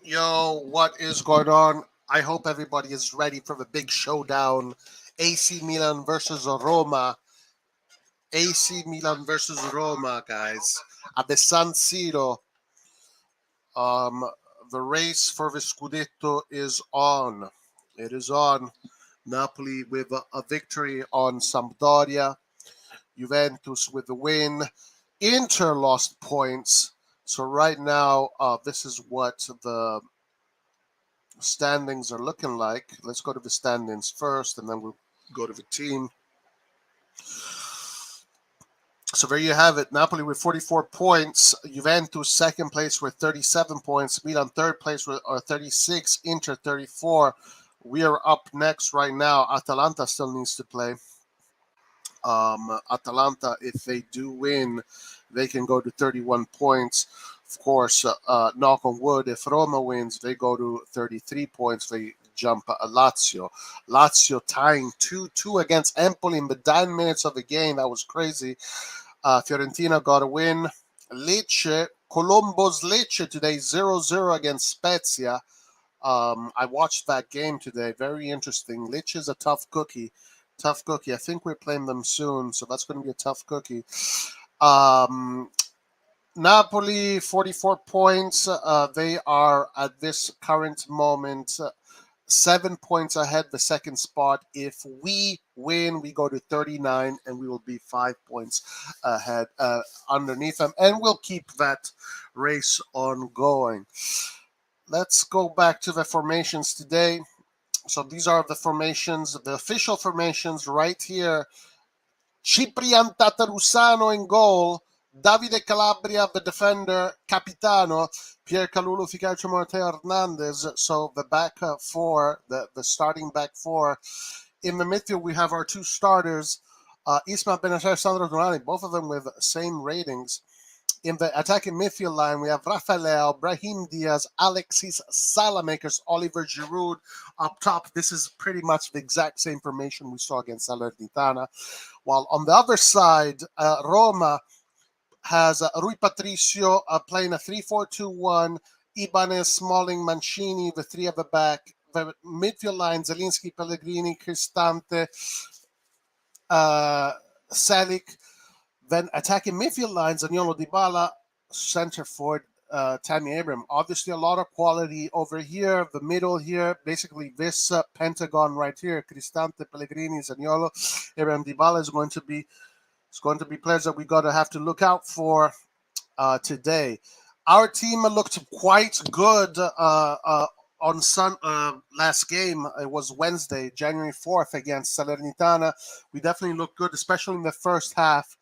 Yo, what is going on? I hope everybody is ready for the big showdown. AC Milan versus Roma. AC Milan versus Roma, guys. At the San Siro. Um, the race for the Scudetto is on. It is on. Napoli with a victory on Sampdoria. Juventus with the win. Inter lost points. So right now, this is what the standings are looking like. Let's go to the standings first, and then we'll go to the team. So there you have it. Napoli with 44 points. Juventus second place with 37 points. Milan third place with 36. Inter 34. We are up next right now. Atalanta still needs to play. Atalanta, if they do win, they can go to 31 points. Of course, knock on wood, if Roma wins, they go to 33 points. They jump Lazio. Lazio tying 2-2 against Empoli in the 9 minutes of the game. That was crazy. Fiorentina got a win. Lecce, Colombo's Lecce today 0-0 against Spezia. I watched that game today. Very interesting. Lecce is a tough cookie. Tough cookie. I think we're playing them soon, so that's going to be a tough cookie. Napoli, 44 points. They are at this current moment 7 points ahead, the second spot. If we win, we go to 39, and we will be 5 points ahead underneath them, and we'll keep that race ongoing. Let's go back to the formations today. So these are the formations, the official formations right here. Ciprian Tatarusano in goal. Davide Calabria, the defender, Capitano. Pierre Kalulu, Ficaccio, Matteo Hernandez. So the back four, the starting back four. In the midfield, we have our two starters, Isma Benacer, Sandro Tonali, both of them with same ratings. In the attacking midfield line, we have Rafael, Brahim Diaz, Alexis Salamakers, Oliver Giroud up top. This is pretty much the exact same formation we saw against Salernitana. While on the other side, Roma has Rui Patricio playing a 3-4-2-1, Ibanez, Smalling, Mancini, the three at the back. The midfield line, Zelinski, Pellegrini, Cristante, Selic. Then attacking midfield lines, Zaniolo, Dybala, center forward, Tammy Abraham. Obviously, a lot of quality over here. The middle here, basically this pentagon right here, Cristante, Pellegrini, Zaniolo, Abraham, Dybala is going to be players that we got to have to look out for today. Our team looked quite good on last game. It was Wednesday, January 4th against Salernitana. We definitely looked good, especially in the first half.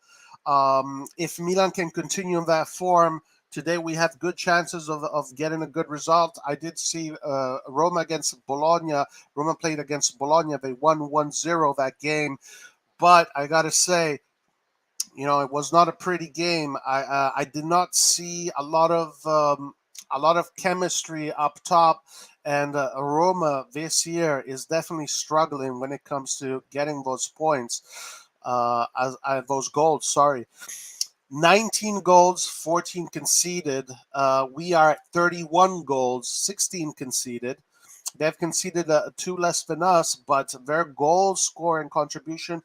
If Milan can continue in that form, today we have good chances of getting a good result. I did see Roma against Bologna. Roma played against Bologna. They won 1-0 that game. But I got to say, it was not a pretty game. I did not see a lot of chemistry up top, and Roma this year is definitely struggling when it comes to getting those points. Those goals, sorry. 19 goals, 14 conceded. We are at 31 goals, 16 conceded. They've conceded 2 less than us, but their goal scoring contribution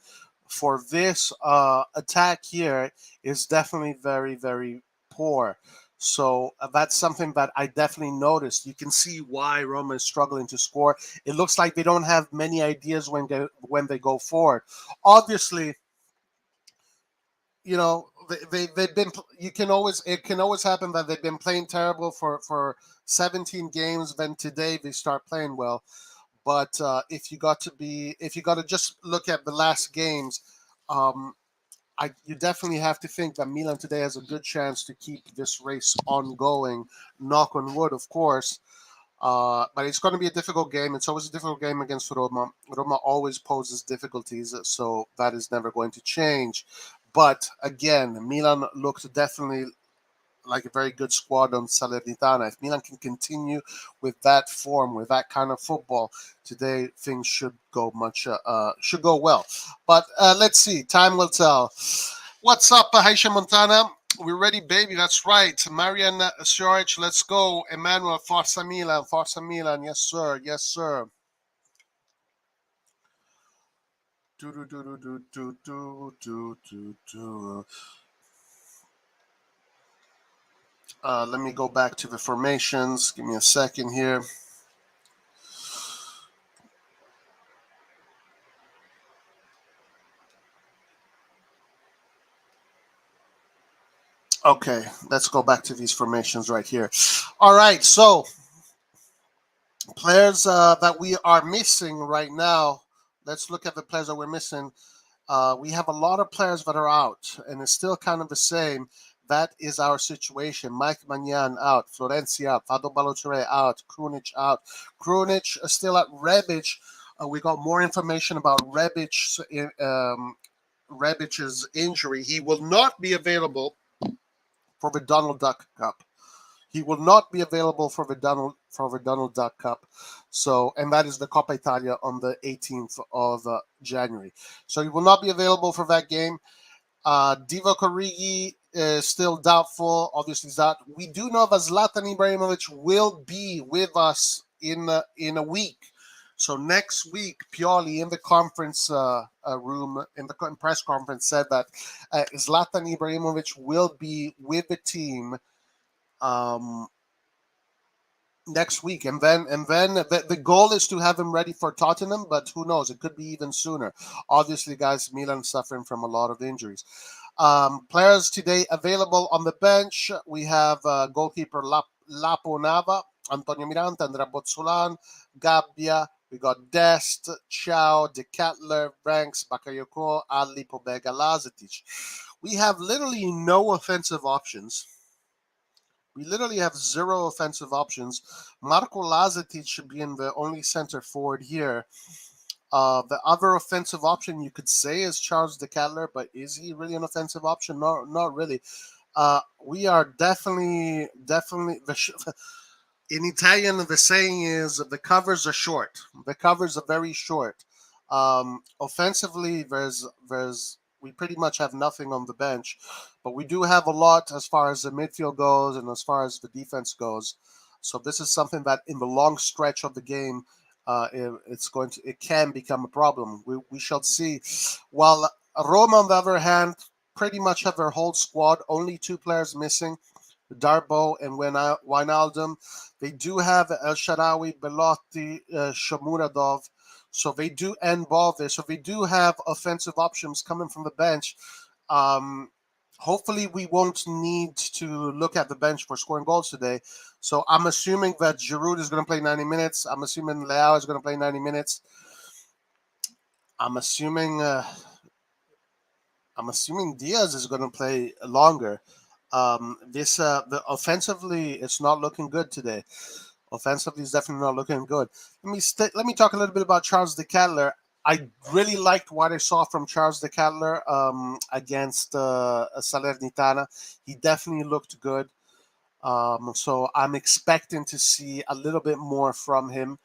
for this attack here is definitely very, very poor. So that's something that I definitely noticed. You can see why Roma is struggling to score. It looks like they don't have many ideas when they go forward. Obviously, they've been. It can always happen that they've been playing terrible for 17 games. Then today they start playing well. But if you got to just look at the last games, you definitely have to think that Milan today has a good chance to keep this race ongoing. Knock on wood, of course. But it's going to be a difficult game. It's always a difficult game against Roma. Roma always poses difficulties, so that is never going to change. But again, Milan looked definitely like a very good squad on Salernitana. If Milan can continue with that form, with that kind of football today, things should go well. But let's see. Time will tell. What's up, Haisha Montana? We're ready, baby. That's right. Marian Saric, let's go. Emmanuel, Forza Milan, Forza Milan. Yes, sir. Yes, sir. Do, do, do, do, do, do, do, do, do. Let me go back to the formations. Give me a second here. Okay, let's go back to these formations right here. All right, so players that we are missing right now. Let's look at the players that we're missing. We have a lot of players that are out, and it's still kind of the same. That is our situation. Mike Magnan out, Florenzi out, Fado Balotore out, Krunic out. Krunic still at Rebic. We got more information about Rebic's injury. He will not be available for the Donald Duck Cup. He will not be available for the Donald Duck Cup. So, and that is the Coppa Italia on the 18th of January. So he will not be available for that game. Divock Origi is still doubtful. Obviously, that we do know that Zlatan Ibrahimovic will be with us in a week. So next week, Pioli in the conference room in the press conference said that Zlatan Ibrahimovic will be with the team next week, and then the goal is to have him ready for Tottenham, but who knows? It could be even sooner. Obviously, guys, Milan suffering from a lot of injuries. Players today available on the bench. We have goalkeeper Lapo Nava, Antonio Miranda, Andrea Bozzolan, Gabbia. We got Dest, Chow, De Kettler, Ranks, Bakayoko, Ali, Pobega, Lazetic. We have literally no offensive options. We literally have zero offensive options. Marco Lazetic should be in the only center forward here. The other offensive option you could say is Charles De Kettler, but is he really an offensive option? No, not really. We are definitely. In Italian, the saying is the covers are short. The covers are very short. Offensively, we pretty much have nothing on the bench, but we do have a lot as far as the midfield goes and as far as the defense goes. So this is something that in the long stretch of the game, it can become a problem. We shall see. While Roma, on the other hand, pretty much have their whole squad, only two players missing, Darbo and Wijnaldum. They do have El Shaarawy, Belotti, Shomuradov. So they do end ball there. So they do have offensive options coming from the bench. Hopefully we won't need to look at the bench for scoring goals today. So I'm assuming that Giroud is going to play 90 minutes. I'm assuming Leao is going to play 90 minutes. I'm assuming Diaz is going to play longer. Offensively, it's not looking good today. Offensively, it's definitely not looking good. Let me talk a little bit about Charles De Kettler. I really liked what I saw from Charles De Kettler against Salernitana. He definitely looked good. So I'm expecting to see a little bit more from him.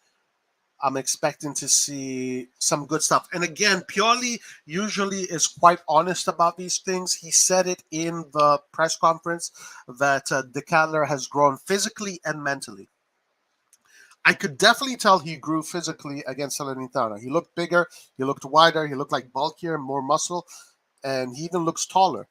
I'm expecting to see some good stuff. And again, Pioli usually is quite honest about these things. He said it in the press conference that De Kettler has grown physically and mentally. I could definitely tell he grew physically against Salernitana. He looked bigger, he looked wider, he looked like bulkier, more muscle, and he even looks taller.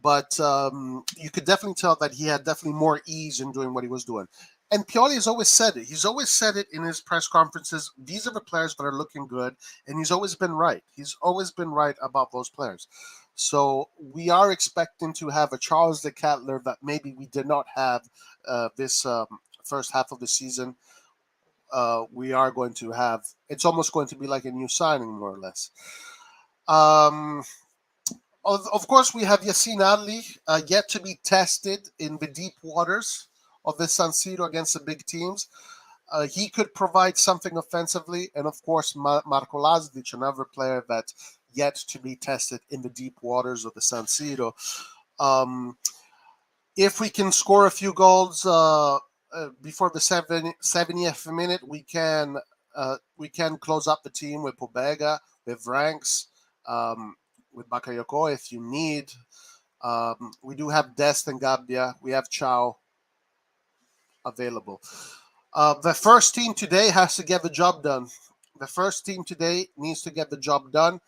But you could definitely tell that he had definitely more ease in doing what he was doing. And Pioli has always said it. He's always said it in his press conferences. These are the players that are looking good, and he's always been right. He's always been right about those players. So we are expecting to have a Charles De Kettler that maybe we did not have this first half of the season. We are going to have. It's almost going to be like a new signing, more or less. Of course, we have Yassine Ali yet to be tested in the deep waters of the San Siro against the big teams. He could provide something offensively, and of course, Marco Lazetic, another player that yet to be tested in the deep waters of the San Siro. If we can score a few goals before the 70th minute, we can close up the team with Pobega, with Ranks, with Bakayoko if you need. We do have Dest and Gabbia. We have Chow available. The first team today has to get the job done. The first team today needs to get the job done.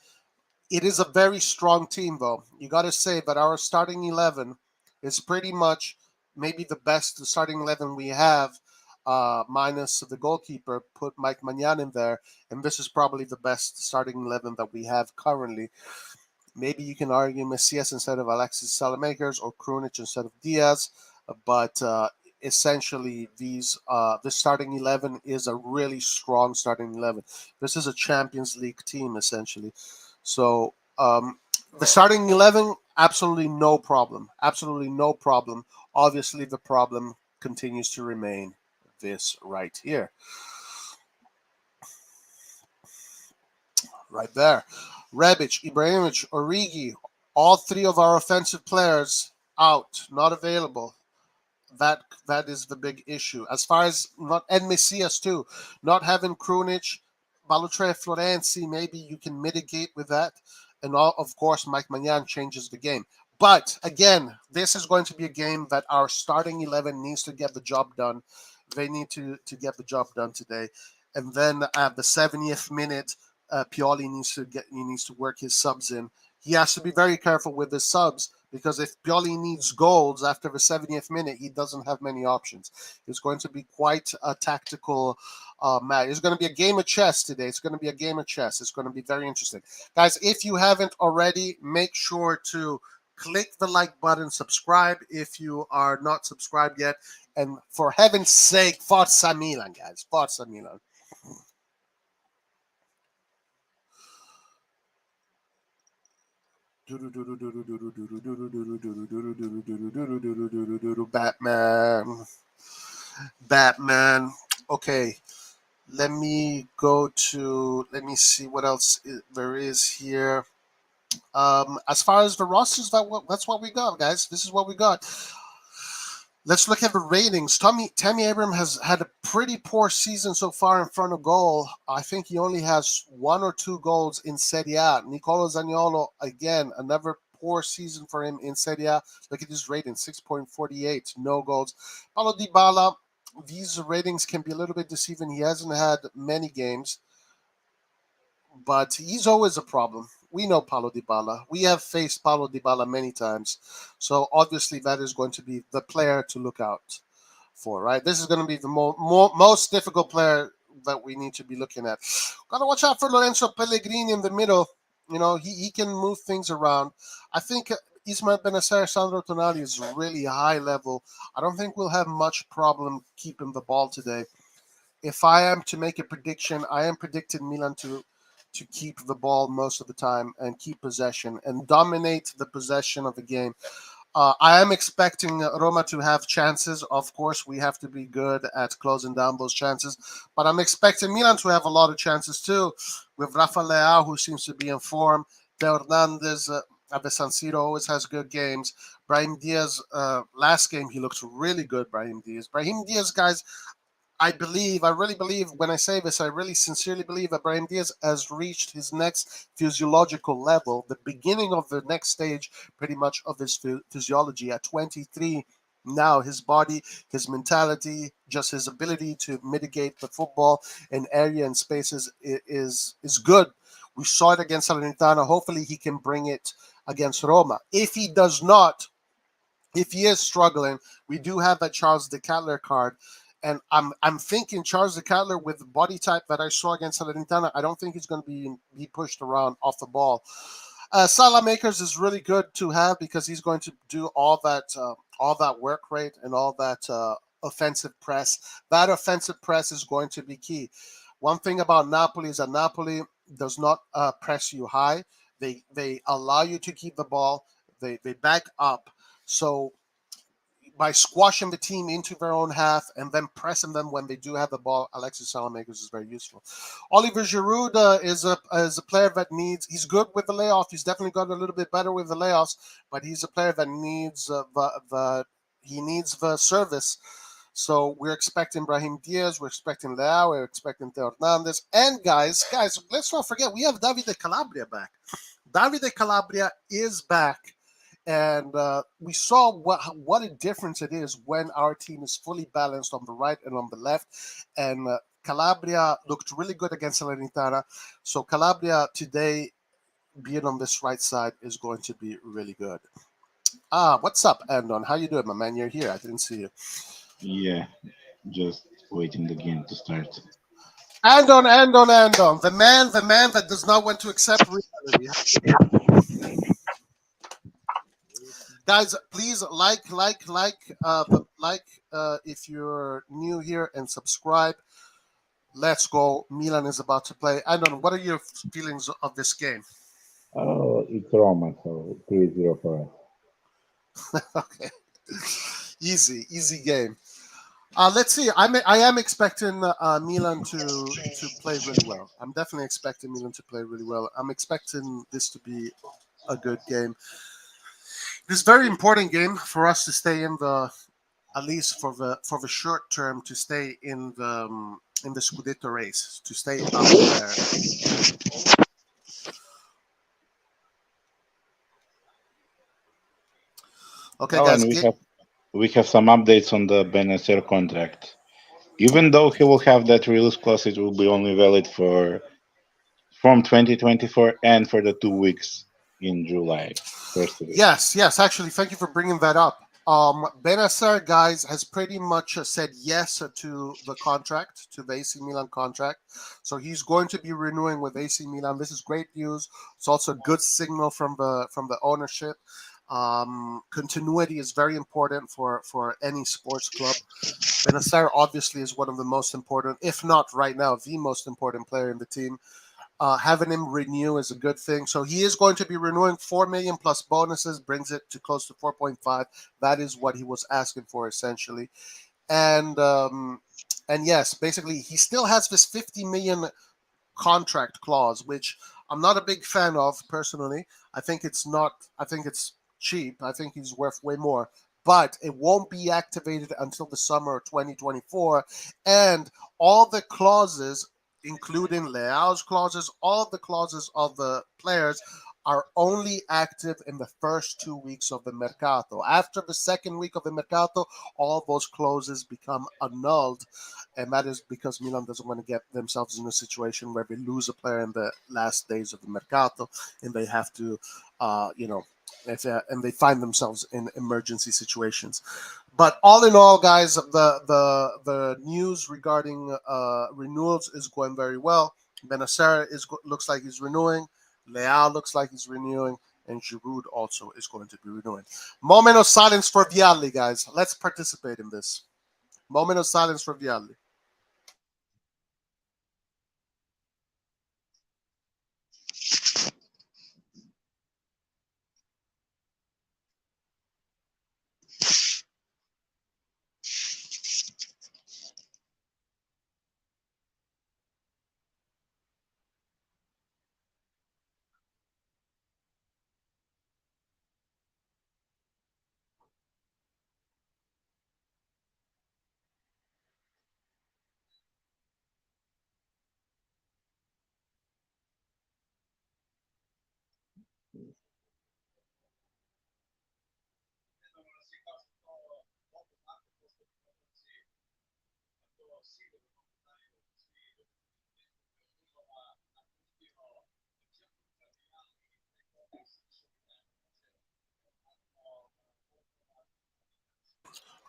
It is a very strong team, though. You got to say that our starting 11 is pretty much maybe the best starting 11 we have, minus the goalkeeper. Put Mike Magnan in there, and this is probably the best starting 11 that we have currently. Maybe you can argue Messias instead of Alexis Salamakers or Krunic instead of Diaz, but essentially the starting 11 is a really strong starting 11. This is a Champions League team essentially. So the starting 11, absolutely no problem. Absolutely no problem. Obviously, the problem continues to remain this right here. Right there. Rebic, Ibrahimovic, Origi, all three of our offensive players out, not available. That is the big issue. As far as not and Messias too, not having Krunic, Balutre, Florenzi, maybe you can mitigate with that. And all, of course, Mike Magnan changes the game. But again, this is going to be a game that our starting 11 needs to get the job done. They need to get the job done today. And then at the 70th minute, Pioli needs to work his subs in. He has to be very careful with his subs because if Pioli needs goals after the 70th minute, he doesn't have many options. It's going to be quite a tactical match. It's going to be a game of chess today. It's going to be a game of chess. It's going to be very interesting. Guys, if you haven't already, make sure to click the like button, subscribe if you are not subscribed yet. And for heaven's sake, Forza Milan, guys. Forza Milan. Batman. Okay, let me see what else there is here. As far as the rosters, that's what we got, guys. This is what we got. Let's look at the ratings. Tammy Abraham has had a pretty poor season so far in front of goal. I think he only has 1 or 2 goals in Serie A. Nicolo Zaniolo, again, another poor season for him in Serie A. Look at his rating, 6.48, no goals. Paulo Dybala, these ratings can be a little bit deceiving. He hasn't had many games, but he's always a problem. We know Paulo Dybala. We have faced Paulo Dybala many times. So obviously that is going to be the player to look out for, right? This is going to be the most difficult player that we need to be looking at. Got to watch out for Lorenzo Pellegrini in the middle. You know, he can move things around. I think Ismael Benacer, Sandro Tonali is really high level. I don't think we'll have much problem keeping the ball today. If I am to make a prediction, I am predicting Milan to keep the ball most of the time and keep possession and dominate the possession of the game. I am expecting Roma to have chances. Of course, we have to be good at closing down those chances. But I'm expecting Milan to have a lot of chances too, with Rafa Leao, who seems to be in form. Teo Hernandez at the San Siro always has good games. Brahim Diaz, last game, he looked really good, Brahim Diaz. Brahim Diaz, guys, I really believe, when I say this, I really sincerely believe that Brahim Diaz has reached his next physiological level, the beginning of the next stage, pretty much, of his physiology. At 23, now his body, his mentality, just his ability to mitigate the football in area and spaces is good. We saw it against Salernitana. Hopefully he can bring it against Roma. If he does not, if he is struggling, we do have that Charles De Ketelaere card. And I'm thinking Charles De Ketelaere, with the body type that I saw against Salernitana, I don't think he's going to be pushed around off the ball. Salamakers is really good to have because he's going to do all that work rate and all that offensive press. That offensive press is going to be key. One thing about Napoli is that Napoli does not press you high. They allow you to keep the ball. They back up. So by squashing the team into their own half and then pressing them when they do have the ball, Alexis Salamakers is very useful. Oliver Giroud is a player that he's good with the layoff. He's definitely got a little bit better with the layoffs, but he's a player that needs the service. So we're expecting Brahim Diaz, we're expecting Leao, we're expecting Teo Hernandez. And guys, let's not forget, we have Davide Calabria back. Davide Calabria is back. And we saw what a difference it is when our team is fully balanced on the right and on the left. And Calabria looked really good against Salernitana. So Calabria today, being on this right side, is going to be really good. What's up, Andon? How you doing, my man? You're here. I didn't see you. Yeah, just waiting the game to start. Andon. The man that does not want to accept reality. Guys, please like if you're new here and subscribe. Let's go. Milan is about to play. Andon, what are your feelings of this game? Oh, it's Roma, so 3-0 for us. Okay, easy game. Let's see. I am expecting Milan to play really well. I'm definitely expecting Milan to play really well. I'm expecting this to be a good game. This is a very important game for us to stay in the, at least for the short term, to stay in the Scudetto race, to stay up there. Okay, Oh, guys. and we have some updates on the Benacer contract. Even though he will have that release clause, it will be only valid for from 2024 and for the 2 weeks in July. First of it. Yes. Actually, thank you for bringing that up. Benacer, guys, has pretty much said yes to the contract, to the AC Milan contract. So he's going to be renewing with AC Milan. This is great news. It's also a good signal from the ownership. Continuity is very important for any sports club. Benacer obviously is one of the most important, if not right now, the most important player in the team. Having him renew is a good thing. So he is going to be renewing 4 million plus bonuses, brings it to close to 4.5. That is what he was asking for essentially. And yes, basically he still has this 50 million contract clause, which I'm not a big fan of personally. I think it's not. I think it's cheap. I think he's worth way more. But it won't be activated until the summer of 2024, and all the clauses, including Leao's clauses, all the clauses of the players are only active in the first 2 weeks of the mercato. After the second week of the mercato, all those clauses become annulled, and that is because Milan doesn't want to get themselves in a situation where they lose a player in the last days of the mercato, and they have to, and they find themselves in emergency situations. But all in all, guys, the news regarding renewals is going very well. Benacer looks like he's renewing. Leao looks like he's renewing. And Giroud also is going to be renewing. Moment of silence for Vialli, guys. Let's participate in this. Moment of silence for Vialli.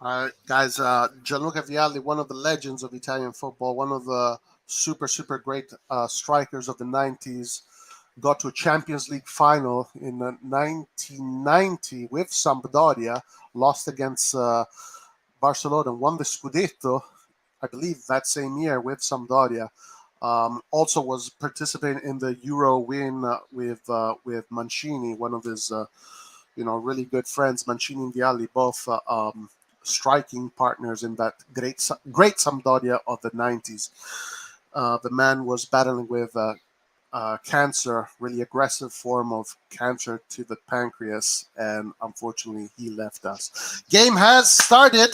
All right, guys. Gianluca Vialli, one of the legends of Italian football, one of the super great strikers of the '90s, got to a Champions League final in 1990 with Sampdoria, lost against Barcelona, and won the Scudetto, I believe, that same year with Sampdoria. Also was participating in the Euro win with Mancini, one of his really good friends. Mancini and Vialli, both striking partners in that great Sampdoria of the '90s. The man was battling with cancer, really aggressive form of cancer to the pancreas, and unfortunately he left us. Game has started.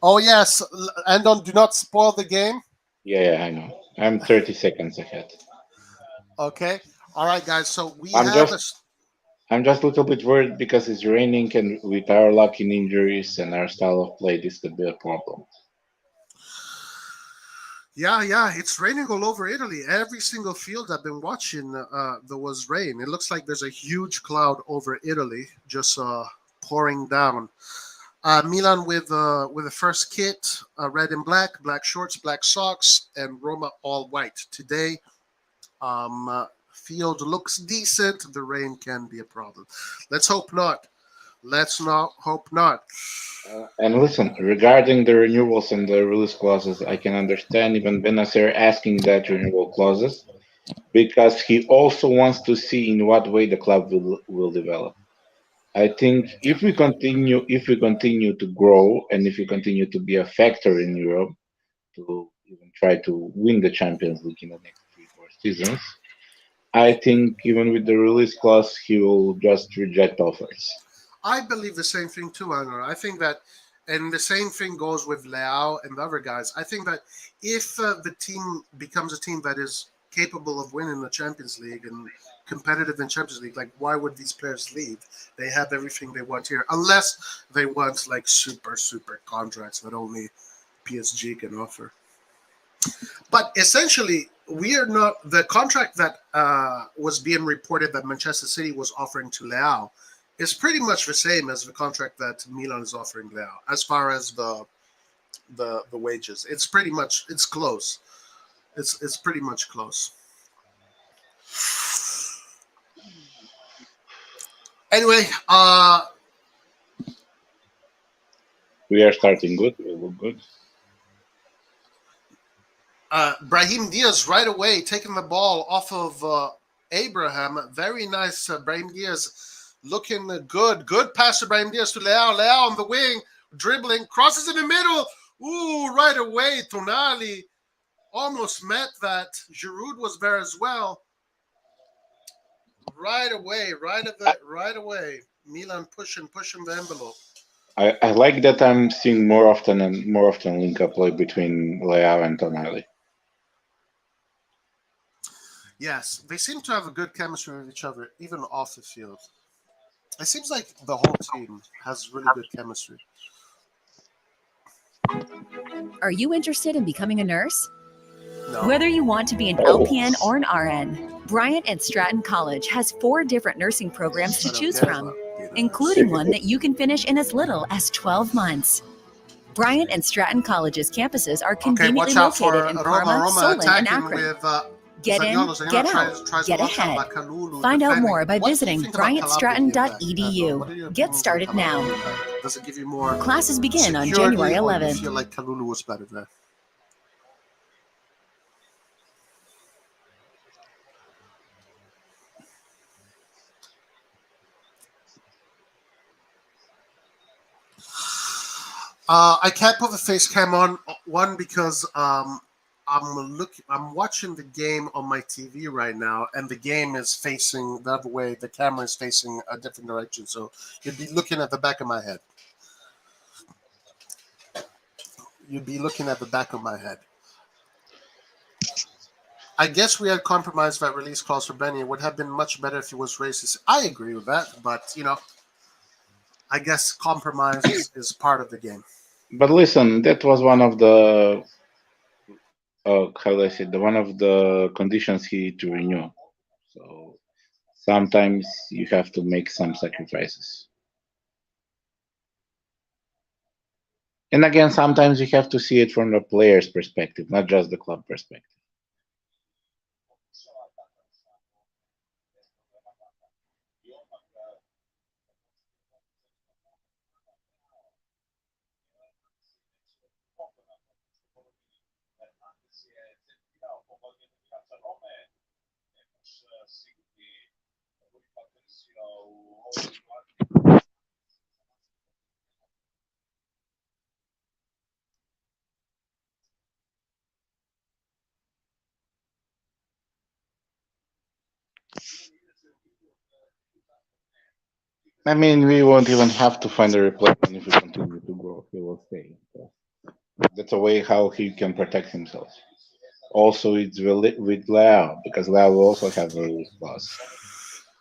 Oh yes, Andon, do not spoil the game. Yeah, I know. I'm 30 seconds ahead. Okay, all right, guys. So we I'm have a. just I'm just a little bit worried because it's raining, and with our luck in injuries and our style of play, this could be a problem. Yeah, it's raining all over Italy. Every single field I've been watching, there was rain. It looks like there's a huge cloud over Italy, just pouring down. Milan with the first kit, red and black, black shorts, black socks, and Roma all white. Today, field looks decent. The rain can be a problem. Let's hope not. Let's not hope not. And listen, regarding the renewals and the release clauses, I can understand even Benacer asking that renewal clauses because he also wants to see in what way the club will develop. I think Yeah. if we continue to grow and if we continue to be a factor in Europe to even try to win the Champions League in the next 3 4 seasons, I think even with the release clause, he will just reject offers. I believe the same thing too, Anwar. I think that, and the same thing goes with Leao and the other guys. I think that if the team becomes a team that is capable of winning the Champions League and competitive in Champions League, like why would these players leave? They have everything they want here, unless they want like super contracts that only PSG can offer. But essentially, we are not the contract that was being reported that Manchester City was offering to Leao is pretty much the same as the contract that Milan is offering Leao. As far as the wages, it's pretty much it's close. It's pretty much close. Anyway, We are starting good. We look good. Brahim Diaz right away taking the ball off of Abraham. Very nice, Brahim Diaz looking good. Good pass to Brahim Diaz to Leao. Leao on the wing, dribbling, crosses in the middle. Ooh, right away, Tonali almost met that. Giroud was there as well. Right away. Milan pushing the envelope. I like that I'm seeing more often link up play between Leao and Tonali. Yes, they seem to have a good chemistry with each other, even off the field. It seems like the whole team has really good chemistry. Are you interested in becoming a nurse? No. Whether you want to be an LPN or an RN, Bryant and Stratton College has 4 different nursing programs to choose from, including one that you can finish in as little as 12 months. Bryant and Stratton College's campuses are Okay, conveniently watch out for located in Parma, Roma Solon, and attacking Akron. with Get in, Zaniolo. get Tries out, get to watch out ahead. by Kalulu Find out defending. more by What do you visiting think about Calabria being back? What are your bryantstratton.edu. opinions Get on started Calabria now. being back? Does it give you more Classes begin on security, January or do you 11th. feel like Kalulu was better there? I can't put the face cam on one because I'm watching the game on my TV right now, and the game is facing the other way. The camera is facing a different direction, so you'd be looking at the back of my head. You'd be looking at the back of my head. I guess we had compromised that release clause for Benny. It would have been much better if he was racist. I agree with that, but I guess compromise is part of the game. But listen, that was one of the how do I say the one of the conditions he to renew. So sometimes you have to make some sacrifices. And again, sometimes you have to see it from the player's perspective, not just the club perspective. I mean, we won't even have to find a replacement if we continue to grow. He will stay. So that's a way how he can protect himself. Also, it's with Lao because Lao will also have a release clause.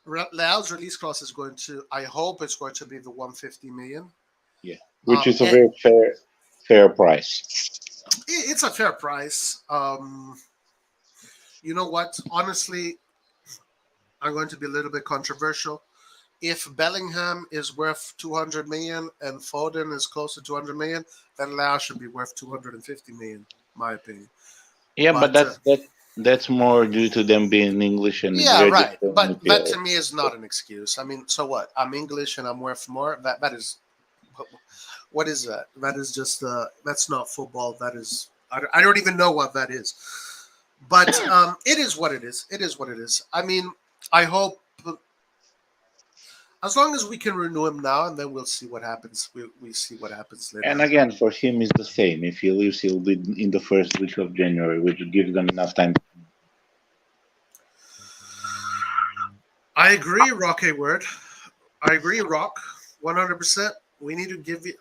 Leao's release clause is going to. I hope it's going to be the 150 million. Yeah, which is a And very fair price. it's a fair price. You know what? Honestly, I'm going to be a little bit controversial. If Bellingham is worth 200 million and Foden is close to 200 million, then Leao should be worth 250 million, my opinion. Yeah, but But that's more due to them being English and yeah, right. registered in But that EPL. to me is not an excuse. I mean, so what? I'm English and I'm worth more. That is, what is that? That is just that's not football. That is, I don't even know what that is. But it is what it is. It is what it is. I mean, I hope as long as we can renew him now, and then we'll see what happens. We see what happens later. And again, for him, it's the same. If he leaves, he'll be in the first week of January, which gives them enough time. I agree, Rock A Word. I agree, Rock, 100%. We need to give you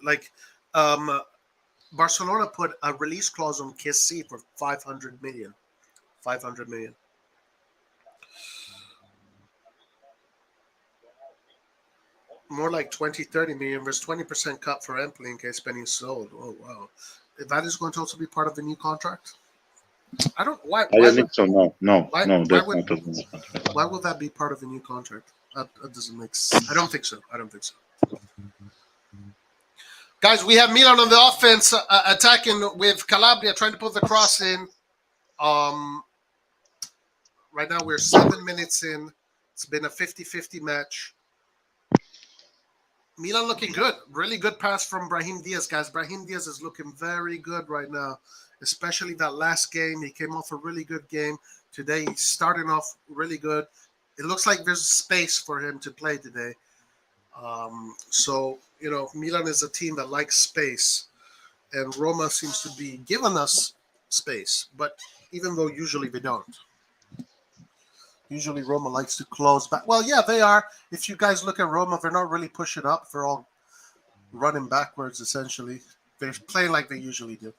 Barcelona put a release clause on KC for 500 million. 500 million. More like 20, 30 million. There's 20% cut for Empoli in case Benny's sold. Oh, wow. That is going to also be part of the new contract? I don't. Why? I don't think so. No, Why, no, why that's would, not a new contract. why will that be part of the new contract? That doesn't make sense. I don't think so. Guys, we have Milan on the offense attacking with Calabria trying to put the cross in. Right now we're 7 minutes in. It's been a 50-50 match. Milan looking good. Really good pass from Brahim Diaz, guys. Brahim Diaz is looking very good right now, especially that last game. He came off a really good game. Today he's starting off really good. It looks like there's space for him to play today. So, Milan is a team that likes space, and Roma seems to be giving us space, but even though usually they don't. Usually Roma likes to close back. Well, yeah, they are. If you guys look at Roma, they're not really pushing up. They're all running backwards, essentially. They're playing like they usually do.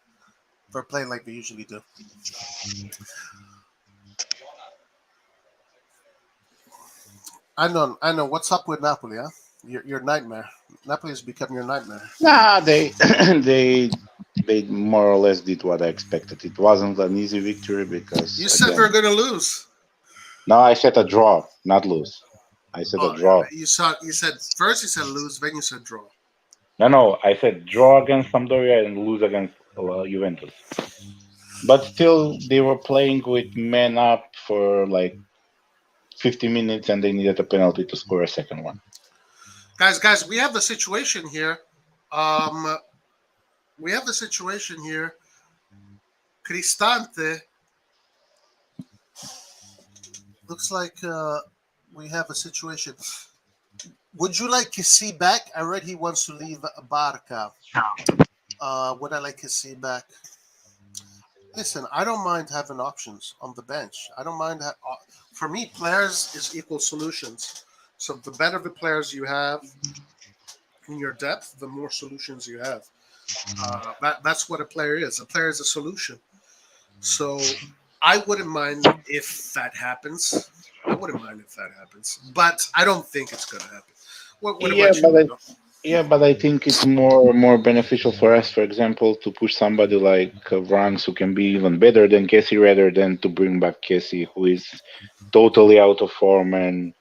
I know. What's up with Napoli, huh? Your nightmare. Napoli has become your nightmare. Nah, they they more or less did what I expected. It wasn't an easy victory because You said they're going to lose. No, I said a draw, not lose. I said a draw. You said first you said lose, then you said draw. No, I said draw against Sampdoria and lose against Juventus. But still, they were playing with men up for like 50 minutes, and they needed a penalty to score a second one. Guys, we have the situation here. Cristante. Looks like we have a situation. Would you like Kessie back? I read he wants to leave Barca. Would I like Kessie back? Listen, I don't mind having options on the bench. I don't mind. For me, players is equal solutions. So the better the players you have in your depth, the more solutions you have. That's what a player is. A player is a solution. So I wouldn't mind if that happens. But I don't think it's going to happen. What about you? But I think it's more beneficial for us, for example, to push somebody like Ranks who can be even better than Kessie rather than to bring back Kessie who is totally out of form. And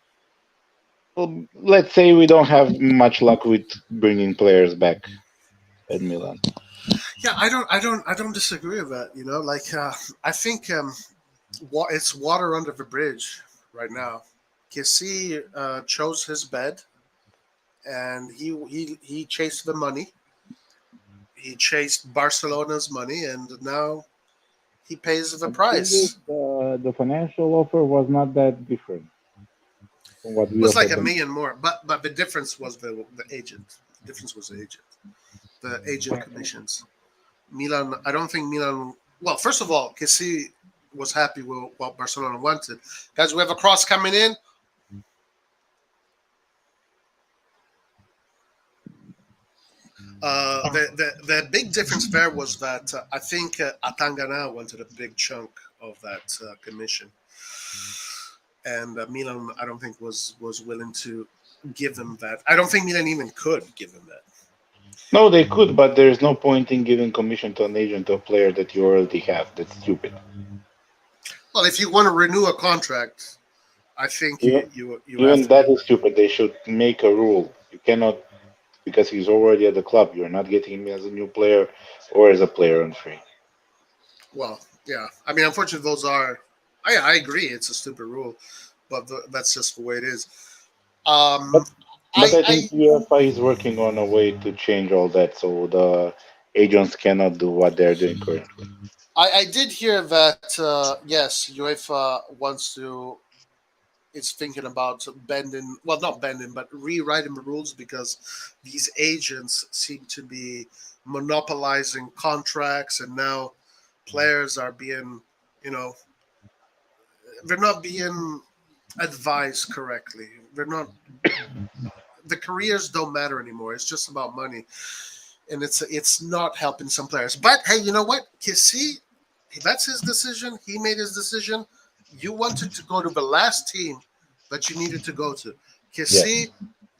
let's say we don't have much luck with bringing players back at Milan. Yeah, I don't disagree with that. I think it's water under the bridge right now. Kessie chose his bed, and he chased the money. He chased Barcelona's money, and now he pays the price. The financial offer was not that different from what we It was like offered $1 million more, but the difference was the agent. The difference was the agent commissions. Milan, I don't think Milan. Well, first of all, Kessie was happy with what Barcelona wanted. Guys, we have a cross coming in. The big difference there was that I think Atangana wanted a big chunk of that commission. and Milan, I don't think was willing to give him that. I don't think Milan even could give him that. No, they could, but there is no point in giving commission to an agent or player that you already have. That's stupid. Well, if you want to renew a contract, I think Even, you have even to that do is that. stupid. They should make a rule. You cannot, because he's already at the club. You're not getting him as a new player or as a player on free. Well, yeah. I mean, unfortunately, those are. I agree. It's a stupid rule, but that's just the way it is. But Um, but I I think UEFA is working on a way to change all that, so the agents cannot do what they're doing currently. I did hear that yes, UEFA wants to is thinking about bending, well, not bending, but rewriting the rules because these agents seem to be monopolizing contracts, and now players are being, you know, they're not being advised correctly. They're not. The careers don't matter anymore. It's just about money, and it's not helping some players. But hey, you know what? Kissy, that's his decision. He made his decision. You wanted to go to the last team that you needed to go to. Yes, Kissy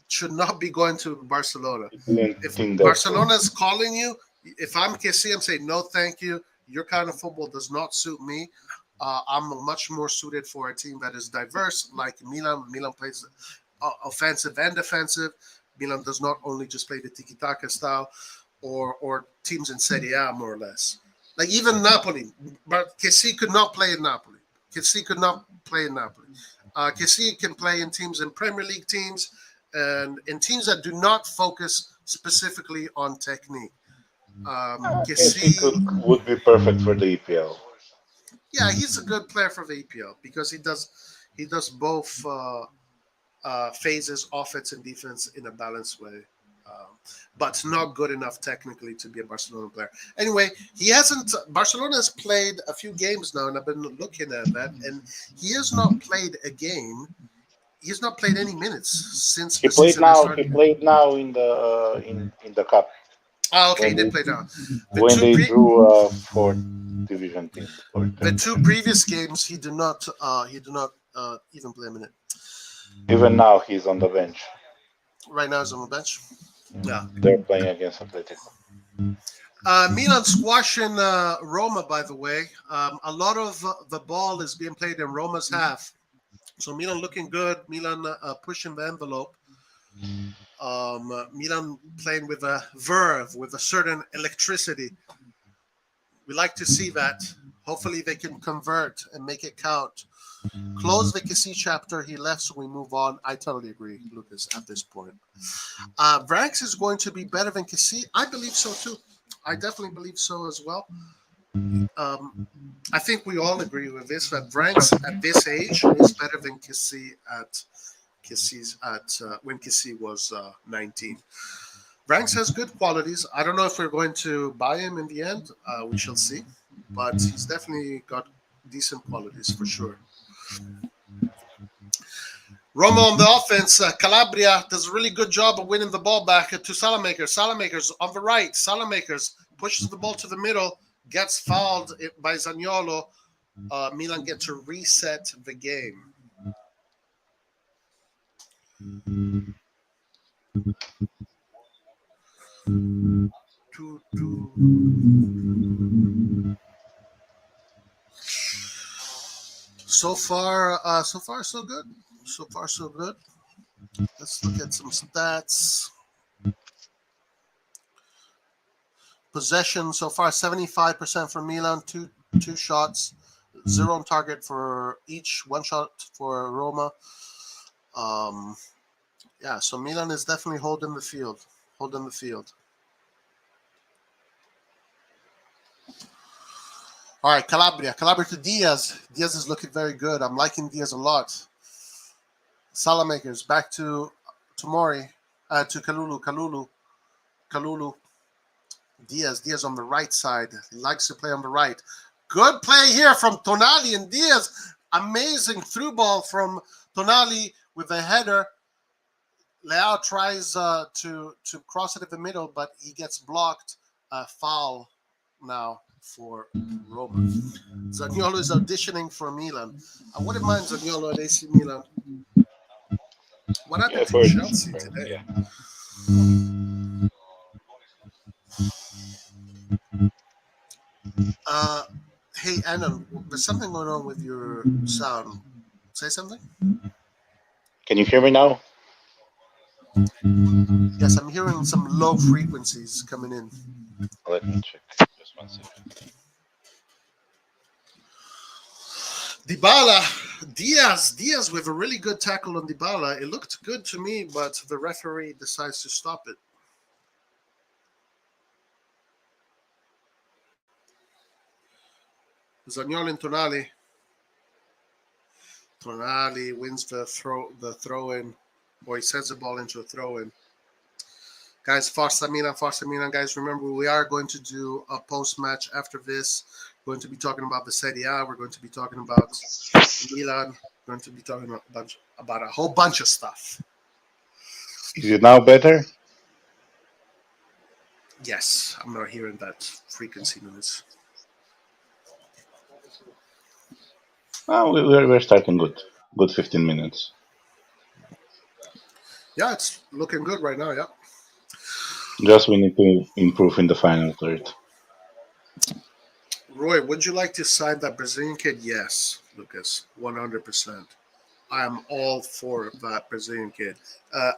should not be going to Barcelona. I didn't If think that too. Barcelona is calling you, if I'm Kissy, I'm saying no, thank you. Your kind of football does not suit me. I'm much more suited for a team that is diverse, like Milan. Milan plays offensive and defensive. Milan does not only just play the tiki taka style, or teams in Serie A more or less. Like even Napoli, but Kessie could not play in Napoli. Kessie could not play in Napoli. Kessie can play in teams in Premier League teams and in teams that do not focus specifically on technique. Casey Kessie, would be perfect for the EPL. yeah, he's a good player for the EPL because he does both phases, offense and defense, in a balanced way. Um, but not good enough technically to be a Barcelona player. Anyway, he hasn't. Barcelona has played a few games now, and I've been looking at that, and he has not played a game. He has not played any minutes since He the played season has now. He started. played now in the cup Ah, okay, he when did they play now. The when two they pre- drew a fourth division team. the two previous games, he did not. He did not even play a minute. Even now he's on the bench. Right now, he's on the bench. Yeah. They're playing against Atletico. Milan squashing Roma, by the way. A lot of the ball is being played in Roma's half. So Milan looking good. Milan pushing the envelope. Milan playing with a verve, with a certain electricity. We like to see that. Hopefully they can convert and make it count. Close the Kessie chapter. He left, so we move on. I totally agree, Lucas, at this point. Branks is going to be better than Kessie. I believe so, too. I definitely believe so as well. I think we all agree with this, that Branks at this age is better than Kessie at when Kessie was 19. Branks has good qualities. I don't know if we're going to buy him in the end. We shall see. But he's definitely got decent qualities for sure. Roma on the offense. Calabria does a really good job of winning the ball back to Salamakers. Salamakers on the right. Salamakers pushes the ball to the middle, gets fouled by Zaniolo. Milan get to reset the game. So far, so good. So far, so good. Let's look at some stats. Possession so far 75% for Milan, two shots, 0 on target for each, 1 shot for Roma. Yeah, so Milan is definitely holding the field. Holding the field. All right, Calabria. Calabria to Diaz. Diaz is looking very good. I'm liking Diaz a lot. Salamakers back to Mori, to Kalulu. Diaz on the right side. He likes to play on the right. Good play here from Tonali and Diaz. Amazing through ball from Tonali with a header. Leao tries to cross it in the middle, but he gets blocked. Foul now. for Roma. Zaniolo is auditioning for Milan. I wouldn't mind Zaniolo at AC Milan. What happened to Chelsea today? Hey, Anna, there's something going on with your sound. Say something? Can you hear me now? Yes, I'm hearing some low frequencies coming in. Let me check. Just 1 second. Diaz with a really good tackle on Dybala. It looked good to me, but the referee decides to stop it. Zaniolo and Tonali. Tonali wins the throw-in, or he sends the ball into a throw-in. Guys, Forza Milan, guys, remember we are going to do a post-match after this. We're going to be talking about the Serie A. We're going to be talking about Milan. We're going to be talking about a whole bunch of stuff. Is it now better? Yes, I'm not hearing that frequency noise. Oh, we're starting good. Good 15 minutes. Yeah, it's looking good right now, yeah. Just we need to improve in the final third. Roy, would you like to sign that Brazilian kid? Yes, Lucas, 100%. I am all for that Brazilian kid.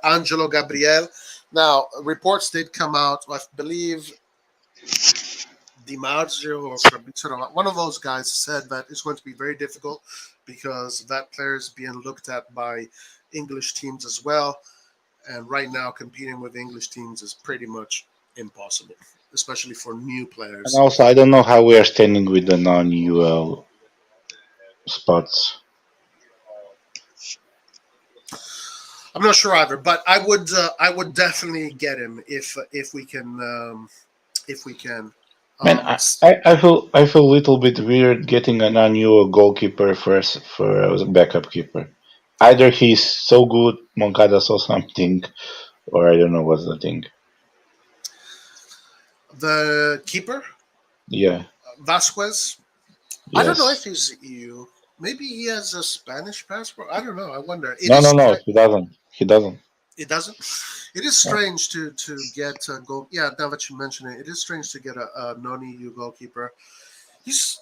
Angelo Gabriel. Now, reports did come out, I believe DiMarzio or Fabrizio, one of those guys said that it's going to be very difficult because that player is being looked at by English teams as well. And right now, competing with English teams is pretty much impossible, especially for new players. And also, I don't know how we are standing with the non-UL spots. I'm not sure either, but I would definitely get him if we can. Man, I feel a little bit weird getting a non-UL goalkeeper first for a backup keeper. Either he's so good, Moncada saw something, or I don't know what's the thing. The keeper? Yeah. Vasquez? Yes. I don't know if he's EU. Maybe he has a Spanish passport. I don't know. I wonder. No, he doesn't. He doesn't. It doesn't? It is strange to get a goal. Yeah, now that you mention it, it is strange to get a non-EU goalkeeper. He's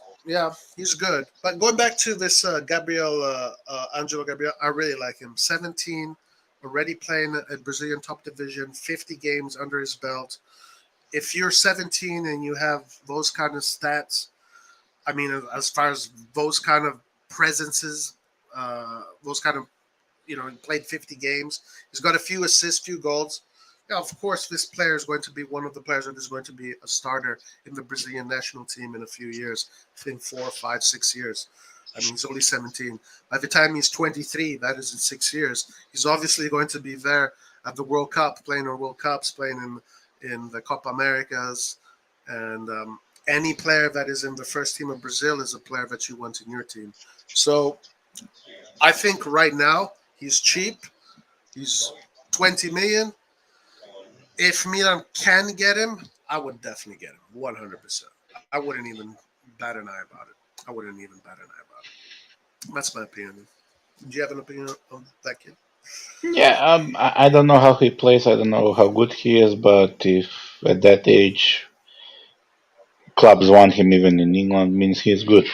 good. But going back to this Angelo Gabriel, I really like him. 17, already playing at Brazilian top division, 50 games under his belt. If you're 17 and you have those kind of stats, I mean, as far as those kind of presences, those kind of, he played 50 games. He's got a few assists, few goals. Yeah, of course, this player is going to be one of the players that is going to be a starter in the Brazilian national team in a few years, in 4, 5, 6 years. I mean, he's only 17. By the time he's 23, that is in 6 years, he's obviously going to be there at the World Cup, playing in World Cups, playing in the Copa Americas. And any player that is in the first team of Brazil is a player that you want in your team. So I think right now he's cheap. He's 20 million. If Milan can get him, I would definitely get him, 100%. I wouldn't even bat an eye about it. That's my opinion. Do you have an opinion on that kid? Yeah, I don't know how he plays. I don't know how good he is, but if at that age clubs want him even in England, means he's good.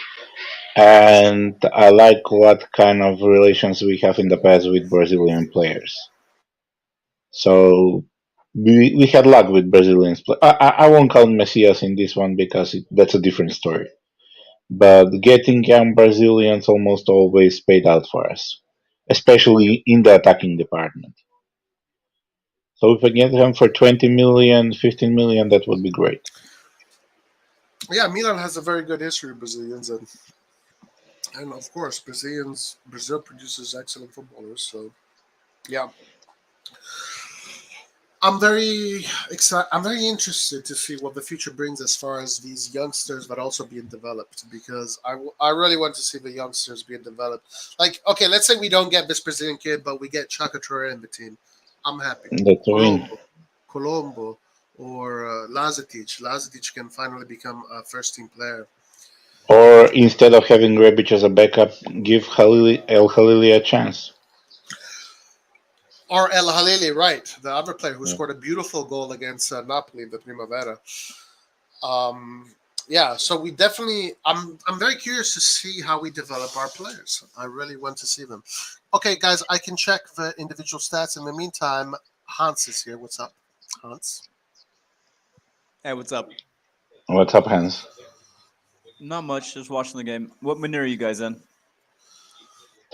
And I like what kind of relations we have in the past with Brazilian players. So we had luck with Brazilians. I won't count Messias in this one because that's a different story. But getting young Brazilians almost always paid out for us, especially in the attacking department. So if I get him for 20 million, 15 million, that would be great. Yeah, Milan has a very good history of Brazilians, and of course, Brazil produces excellent footballers. So, yeah. I'm very excited. I'm very interested to see what the future brings as far as these youngsters, but also being developed. Because I really want to see the youngsters being developed. Like, okay, let's say we don't get this Brazilian kid, but we get Chaka Traore in the team. I'm happy. That's a win. Colombo, or Lazetic. Lazetic can finally become a first team player. Or instead of having Rebic as a backup, give El Halili a chance. Or El Halili, right? The other player who Yeah. scored a beautiful goal against Napoli in the Primavera. Yeah, so we definitely. I'm very curious to see how we develop our players. I really want to see them. Okay, guys, I can check the individual stats. In the meantime, Hans is here. What's up, Hans? Hey, what's up? What's up, Hans? Not much, just watching the game. What minute are you guys in?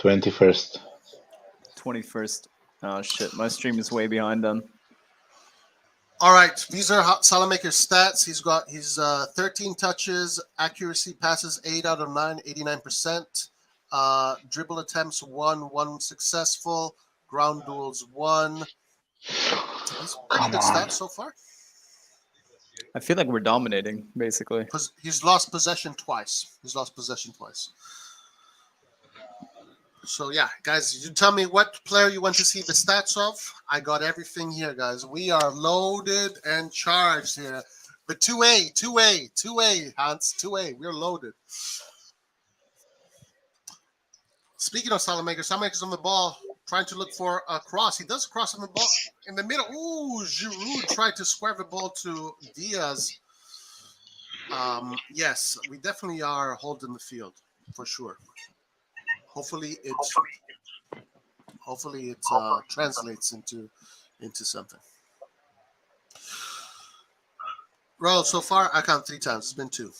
21st. 21st. Oh shit, my stream is way behind then. All right, these are Salamaker's stats. He's got his 13 touches, accuracy passes 8 out of 9, 89%. Dribble attempts 1 successful, ground duels 1. He's pretty good stats so far. I feel like we're dominating, basically. He's lost possession twice. So yeah, guys, you tell me what player you want to see the stats of. I got everything here, guys. We are loaded and charged here. But 2A, Hans, 2A. We're loaded. Speaking of Salamaker's on the ball, trying to look for a cross. He does cross on the ball in the middle. Ooh, Giroud tried to square the ball to Diaz. Yes, we definitely are holding the field for sure. Hopefully it translates into something. Well, so far I count 3 times. It's been 2.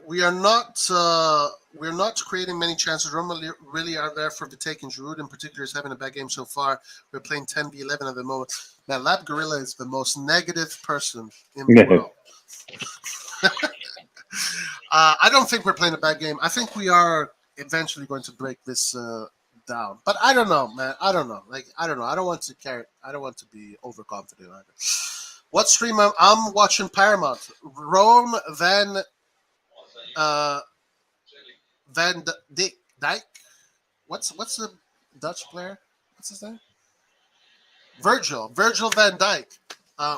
We're not creating many chances. Roma really are there for the taking. Giroud in particular is having a bad game so far. We're playing 10v11 at the moment. Now, Lab Gorilla is the most negative person in the world. I don't think we're playing a bad game. I think we are eventually going to break this down. But I don't know, man. I don't know. I don't know. I don't want to be overconfident either. What stream I'm watching Paramount. Rome Van Dijk. What's the Dutch player? What's his name? Virgil van Dijk.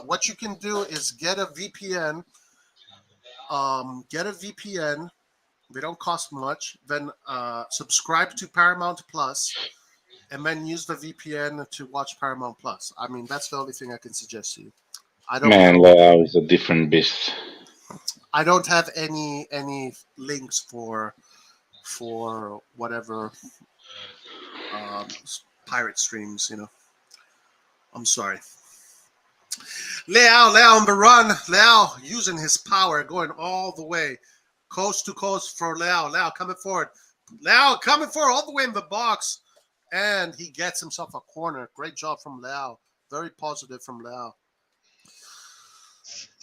What you can do is get a VPN. They don't cost much. Then subscribe to Paramount Plus, and then use the VPN to watch Paramount Plus. I mean, that's the only thing I can suggest to you. I don't know. Leao is a different beast. I don't have any links for whatever pirate streams. I'm sorry. Leao on the run. Leao using his power, going all the way, coast to coast for Leao. Leao coming forward. Leao coming forward all the way in the box, and he gets himself a corner. Great job from Leao. Very positive from Leao.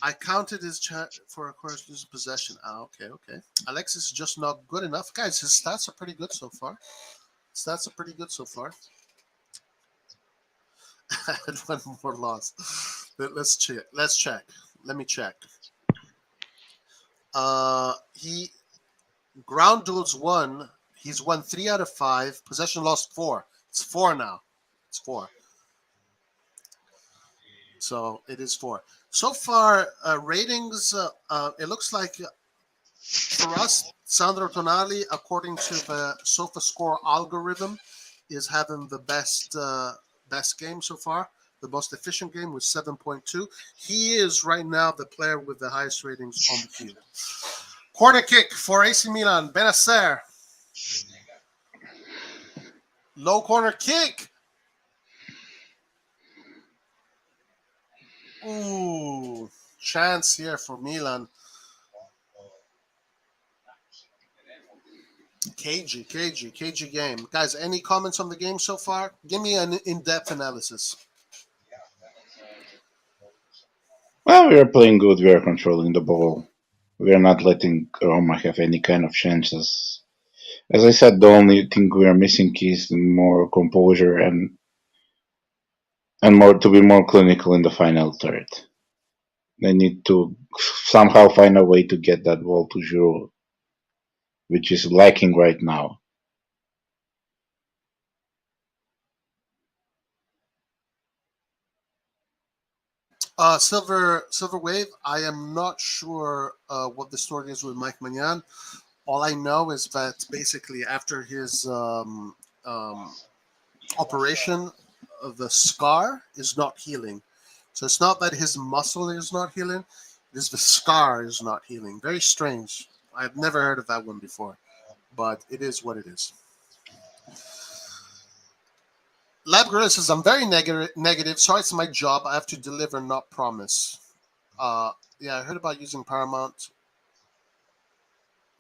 I counted his chat for, of course, lose possession. Okay. Alexis is just not good enough. Guys, his stats are pretty good so far. And one more loss. Let's check. Let me check. He ground duels 1. He's won 3 out of 5. Possession lost 4. It's 4 now. It's 4. So it is 4. So far, ratings, it looks like for us, Sandro Tonali, according to the SofaScore algorithm, is having the best game so far, the most efficient game with 7.2. He is right now the player with the highest ratings on the field. Corner kick for AC Milan, Benacer. Low corner kick. Ooh, chance here for Milan. Cagey game. Guys, any comments on the game so far? Give me an in-depth analysis. Well, we are playing good. We are controlling the ball. We are not letting Roma have any kind of chances. As I said, the only thing we are missing is more composure and more to be more clinical in the final third. They need to somehow find a way to get that ball to Giroud, which is lacking right now. Silver Wave. I am not sure what the story is with Mike Magnan. All I know is that basically after his operation, the scar is not healing. So it's not that his muscle is not healing; it is the scar is not healing. Very strange. I've never heard of that one before, but it is what it is. Lab Gorilla says, I'm very negative. Sorry, it's my job. I have to deliver, not promise. Yeah, I heard about using Paramount,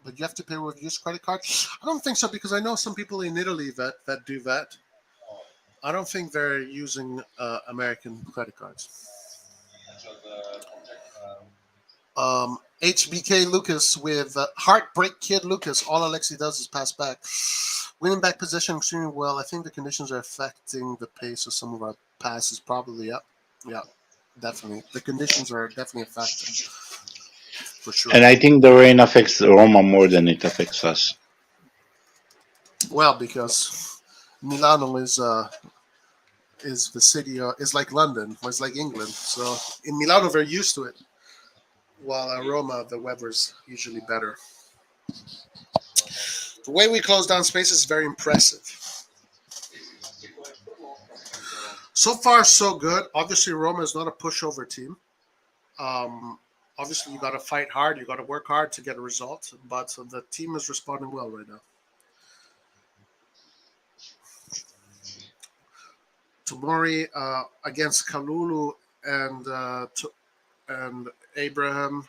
but you have to pay with used credit card. I don't think so, because I know some people in Italy that do that. I don't think they're using American credit cards. HBK Lucas with Heartbreak Kid Lucas. All Alexi does is pass back. Winning back possession extremely well. I think the conditions are affecting the pace of some of our passes. Probably, yeah, definitely. The conditions are definitely affecting, for sure. And I think the rain affects Roma more than it affects us. Well, because Milano is the city is like London, or it's like England. So in Milano they're used to it, while in Roma the weather's usually better. The way we close down space is very impressive. So far, so good. Obviously, Roma is not a pushover team. Obviously, you got to fight hard. You got to work hard to get a result. But the team is responding well right now. Tomori against Kalulu and Abraham.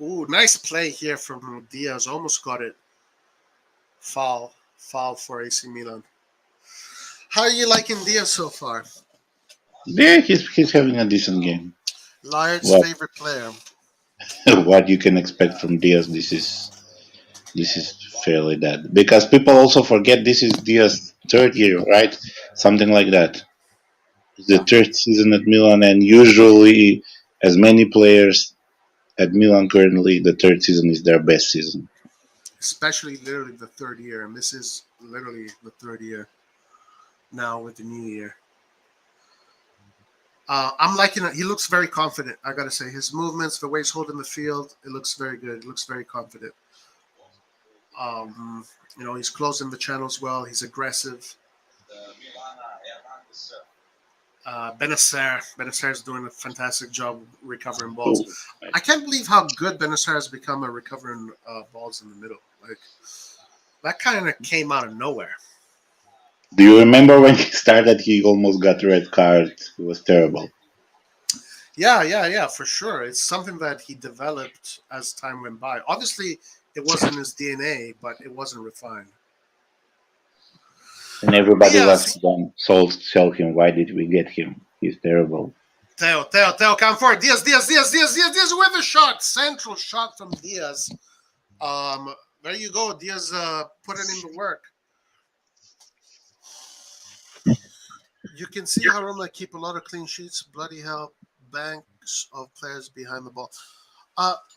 Ooh, nice play here from Diaz. Almost got it. Foul for AC Milan. How are you liking Diaz so far? Yeah, he's having a decent game. Layard's favorite player. What you can expect from Diaz, this is fairly dead. Because people also forget this is Diaz's third year, right? Something like that. It's the third season at Milan, and usually, as many players at Milan currently, the third season is their best season. Especially literally the third year, and this is literally the third year now with the new year. I'm liking it. He looks very confident, I gotta say. His movements, the way he's holding the field, it looks very good. It looks very confident. He's closing the channels well. He's aggressive. Benacer is doing a fantastic job recovering balls. I can't believe how good Benacer has become at recovering balls in the middle. Like, that kind of came out of nowhere. Do you remember when he started, he almost got a red card? It was terrible. Yeah, for sure. It's something that he developed as time went by. Obviously, it wasn't his DNA, but it wasn't refined. And everybody was sell him. Why did we get him? He's terrible. Teo, come forward. Diaz with a shot. Central shot from Diaz. There you go. Diaz put it in the work. You can see how Roma keep a lot of clean sheets. Bloody hell, banks of players behind the ball.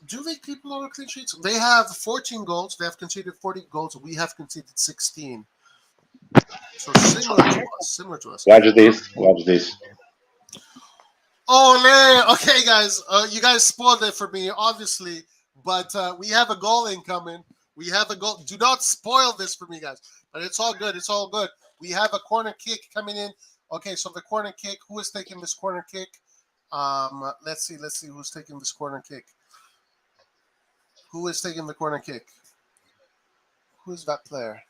Do they keep a lot of clean sheets? They have 14 goals. They have conceded 40 goals. We have conceded 16. So similar to us. Watch this. Oh, okay, guys. You guys spoiled it for me, obviously. But we have a goal incoming. We have a goal. Do not spoil this for me, guys. But it's all good. It's all good. We have a corner kick coming in. Okay, so the corner kick. Who is taking this corner kick? Let's see who's taking this corner kick. Who is taking the corner kick? Who is that player?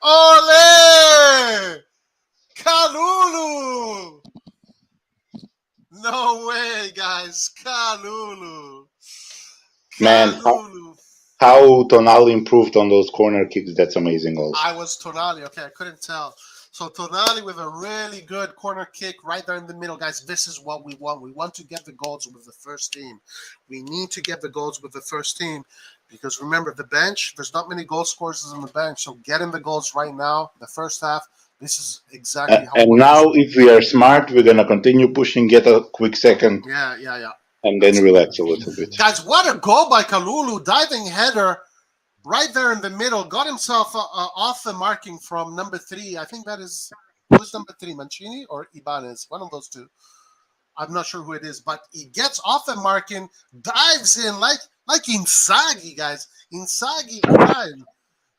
Ole! Kalulu! No way, guys. Kalulu. Man, how Tonali improved on those corner kicks. That's amazing also. I was Tonali. Okay, I couldn't tell. So Tonali with a really good corner kick right there in the middle. Guys, this is what we want. We want to get the goals with the first team. We need to get the goals with the first team. Because remember, the bench, there's not many goal scorers on the bench. So getting the goals right now, the first half, this is exactly how. And now, if we are smart, we're going to continue pushing, get a quick second. Yeah. And then relax a little bit. Guys, what a goal by Kalulu. Diving header right there in the middle. Got himself off the marking from number 3. I think that is Who's number 3, Mancini or Ibanez? One of those two. I'm not sure who it is, but he gets off the marking, dives in like Inzaghi, guys. Inzaghi crime.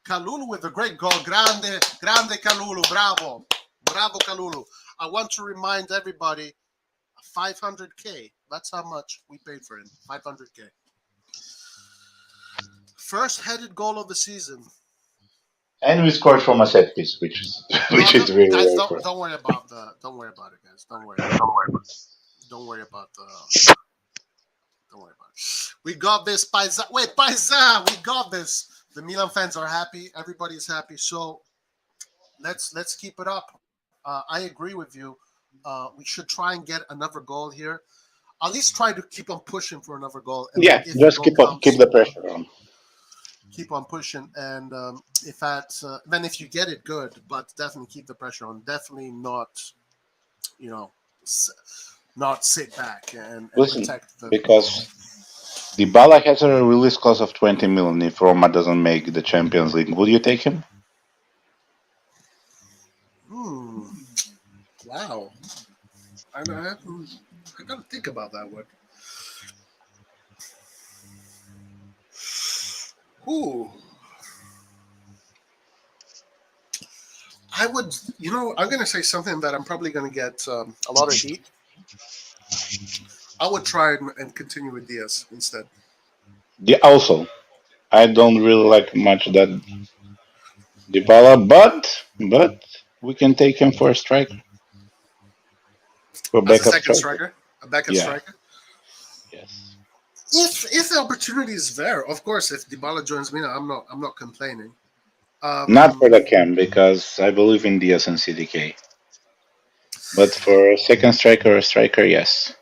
Kalulu with a great goal. Grande Kalulu. Bravo. Bravo, Kalulu. I want to remind everybody, 500K. That's how much we paid for him. 500K. First headed goal of the season. And we scored from a set piece, which is really guys, rare for us. don't worry about it, guys. Don't worry about it. We got this, Paisa. Wait, Paisa, we got this. The Milan fans are happy. Everybody's happy. So let's keep it up. I agree with you. We should try and get another goal here. At least try to keep on pushing for another goal. And Yeah, just keep the pressure on. Keep on pushing, and then if you get it, good. But definitely keep the pressure on. Definitely not, not sit back and protect the because Dybala has a release clause of 20 million if Roma doesn't make the Champions League. Will you take him? Wow. I gotta think about that one. Ooh. I would, I'm going to say something that I'm probably going to get a lot of heat. I would try and continue with Diaz instead. Yeah, also, I don't really like much that Dybala, but we can take him for a striker. For As a second striker? A backup striker? Yes. If the opportunity is there, of course, if Dybala joins me, I'm not complaining. Not for the camp, because I believe in Diaz and CDK. But for a second striker, yes.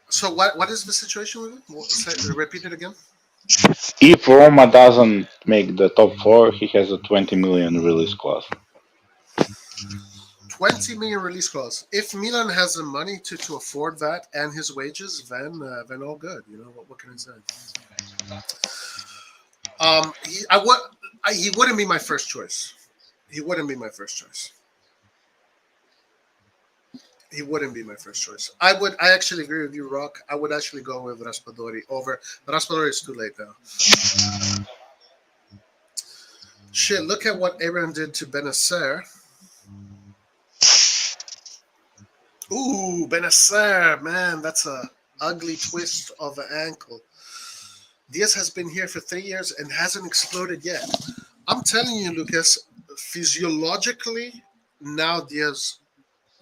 So what is the situation with it? Repeat it again. If Roma doesn't make the top 4, he has a 20 million release clause. 20 million release clause. If Milan has the money to afford that and his wages, then all good. What can I say? He wouldn't be my first choice. He wouldn't be my first choice. I actually agree with you, Rock. I would actually go with Raspadori over. Raspadori is too late now. Shit, look at what Abraham did to Benacer. Ooh, Benacer, man, that's a ugly twist of the ankle. Diaz has been here for 3 years and hasn't exploded yet. I'm telling you, Lucas, physiologically, now Diaz,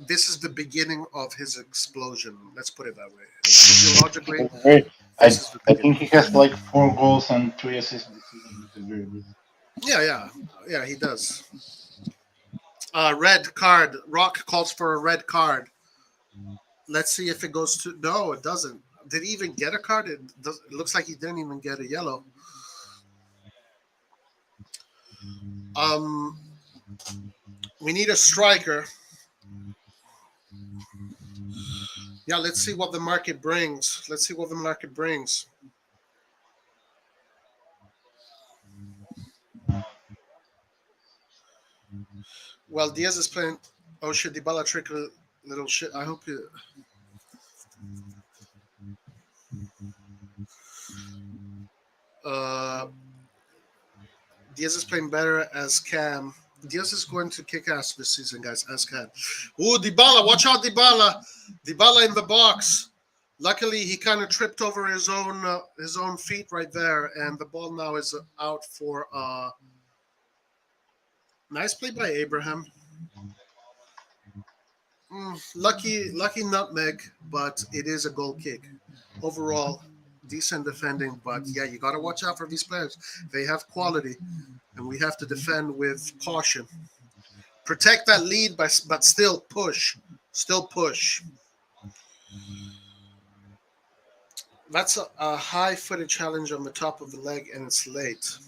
this is the beginning of his explosion. Let's put it that way. Physiologically, I think he has like 4 goals and 3 assists this season, which is very good. Yeah, he does. Red card. Rock calls for a red card. Let's see if it goes to. No, it doesn't. Did he even get a card? It looks like he didn't even get a yellow. We need a striker. Yeah, let's see what the market brings. Well, Diaz is playing. Oh shit, Dybala trick a little shit. I hope you. Diaz is playing better as Cam. Diaz is going to kick ass this season, guys, as Cam. Ooh, Dybala, watch out, Dybala. Dybala in the box. Luckily, he kind of tripped over his own feet right there, and the ball now is out for nice play by Abraham. Lucky nutmeg, but it is a goal kick. Overall, decent defending, but yeah, you got to watch out for these players. They have quality, and we have to defend with caution. Protect that lead, but still push. That's a high-footed challenge on the top of the leg, and it's late.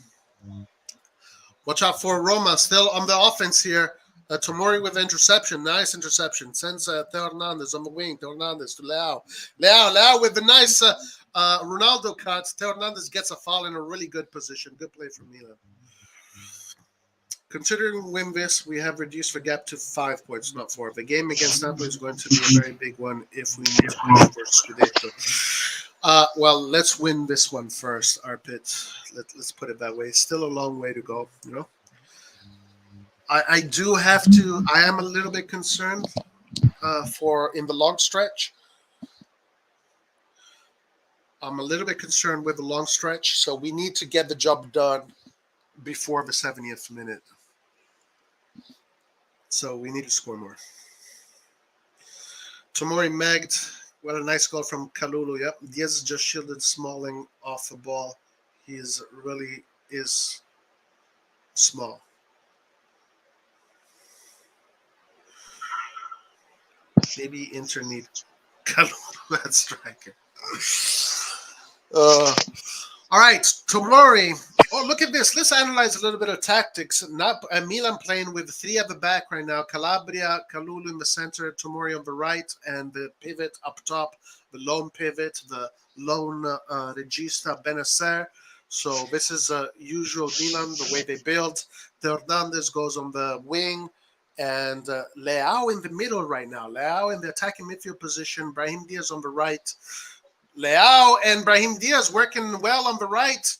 Watch out for Roma, still on the offense here. Tomori with interception, nice interception. Sends Theo Hernandez on the wing. Theo Hernandez to Leao. Leao with the nice Ronaldo cuts. Theo Hernandez gets a foul in a really good position. Good play from Milan. considering we win this, we have reduced the gap to 5 points, not 4. The game against Napoli is going to be a very big one if we need to push for Scudetto. Well, let's win this one first, Arpit. Let's put it that way. Still a long way to go, you know. I do have to. I am a little bit concerned for in the long stretch. I'm a little bit concerned with the long stretch, so we need to get the job done before the 70th minute. So we need to score more. Tomori Magd, what a nice goal from Kalulu. Yep, Diaz just shielded Smalling off the ball. He really is small. Maybe Inter need Kalulu that striker. All right, Tomori. Oh, look at this. Let's analyze a little bit of tactics. Milan playing with 3 at the back right now. Calabria, Kalulu in the center, Tomori on the right, and the pivot up top, the lone pivot, the lone regista Benacer. So this is usual Milan, the way they build. The Hernandez goes on the wing, and Leao in the middle right now. Leao in the attacking midfield position, Brahim Diaz on the right. Leao and Brahim Diaz working well on the right.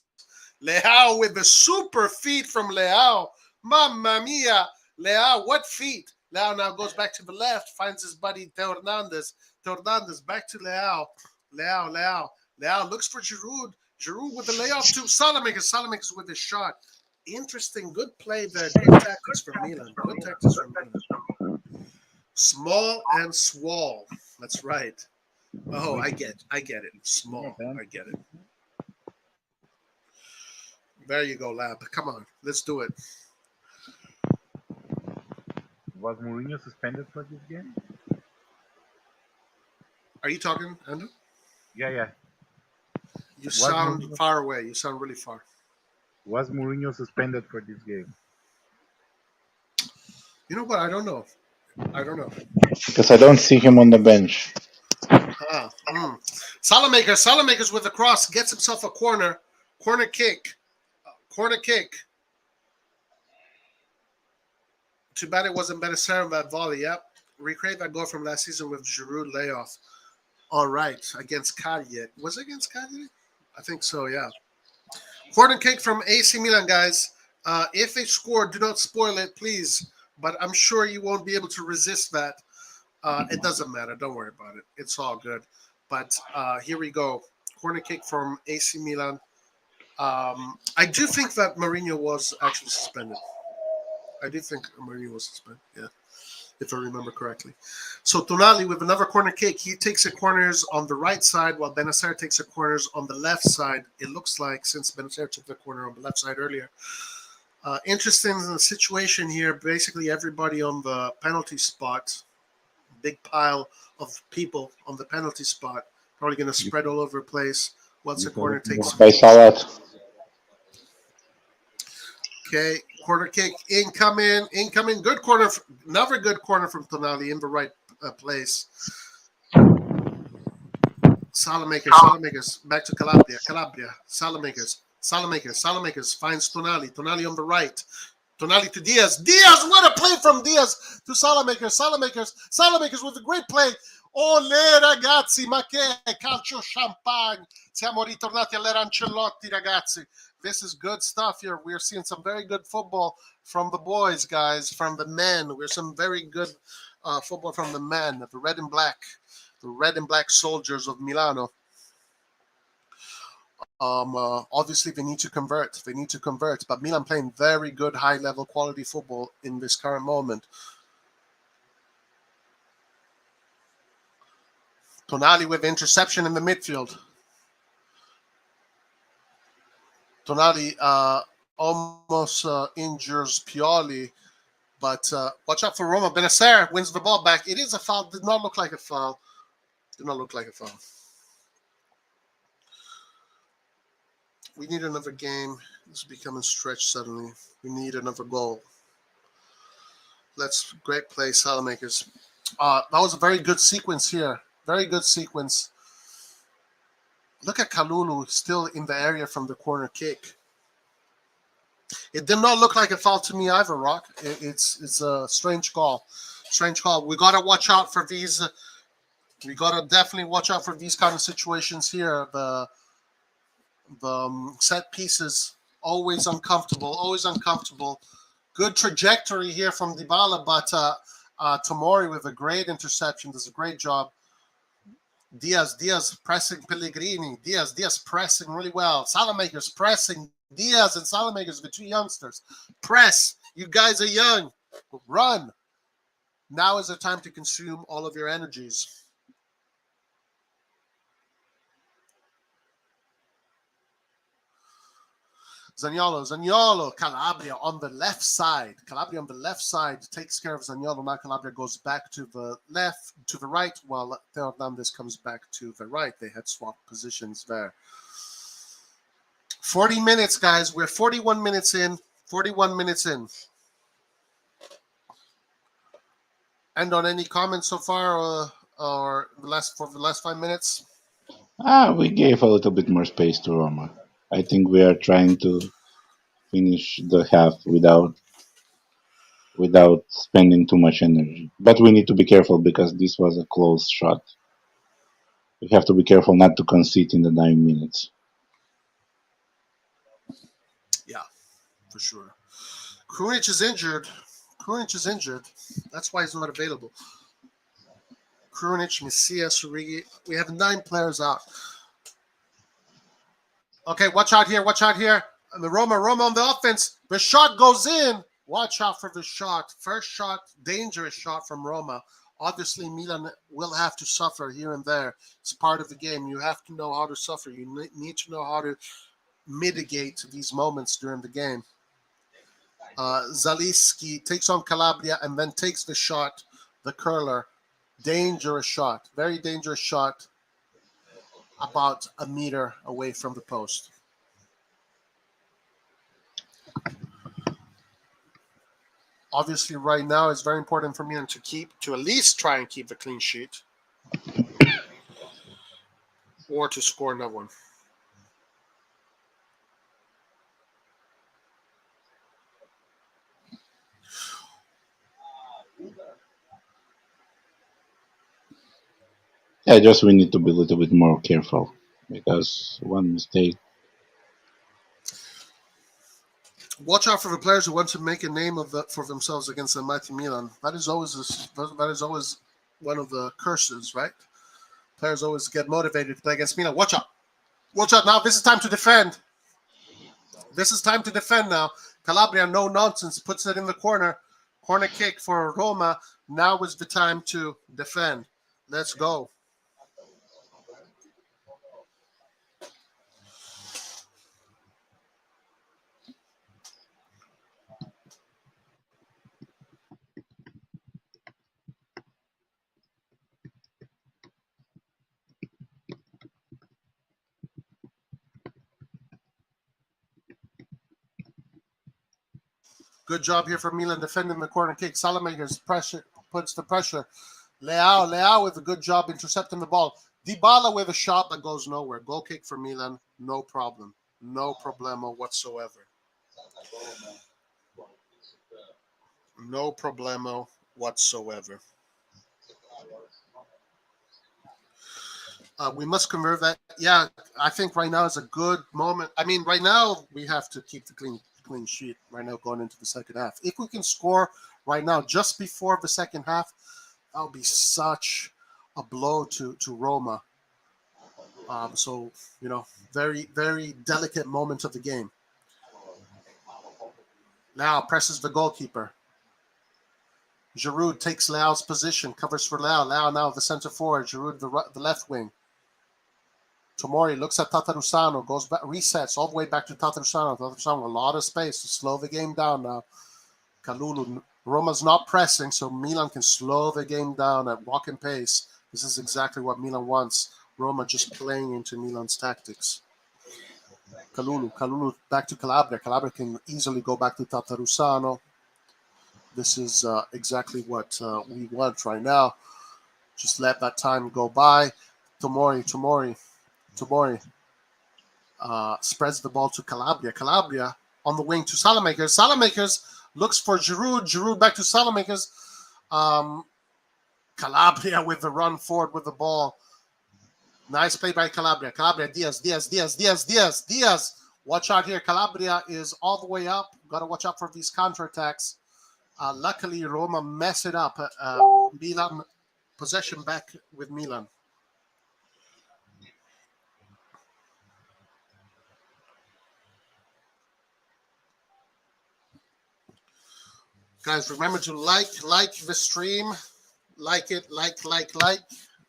Leao with the super feet from Leao. Mamma mia. Leao, what feet? Leao now goes back to the left, finds his buddy Theo Hernandez. Theo Hernandez back to Leao. Leao looks for Giroud. Giroud with the layoff to Salamakers. Salamakers with his shot. Interesting. Good play there. Good tactics from Milan. Good tactics from Milan. Small and swall. That's right. Oh, I get it. Small. I get it. There you go, Lab. Come on. Let's do it. Was Mourinho suspended for this game? Are you talking, Andrew? Yeah. You sound far away. You sound really far. Was Mourinho suspended for this game? You know what? I don't know. Because I don't see him on the bench. Salamakers with the cross gets himself a corner kick. Too bad it wasn't Benacer that volley. Yep, recreate that goal from last season with Giroud layoff. All right, against Cagliari. Was it against Cagliari? I think so. Yeah. Corner kick from AC Milan, guys. If they score, do not spoil it, please. But I'm sure you won't be able to resist that. It doesn't matter. Don't worry about it. It's all good. But here we go. Corner kick from AC Milan. I do think that Mourinho was actually suspended. Yeah, if I remember correctly. So Tonali with another corner kick. He takes the corners on the right side while Benacer takes the corners on the left side. It looks like since Benacer took the corner on the left side earlier. Interesting situation here. Basically everybody on the penalty spot. Big pile of people on the penalty spot. Probably going to spread all over the place once the corner takes. By Salat. Okay, corner kick incoming. Good corner. Another good corner from Tonali in the right place. Salamakers. Back to Calabria. Salamakers finds Tonali. Tonali on the right. Tonali to Diaz. What a play from Diaz to Salamakers. Salamakers with a great play. Olè ragazzi, ma che calcio champagne. Siamo ritornati all'Arancellotti, ragazzi. This is good stuff here. We're seeing some very good football from the boys, guys, from the men. We're some very good football from the men, the red and black soldiers of Milano. Obviously, they need to convert. But Milan playing very good, high-level quality football in this current moment. Tonali with interception in the midfield. Tonali almost injures Pioli, but watch out for Roma. Benacer wins the ball back. It is a foul. Did not look like a foul. We need another game. It's becoming stretched suddenly. We need another goal. Great play, Salamakers. That was a very good sequence here. Very good sequence. Look at Kalulu still in the area from the corner kick. It did not look like a foul to me either, Rock. It's a strange call. Strange call. We gotta watch out for these. We gotta definitely watch out for these kind of situations here. The set pieces always uncomfortable. Always uncomfortable. Good trajectory here from Dybala, but Tomori with a great interception does a great job. Diaz pressing Pellegrini. Diaz pressing really well. Salamakers pressing. Diaz and Salamakers, the two youngsters. Press. You guys are young. Run. Now is the time to consume all of your energies. Zaniolo, Calabria on the left side. Calabria on the left side takes care of Zaniolo. Now Calabria goes back to the right, while Theo Hernandez comes back to the right. They had swapped positions there. 40 minutes, guys. We're 41 minutes in. 41 minutes in. And on any comments so far, or the last 5 minutes? We gave a little bit more space to Roma. I think we are trying to finish the half without spending too much energy. But we need to be careful because this was a close shot. We have to be careful not to concede in the 9 minutes. Yeah, for sure. Krunic is injured. That's why he's not available. Krunic, Messias, Origi. We have 9 players out. Okay, watch out here. And the Roma on the offense. The shot goes in. Watch out for the shot. First shot, dangerous shot from Roma. Obviously, Milan will have to suffer here and there. It's part of the game. You have to know how to suffer. You need to know how to mitigate these moments during the game. Zaliski takes on Calabria and then takes the shot, the curler. Dangerous shot. Very dangerous shot. About a meter away from the post. Obviously, right now, it's very important for Milan to at least try and keep the clean sheet, or to score another one. Yeah, just we need to be a little bit more careful because one mistake. Watch out for the players who want to make a name for themselves against the mighty Milan. That is always one of the curses, right? Players always get motivated to play against Milan. Watch out now. This is time to defend. Now. Calabria, no nonsense, puts it in the corner. Corner kick for Roma. Now is the time to defend. Let's go. Good job here for Milan defending the corner kick. Salamakers puts the pressure. Leao with a good job intercepting the ball. Dybala with a shot that goes nowhere. Goal kick for Milan, no problem. No problemo whatsoever. No problemo whatsoever. We must convert that. Yeah, I think right now is a good moment. I mean, right now we have to keep the clean sheet right now going into the second half. If we can score right now just before the second half, that would be such a blow to Roma. So, very, very delicate moment of the game. Now presses the goalkeeper. Giroud takes Leao's position, covers for Leao. Leao now the center forward. Giroud the left wing. Tomori looks at Tatarusano, goes back, resets all the way back to Tatarusano. Tatarusano, a lot of space to slow the game down now. Kalulu, Roma's not pressing, so Milan can slow the game down at walking pace. This is exactly what Milan wants. Roma just playing into Milan's tactics. Kalulu back to Calabria. Calabria can easily go back to Tatarusano. This is exactly what we want right now. Just let that time go by. Tomori spreads the ball to Calabria. Calabria on the wing to Salamakers. Salamakers looks for Giroud. Giroud back to Salamakers. Calabria with the run forward with the ball. Nice play by Calabria. Calabria, Diaz. Watch out here. Calabria is all the way up. Got to watch out for these counterattacks. Luckily, Roma messed it up. Milan, possession back with Milan. Guys, remember to like the stream. Like it, like.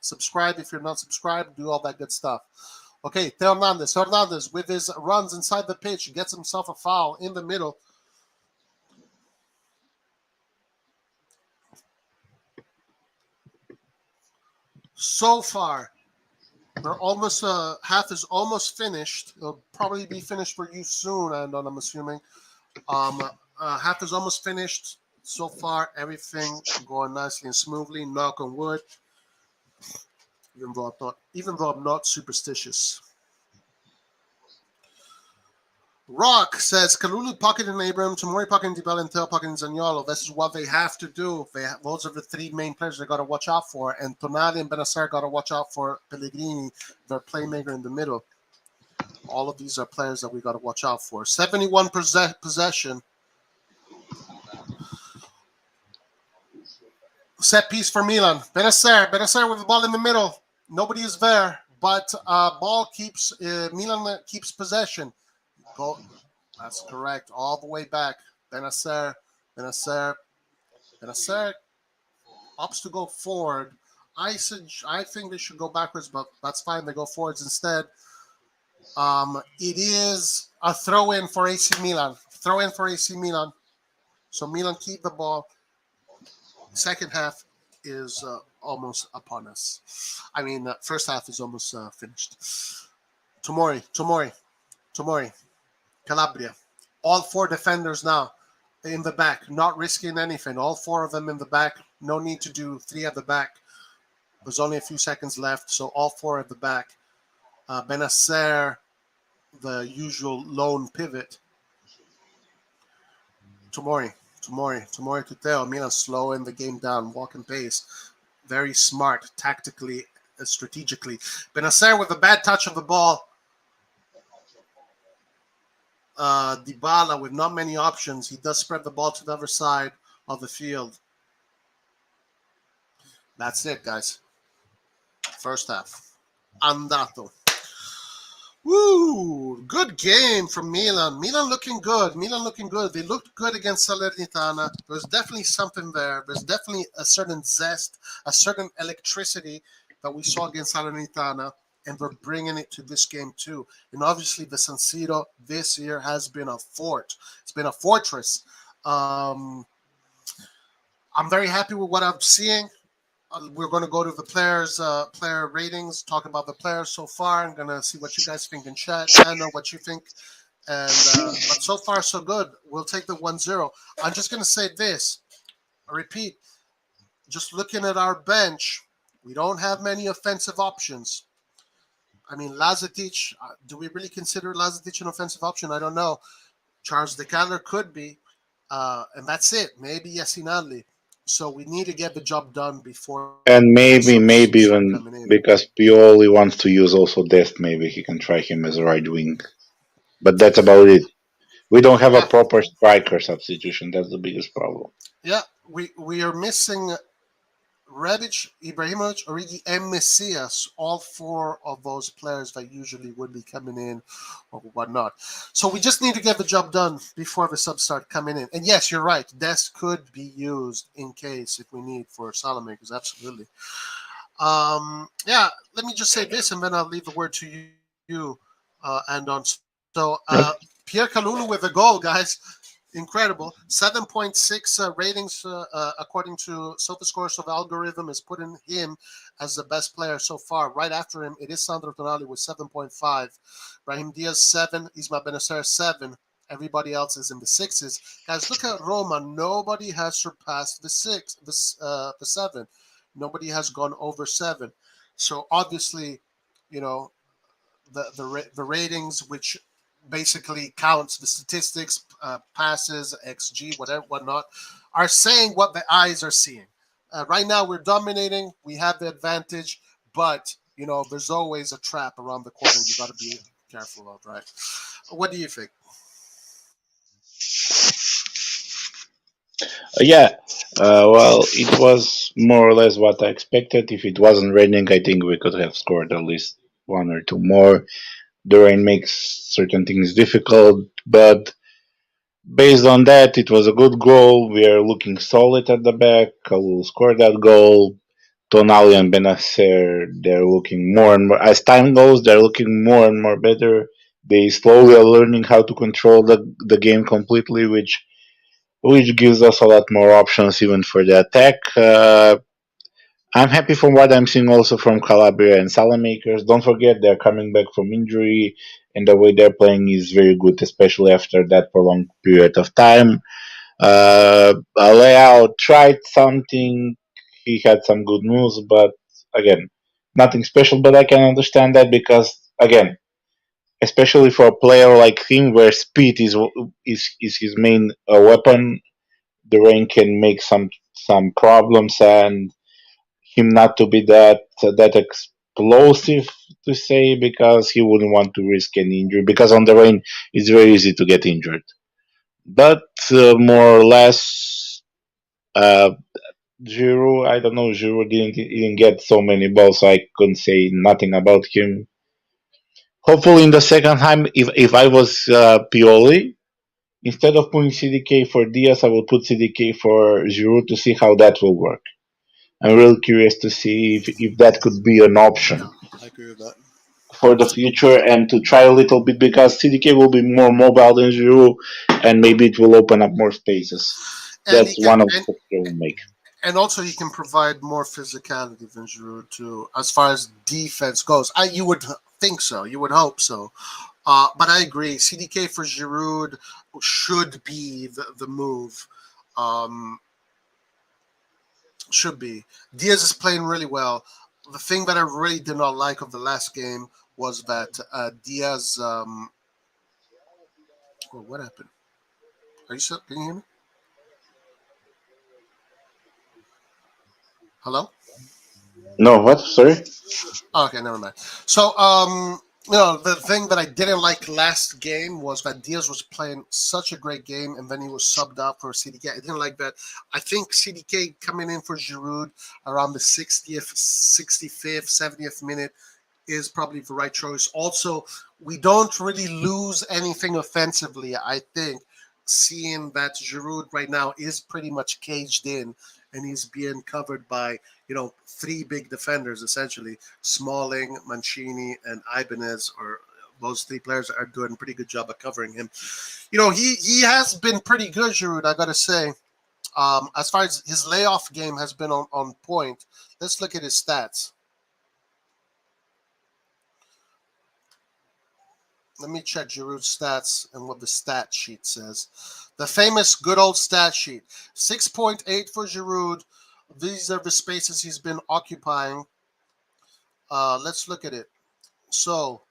Subscribe if you're not subscribed. Do all that good stuff. Okay, Hernandez with his runs inside the pitch. Gets himself a foul in the middle. So far, we're almost half is almost finished. It'll probably be finished for you soon, and I'm assuming. Half is almost finished. So far, everything going nicely and smoothly. Knock on wood. Even though I'm not superstitious. Rock says Kalulu pocketing Abraham, Tomori pocketing Dybala, and Theo pocketing Zaniolo. This is what they have to do. Those are the three main players they got to watch out for. And Tonali and Benacer got to watch out for Pellegrini, their playmaker in the middle. All of these are players that we got to watch out for. 71 possession. Set piece for Milan. Benacer with the ball in the middle. Nobody is there, but ball keeps Milan keeps possession. Go. That's correct. All the way back. Benacer opts to go forward. I think they should go backwards, but that's fine. They go forwards instead. It is a throw-in for AC Milan. So Milan keep the ball. Second half is almost upon us. I mean, first half is almost finished. Tomori. Calabria. All four defenders now in the back, not risking anything. All four of them in the back. No need to do three at the back. There's only a few seconds left, so all four at the back. Benacer, the usual lone pivot. Tomori to Theo. Milan slowing the game down, walking pace. Very smart, tactically, strategically. Benacer with a bad touch of the ball. Dybala with not many options. He does spread the ball to the other side of the field. That's it, guys. First half. Andato. Woo! Good game from Milan. Milan looking good. They looked good against Salernitana. There's definitely something there. There's definitely a certain zest, a certain electricity that we saw against Salernitana, and we're bringing it to this game too. And obviously, the San Siro this year has been a fort. It's been a fortress. I'm very happy with what I'm seeing. We're going to go to the player ratings, talk about the players so far. I'm going to see what you guys think in chat. I know what you think. And but so far, so good. We'll take the 1-0. I'm just going to say this. I repeat, just looking at our bench, we don't have many offensive options. I mean, Lazetic, do we really consider Lazetic an offensive option? I don't know. Charles De Candler could be. And that's it. Maybe Yasinadli. So we need to get the job done before. And maybe even because Pioli wants to use also Dest, maybe he can try him as a right wing. But that's about it. We don't have a proper striker substitution. That's the biggest problem. Yeah, we are missing Rebic, Ibrahimovic, Origi, and Messias, all four of those players that usually would be coming in or whatnot. So we just need to get the job done before the subs start coming in. And yes, you're right. Dest could be used in case if we need for Salamakers. Absolutely. Let me just say this, and then I'll leave the word to you and on. So Pierre Kalulu with a goal, guys. Incredible. 7.6 ratings according to SofaScore. So the algorithm is putting him as the best player so far. Right after him, it is Sandro Tonali with 7.5. Brahim Diaz 7. Isma Benacer 7. Everybody else is in the 6s. Guys, look at Roma. Nobody has surpassed the 7. Nobody has gone over 7. So obviously, you know, the ratings which basically counts the statistics, passes, XG, whatever, whatnot, are saying what the eyes are seeing. Right now, we're dominating. We have the advantage, but there's always a trap around the corner. You got to be careful of, right? What do you think? Yeah, well, it was more or less what I expected. If it wasn't raining, I think we could have scored at least one or two more. The rain makes certain things difficult, but based on that, it was a good goal. We are looking solid at the back. Kalulu scored that goal. Tonali and Benacer, they're looking more and more. As time goes, they're looking more and more better. They slowly are learning how to control the game completely, which gives us a lot more options even for the attack. I'm happy from what I'm seeing also from Calabria and Salamakers. Don't forget they're coming back from injury, and the way they're playing is very good, especially after that prolonged period of time. Leao tried something. He had some good moves, but again, nothing special. But I can understand that because again, especially for a player like him, where speed is his main weapon, the rain can make some problems, and him not to be that explosive to say because he wouldn't want to risk any injury because on the rain it's very easy to get injured. But more or less, uh, Giroud, I don't know, Giroud didn't even get so many balls, so I couldn't say nothing about him. Hopefully, in the second time, if I was Pioli, instead of putting CDK for Diaz, I will put CDK for Giroud to see how that will work. I'm really curious to see if that could be an Yeah, option I agree with that. for the future and to try a little bit because CDK will be more mobile than Giroud and maybe it will open up more spaces. And he That's can, one of the steps they will make. and also he can provide more physicality than Giroud too, as far as defense goes. You would think so. You would hope so. But I agree. CDK for Giroud should be the move. Um, should be. Diaz is playing really well. The thing that I really did not like of the last game was that Diaz. What happened? Are you still? Can you hear me? Hello? No, what? Sorry? Okay, never mind. So, the thing that I didn't like last game was that Diaz was playing such a great game, and then he was subbed out for CDK. I didn't like that. I think CDK coming in for Giroud around the 60th, 65th, 70th minute is probably the right choice. Also, we don't really lose anything offensively. I think seeing that Giroud right now is pretty much caged in, and he's being covered by three big defenders essentially: Smalling, Mancini, and Ibanez. Or those three players are doing a pretty good job of covering him. He has been pretty good, Giroud. I gotta say. As far as his layoff game has been on point, let's look at his stats. Let me check Giroud's stats and what the stat sheet says. The famous good old stat sheet. 6.8 for Giroud. These are the spaces he's been occupying. Let's look at it. So,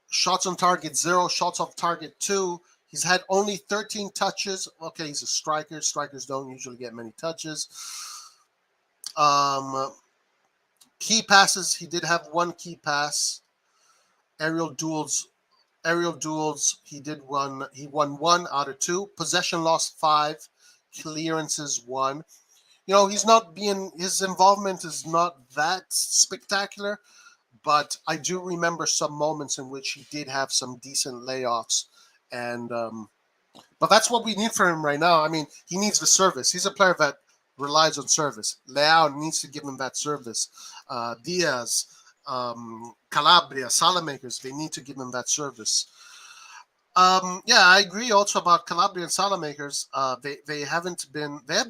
shots on target 0, shots off target 2. He's had only 13 touches. Okay, he's a striker. Strikers don't usually get many touches. Key passes, he did have one key pass. Aerial duels, he did one. He won 1 out of 2. Possession lost 5. Clearances 1. His involvement is not that spectacular, but I do remember some moments in which he did have some decent layoffs, and but that's what we need for him right now. I mean, he needs the service. He's a player that relies on service. Leao needs to give him that service. Diaz, Calabria, Salamakers, they need to give him that service. Yeah, I agree also about Calabria and Salamakers. They have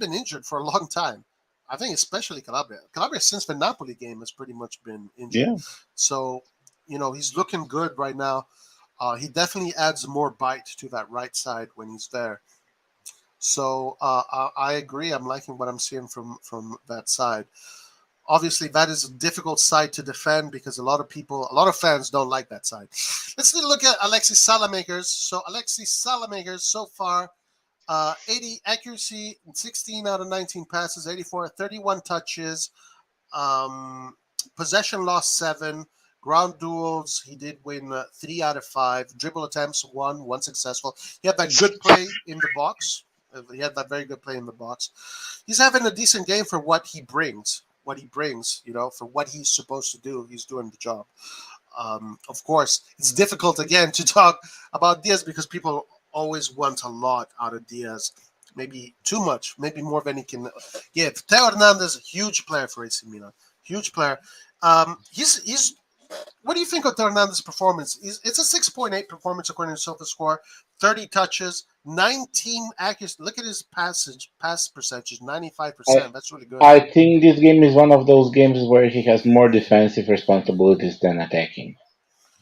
been injured for a long time. I think especially Calabria. Calabria since the Napoli game has pretty much been injured. Yeah. So, he's looking good right now. He definitely adds more bite to that right side when he's there. So I agree. I'm liking what I'm seeing from that side. Obviously, that is a difficult side to defend because a lot of fans don't like that side. Let's look at Alexis Salamakers. So Alexis Salamakers so far, 80 accuracy, 16 out of 19 passes, 84, 31 touches, possession loss 7, ground duels he did win 3 out of 5, dribble attempts 1 successful. He had that good play in the box. He had that very good play in the box. He's having a decent game for what he brings. For what he's supposed to do, he's doing the job. Of course, it's difficult again to talk about Diaz because people always want a lot out of Diaz. Maybe too much, maybe more than he can give. Theo Hernandez, huge player for AC Milan. Huge player. He's. What do you think of Theo Hernandez's performance? It's a 6.8 performance according to SofaScore. 30 touches, 19 accuracy. Look at his pass percentage, 95%. That's really good. I think this game is one of those games where he has more defensive responsibilities than attacking.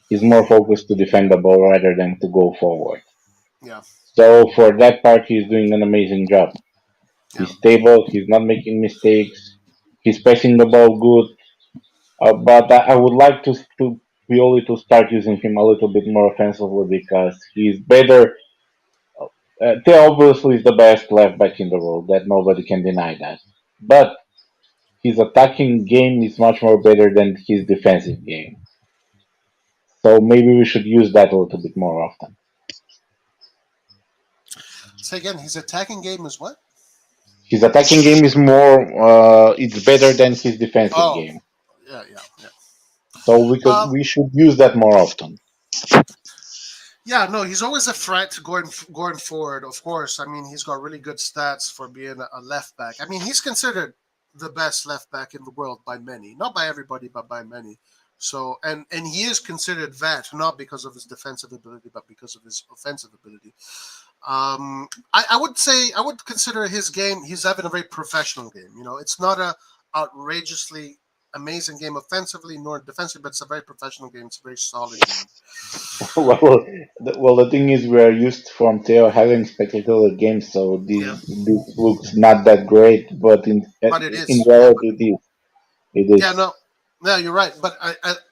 He's more focused to defend the ball rather than to go forward. Yeah. So for that part, he's doing an amazing job. Yeah. He's stable. He's not making mistakes. He's passing the ball good. But I would like to Pioli to start using him a little bit more offensively because he's better. Theo obviously is the best left back in the world. That nobody can deny that. But his attacking game is much more better than his defensive game. So maybe we should use that a little bit more often. Say again, his attacking game is what? His attacking game is it's better than his defensive game. Yeah. So we should use that more often. Yeah, no, he's always a threat going forward. Of course, I mean he's got really good stats for being a left back. I mean he's considered the best left back in the world by many, not by everybody, but by many. So and he is considered that not because of his defensive ability, but because of his offensive ability. I would consider his game. He's having a very professional game. It's not a outrageously amazing game offensively nor defensively, but it's a very professional game. It's a very solid game. Well, the thing is, we are used from Theo having spectacular games, so this looks not that great, but in reality, it is. Yeah, no, you're right. But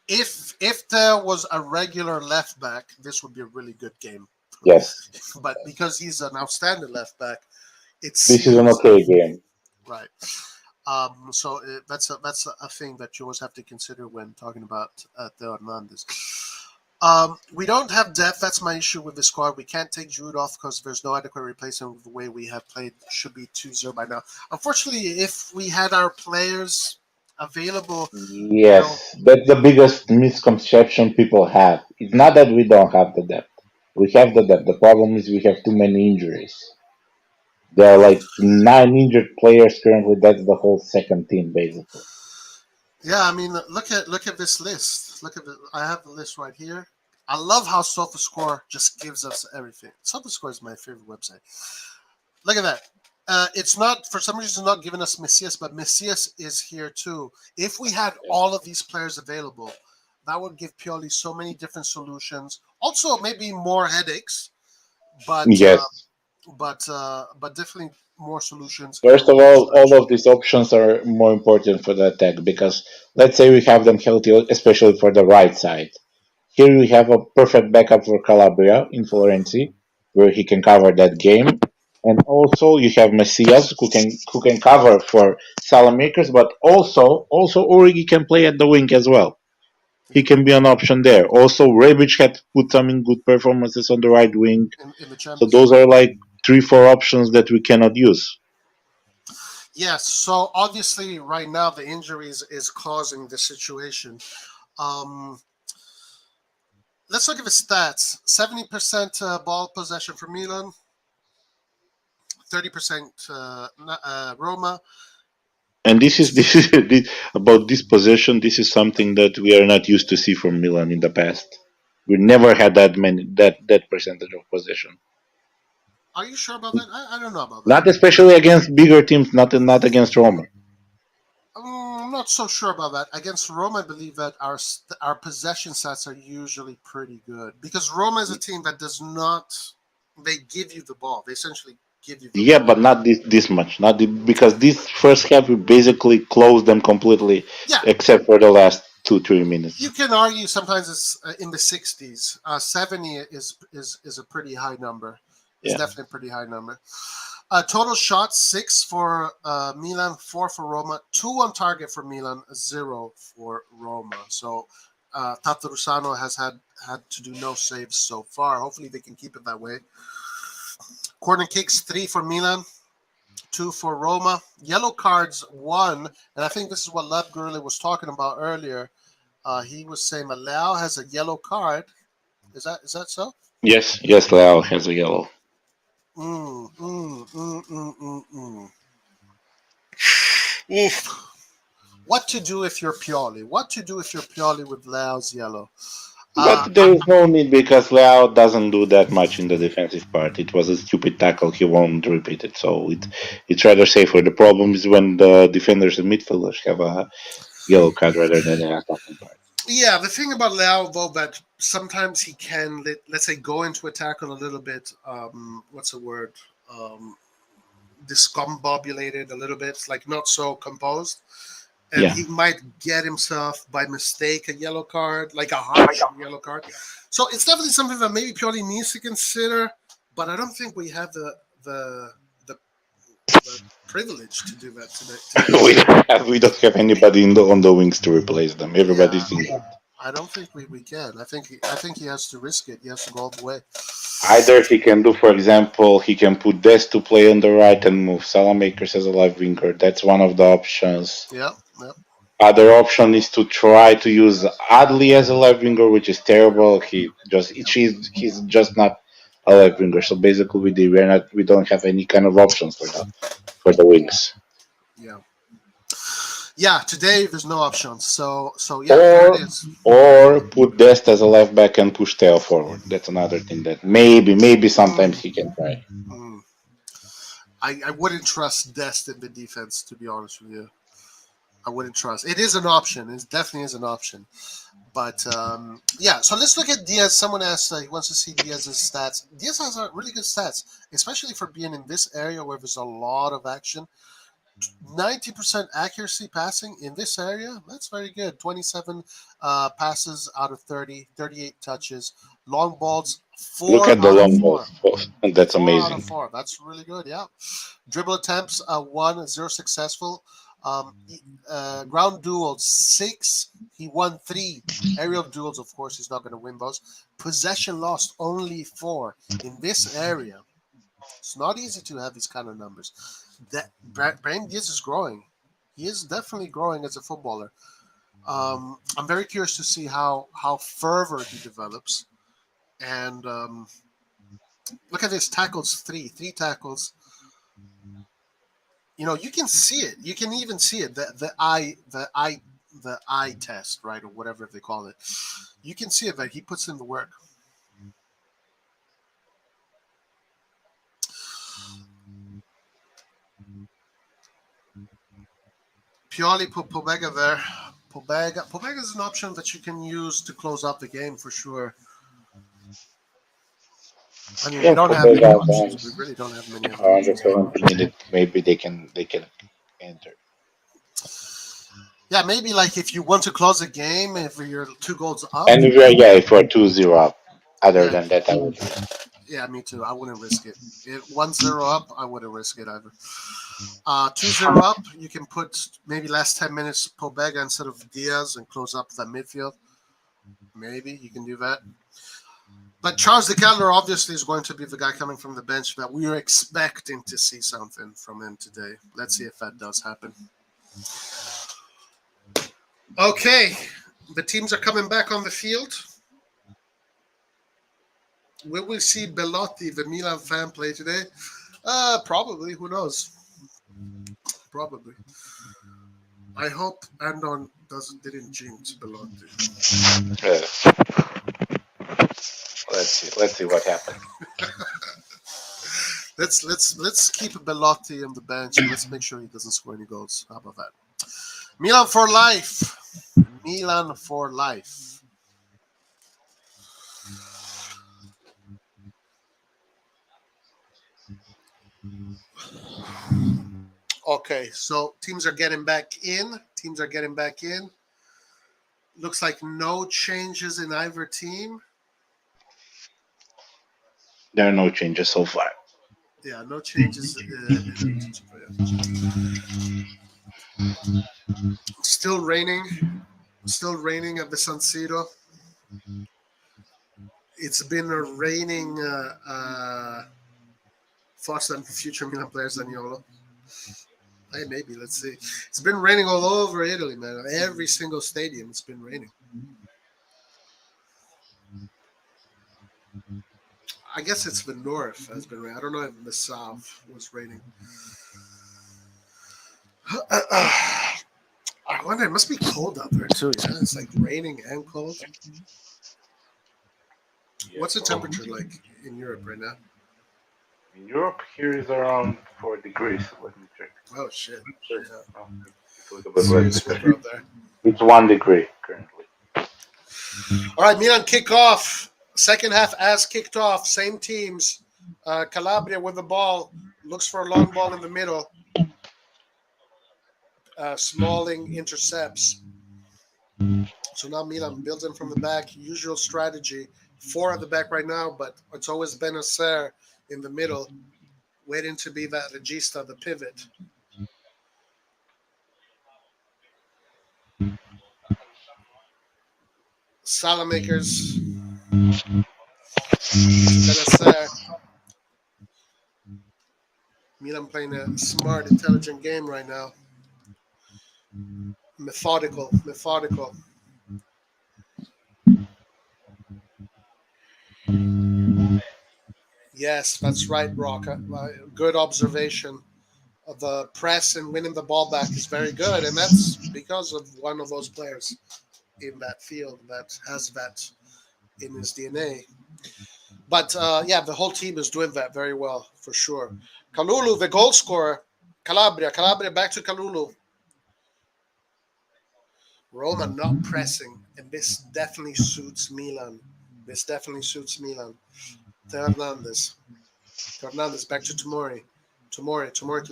if there was a regular left back, this would be a really good game. Yes. But because he's an outstanding left back, this is an okay game. Right. So that's a thing that you always have to consider when talking about Theo Hernandez. We don't have depth. That's my issue with the squad. We can't take Jude off because there's no adequate replacement with the way we have played. Should be 2-0 by now. Unfortunately, if we had our players available... Yes, that's the biggest misconception people have. It's not that we don't have the depth. We have the depth. The problem is we have too many injuries. There are like 9 injured players currently. That's the whole second team, basically. Yeah, I mean, look at this list. I have the list right here. I love how SofaScore just gives us everything. SofaScore is my favorite website. Look at that. It's not, for some reason, not giving us Messias, but Messias is here too. If we had all of these players available, that would give Pioli so many different solutions. Also, maybe more headaches, but yes. But definitely more solutions. First of all of these options are more important for the attack because let's say we have them healthy, especially for the right side. Here we have a perfect backup for Calabria in Florenzi, where he can cover that game. And also you have Messias who can cover for Salamakers, but also Origi can play at the wing as well. He can be an option there. Also, Rebic had put some in good performances on the right wing. In the so those are like 3-4 options that we cannot use. Yes. So obviously, right now the injuries is causing the situation. Let's look at the stats. 70% ball possession for Milan. 30% Roma. And this is about this possession. This is something that we are not used to see from Milan in the past. We never had that percentage of possession. Are you sure about that? I don't know about that. Not especially against bigger teams. Not against Roma. I'm not so sure about that. Against Roma, I believe that our possession stats are usually pretty good because Roma is a team that does not. They give you the ball. They essentially give you the Yeah, lead. but not this much. Not because this first half we basically closed them completely, Yeah, except for the last 2-3 you minutes. can argue sometimes it's in the 60s. 70 is a pretty high number. It's Yeah. definitely a pretty high number. Total shots 6 for Milan, 4 for Roma, 2 on target for Milan, 0 for Roma. So Tatarusano has had to do no saves so far. Hopefully they can keep it that way. Corner kicks 3 for Milan, 2 for Roma. Yellow cards 1, and I think this is what Lev Gurley was talking about earlier. He was saying Malau has a yellow card. Is that so? Yes, Leao has a yellow. Mm, mm, mm, mm, mm, mm. Oof. What to do if you're Pioli? What to do if you're Pioli with Lau's yellow? But there is no need because Leao doesn't do that much in the defensive part. It was a stupid tackle. He won't repeat it. So it's rather safer. The problem is when the defenders and midfielders have a yellow card rather than an attacking part. Yeah, the thing about Lau, though, that sometimes he can, let's say, go into a tackle a little bit, what's the word? Um, discombobulated a little bit, like not so composed. And Yeah. he might get himself by mistake a yellow card, like a harsh yellow card. So it's definitely something that maybe Pioli needs to consider, but I don't think we have the privilege to do that today. we don't have anybody on the wings to replace them. Yeah, Everybody's injured. I don't think we can. I think he has to risk it. He has to go all the way. Either he can do, for example, he can put Des to play on the right and move Salamakers as a left winger. That's one of the options. Yeah, yeah. Other option is to try to use Adli as a left winger, which is terrible. He's just not a left winger. So basically, we don't have any kind of options for the wings. Yeah. Yeah, today there's no options. So yeah, there it is. Or put Dest as a left back and push Theo forward. That's another thing that maybe sometimes he can try. Mm. I wouldn't trust Dest in the defense, to be honest with you. I wouldn't trust. It is an option. It definitely is an option. But yeah, so let's look at Diaz. Someone asked he wants to see Diaz's stats. Diaz has really good stats, especially for being in this area where there's a lot of action. 90% accuracy passing in this area. That's very good. 27 passes out of 30, 38 touches. Long balls, Look 4 at the out of long 4. balls. That's 4 out amazing. of 4. That's really good. Yeah. Dribble attempts, 1, 0 successful. Ground duels, 6. He won 3. Aerial duels, of course, he's not going to win those. Possession lost, only 4 in this area. It's not easy to have these kind of numbers. That Brahim Diaz is growing. He is definitely growing as a footballer. I'm very curious to see how further he develops. And look at this tackles, 3 tackles. You know, you can see it. You can even see it. The eye test, right, or whatever they call it. You can see it that he puts in the work. Pioli put Pobega there. Pobega is an option that you can use to close up the game for sure. I mean, we don't have many options. We really don't have many other Around the options. 70 minute, maybe they can enter. Yeah, maybe like if you want to close a game, if you're 2 goals up. And if we're 2-0 up. Other Yeah. than that, I would. Yeah, me too. I wouldn't risk it. 1-0 up, I wouldn't risk it either. 2-0 up, you can put maybe last 10 minutes Pobega instead of Diaz and close up that midfield. Maybe you can do that. But Charles de Kettler obviously is going to be the guy coming from the bench that we are expecting to see something from him today. Let's see if that does happen. Okay, the teams are coming back on the field. Will we see Bellotti, the Milan fan, play today? Probably. Who knows? Probably. I hope Andon didn't jinx Bellotti. Let's see what happens. Let's keep Bellotti on the bench and let's make sure he doesn't score any goals. How about that? Milan for life. Milan for life. Okay, so teams are getting back in. Looks like no changes in either team. There are no changes so far. Yeah, no changes. Still raining at the San Siro. It's been raining faster than future Milan players than Yolo. Hey, maybe, let's see. It's been raining all over Italy, man. Every single stadium, it's been raining. I guess it's the north has been raining. I don't know if the south was raining. I wonder, it must be cold out there too. Yeah, it's like raining and cold. What's the temperature like in Europe right now? In Europe, here is around 4 degrees. Let me check. Oh shit! Yeah. Yeah. Oh, it's a little bit Serious less. weather out there. It's 1 degree currently. All right, Milan kick off. Second half as kicked off. Same teams. Calabria with the ball. Looks for a long ball in the middle. Smalling intercepts. So now Milan builds in from the back. Usual strategy. 4 at the back right now, but it's always Benacer in the middle, waiting to be that regista, the pivot. Salamakers. Benacer. Milan playing a smart, intelligent game right now. Methodical. Yes, that's right, Rocca. Good observation. The press and winning the ball back is very good, and that's because of one of those players in that field that has that in his DNA. But yeah, the whole team is doing that very well, for sure. Kalulu, the goal scorer. Calabria back to Kalulu. Roma not pressing, and this definitely suits Milan. Teo Hernandez back to Tomori to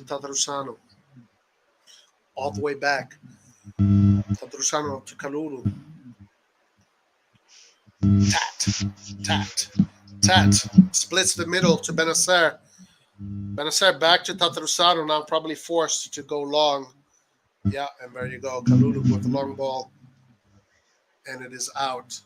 Tatarusano. All the way back. Tatarusano to Kalulu. Tat. Splits the middle to Benacer. Benacer back to Tatarusano, now probably forced to go long. Yeah, and there you go. Kalulu with the long ball. And it is out.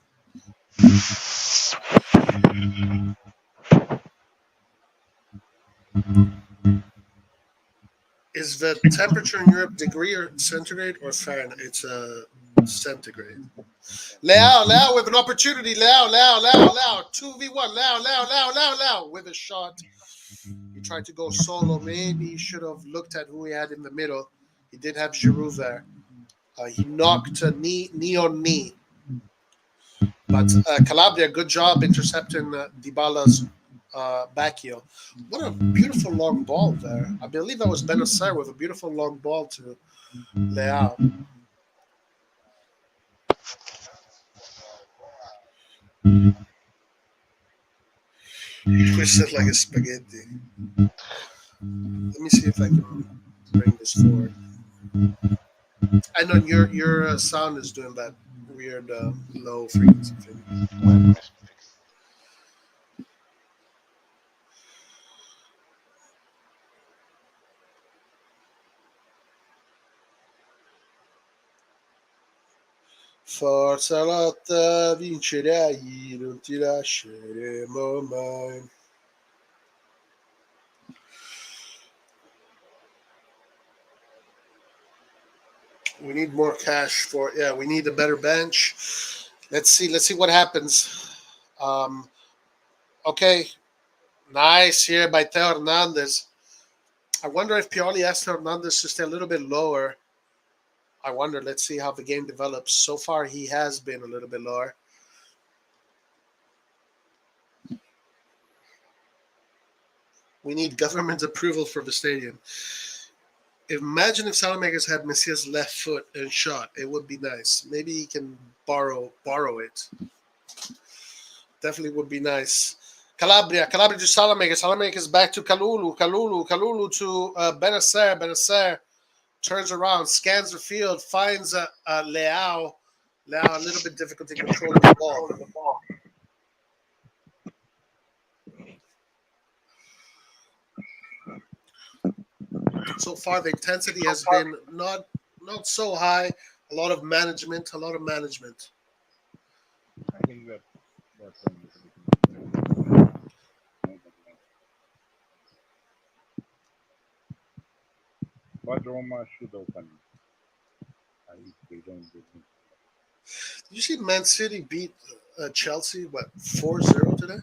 Is the temperature in Europe degree or centigrade or Fahrenheit? It's a centigrade. Leao with an opportunity. Leao. 2v1. Leao with a shot. He tried to go solo. Maybe he should have looked at who he had in the middle. He did have Giroud there. He knocked knee on knee. But Calabria, good job intercepting Dybala's back heel. What a beautiful long ball there. I believe that was Benacer with a beautiful long ball to Leao. Twisted like a spaghetti. Let me see if I can bring this forward. I know your sound is doing that weird low frequency thing. Forza lotta, vincerai, non ti lasceremo mai. We need more cash for, we need a better bench. Let's see what happens. Okay, nice here by Teo Hernandez. I wonder if Pioli asked Hernandez to stay a little bit lower. I wonder, let's see how the game develops. So far, he has been a little bit lower. We need government approval for the stadium. Imagine if Salamakers had Messia's left foot and shot. It would be nice. Maybe he can borrow it. Definitely would be nice. Calabria to Salamakers. Salamakers back to Kalulu. Kalulu to Benacer. Benacer turns around, scans the field, finds Leao. Leao, a little bit difficult in controlling the ball. So far, the intensity has been not so high. A lot of management. I think that's but Roma should open. If they don't do it. Did you see Man City beat Chelsea, 4-0 today?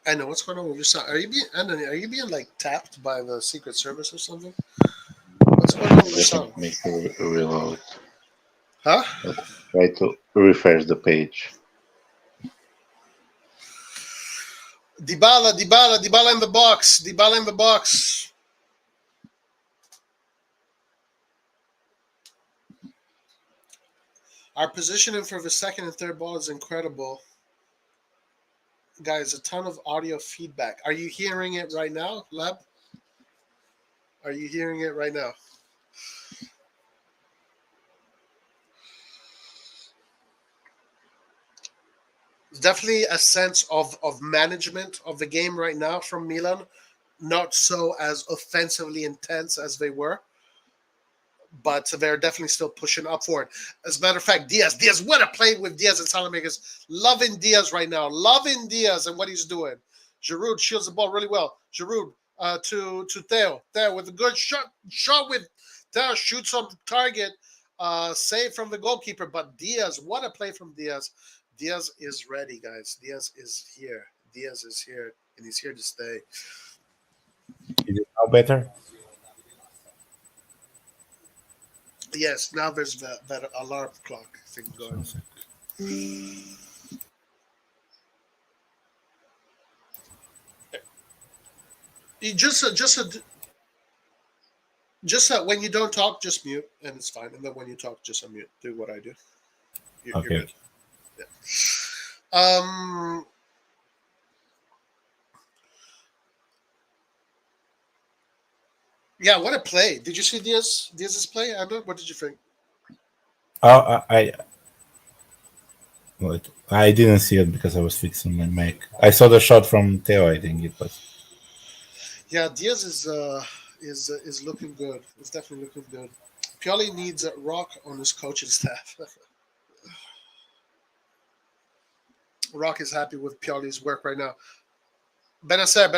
I know what's going on with your sound. Anthony, are you being like tapped by the Secret Service or something? What's going on with your sound? Make it reload. Huh? Let's try to refresh the page. Dybala in the box. Our positioning for the second and third ball is incredible. Guys, a ton of audio feedback. Are you hearing it right now, Lab? Are you hearing it right now? Definitely a sense of management of the game right now from Milan. Not so as offensively intense as they were, but they're definitely still pushing up for it. As a matter of fact, Diaz, what a play with Diaz and Salamakers. Loving Diaz right now. Loving Diaz and what he's doing. Giroud shields the ball really well. Giroud to Theo. Theo with a good shot with Theo. Shoots on target. Save from the goalkeeper. But Diaz, what a play from Diaz. Diaz is ready, guys. Diaz is here. And he's here to stay. Is it now better? Yes, now there's that alarm clock thing going. You just when you don't talk, just mute, and it's fine. And then when you talk, just unmute. Do what I do. You're good. Yeah. Yeah, what a play! Did you see Diaz's play, Andrew? What did you think? I didn't see it because I was fixing my mic. I saw the shot from Theo. I think it was. Yeah, Diaz is looking good. It's definitely looking good. Pioli needs a Rock on his coaching staff. Rock is happy with Pioli's work right now. Benacer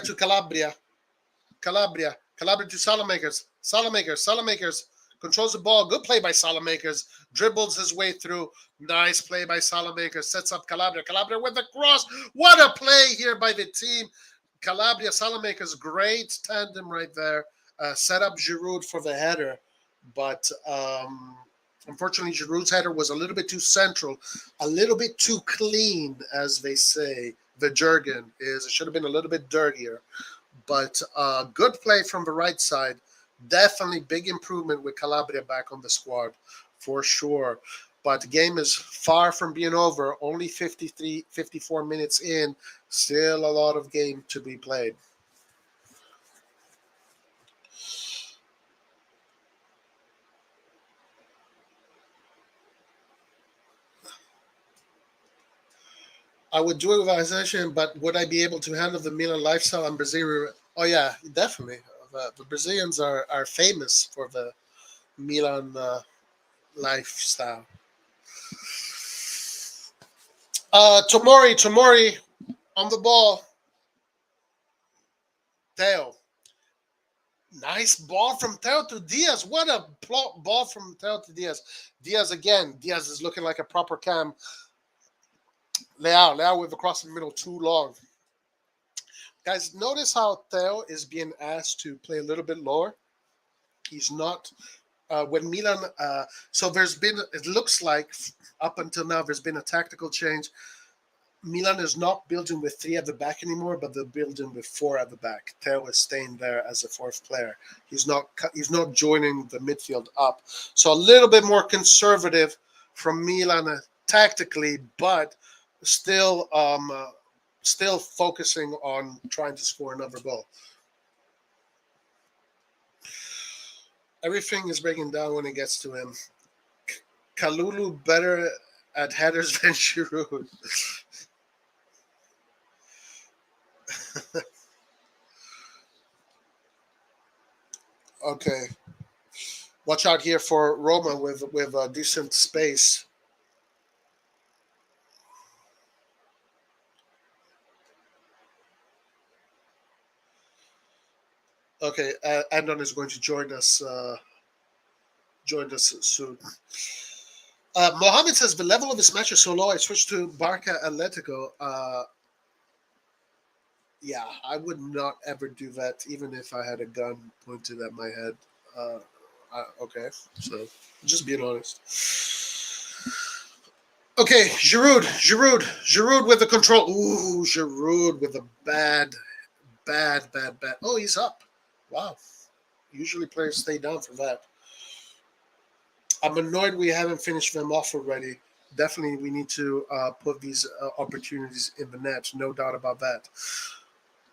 to Calabria to Salamakers controls the ball. Good play by Salamakers. Dribbles his way through. Nice play by Salamakers. Sets up Calabria with the cross. What a play here by the team. Calabria, Salamakers, great tandem right there. Set up Giroud for the header, but unfortunately, Giroud's header was a little bit too central, a little bit too clean, as they say. The Jurgen is. It should have been a little bit dirtier, but good play from the right side. Definitely big improvement with Calabria back on the squad, for sure. But the game is far from being over. Only 54 minutes in. Still a lot of game to be played. I would do it with organization, but would I be able to handle the Milan lifestyle and Brazilian? Oh, yeah, definitely. The Brazilians are famous for the Milan lifestyle. Tomori on the ball. Theo. Nice ball from Theo to Diaz. What a ball from Theo to Diaz. Diaz again. Diaz is looking like a proper cam. Leao with across the middle too long. Guys, notice how Theo is being asked to play a little bit lower. He's not. When Milan, so there's been, it looks like up until now, there's been a tactical change. Milan is not building with 3 at the back anymore, but they're building with 4 at the back. Theo is staying there as a 4th player. He's not joining the midfield up. So a little bit more conservative from Milan tactically, but still focusing on trying to score another goal. Everything is breaking down when it gets to him. Kalulu better at headers than Giroud. Okay. Watch out here for Roma with a decent space. Okay, Andon is going to join us soon. Mohammed says the level of this match is so low. I switched to Barca Atletico. Yeah, I would not ever do that, even if I had a gun pointed at my head. Okay, so just being honest. Okay, Giroud with the control. Ooh, Giroud with a bad. Oh, he's up. Wow. Usually players stay down for that. I'm annoyed we haven't finished them off already. Definitely, we need to put these opportunities in the net. No doubt about that.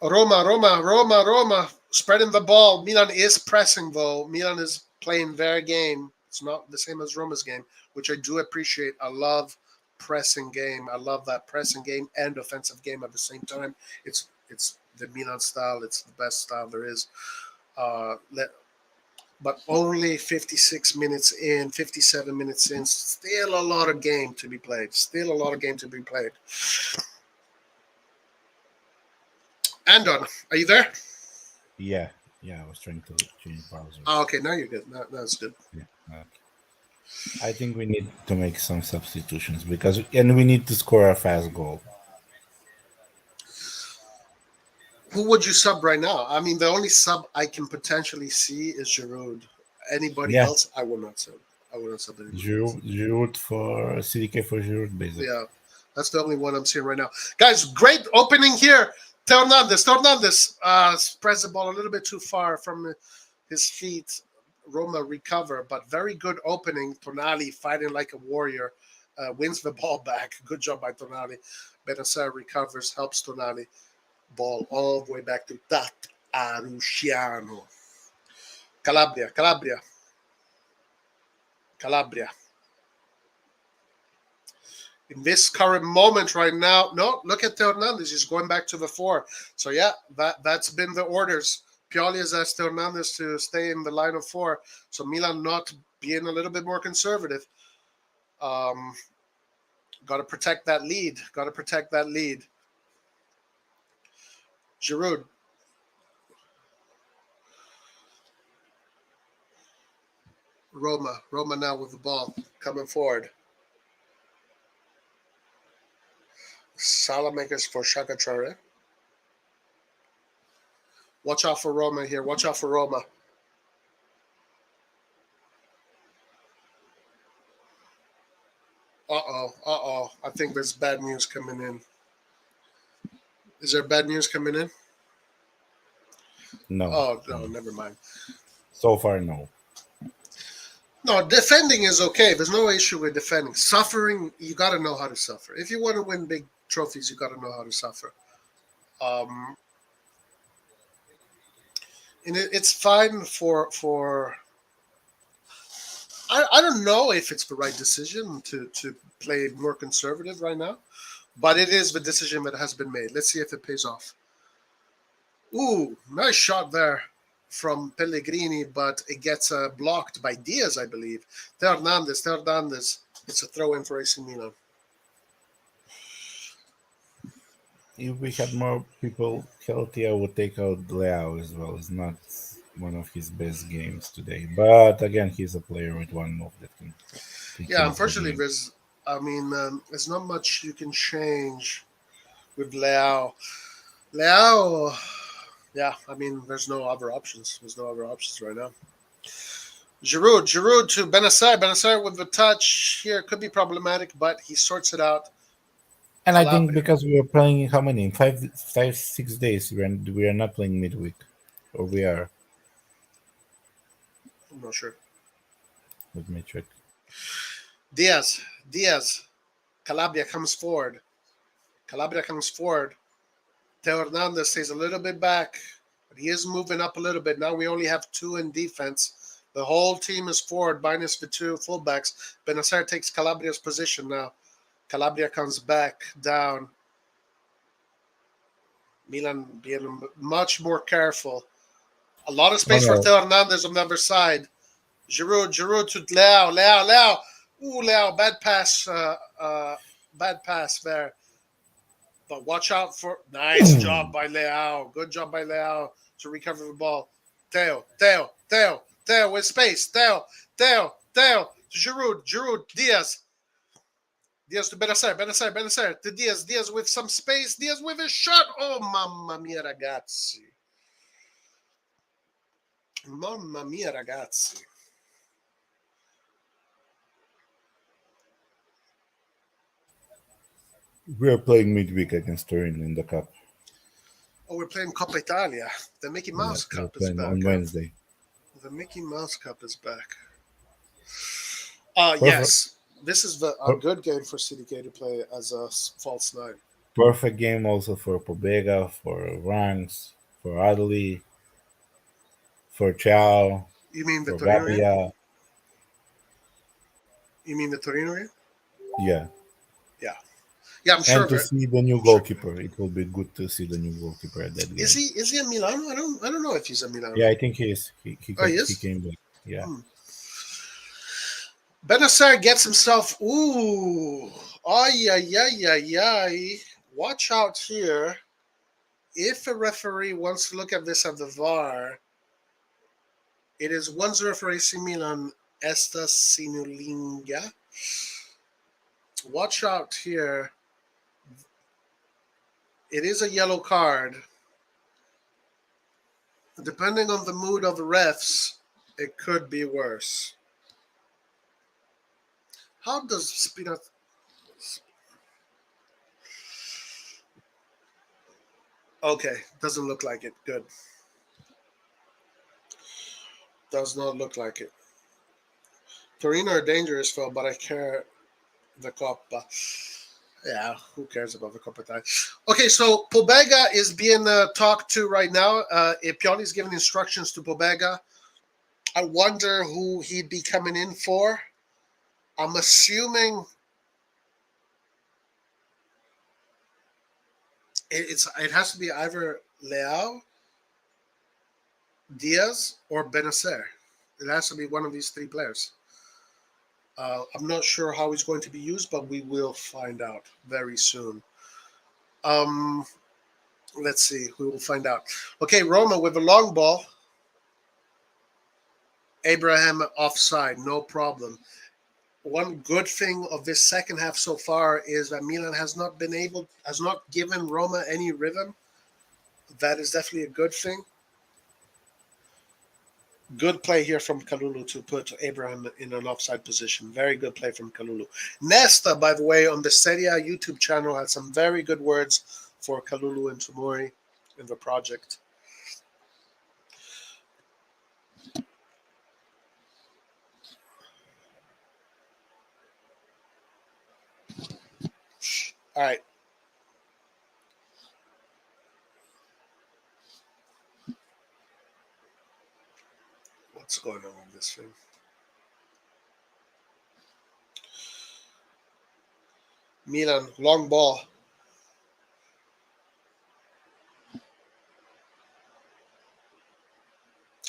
Roma. Spreading the ball. Milan is pressing, though. Milan is playing their game. It's not the same as Roma's game, which I do appreciate. I love pressing game. I love that pressing game and offensive game at the same time. It's the Milan style. It's the best style there is. But only 56 minutes in, 57 minutes in. Still a lot of game to be played. Andon, are you there? Yeah, I was trying to change browser. Oh, okay, now you're good. That's good. Yeah. Okay. I think we need to make some substitutions and we need to score a fast goal. Who would you sub right now? I mean, the only sub I can potentially see is Giroud. Anybody else, I will not sub. Giroud for CDK for Giroud, basically. Yeah, that's the only one I'm seeing right now. Guys, great opening here. Hernandez spreads the ball a little bit too far from his feet. Roma recover, but very good opening. Tonali fighting like a warrior, wins the ball back. Good job by Tonali. Benacer recovers, helps Tonali. Ball all the way back to Arusciano. Calabria. In this current moment right now, no, look at Hernandez. He's going back to the 4. So, yeah, that's been the orders. Pioli has asked Hernandez to stay in the line of 4. So, Milan not being a little bit more conservative. Got to protect that lead. Giroud. Roma now with the ball coming forward. Salamakers for Shaka Traore. Watch out for Roma here. Uh-oh. I think there's bad news coming in. Is there bad news coming in? No. Oh, no, never mind. So far, no. No, defending is okay. There's no issue with defending. Suffering, you got to know how to suffer. If you want to win big trophies, you got to know how to suffer. And it's fine for I don't know if it's the right decision to play more conservative right now, but it is the decision that has been made. Let's see if it pays off. Ooh, nice shot there from Pellegrini, but it gets blocked by Diaz, I believe. Hernandez. It's a throw-in for AC Milan. If we had more people healthy, I would take out Leao as well. It's not one of his best games today. But again, he's a player with one move that can... Yeah, unfortunately, there's not much you can change with Leao. Yeah, I mean, there's no other options. Right now. Giroud to Benacer. Benacer with the touch here could be problematic, but he sorts it out. And I think Calabria. because we are playing how many? In 6 days, we are not playing midweek. Or we are. I'm not sure. Let me check. Diaz. Calabria comes forward. Teo Hernandez stays a little bit back, but he is moving up a little bit. Now we only have 2 in defense. The whole team is forward, minus the 2 fullbacks. Benacer takes Calabria's position now. Calabria comes back down. Milan being much more careful. A lot of space for no. Teo Hernandez on the other side. Giroud to Leao. Ooh, Leao, bad pass there. But watch out for nice job by Leao. Good job by Leao to recover the ball. Teo with space. Teo to Giroud, Diaz to Benacer to Diaz with some space. Diaz with a shot. Oh, mamma mia, ragazzi. We are playing midweek against Turin in the cup. Oh, we're playing Coppa Italia. The Mickey Mouse Cup is back. On Wednesday. The Mickey Mouse Cup is back. Perfect. Yes. This is a good game for CDK to play as a false 9. Perfect game also for Pobega, for Ranks, for Adley, for Chow, You mean the for Torino game? Gabia. You mean the Torino game? Yeah. Yeah, I'm sure. And to see the new goalkeeper. It will be good to see the new goalkeeper at that game. Is he a Milano? I don't know if he's a Milano. Yeah, I think he is. He is? He came back. Yeah. Benacer gets himself. Ooh. Ay. Watch out here. If a referee wants to look at this at the VAR, it is 1-0 for AC Milan. Esta Sinulinga. Watch out here. It is a yellow card. Depending on the mood of the refs, it could be worse. How does Spinazzola... Okay, doesn't look like it. Good. Does not look like it. Torino are dangerous, Phil, but I care the Coppa. Yeah, who cares about the Coppa Italia? Okay, so Pobega is being talked to right now. Pioli's giving instructions to Pobega. I wonder who he'd be coming in for. I'm assuming it has to be either Leao, Diaz, or Benacer. It has to be one of these 3 players. I'm not sure how he's going to be used, but we will find out very soon. Let's see. We will find out. Okay, Roma with a long ball. Abraham offside, no problem. One good thing of this second half so far is that Milan has not given Roma any rhythm. That is definitely a good thing. Good play here from Kalulu to put Abraham in an offside position. Very good play from Kalulu. Nesta, by the way, on the Serie A YouTube channel had some very good words for Kalulu and Tomori in the project. All right. What's going on with this thing? Milan, long ball.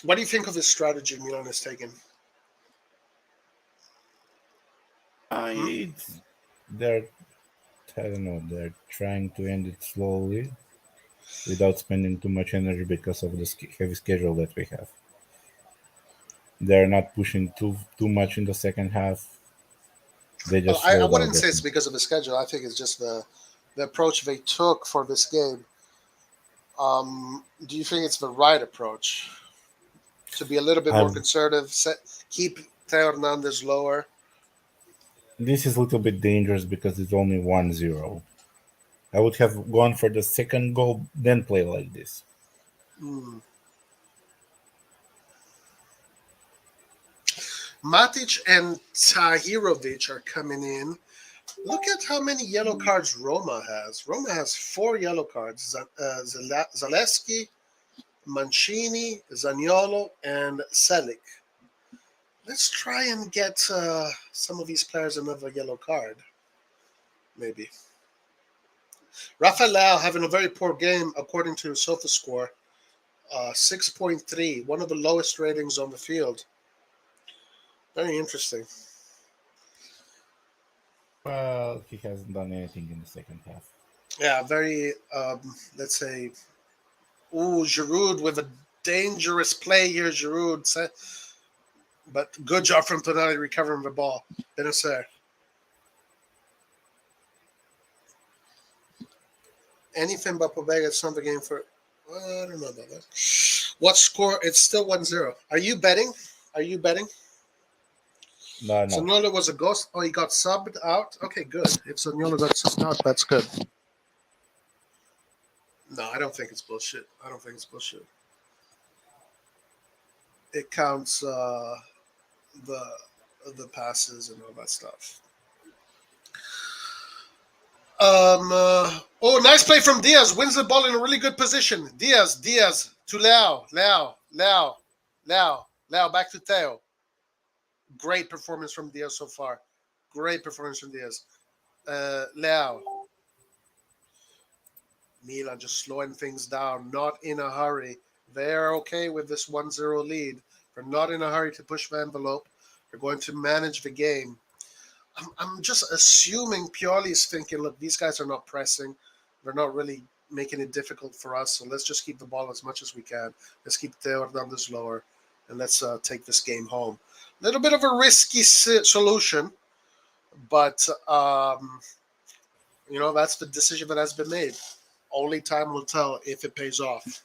What do you think of this strategy Milan has taken? They're, I don't know, they're trying to end it slowly without spending too much energy because of the heavy schedule that we have. They're not pushing too much in the second half. They just I wouldn't say it's because of the schedule. I think it's just the approach they took for this game. Do you think it's the right approach? To be a little bit more conservative, keep Teo Hernandez lower? This is a little bit dangerous because it's only 1-0. I would have gone for the second goal, then play like this. Matic and Tahirovic are coming in. Look at how many yellow cards Roma has. Roma has 4 yellow cards. Zaleski, Mancini, Zaniolo, and Selic. Let's try and get some of these players another yellow card. Maybe. Rafael having a very poor game according to SofaScore. 6.3, one of the lowest ratings on the field. Very interesting. Well, he hasn't done anything in the second half. Yeah, very, let's say, Giroud with a dangerous play here, Giroud. But good job from Tonali recovering the ball. Benacer. Anything but Pobega is not the game for, well, I don't know about that. What score? It's still 1-0. Are you betting? No. Zaniolo was a ghost. Oh, he got subbed out? Okay, good. If Zaniolo got subbed out, that's good. No, I don't think it's bullshit. It counts the passes and all that stuff. Nice play from Diaz. Wins the ball in a really good position. Diaz to Leao, back to Theo. Great performance from Diaz so far. Leao. Milan just slowing things down, not in a hurry. They're okay with this 1-0 lead. They're not in a hurry to push the envelope. They're going to manage the game. I'm just assuming Pioli is thinking, look, these guys are not pressing. They're not really making it difficult for us, so let's just keep the ball as much as we can. Let's keep Theo Hernandez lower, and let's take this game home. A little bit of a risky solution, but, that's the decision that has been made. Only time will tell if it pays off.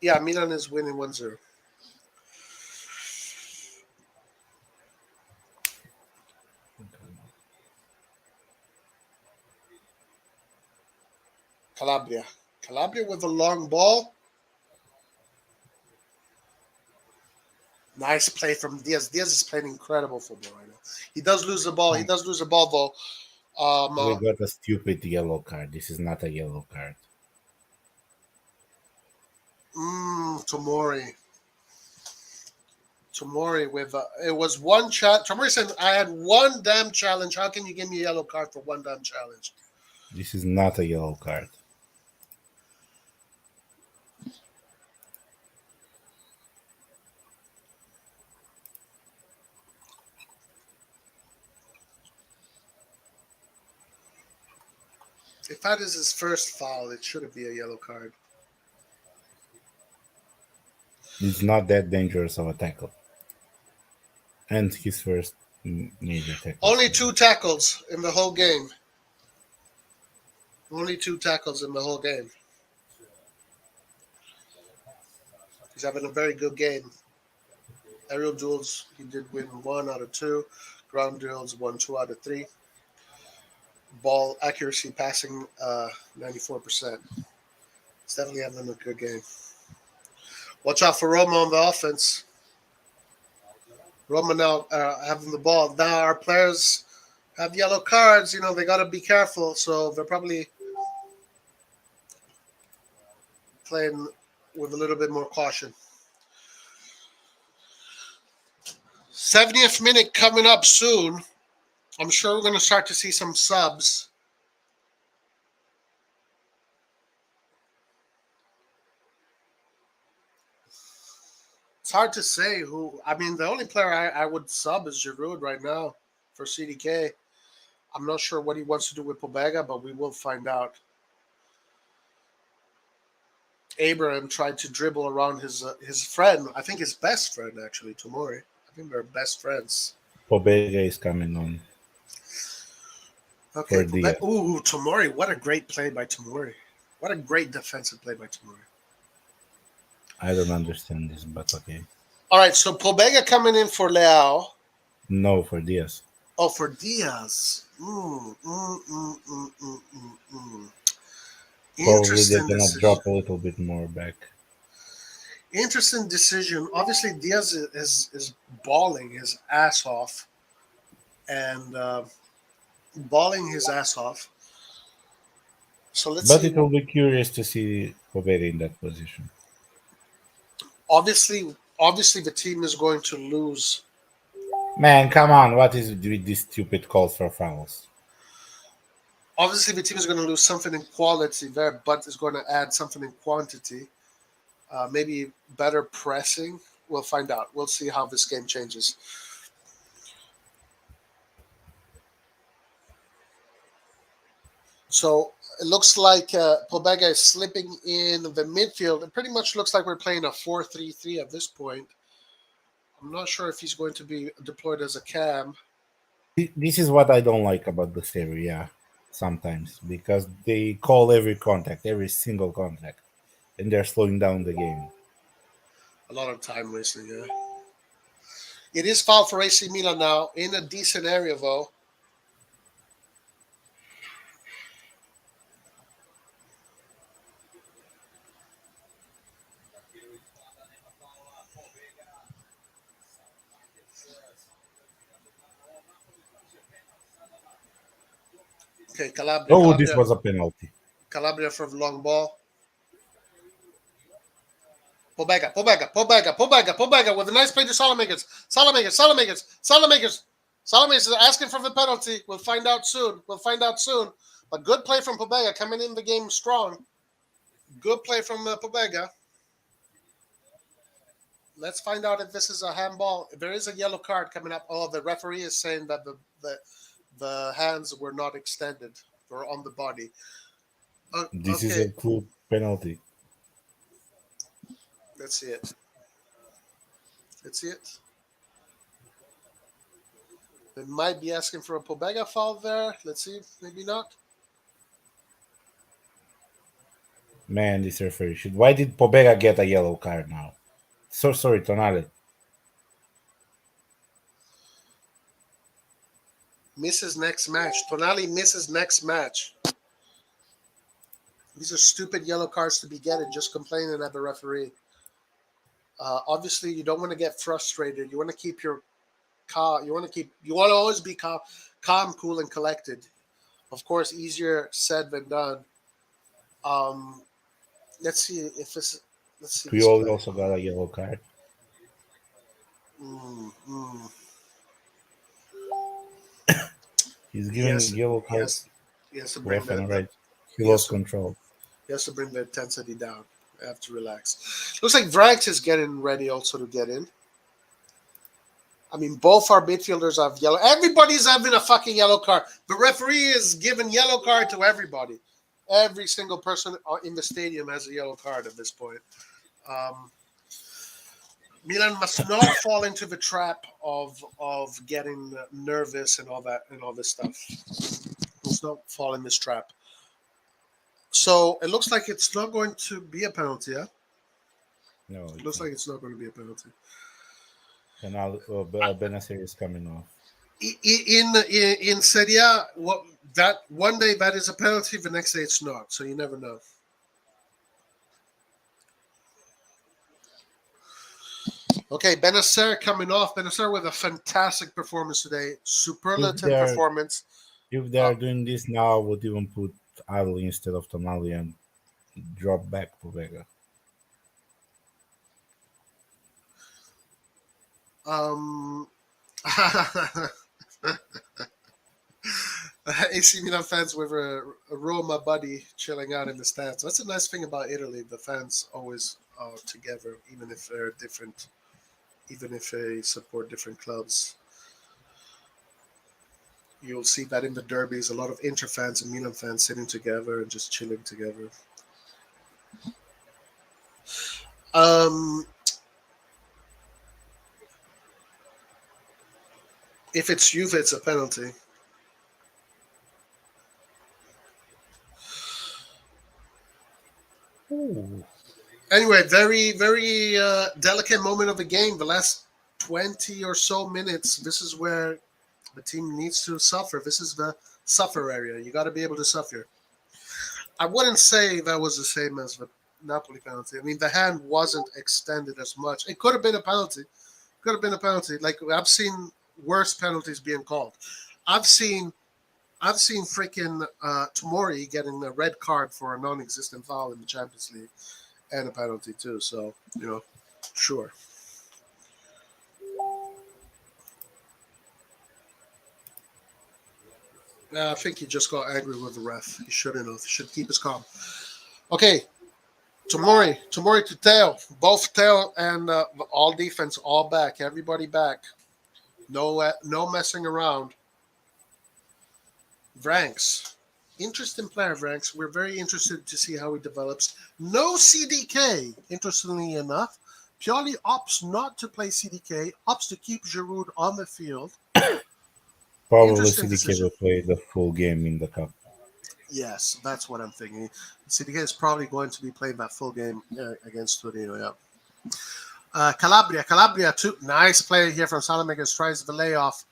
Yeah, Milan is winning 1-0. Calabria with a long ball. Nice play from Diaz. Diaz is playing incredible football right now. He does lose the ball. Though. We got a stupid yellow card. This is not a yellow card. Tomori with it was one challenge. Tomori said, I had one damn challenge. How can you give me a yellow card for one damn challenge? This is not a yellow card. If that is his first foul, it shouldn't be a yellow card. It's not that dangerous of a tackle. And his first major tackle. Only 2 tackles in the whole game. He's having a very good game. Aerial duels, he did win 1 out of 2. Ground duels, 2 out of 3. Ball accuracy, passing 94%. He's definitely having a good game. Watch out for Roma on the offense. Roma now having the ball. Now our players have yellow cards. They got to be careful. So they're probably playing with a little bit more caution. 70th minute coming up soon. I'm sure we're going to start to see some subs. It's hard to say who. I mean, the only player I would sub is Giroud right now for CDK. I'm not sure what he wants to do with Pobega, but we will find out. Abraham tried to dribble around his friend. I think his best friend, actually, Tomori. I think they're best friends. Pobega is coming on. Okay. Tomori. What a great play by Tomori. What a great defensive play by Tomori. I don't understand this, but okay. All right, so Pobega coming in for Leao. No, for Diaz. Oh, for Diaz. Probably they're Interesting gonna decision. drop a little bit more back. Interesting decision. Obviously, Diaz is balling his ass off, and balling his ass off. So let's But see. it will be curious to see Pobega in that position. Obviously, the team is going to lose. Man, come on! What is with these stupid calls for fouls? Obviously, the team is going to lose something in quality there, but is going to add something in quantity. Maybe better pressing. We'll find out. We'll see how this game changes. So it looks like Pobega is slipping in the midfield. It pretty much looks like we're playing a 4-3-3 at this point. I'm not sure if he's going to be deployed as a cam. This is what I don't like about the Serie A sometimes, because they call every contact, every single contact, and they're slowing down the game. A lot of time wasting, yeah. It is foul for AC Milan now in a decent area, though. Okay, Calabria. Oh, this was a penalty. Calabria for the long ball. Pobega with a nice play to Salamakers. Salamakers is asking for the penalty. We'll find out soon. But good play from Pobega coming in the game strong. Good play from Pobega. Let's find out if this is a handball. If there is a yellow card coming up. Oh, the referee is saying that the hands were not extended. They're on the body. This is a clear penalty. Let's see it. They might be asking for a Pobega foul there. Let's see. Maybe not. Man, this referee should. Why did Pobega get a yellow card now? So sorry, Tonali. Misses next match. Tonali misses next match. These are stupid yellow cards to be getting, just complaining at the referee. Obviously, you don't want to get frustrated. You want to keep your calm. You want to always be calm, cool, and collected. Of course, easier said than done. Let's see if this. Let's see. Pioli also got a yellow card. He's giving yellow cards. He has to bring right. He lost control. He has to bring the intensity down. I have to relax. Looks like Vrags is getting ready also to get in. I mean, both our midfielders have yellow. Everybody's having a fucking yellow card. The referee is giving yellow card to everybody. Every single person in the stadium has a yellow card at this point. Milan must not fall into the trap of getting nervous and all that and all this stuff. Must not fall in this trap. So it looks like it's not going to be a penalty, yeah? No. It looks like it's not going to be a penalty. And now Benazir is coming off. In Serie A, that one day that is a penalty, the next day it's not. So you never know. Okay, Benazir coming off. Benazir with a fantastic performance today. Superlative performance. If they are doing this now, I would even put Adli instead of Tonali and drop back Pobega. AC Milan fans with a Roma buddy chilling out in the stands. That's a nice thing about Italy. The fans always are together, even if they're different, even if they support different clubs. You'll see that in the derbies, a lot of Inter fans and Milan fans sitting together and just chilling together. If it's Juve, it's a penalty. Ooh. Anyway, very, very delicate moment of the game. The last 20 or so minutes, this is where The team needs to suffer. This is the suffer area. You got to be able to suffer. I wouldn't say that was the same as the Napoli penalty. I mean, the hand wasn't extended as much. It could have been a penalty. Could have been a penalty. Like, I've seen worse penalties being called. I've seen freaking Tomori getting a red card for a non-existent foul in the Champions League and a penalty too. So, sure. I think he just got angry with the ref. He shouldn't have. He should keep his calm. Okay, Tomori to Teo. Both Teo and all defense, all back. Everybody back. No messing around. Vranks. Interesting player, Vranks. We're very interested to see how he develops. No CDK, interestingly enough. Pioli opts not to play CDK, opts to keep Giroud on the field. Probably CDK will play the full game in the cup. Yes, that's what I'm thinking. CDK is probably going to be playing that full game against Torino, yeah. Calabria, too. Nice play here from Salamakers. Tries the layoff.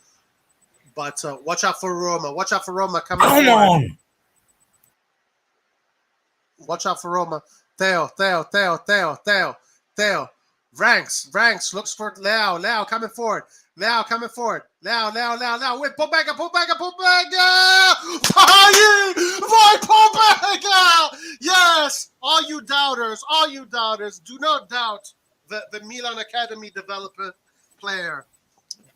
But watch out for Roma. Watch out for Roma. Come on. Watch out for Roma. Theo. Vranks looks for Leao coming forward. Leao. Wait, Pobega. Vai Pobega! Yes! All you doubters, do not doubt the Milan Academy development player.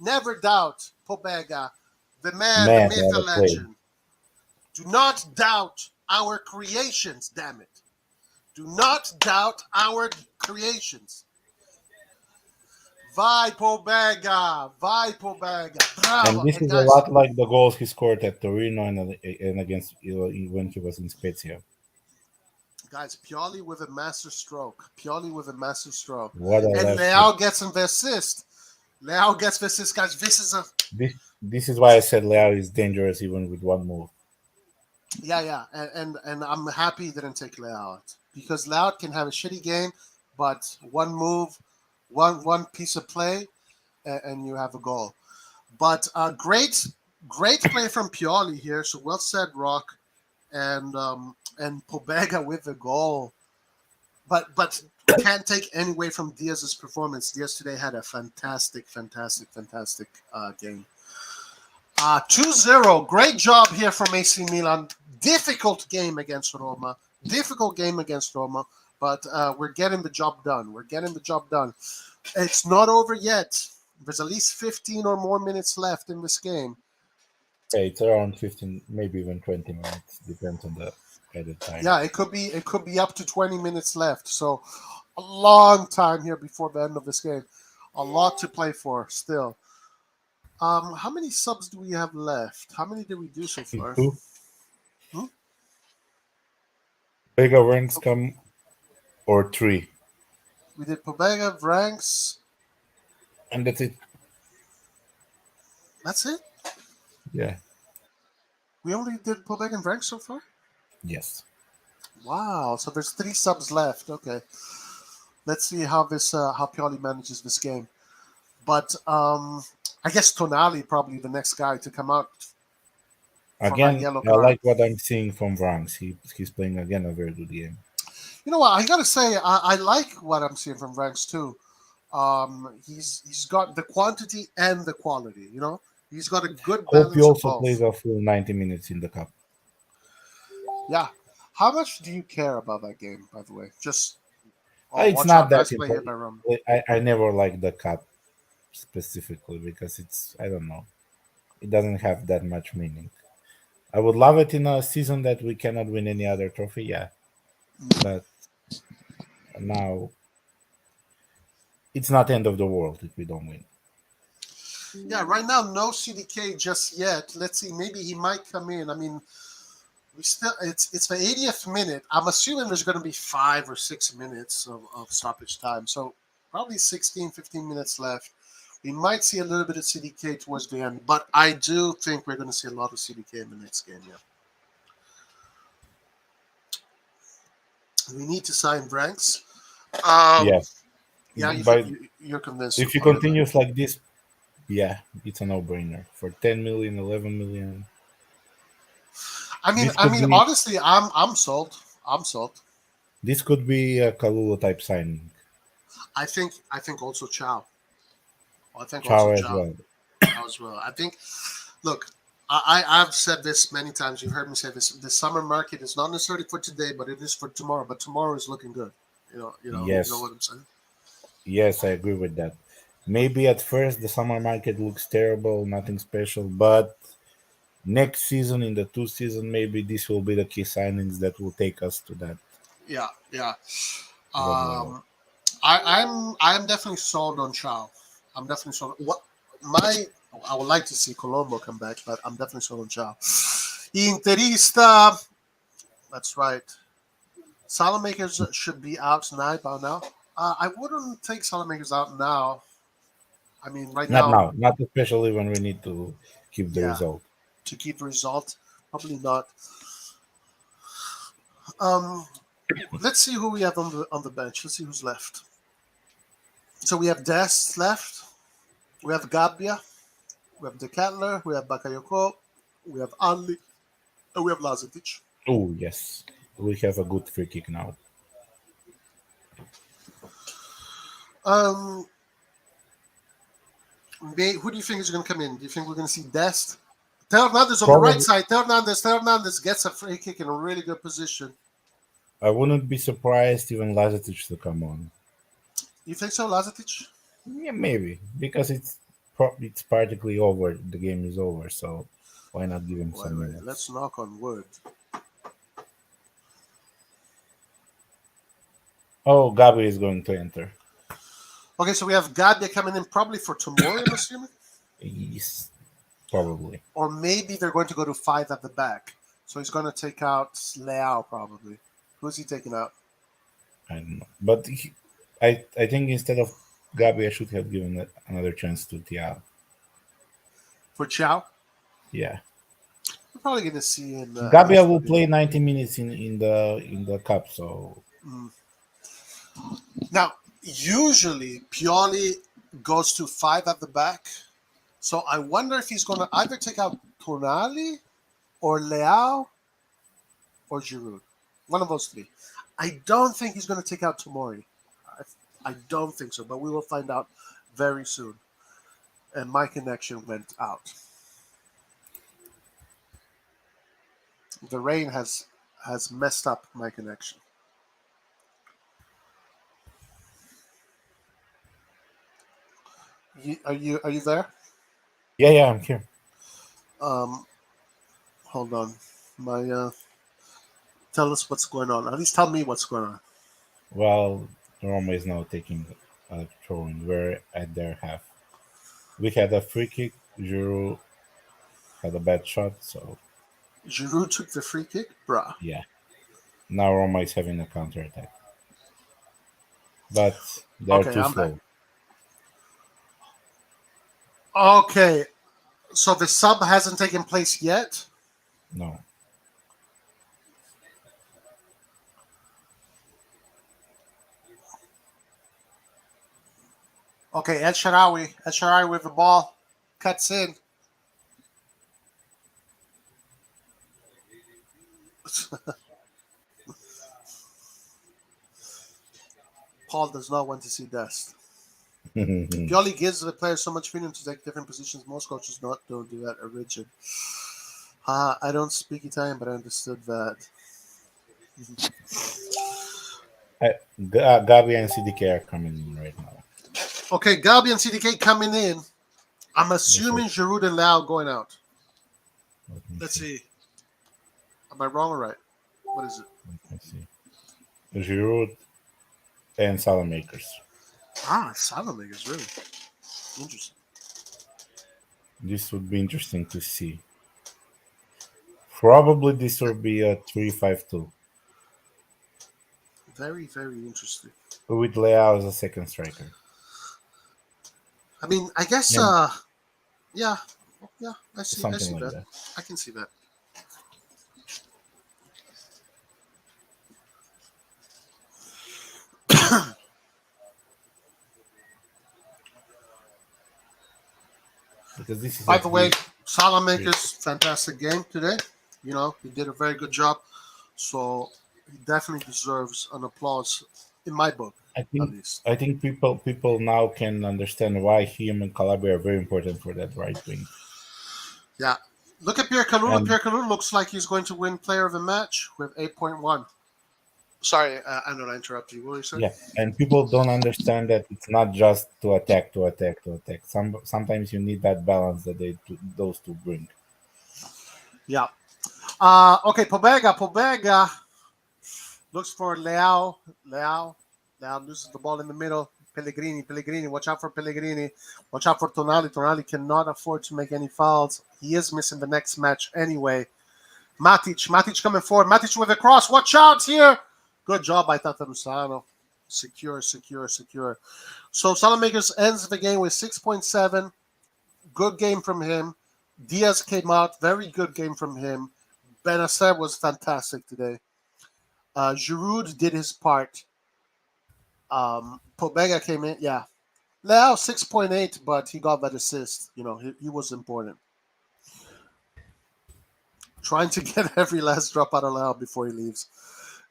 Never doubt Pobega, the man, the myth, the legend. Do not doubt our creations, damn it. Do not doubt our creations. Vai Pobega. Bravo. And this is a lot like the goals he scored at Torino and against when he was in Spezia. Guys, Pioli with a master stroke. What a and Leao gets the assist. Guys. This is why I said Leao is dangerous even with one move. Yeah. And I'm happy he didn't take Leao out. Because Leao can have a shitty game, but one move, one piece of play, and you have a goal. But great play from Pioli here. So well said, Rock, and Pobega with the goal. But can't take any away from Diaz's performance. Diaz today had a fantastic game. 2-0. Great job here from AC Milan. Difficult game against Roma. But we're getting the job done. It's not over yet. There's at least 15 or more minutes left in this game. Okay, it's around 15, maybe even 20 minutes. Depends on the added time. Yeah, it could be up to 20 minutes left. So a long time here before the end of this game. A lot to play for still. How many subs do we have left? How many did we do so far? 2. Pobega ranks come or 3. We did Pobega, Vranks. And that's it. That's it? Yeah. We only did Pobega and Vranks so far? Yes. Wow. So there's 3 subs left. Okay. Let's see how Pioli manages this game. But I guess Tonali probably the next guy to come out. Again, I like what I'm seeing from Vranks. He's playing again a very good game. You know what? I gotta say, I like what I'm seeing from Vranks too. He's got the quantity and the quality. He's got a good balance. Hope he also plays a full 90 minutes in the cup. Yeah. How much do you care about that game, by the way? Just it's not that important. I never like the cup specifically because I don't know. It doesn't have that much meaning. I would love it in a season that we cannot win any other trophy, yeah. But now it's not the end of the world if we don't win. Yeah, right now no CDK just yet. Let's see, maybe he might come in. I mean, it's the 80th minute. I'm assuming there's going to be 5 or 6 minutes of stoppage time. So probably 15 minutes left. We might see a little bit of CDK towards the end, but I do think we're going to see a lot of CDK in the next game, yeah. We need to sign Vranks. Yes. Yeah, you're convinced. If he continues like this, Yeah, it's a no-brainer for 10 million, 11 million. I mean, This could be honestly, I'm sold. I'm sold. this could be a Kalulu type signing. I think also Chow. I think Chow also as Chow. well. Chow as well. I think. Look, I've said this many times. You've heard me say this. The summer market is not necessarily for today, but it is for tomorrow. But tomorrow is looking good. You know Yes, what I'm saying. yes, I agree with that. Maybe at first the summer market looks terrible, nothing special, but next season in the two season, maybe this will be the key signings that will take us to Yeah, yeah. that level. Um, I'm definitely sold on Chow. I'm definitely sold. What my I would like to see Colombo come back, but I'm definitely sold on Chow. Interista. That's right. Salamakers should be out tonight by now. I wouldn't take Salamakers out now. I mean, right Not now, now, not especially when we need to keep the yeah, result. to keep the result, probably not. Um, let's see who we have on the bench. Let's see who's left. So we have Des left. We have Gabbia. We have De Kettler. We have Bakayoko. We have Ali. And we have Lazetic. Oh yes, we have a good free kick now. Um, who do you think is going to come in? Do you think we're going to see Dest? Theo Hernandez on the right Probably, side. Theo Hernandez gets a free kick in a really good position. I wouldn't be surprised even Lazetic to come on. You think so, Lazetic? Yeah, maybe because it's practically over. The game is over, so why not give him some Wait. minutes? Let's knock on wood. Oh, Gabi is going to enter. Okay, so we have Gabbia coming in probably for tomorrow, I'm assuming? Yes, probably. Or maybe they're going to go to 5 at the back. So he's going to take out Leao, probably. Who's he taking out? I don't know, but I think instead of Gabi, I should have given another chance to Tiago. For Chow? Yeah, We're probably going to see him Gabia will starting. play 90 minutes in the cup, so Mm. Now, usually Pioli goes to 5 at the back. So I wonder if he's going to either take out Tonali or Leao or Giroud. One of those three. I don't think he's going to take out Tomori. I don't think so, but we will find out very soon. And my connection went out. The rain has messed up my connection. Are you there? yeah, I'm here. Um, hold on. My tell us what's going on. At least tell me what's going on. Well, Roma is now taking a throwing. We're at their half. We had a free kick. Giroud had a bad shot, so Giroud took the free kick, bruh. yeah. Now Roma is having a counter attack, but they're Okay, too I'm back. slow. Okay, so the sub hasn't taken place yet. No, Okay, Ed Sharawi with the ball, cuts in. Paul does not want to see Dest. Pioli gives the players so much freedom to take different positions. Most coaches don't do that. Are rigid. I don't speak Italian, but I understood that. Gabi and CDK are coming in right now. Okay, Gabi and CDK coming in. I'm Yes, assuming Giroud and Lau going out. let me Let's see. see. Am I wrong or right? What is it? Let's see. Giroud and Salamakers. Salamaker is really interesting. This would be interesting to see. Probably this will be a 3-5-2 Very, very interesting. with Leao as a second striker. I mean, I guess, Yeah, yeah, I see something like that. that. I can see that. because this is By the way, Salamaker's fantastic game today. You know, he did a very good job. So he definitely deserves an applause in my book, at least. I think people now can understand why him and Calabria are very important for that right wing. Yeah. Look at Pierre Kalulu. And- Pierre Kalulu looks like he's going to win player of the match with 8.1. Sorry, I know I interrupted you. What were you saying? Yeah, and people don't understand that it's not just to attack. Sometimes you need that balance that those two bring. Yeah. Okay, Pobega looks for Leao. Leao loses the ball in the middle. Pellegrini. Watch out for Pellegrini. Watch out for Tonali. Tonali cannot afford to make any fouls. He is missing the next match anyway. Matic coming forward. Matic with a cross. Watch out here. Good job by Tata Rusano. Secure. So Salamakers ends the game with 6.7. Good game from him. Diaz came out. Very good game from him. Benacer was fantastic today. Giroud did his part. Pobega came in. Yeah. Leao 6.8, but he got that assist. You know, he was important. Trying to get every last drop out of Leao before he leaves.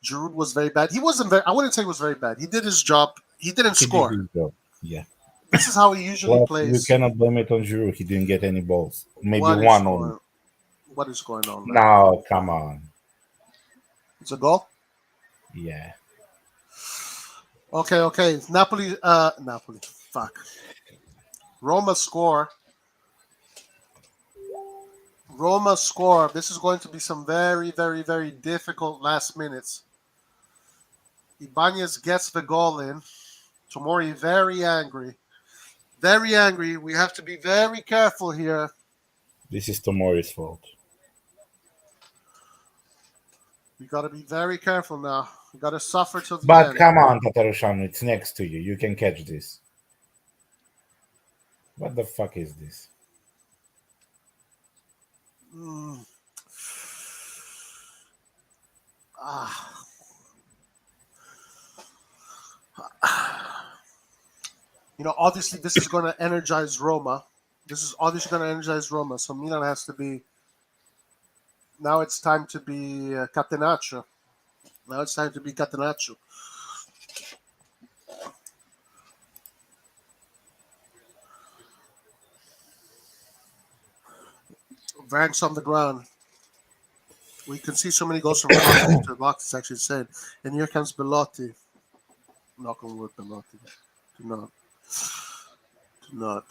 Giroud was very bad. He wasn't very. I wouldn't say he was very bad. He did his job. He didn't score. Did his job. Yeah. This is how he usually plays. You cannot blame it on Giroud. He didn't get any balls. Maybe What one only. What is going on? No, come on. It's a goal? Yeah. Okay. Napoli. Fuck. Roma score. This is going to be some very, very, very difficult last minutes. Ibanez gets the goal in. Tomori very angry. Very angry. We have to be very careful here. This is Tomori's fault. We got to be very careful now. We got to suffer till the But end. come on, Tatarushan, it's next to you. You can catch this. What the fuck is this? You know, obviously this is going to energize Roma. So Milan has to be. Now it's time to be Catenaccio. Ranks on the ground. We can see so many goals from box to box. It's actually insane. And here comes Belotti. Knock on wood, Belotti. Do not.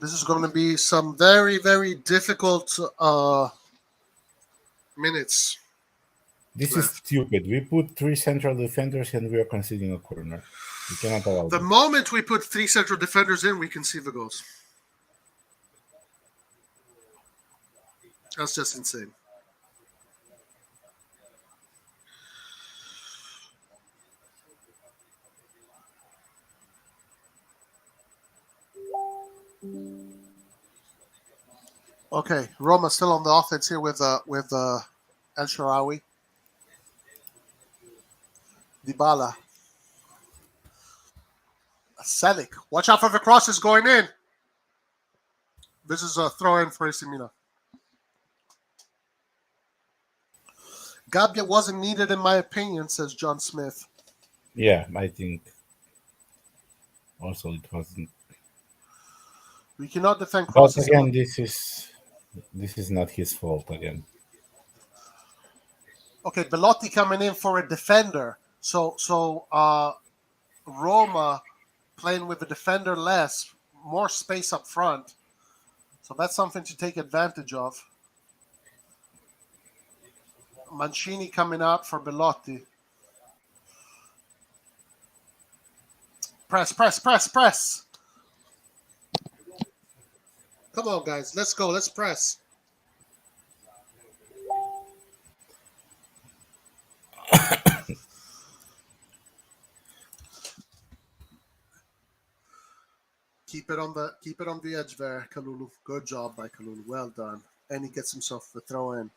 This is going to be some very, very difficult minutes. This is stupid. We put 3 central defenders and we are conceding a corner. We cannot allow The this. moment we put 3 central defenders in, we can see the goals. That's just insane. Okay, Roma still on the offense here with El Shaarawy. Dybala. Selic. Watch out for the crosses going in. This is a throw-in for AC Milan. Gabbia wasn't needed, in my opinion, says John Smith. Yeah, I think also it wasn't. We cannot defend crosses. But again, this is not his fault again. Okay, Belotti coming in for a defender. So Roma playing with a defender less, more space up front. So that's something to take advantage of. Mancini coming out for Belotti. Press. Come on, guys. Let's go. Let's press. Keep it on the edge there, Kalulu. Good job by Kalulu. Well done. And he gets himself the throw in.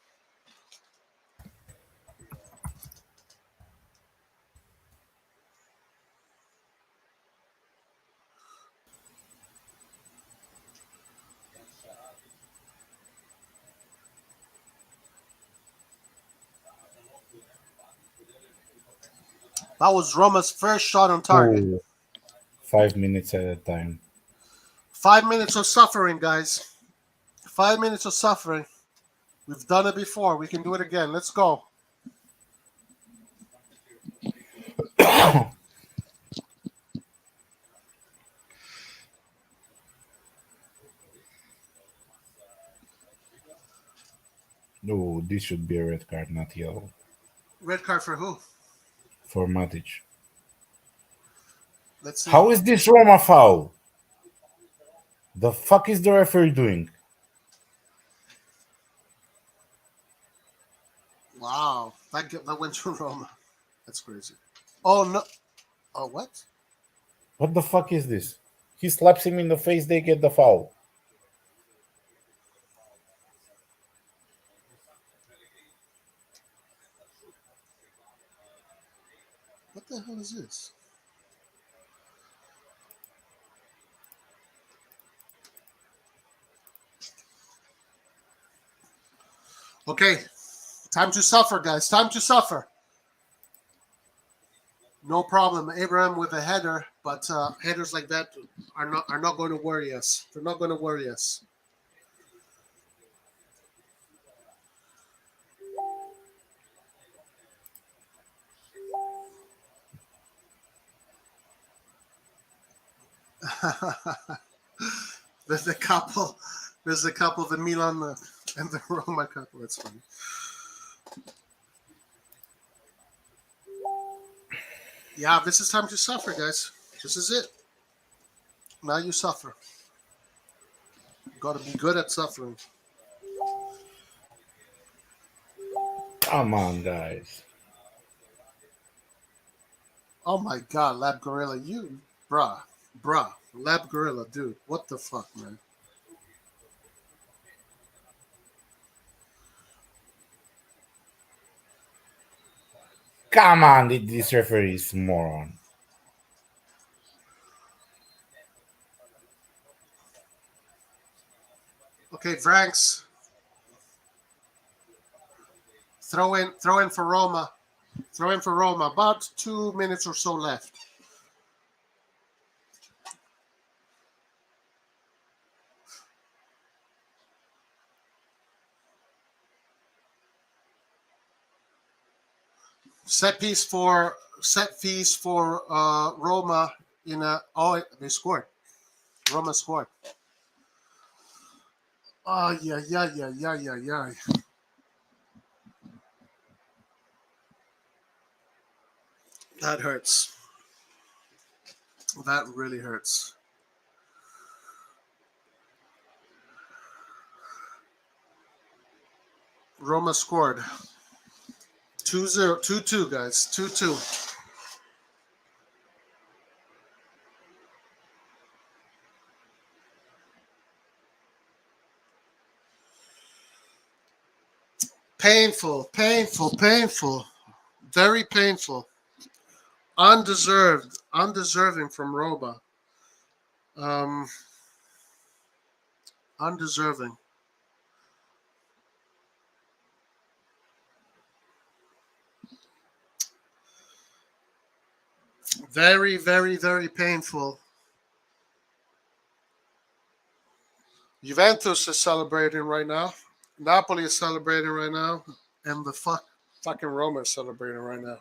That was Roma's first shot on target. Ooh, 5 minutes at a time. 5 minutes of suffering, guys. 5 minutes of suffering. We've done it before. We can do it again. Let's go. No, this should be a red card, not yellow. Red card for who? For Matic. Let's see. How is this Roma foul? The fuck is the referee doing? Wow. That went to Roma. That's crazy. Oh, no. Oh, what? What the fuck is this? He slaps him in the face, they get the foul. What the hell is this? Okay. Time to suffer, guys. Time to suffer. No problem. Abraham with a header, but headers like that are not going to worry us. They're not going to worry us. There's a couple. There's a couple of the Milan and the Roma couple. That's funny. Yeah, this is time to suffer, guys. This is it. Now you suffer. You got to be good at suffering. Come on, guys. Oh my God, Lab Gorilla, you, bruh, Lab Gorilla, dude, what the fuck, man? Come on, this referee is moron. Okay, Franks. Throw in for Roma. Throw in for Roma. About 2 minutes or so left. Set piece for Roma in a they scored. Roma scored. Oh yeah. That hurts. That really hurts. Roma scored. 2-0, 2-2, guys. 2-2. Painful. Very painful. Undeserving from Roma. Undeserving. Very, very, very painful. Juventus is celebrating right now. Napoli is celebrating right now. And the fucking Roma is celebrating right now.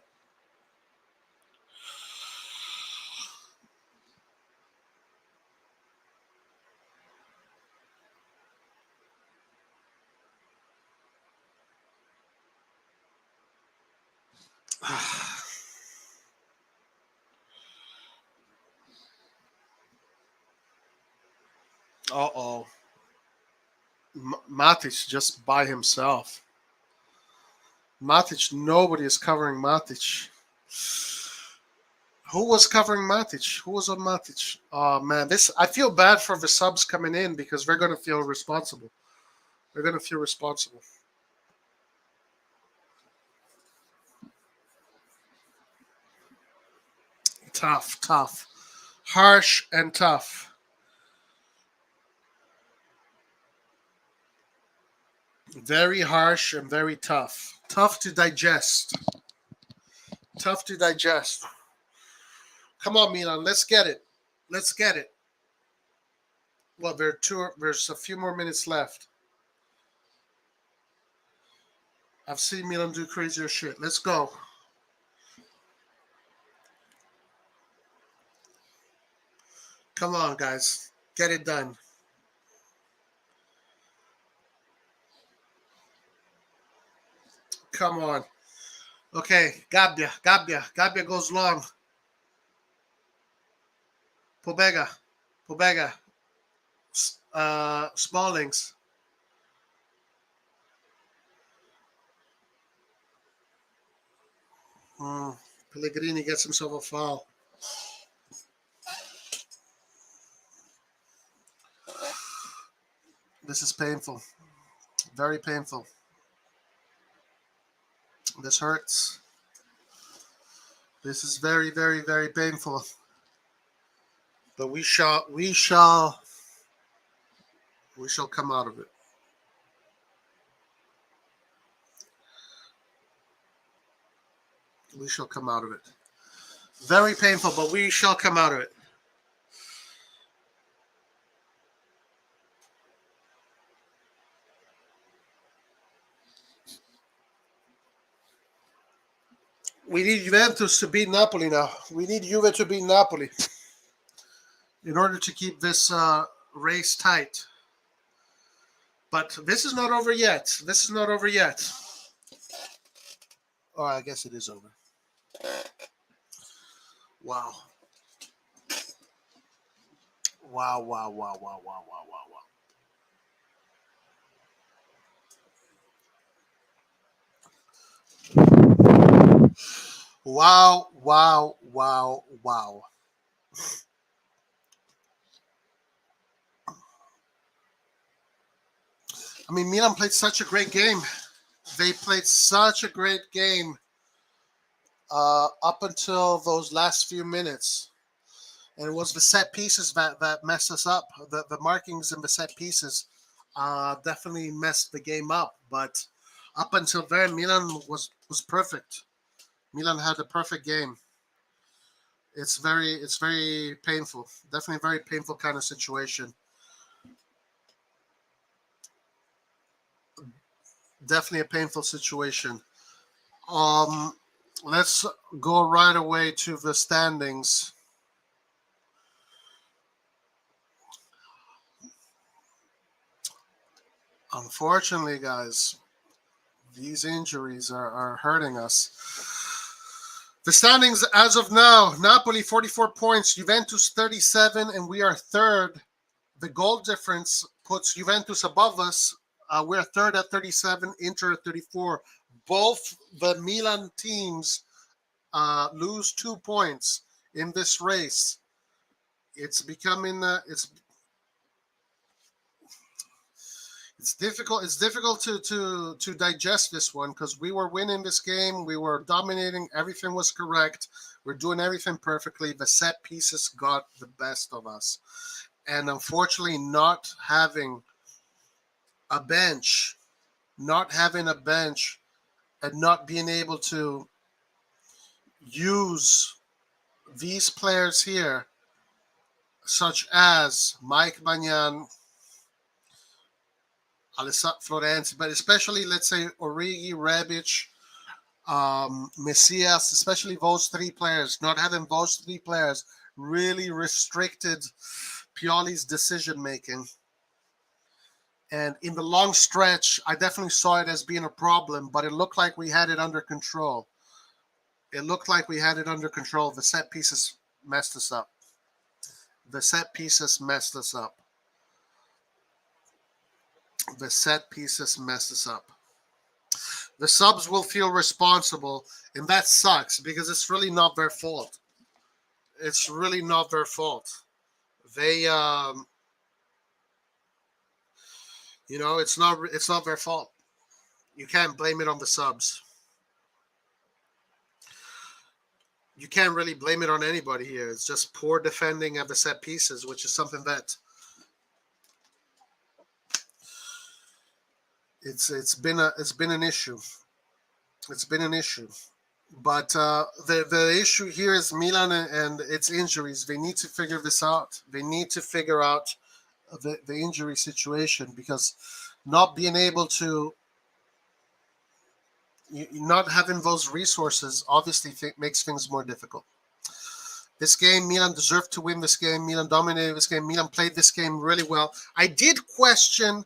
Uh-oh. Matic just by himself. Matic, nobody is covering Matic. Who was covering Matic? Who was on Matic? Oh, man. I feel bad for the subs coming in because they're going to feel responsible. They're going to feel responsible. Tough. Harsh and tough. Very harsh and very tough. Tough to digest. Tough to digest. Come on, Milan. Let's get it. Let's get it. Well, there's a few more minutes left. I've seen Milan do crazier shit. Let's go. Come on, guys. Get it done. Come on. Okay, Gabbia. Gabbia goes long. Pobega. Smallings. Pellegrini gets himself a foul. This is painful. Very painful. This hurts. This is very, very, very painful. But we shall come out of it. We shall come out of it. Very painful, but we shall come out of it. We need Juventus to beat Napoli now. We need Juve to beat Napoli in order to keep this race tight. But this is not over yet. This is not over yet. Oh, I guess it is over. Wow. Wow. Wow. I mean, Milan played such a great game. They played such a great game up until those last few minutes. And it was the set pieces that messed us up. The markings and the set pieces definitely messed the game up. But up until then, Milan was perfect. Milan had a perfect game. It's very painful. Definitely a very painful kind of situation. Definitely a painful situation. Let's go right away to the standings. Unfortunately, guys, these injuries are hurting us. The standings as of now, Napoli 44 points, Juventus 37, and we are third. The goal difference puts Juventus above us. We're third at 37, Inter at 34. Both the Milan teams lose 2 points in this race. It's becoming it's difficult. It's difficult to digest this one because we were winning this game. We were dominating. Everything was correct. We're doing everything perfectly. The set pieces got the best of us, and unfortunately, not having a bench, and not being able to use these players here, such as Mike Magnan, Alessandro Florenzi, but especially, let's say, Origi, Rebic, Messias, especially those three players. Not having those three players really restricted Pioli's decision-making. And in the long stretch, I definitely saw it as being a problem, but it looked like we had it under control. The set pieces messed us up. The set pieces messed us up. The subs will feel responsible, and that sucks because it's really not their fault. They, it's not their fault. You can't blame it on the subs. You can't really blame it on anybody here. It's just poor defending of the set pieces, which is something that it's been an issue. But the issue here is Milan and its injuries. They need to figure this out. They need to figure out the injury situation, because not being able to, not having those resources obviously makes things more difficult. This game, Milan deserved to win this game. Milan dominated this game. Milan played this game really well. I did question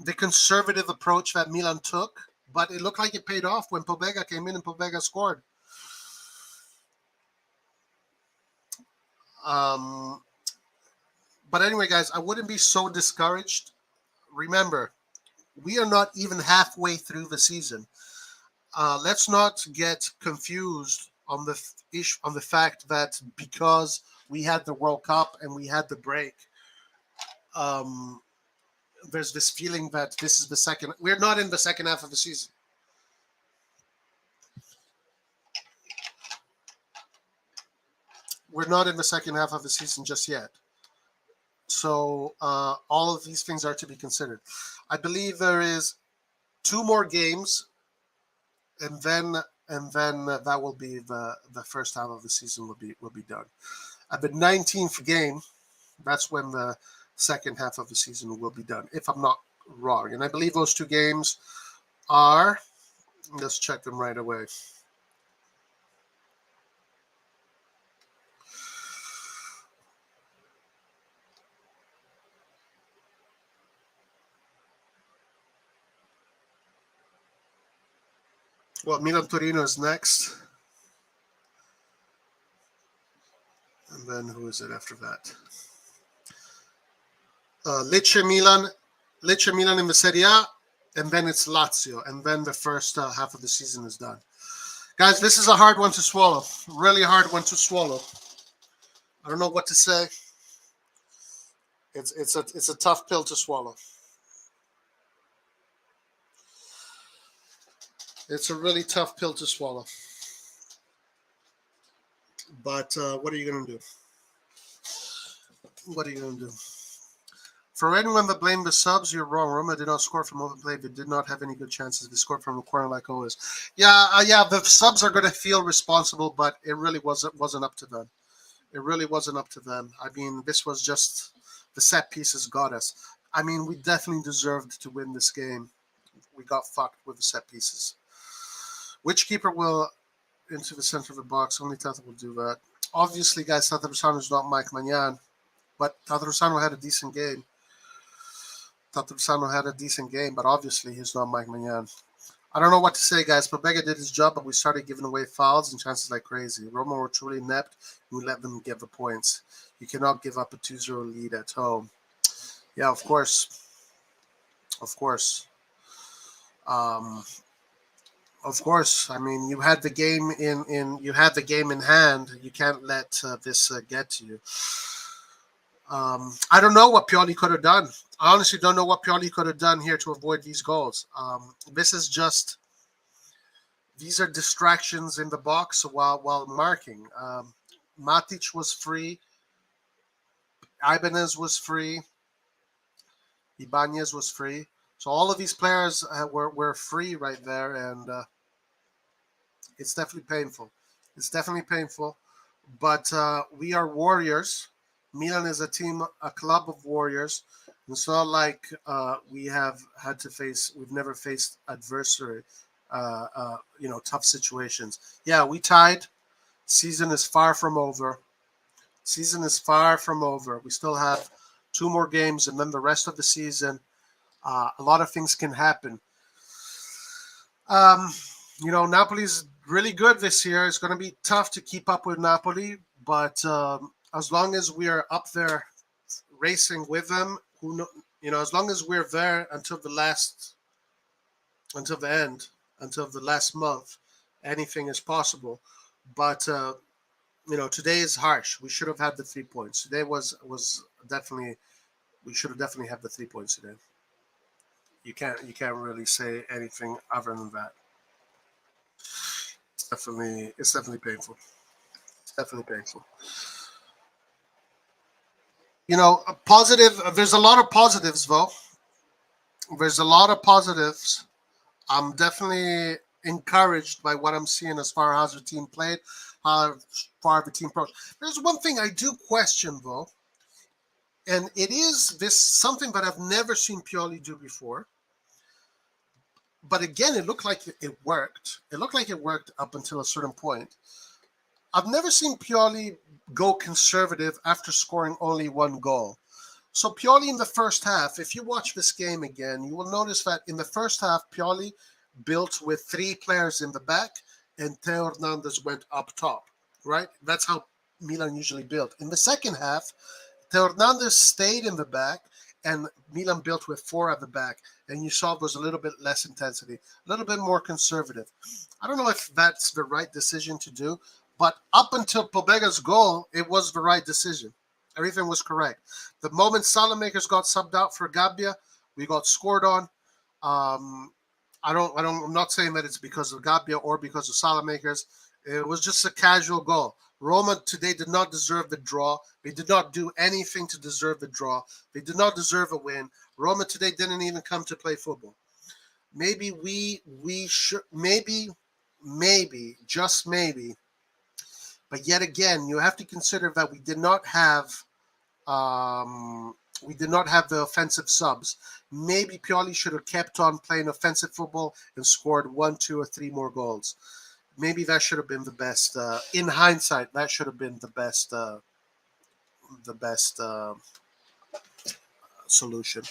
the conservative approach that Milan took, but it looked like it paid off when Pobega came in and Pobega scored. But anyway, guys, I wouldn't be so discouraged. Remember, we are not even halfway through the season. Let's not get confused on the fact that because we had the World Cup and we had the break, there's this feeling that this is the second. We're not in the second half of the season. We're not in the second half of the season just yet. So all of these things are to be considered. I believe there is 2 more games, and then that will be the first half of the season will be done. At the 19th game, that's when the second half of the season will be done, if I'm not wrong. And I believe those 2 games are, let's check them right away. Well, Milan Torino is next. And then who is it after that? Lecce Milan in the Serie A, and then it's Lazio, and then the first half of the season is done. Guys, this is a hard one to swallow. Really hard one to swallow. I don't know what to say. It's a tough pill to swallow. It's a really tough pill to swallow. But what are you going to do? What are you going to do? For anyone that blamed the subs, you're wrong. Roma did not score from open play. They did not have any good chances. They scored from a corner like always. Yeah, the subs are going to feel responsible, but it really wasn't up to them. It really wasn't up to them. I mean, this was just the set pieces got us. I mean, we definitely deserved to win this game. We got fucked with the set pieces. Which keeper will into the center of the box? Only Tata will do that. Obviously, guys, Tata Rusano is not Mike Magnan, but Tata Rusano had a decent game. But obviously he's not Mike Magnan. I don't know what to say, guys. Pobega did his job, but we started giving away fouls and chances like crazy. Roma were truly inept, and we let them get the points. You cannot give up a 2-0 lead at home. Yeah, of course. Of course. Of course. I mean, you had the game in hand. You can't let this get to you. I don't know what Pioli could have done. I honestly don't know what Pioli could have done here to avoid these goals. These are distractions in the box while marking. Matic was free. Ibanez was free. Ibanez was free. So all of these players were free right there, and it's definitely painful. It's definitely painful, but we are warriors. Milan is a club of warriors. It's not like we've never faced adversary, tough situations. Yeah, we tied. Season is far from over. We still have 2 more games, and then the rest of the season. A lot of things can happen. Napoli's really good this year. It's going to be tough to keep up with Napoli, but as long as we are up there racing with them, as long as we're there until the last month, anything is possible. But today is harsh. We should have had the 3 points. Today was definitely. We should have definitely had the 3 points today. You can't really say anything other than that. It's definitely painful. It's definitely painful. Positive. There's a lot of positives, though. There's a lot of positives. I'm definitely encouraged by what I'm seeing as far as the team played, how far the team approached. There's one thing I do question, though, and it is this something that I've never seen Pioli do before. But again, it looked like it worked. It looked like it worked up until a certain point. I've never seen Pioli go conservative after scoring only one goal. So Pioli in the first half, if you watch this game again, you will notice that in the first half, Pioli built with 3 players in the back and Theo Hernandez went up top, right? That's how Milan usually built. In the second half, Theo Hernandez stayed in the back and Milan built with 4 at the back. And you saw there was a little bit less intensity, a little bit more conservative. I don't know if that's the right decision to do, but up until Pobega's goal, it was the right decision. Everything was correct. The moment Salamakers got subbed out for Gabbia, we got scored on. I'm not saying that it's because of Gabbia or because of Salamakers. It was just a casual goal. Roma today did not deserve the draw. They did not do anything to deserve the draw. They did not deserve a win. Roma today didn't even come to play football. Maybe we should, maybe, just maybe. But yet again, you have to consider that we did not have the offensive subs. Maybe Pioli should have kept on playing offensive football and scored 1, 2, or 3 more goals. Maybe that should have been the best. In hindsight, that should have been the best solution.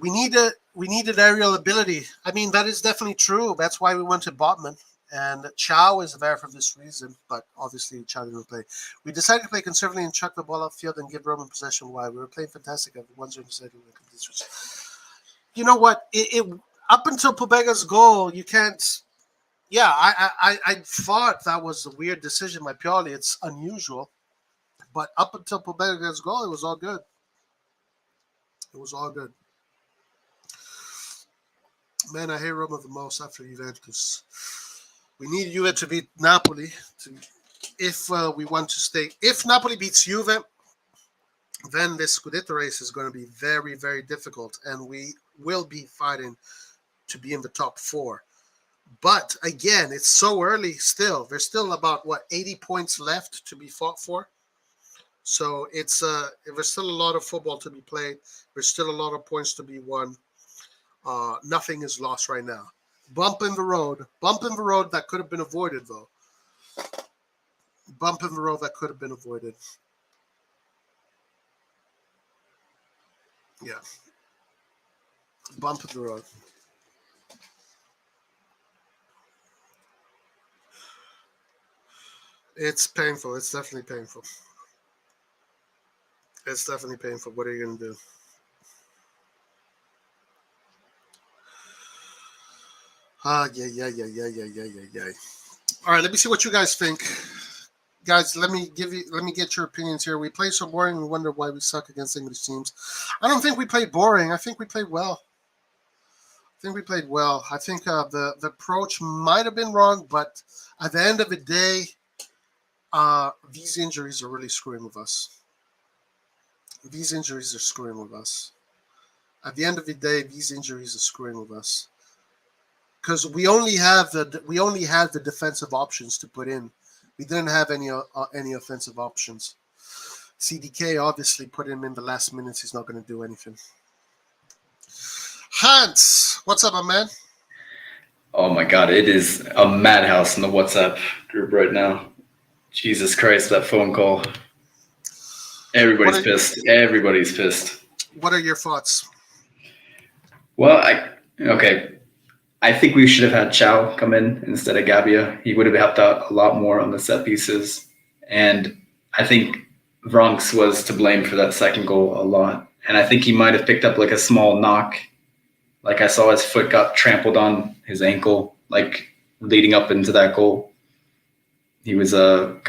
We needed aerial ability. I mean, that is definitely true. That's why we went to Botman. And Chow is there for this reason, but obviously Chow didn't play. We decided to play conservatively and chuck the ball upfield and give Roman possession wide. We were playing fantastic at the ones who decided to complete switch. You know what? It up until Pobega's goal, you can't. Yeah, I thought that was a weird decision by Pioli. It's unusual, but up until Pobega's goal, it was all good. It was all good. Man, I hate Roma the most after Juventus. We need Juve to beat Napoli if we want to stay. If Napoli beats Juve, then this Scudetto race is going to be very, very difficult, and we will be fighting to be in the top 4. But again, it's so early still. There's still about 80 points left to be fought for. So it's there's still a lot of football to be played. There's still a lot of points to be won. Nothing is lost right now. Bump in the road that could have been avoided, though. Bump in the road that could have been avoided. Yeah. Bump in the road. It's painful. It's definitely painful. It's definitely painful. What are you going to do? Yeah. All right, let me see what you guys think. Guys, let me get your opinions here. We play so boring, we wonder why we suck against English teams. I don't think we played boring. I think we played well. I think the approach might have been wrong, but at the end of the day, these injuries are really screwing with us. These injuries are screwing with us. At the end of the day, these injuries are screwing with us. Because we only had the defensive options to put in. We didn't have any offensive options. CDK obviously put him in the last minutes. He's not going to do anything. Hans, what's up, my man? Oh my God, it is a madhouse in the WhatsApp group right now. Jesus Christ, that phone call. Everybody's pissed. Everybody's pissed. What are your thoughts? Well, I think we should have had Chow come in instead of Gabbia. He would have helped out a lot more on the set pieces. And I think Bronx was to blame for that second goal a lot. And I think he might have picked up a small knock. I saw his foot got trampled on his ankle, leading up into that goal. He was I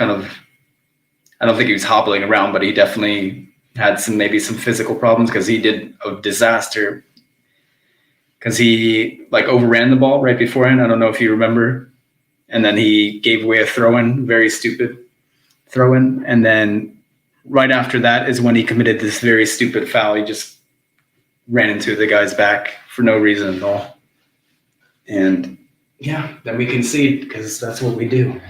don't think he was hobbling around, but he definitely had maybe some physical problems because he did a disaster. Because he overran the ball right beforehand. I don't know if you remember. And then he gave away a throw-in, very stupid throw-in. And then right after that is when he committed this very stupid foul. He just ran into the guy's back for no reason at all. And yeah, then we concede because that's what we do.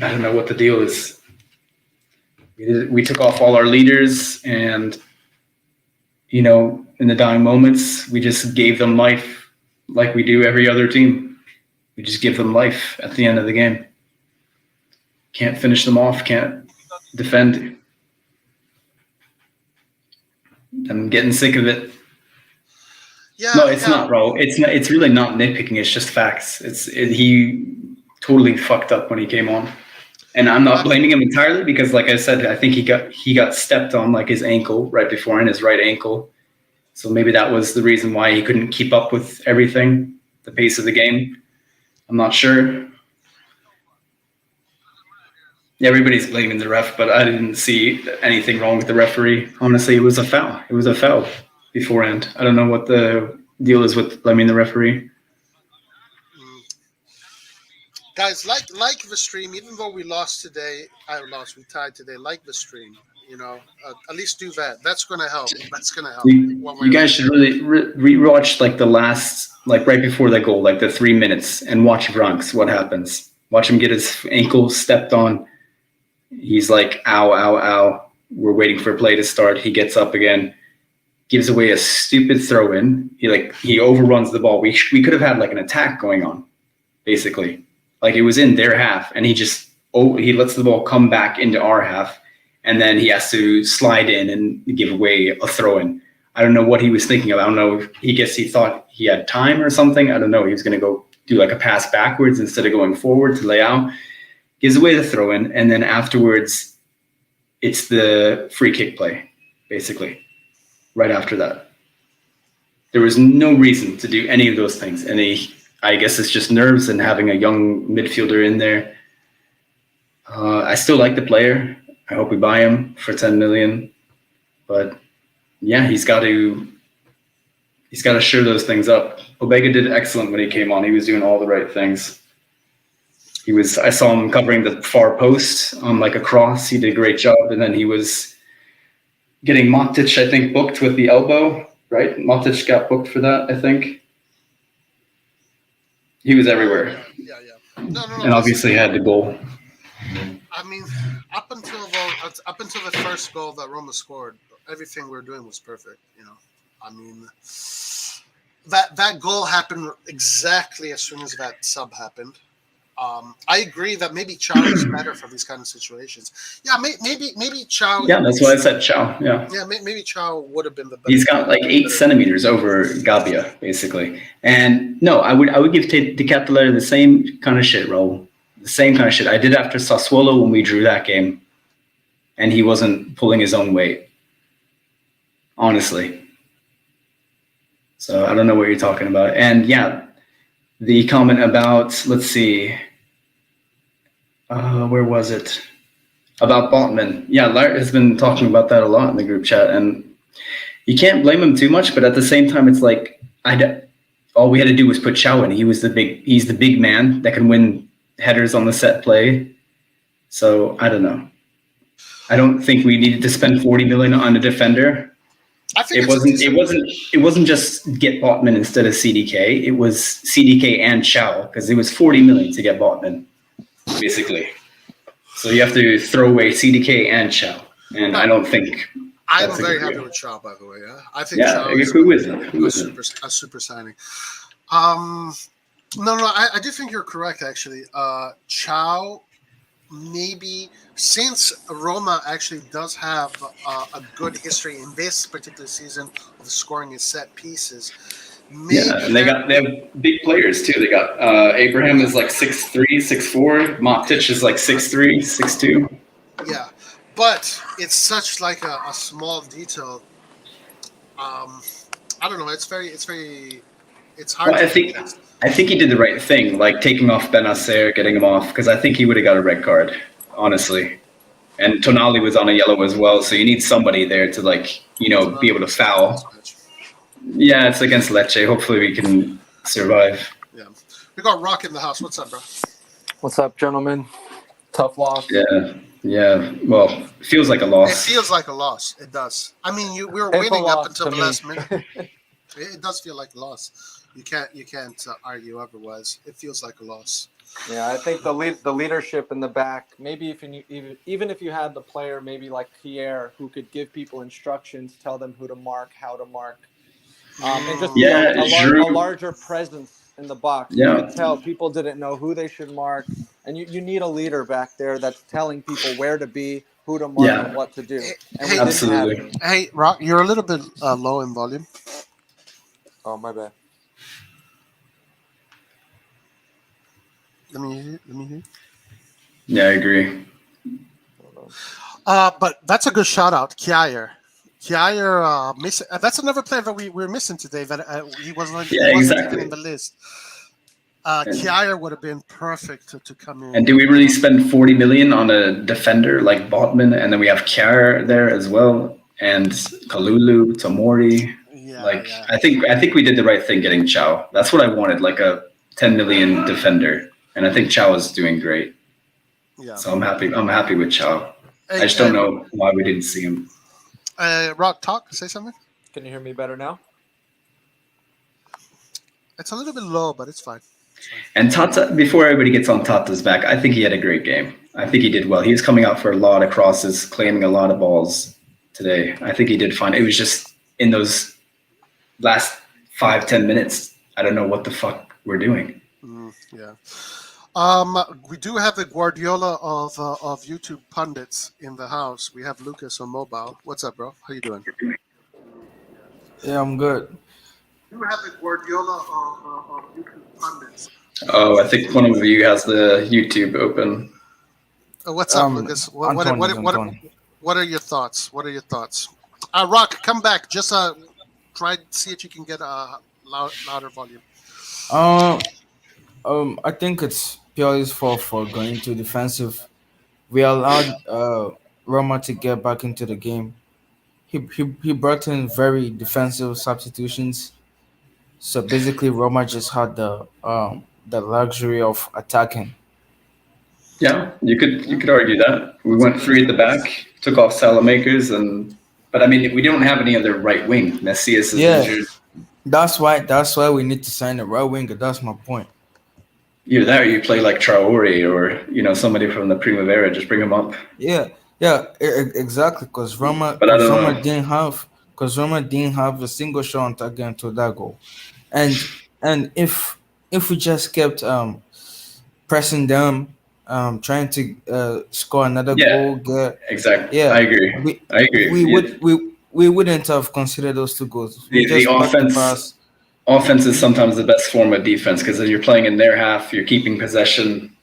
I don't know what the deal is. We took off all our leaders, and in the dying moments, we just gave them life like we do every other team. We just give them life at the end of the game. Can't finish them off, can't defend. I'm getting sick of it. Yeah, No, it's not, bro. It's not. It's really not nitpicking. It's just facts. He totally fucked up when he came on, and I'm not blaming him entirely because, like I said, I think he got stepped on like his ankle right before, in his right ankle. So maybe that was the reason why he couldn't keep up with everything, the pace of the game. I'm not sure. Yeah, everybody's blaming the ref, but I didn't see anything wrong with the referee. Honestly, it was a foul. It was a foul beforehand. I don't know what the deal is with blaming the referee. Guys, like the stream. Even though we lost today, we tied today. Like the stream, at least do that. That's gonna help. You guys should really rewatch like the last, like right before the goal, like the 3 minutes, and watch Bronx. What happens? Watch him get his ankle stepped on. He's like, ow, ow, ow. We're waiting for a play to start. He gets up again, gives away a stupid throw in. He overruns the ball. We could have had like an attack going on, basically. Like it was in their half, and he lets the ball come back into our half, and then he has to slide in and give away a throw in. I don't know what he was thinking of. I don't know if he thought he had time or something. I don't know. He was going to go do like a pass backwards instead of going forward to Leao. Gives away the throw in, and then afterwards, it's the free kick play, basically. Right after that, there was no reason to do any of those things, and I guess it's just nerves and having a young midfielder in there. I still like the player. I hope we buy him for 10 million, but yeah, he's got to shore those things up. Pobega did excellent when he came on. He was doing all the right things. I saw him covering the far post on like a cross. He did a great job, and then he was getting Matic, I think, booked with the elbow, right? Matic got booked for that, I think. He was everywhere. Yeah. No. And obviously had the goal. I mean, up until the first goal that Roma scored, everything we were doing was perfect. I mean, that goal happened exactly as soon as that sub happened. I agree that maybe Chow is better for these kind of situations. Yeah, maybe Chow. Yeah, that's why I said Chow. Yeah. Yeah, maybe Chow would have been the better. He's got like 8 centimeters over Gabia, basically. And no, I would give Decathlon the same kind of shit, Raul. The same kind of shit. I did after Sassuolo when we drew that game, and he wasn't pulling his own weight. Honestly. So I don't know what you're talking about. And yeah, the comment about, let's see, where was it? About Botman. Yeah, Lart has been talking about that a lot in the group chat, and you can't blame him too much, but at the same time, it's like all we had to do was put Chow in. He's the big man that can win headers on the set play. So I don't know. I don't think we needed to spend 40 million on a defender. I think it wasn't just get Botman instead of CDK. It was CDK and Chow, because it was 40 million to get Botman, basically. So you have to throw away CDK and Chow, and I don't think. I'm very happy with Chow, by the way. Yeah, I think Chow is a super signing. No, I do think you're correct. Actually, Chow. Maybe since Roma actually does have a good history in this particular season of scoring his set pieces. And they have big players too. They got Abraham is like 6'3", 6'4". Matic is like 6'3", 6'2". Yeah, but it's such like a small detail. I don't know. It's hard. Well, I think he did the right thing, like taking off Benacer, getting him off, because I think he would have got a red card, honestly. And Tonali was on a yellow as well, so you need somebody there to be able to foul. Yeah, it's against Lecce. Hopefully we can survive. Yeah. We got Rock in the house. What's up, bro? What's up, gentlemen? Tough loss. Yeah. Well, it feels like a loss. It feels like a loss. It does. I mean, we were winning up until the last minute. It does feel like a loss. You can't argue otherwise. It feels like a loss. Yeah, I think the leadership in the back. Maybe even if you had the player, maybe like Pierre, who could give people instructions, tell them who to mark, how to mark, and just a larger presence in the box. Yeah. You could tell people didn't know who they should mark, and you need a leader back there that's telling people where to be, who to mark, and what to do. And we absolutely. didn't have it. Hey, Rock, you're a little bit low in volume. Oh, my bad. Let me hear. Yeah, I agree. But that's a good shout out, Kjaer. Kjaer, that's another player that we're missing today. That he wasn't even in the list. Kjaer would have been perfect to come in. And do we really spend 40 million on a defender like Botman, and then we have Kjaer there as well, and Kalulu, Tomori? I think we did the right thing getting Chow. That's what I wanted, like a 10 million defender, and I think Chow is doing great. Yeah. So I'm happy with Chow. I just don't know why we didn't see him. Rock, say something. Can you hear me better now? It's a little bit low, but it's fine. And Tata, before everybody gets on Tata's back, I think he had a great game. I think he did well. He was coming out for a lot of crosses, claiming a lot of balls today. I think he did fine. It was just in those last 5-10 minutes, I don't know what the fuck we're doing. Yeah. We do have the Guardiola of YouTube pundits in the house. We have Lucas on mobile. What's up, bro? How you doing? Yeah, I'm good. We do have the Guardiola of YouTube pundits. Oh, I think one of you has the YouTube open. What's up, Lucas? What are your thoughts? Rock, come back. Just try to see if you can get a louder volume. I think it's purely for going to defensive. We allowed Roma to get back into the game. He brought in very defensive substitutions. So basically, Roma just had the luxury of attacking. Yeah, you could argue that. We went 3 at the back, took off Salamakers, but I mean, we don't have any other right wing. Messias is injured. That's why we need to sign a right winger. That's my point. Either that, or you play like Traore, or somebody from the Primavera. Just bring him up. Yeah, exactly. Because Roma didn't have a single shot on target until that goal, and if we just kept pressing them, trying to score another goal, exactly. Yeah, I agree. We wouldn't have considered those 2 goals. The offense is sometimes the best form of defense because you're playing in their half, you're keeping possession,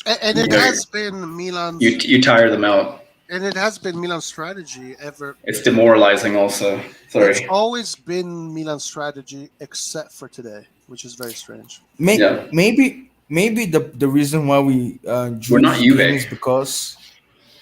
and it has been Milan's. You tire them out. And it has been Milan's strategy ever. It's demoralizing also. Sorry. It's always been Milan's strategy except for today, which is very strange. Maybe the reason why we drew this game is because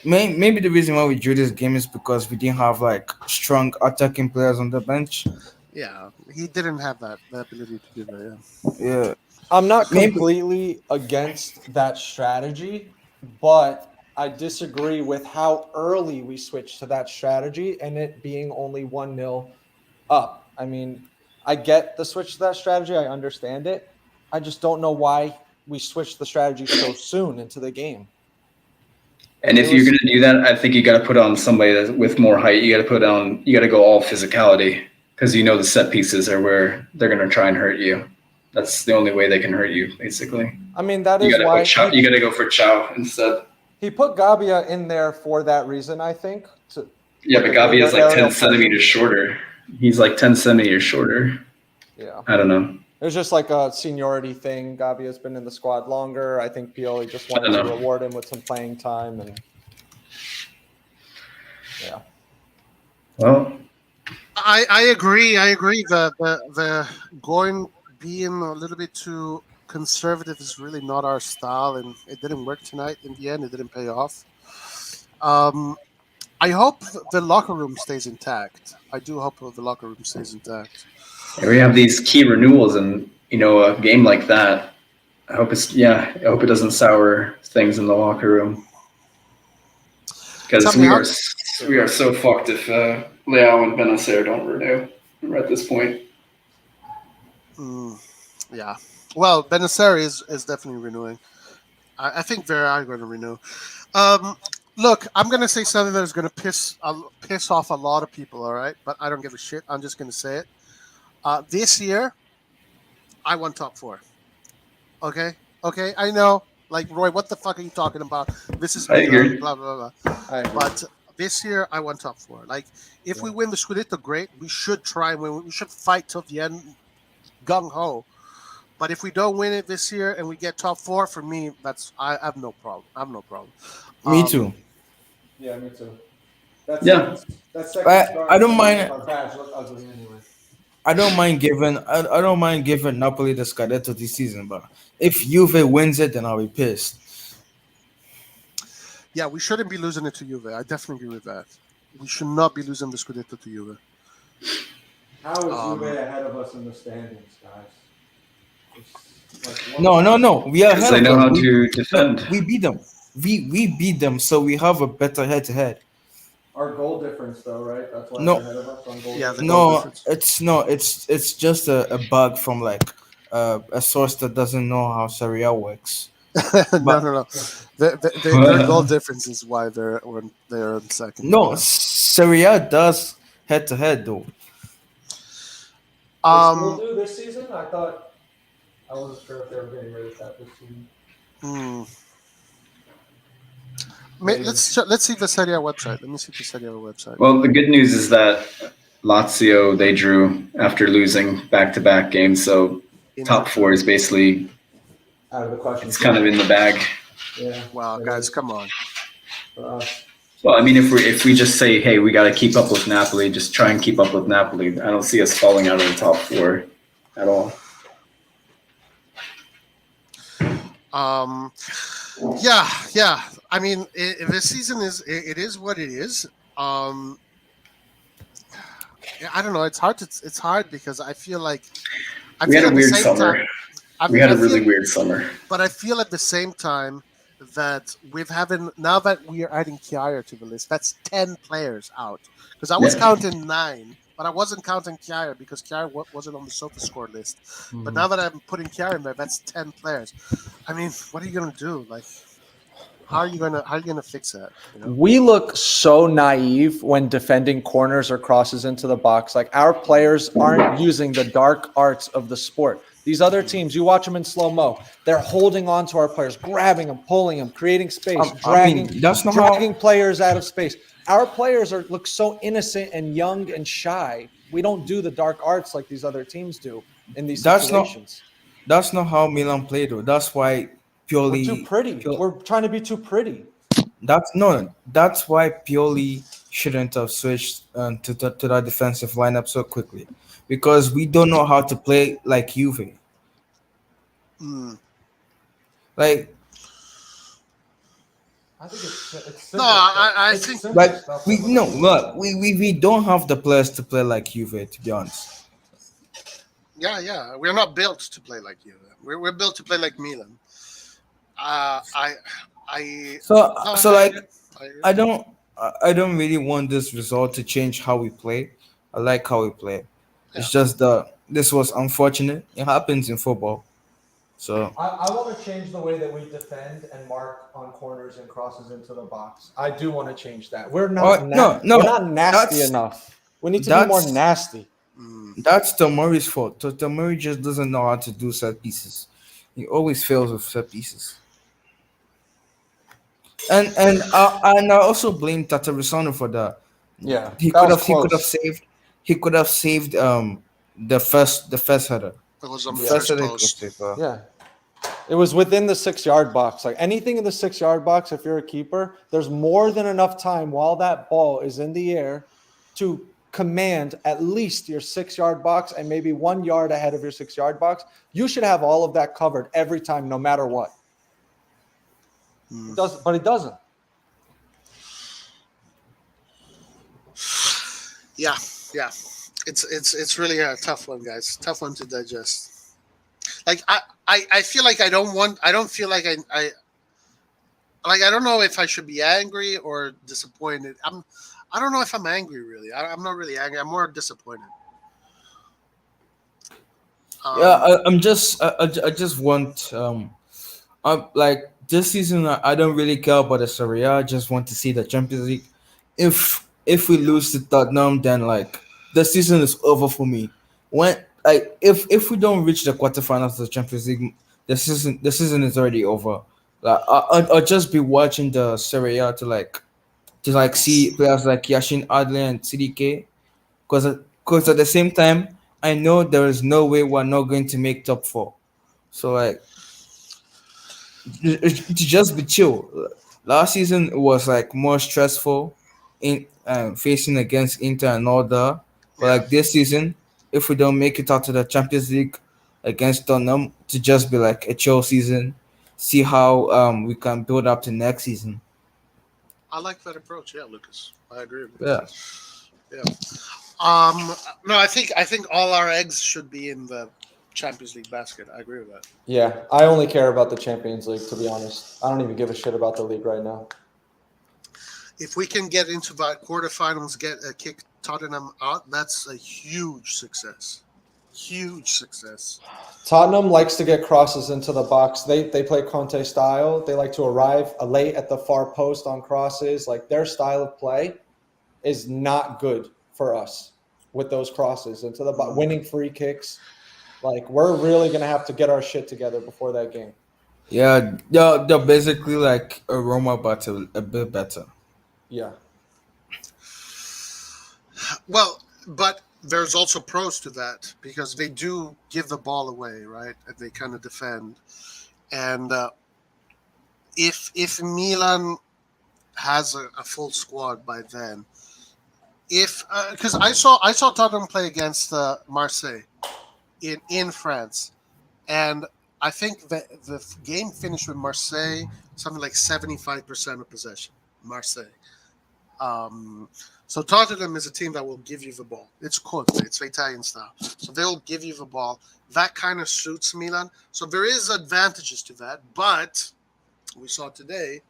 maybe the reason why we drew this game is because we didn't have like strong attacking players on the bench. Yeah, he didn't have the ability to do that. Yeah. I'm not completely against that strategy, but I disagree with how early we switched to that strategy and it being only 1-0 up. I mean, I get the switch to that strategy. I understand it. I just don't know why we switched the strategy so soon into the game. And if you're going to do that, I think you got to put on somebody that's with more height. You got to go all physicality because the set pieces are where they're going to try and hurt you. That's the only way they can hurt you, basically. I mean, that is why you got to go for Chow instead. He put Gabia in there for that reason, I think. But Gabia is like 10 centimeters shorter. He's like 10 centimeters shorter. Yeah. I don't know. It was just like a seniority thing. Gabia's been in the squad longer. I think Pioli just wanted to reward him with some playing time. And yeah. Well, I agree. The being a little bit too conservative is really not our style, and it didn't work tonight. In the end, it didn't pay off. I hope the locker room stays intact. I do hope the locker room stays intact. We have these key renewals, and a game like that. I hope it doesn't sour things in the locker room because we are so fucked if Leao and Benacer don't renew. We're at this point. Yeah. Well, Benasseri is definitely renewing. I think Vera are going to renew. Um, Look, I'm going to say something that is going to piss off a lot of people. All right, but I don't give a shit. I'm just going to say it. This year, I won top four. Okay, okay. I know. Like Roy, what the fuck are you talking about? This is I Milan, agree. blah blah blah. I agree. But this year, I won top four. Like, if we win the Scudetto, great. We should try and win. We should fight till the end, gung ho. But if we don't win it this year and we get top four, for me, I have no problem. I have no problem. Me too. Yeah, me too. That's Yeah. That second star. I don't mind. Our badge look ugly anyway. I don't mind giving. I don't mind giving Napoli the Scudetto this season, but if Juve wins it, then I'll be pissed. Yeah, we shouldn't be losing it to Juve. I definitely agree with that. We should not be losing the Scudetto to Juve. How is Juve ahead of us in the standings, guys? No. We are Because ahead they of know them. how to defend. We beat them. We beat them, so we have a better head-to-head. Our goal difference, though, right? That's why No. they're ahead of us on goal. Yeah, the difference. goal No, difference. it's just a bug from like a source that doesn't know how Serie A works. No. Their goal difference is why they're in second. No, Yeah. Serie A does head-to-head though. They still do this season? I wasn't sure if they were getting rid of that this season. Let's see the Serie A website. Let me see the Serie A website. Well, the good news is that Lazio, they drew after losing back-to-back games, so top four is basically Out of the question. it's kind of in the bag. Yeah. Wow, guys, come on. For us. Well, I mean, if we just say, hey, we got to keep up with Napoli, just try and keep up with Napoli. I don't see us falling out of the top four at all. Yeah. I mean, this season is what it is. I don't know. It's hard because I feel like We had a weird summer. We had a really weird summer. But I feel at the same time that now that we are adding Chiara to the list, that's 10 players out. Because I was counting 9, but I wasn't counting Chiara because Chiara wasn't on the SofaScore list. But now that I'm putting Chiara in there, that's 10 players. I mean, what are you gonna do? Like, how are you gonna fix that? You know? We look so naive when defending corners or crosses into the box. Like, our players aren't using the dark arts of the sport. These other teams, you watch them in slow-mo. They're holding on to our players, grabbing them, pulling them, creating space, dragging players out of space. Our players look so innocent and young and shy. We don't do the dark arts like these other teams do in these situations. That's not how Milan played, though. That's why Pioli. We're too pretty. We're trying to be too pretty. That's why Pioli shouldn't have switched to that defensive lineup so quickly, because we don't know how to play like Juve. Like, I think it's no, I think like we don't have the players to play like Juve, to be honest. Yeah. We're not built to play like you. We're built to play like Milan. I don't really want this result to change how we play. I like how we play. Yeah. It's just this was unfortunate. It happens in football. So I want to change the way that we defend and mark on corners and crosses into the box. I do want to change that. We're not we're not nasty enough. We need to be more nasty. That's Tomori's fault. Tomori just doesn't know how to do set pieces. He always fails with set pieces. And I also blame Tatarisano for that. Yeah, he could have saved the first header. It was on the first post. Yeah. It was within the 6-yard box. Like, anything in the 6-yard box, if you're a keeper, there's more than enough time while that ball is in the air to command at least your 6-yard box and maybe 1 yard ahead of your 6-yard box. You should have all of that covered every time, no matter what. But it doesn't. Yeah. It's really a tough one, guys. Tough one to digest. Like, I feel like I don't feel like I don't know if I should be angry or disappointed. I don't know if I'm angry, really. I'm not really angry. I'm more disappointed. Yeah, Um, I just want like this season. I don't really care about the Serie A. I just want to see the Champions League. If we lose to Tottenham, then like the season is over for me. When like if we don't reach the quarterfinals of the Champions League, the season is already over. Like I'll just be watching the Serie A to see players like Yashin Adli and CDK, because at the same time I know there is no way we're not going to make top four. So like to just be chill. Last season it was like more stressful in facing against Inter and all that. But yeah, like this season, if we don't make it out to the Champions League against Tottenham, to just be like a chill season, see how we can build up to next season. I like that approach. Yeah, Lucas, I agree with Yeah. you. Yeah. No, I think all our eggs should be in the Champions League basket. I agree with that. Yeah, I only care about the Champions League, to be honest. I don't even give a shit about the league right now. If we can get into the quarterfinals, kick Tottenham out, that's a huge success. Huge success. Tottenham likes to get crosses into the box. They play Conte style. They like to arrive late at the far post on crosses. Like their style of play is not good for us with those crosses into the box, winning free kicks. Like we're really gonna have to get our shit together before that game. Yeah, they're basically like a Roma, but a bit better. Yeah. Well, but there's also pros to that because they do give the ball away, right? And they kind of defend. And if Milan has a full squad by then, if because I saw Tottenham play against Marseille in France, and I think the game finished with Marseille something like 75% of possession. Marseille. So Tottenham is a team that will give you the ball. It's Conte, it's the Italian style. So they'll give you the ball. That kind of suits Milan. So there is advantages to that, but we saw today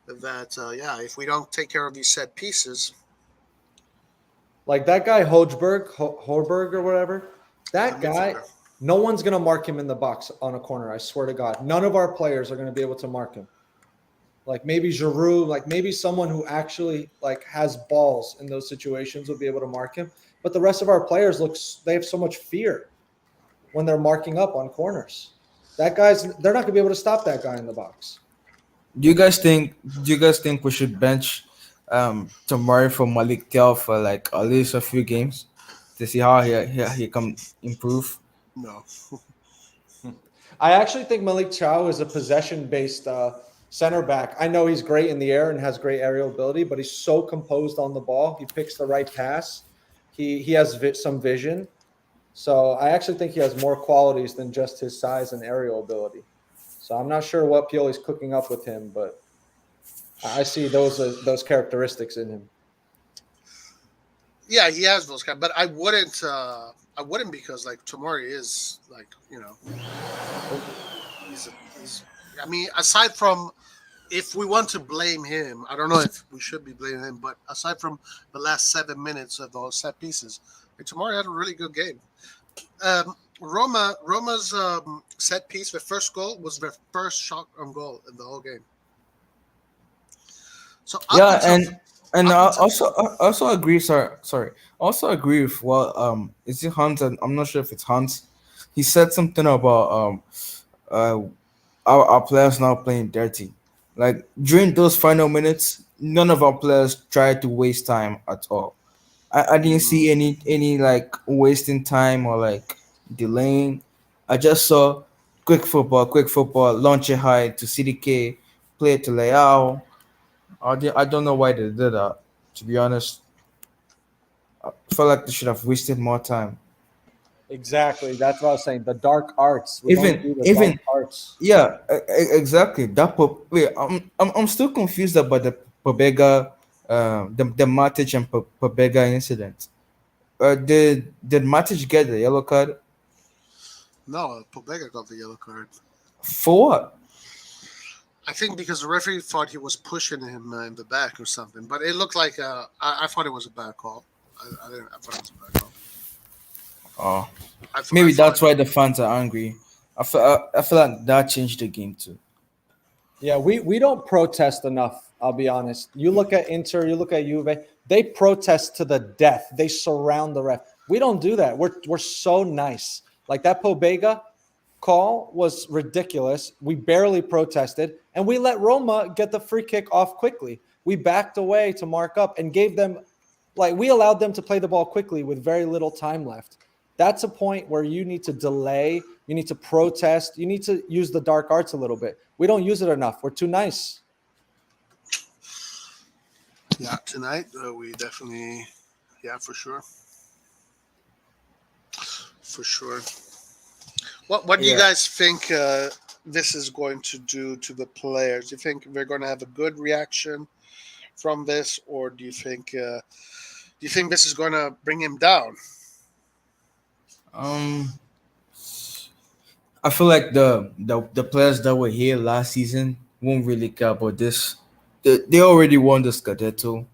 that if we don't take care of these set pieces, Like that guy Horberg or whatever. That the guy, midfielder. no one's gonna mark him in the box on a corner. I swear to God, none of our players are gonna be able to mark him. Like maybe Giroud, like maybe someone who actually like has balls in those situations will be able to mark him. But the rest of our players they have so much fear when they're marking up on corners. They're not gonna be able to stop that guy in the box. Do you guys think we should bench Tomori for Malik Tel for like at least a few games to see how he can improve? No. I actually think Malik Chow is a possession-based center back. I know he's great in the air and has great aerial ability, but he's so composed on the ball. He picks the right pass. He has some vision. So I actually think he has more qualities than just his size and aerial ability. So I'm not sure what Pioli's cooking up with him, but I see those characteristics in him. Yeah, he has those kind, but I wouldn't because like Tomori is like he's I mean, aside from if we want to blame him, I don't know if we should be blaming him, but aside from the last 7 minutes of those set pieces, like, Tomori had a really good game. Roma's set piece, the first goal was their first shot on goal in the whole game. So Yeah, and I also agree. Sorry. Also agree with is it Hans? I'm not sure if it's Hans. He said something about our players now playing dirty. Like during those final minutes, none of our players tried to waste time at all. I didn't see any like wasting time or like delaying. I just saw quick football, launch it high to CDK, play it to Leao. I don't know why they did that. To be honest, I felt like they should have wasted more time. Exactly. That's what I was saying. The dark arts. We don't do the Even dark arts. yeah, exactly. Wait, I'm still confused about the Pobega, the Matic and Pobega incident. Did Matic get the yellow card no, Pobega got the yellow card. for what? I think because the referee thought he was pushing him in the back or something, but it looked like I thought it was a bad call. I thought it was a bad call. Oh, Maybe that's why the fans are angry. I feel like that changed the game too. Yeah, we don't protest enough. I'll be honest. You look at Inter, you look at Juve. They protest to the death. They surround the ref. We don't do that. We're so nice. Like that Pobega call was ridiculous. We barely protested, and we let Roma get the free kick off quickly. We backed away to mark up and gave them, like, we allowed them to play the ball quickly with very little time left. That's a point where you need to delay, you need to protest, you need to use the dark arts a little bit. We don't use it enough. We're too nice. Yeah, tonight we definitely, for sure. For sure. What do you guys think this is going to do to the players? Do you think they're going to have a good reaction from this, or do you think this is going to bring him down? I feel like the players that were here last season won't really care about this. They already won the Scudetto.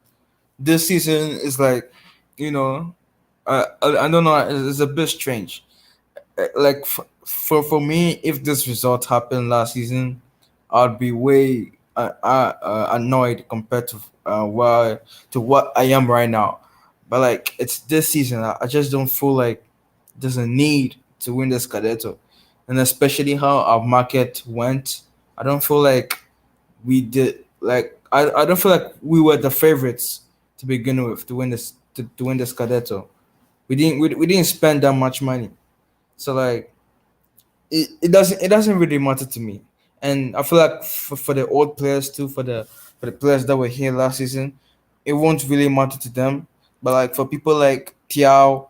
This season is like, I don't know. It's a bit strange. Like for me, if this result happened last season, I'd be way annoyed compared to what I am right now. But like it's this season, I just don't feel like there's a need to win the Scudetto, and especially how our market went. I don't feel like we did like I don't feel like we were the favorites to begin with to win this to win the Scudetto. We didn't spend that much money, so like it doesn't really matter to me. And I feel like for the old players too, for the players that were here last season, it won't really matter to them. But like for people like Tiao,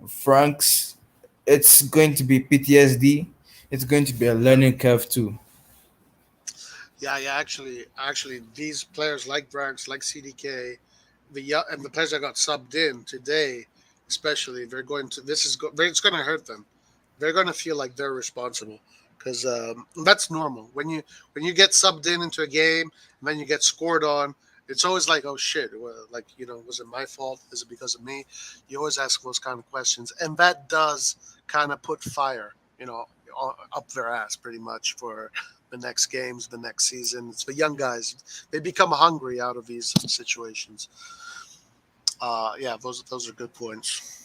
Franks, it's going to be PTSD. It's going to be a learning curve too. Yeah. Actually, these players like Branks, like CDK, and the players that got subbed in today, especially, they're going to. It's going to hurt them. They're going to feel like they're responsible because that's normal. When you get subbed into a game and then you get scored on, it's always like, oh shit, like was it my fault? Is it because of me? You always ask those kind of questions, and that does kind of put fire, up their ass pretty much for the next games, the next season. It's the young guys; they become hungry out of these situations. Those are good points.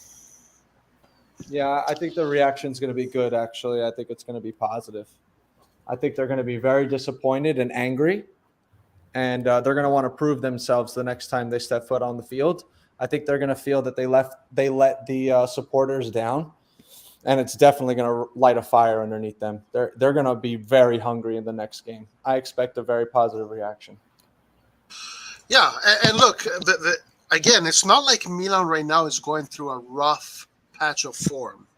Yeah, I think the reaction is going to be good, actually. I think it's going to be positive. I think they're going to be very disappointed and angry, and they're going to want to prove themselves the next time they step foot on the field. I think they're going to feel that they let the supporters down, and it's definitely going to light a fire underneath them. They're going to be very hungry in the next game. I expect a very positive reaction. Yeah, and look, again, it's not like Milan right now is going through a rough patch of form.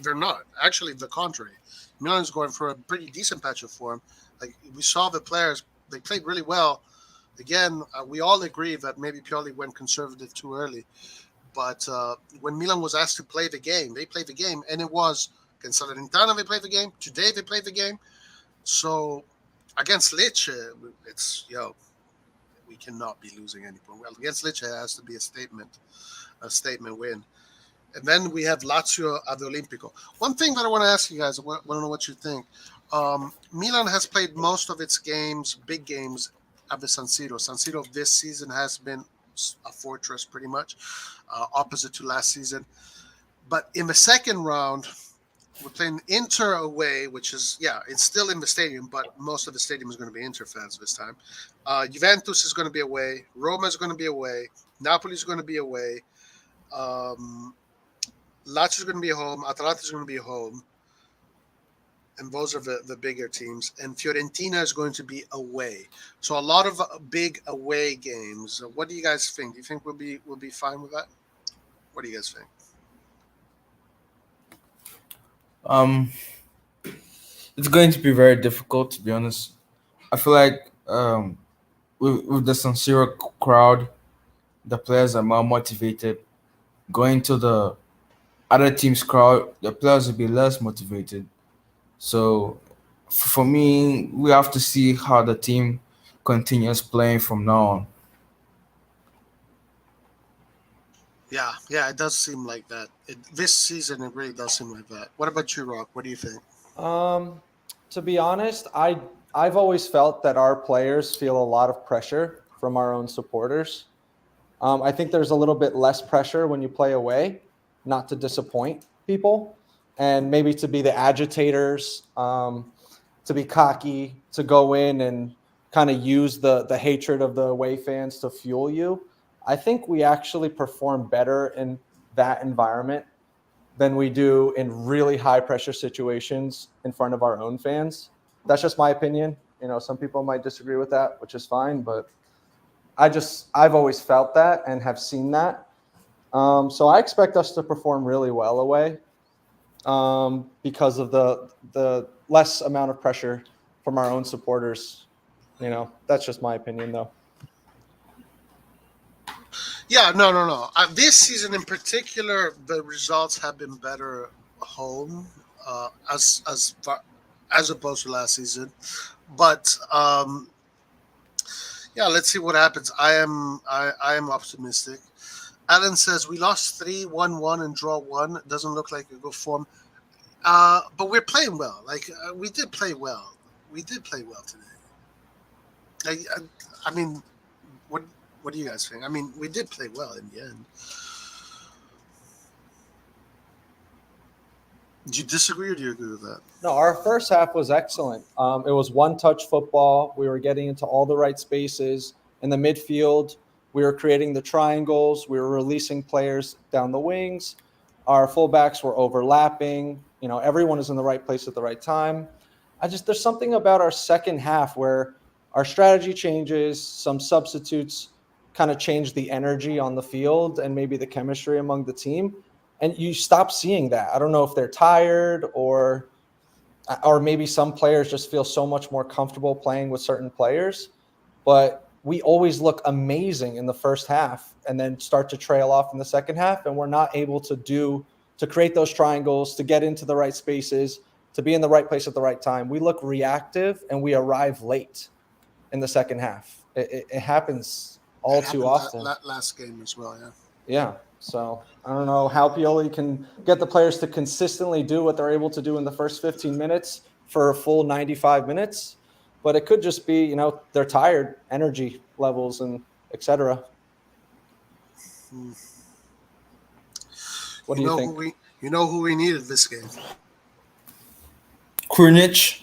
They're not. Actually, the contrary. Milan is going for a pretty decent patch of form. Like we saw the players, they played really well. Again, we all agree that maybe Pioli went conservative too early. But when Milan was asked to play the game, they played the game, and it was against Salernitana they played the game. Today they played the game. So against Lecce, we cannot be losing any point. Well, against Lecce, it has to be a statement win. And then we have Lazio at the Olimpico. One thing that I want to ask you guys, I want to know what you think. Milan has played most of its games, big games, at the San Siro. San Siro this season has been a fortress pretty much, opposite to last season. But in the second round, we're playing Inter away, which is, it's still in the stadium, but most of the stadium is going to be Inter fans this time. Juventus is going to be away. Roma is going to be away. Napoli is going to be away. Lazio is going to be home. Atalanta is going to be home. And those are the bigger teams. And Fiorentina is going to be away. So a lot of big away games. What do you guys think? Do you think we'll be fine with that? What do you guys think? It's going to be very difficult, to be honest. I feel like with the San Siro crowd, the players are more motivated. Going to the other team's crowd, the players will be less motivated. So for me, we have to see how the team continues playing from now on. Yeah, it does seem like that. This season, it really does seem like that. What about you, Rock? What do you think? Um, to be honest, I've always felt that our players feel a lot of pressure from our own supporters. I think there's a little bit less pressure when you play away, not to disappoint people, and maybe to be the agitators, to be cocky, to go in and kind of use the hatred of the away fans to fuel you. I think we actually perform better in that environment than we do in really high pressure situations in front of our own fans. That's just my opinion. Some people might disagree with that, which is fine, but I've always felt that and have seen that. So I expect us to perform really well away, because of the less amount of pressure from our own supporters. That's just my opinion, though. Yeah, no. This season in particular, the results have been better home, as opposed to last season. But yeah, let's see what happens. I am optimistic. Alan says we lost 3-1-1 and draw one. Doesn't look like a good form. But we're playing well. Like we did play well. We did play well today. Like, I mean, what do you guys think? I mean, we did play well in the end. Do you disagree or do you agree with that? No, our first half was excellent. It was one-touch football. We were getting into all the right spaces in the midfield. We were creating the triangles. We were releasing players down the wings. Our fullbacks were overlapping. Everyone is in the right place at the right time. There's something about our second half where our strategy changes, some substitutes kind of change the energy on the field and maybe the chemistry among the team. And you stop seeing that. I don't know if they're tired or maybe some players just feel so much more comfortable playing with certain players. But we always look amazing in the first half and then start to trail off in the second half. And we're not able to create those triangles, to get into the right spaces, to be in the right place at the right time. We look reactive and we arrive late in the second half. It happens all too often. Last game as well, yeah. Yeah. So I don't know how Pioli can get the players to consistently do what they're able to do in the first 15 minutes for a full 95 minutes. But it could just be, they're tired, energy levels, and etc. What do you think? You know who we needed this game? Krunic.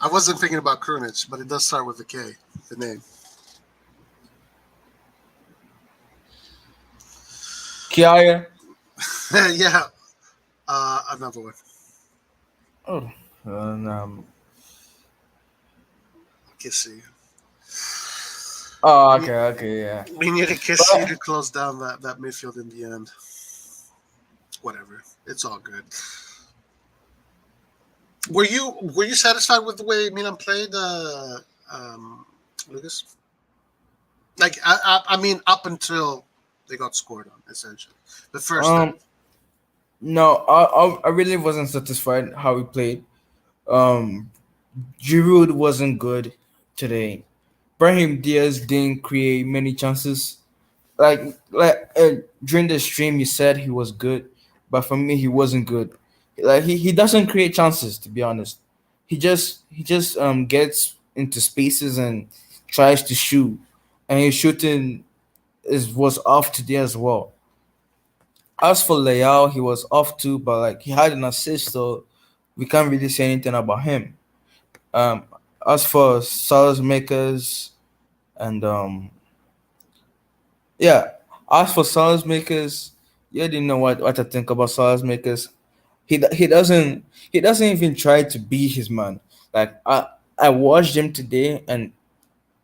I wasn't thinking about Krunic, but it does start with a K, the name. Kiaya. Yeah. Another one. Oh. Kissy. Oh, okay, yeah. We need a Kissy to close down that midfield in the end. Whatever. It's all good. Were you satisfied with the way Milan played, Lucas? Like, I mean, up until they got scored on, essentially. The first time. No, I really wasn't satisfied how we played. Giroud wasn't good today. Brahim Diaz didn't create many chances. During the stream, you said he was good, but for me, he wasn't good. Like he doesn't create chances, to be honest. He just gets into spaces and tries to shoot, and his shooting was off today as well. As for Leao, he was off too, but like he had an assist, so we can't really say anything about him. Um, as for Salah's makers, and yeah, as for Salah's makers, you didn't know what to think about Salah's makers. He doesn't even try to be his man. Like I watched him today, and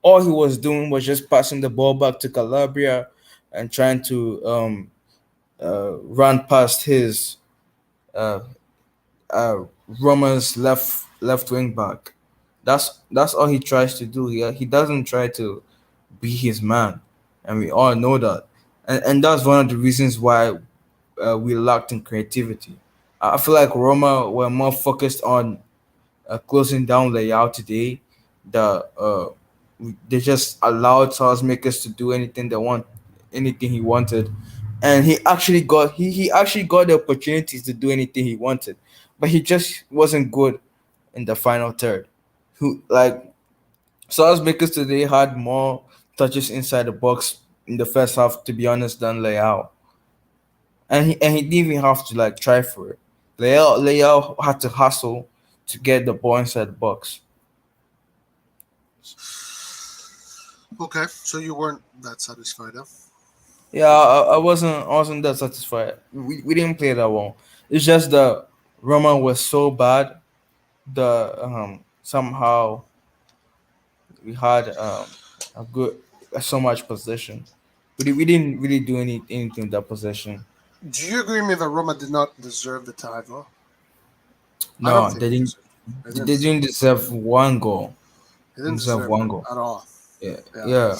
all he was doing was just passing the ball back to Calabria and trying to run past his uh, Roma's left wing back. That's all he tries to do. He doesn't try to be his man, and we all know that. And that's one of the reasons why we lacked in creativity. I feel like Roma were more focused on closing down Leao today. They just allowed makers to do anything they want anything he wanted, and he actually got the opportunities to do anything he wanted, but he just wasn't good in the final third. Who like Sauce Makers today had more touches inside the box in the first half, to be honest, than Leao, and he didn't even have to like try for it. Leao had to hustle to get the ball inside the box. Okay, so you weren't that satisfied, huh? Yeah, I wasn't that satisfied. We didn't play that well. It's just the Roma was so bad. The somehow we had a good so much possession. We didn't really do anything with that possession. Do you agree with me that Roma did not deserve the title? I don't No, think they they didn't. deserve. They They didn't deserve. didn't deserve one goal. They They didn't deserve deserve one it goal. at all. Yeah, Yeah. yeah.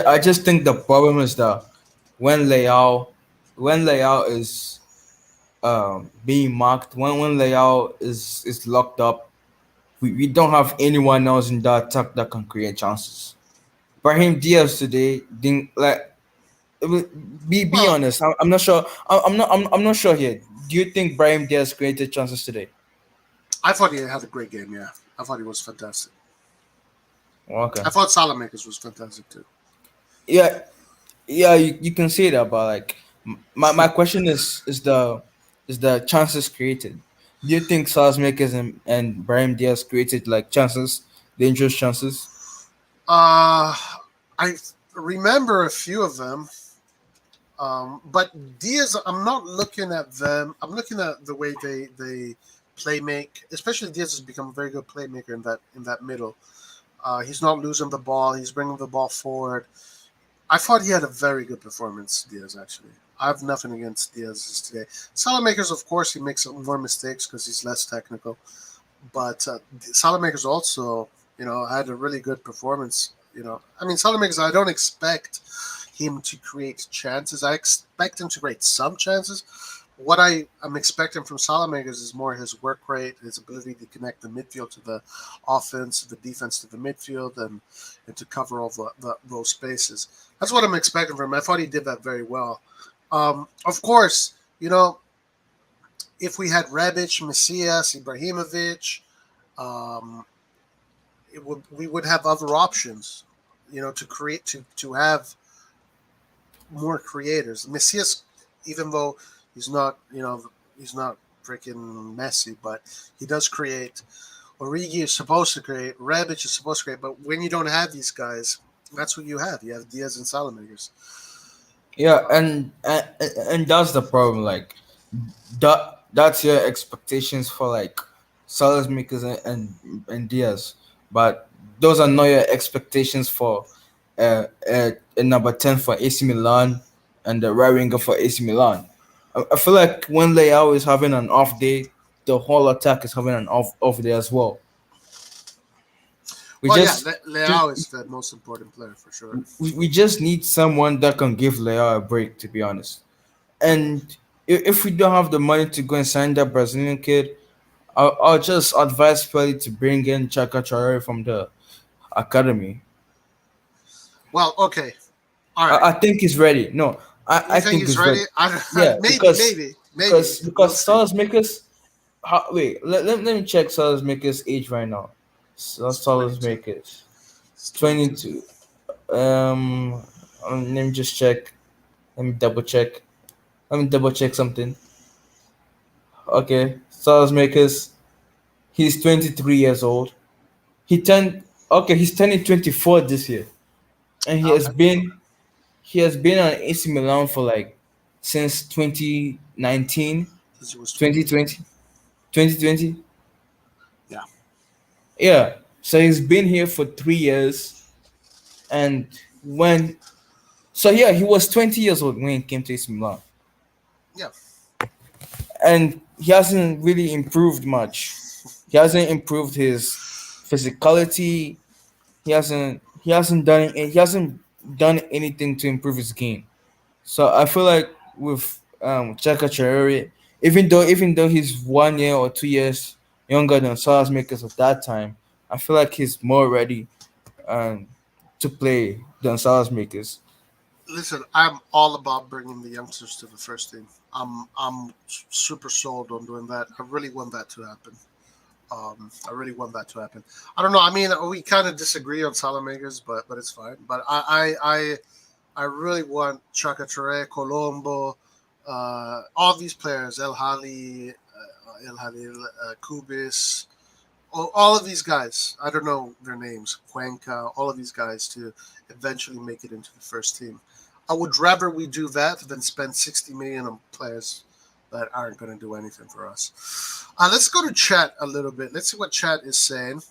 I just think the problem is that when Leao when Leao is being marked, when Leao is locked up, we don't have anyone else in that attack that can create chances. Brahim Diaz today didn't like. Be Well, honest. I'm not sure. I'm not sure here. Do you think Brahim Diaz created chances today? I thought he had a great game. Yeah, I thought he was fantastic. Okay. I thought Salamakers was fantastic too. Yeah, yeah. You can say that, but like my question is the chances created. Do you think Salzmakers and Brahim Diaz created like chances, dangerous chances? Uh, I remember a few of them, but Diaz. I'm not looking at them. I'm looking at the way they play make. Especially Diaz has become a very good playmaker in that middle. He's not losing the ball. He's bringing the ball forward. I thought he had a very good performance, Diaz, actually. I have nothing against Diaz today. Salamakers, of course, he makes more mistakes because he's less technical. But Salamakers also, had a really good performance. I mean, Salamakers, I don't expect him to create chances. I expect him to create some chances. What I am expecting from Salamakers is more his work rate, his ability to connect the midfield to the offense, the defense to the midfield, and to cover all those spaces. That's what I'm expecting from him. I thought he did that very well. Of course, if we had Rebic, Messias, Ibrahimovic, um, we would have other options, to create to have more creators. Messias, even though he's not freaking Messi, but he does create. Origi is supposed to create. Rebic is supposed to create. But when you don't have these guys, that's what you have. You have Diaz and Salamakers. Yeah, and that's the problem. Like that's your expectations for like Salzmakers and Diaz, but those are not your expectations for a number 10 for AC Milan and the right winger for AC Milan. I feel like when Leao is having an off day, the whole attack is having an off day as well. We Well, yeah, just Leao is the most important player for sure. we just need someone that can give Leao a break, to be honest. And if we don't have the money to go and sign that Brazilian kid, I'll just advise Pelly to bring in Chaka Traore from the academy. Well, okay, all right. I think he's ready. No, I You think think he's he's ready? ready. Yeah, Maybe, because maybe. because We'll because see. Makers. Wait, let me check Makers' age right now. It's 22. Makers It's 22. Let me just check. Let me double check. Let me double check something. Okay, Makers. He's 23 years old. He's turning 24 this year, and Okay. he has been on AC Milan for like since 2019, Since he was 22. 2020, 2020. Yeah. Yeah, so he's been here for 3 years, and he was 20 years old when he came to AC Milan, Yeah. and he hasn't really improved much. He hasn't improved his physicality. He hasn't done anything to improve his game. So I feel like with Chaka Traore, even though he's 1 year or 2 years younger than Salas Makers at that time, I feel like he's more ready um to play than Salas Makers. Listen, I'm all about bringing the youngsters to the first team. I'm super sold on doing that. I really want that to happen. I really want that to happen. I don't know. I mean, we kind of disagree on Salamakers, but it's fine. But I really want Chaka Toure, Colombo, all these players, El Halil, Kubis, all of these guys. I don't know their names, Cuenca, all of these guys to eventually make it into the first team. I would rather we do that than spend 60 million on players that aren't going to do anything for us. Let's go to chat a little bit. Let's see what chat is saying.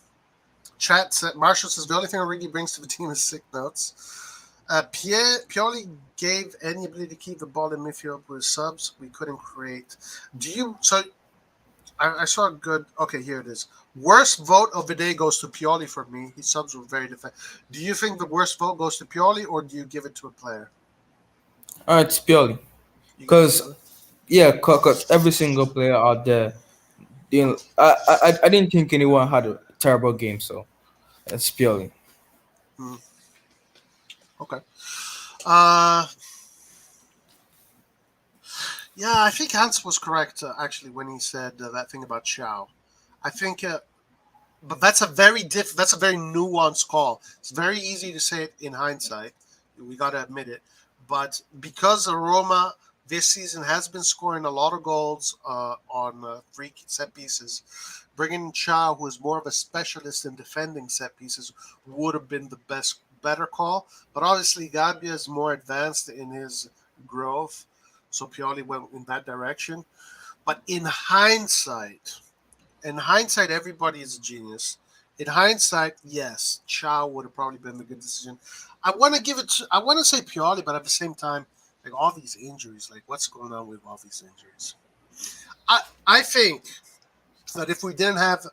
Chat said, Marshall says the only thing Origi brings to the team is sick notes. Pioli gave any ability to keep the ball in midfield with subs. We couldn't create. I saw a good. Okay, here it is. Worst vote of the day goes to Pioli for me. His subs were very defensive. Do you think the worst vote goes to Pioli, or do you give it to a player? It's purely because cause every single player out there, I didn't think anyone had a terrible game, so it's purely. Okay. Yeah, I think Hans was correct actually when he said that thing about Chow. I think, but that's a very nuanced call. It's very easy to say it in hindsight. We got to admit it. But because Roma this season has been scoring a lot of goals on free set pieces, bringing in Chow, who is more of a specialist in defending set pieces, would have been the better call. But obviously, Gabbia is more advanced in his growth, so Pioli went in that direction. But in hindsight, everybody is a genius. In hindsight, yes, Chow would have probably been the good decision. I want to say Pioli, but at the same time, like all these injuries, like what's going on with all these injuries? I think that if we didn't have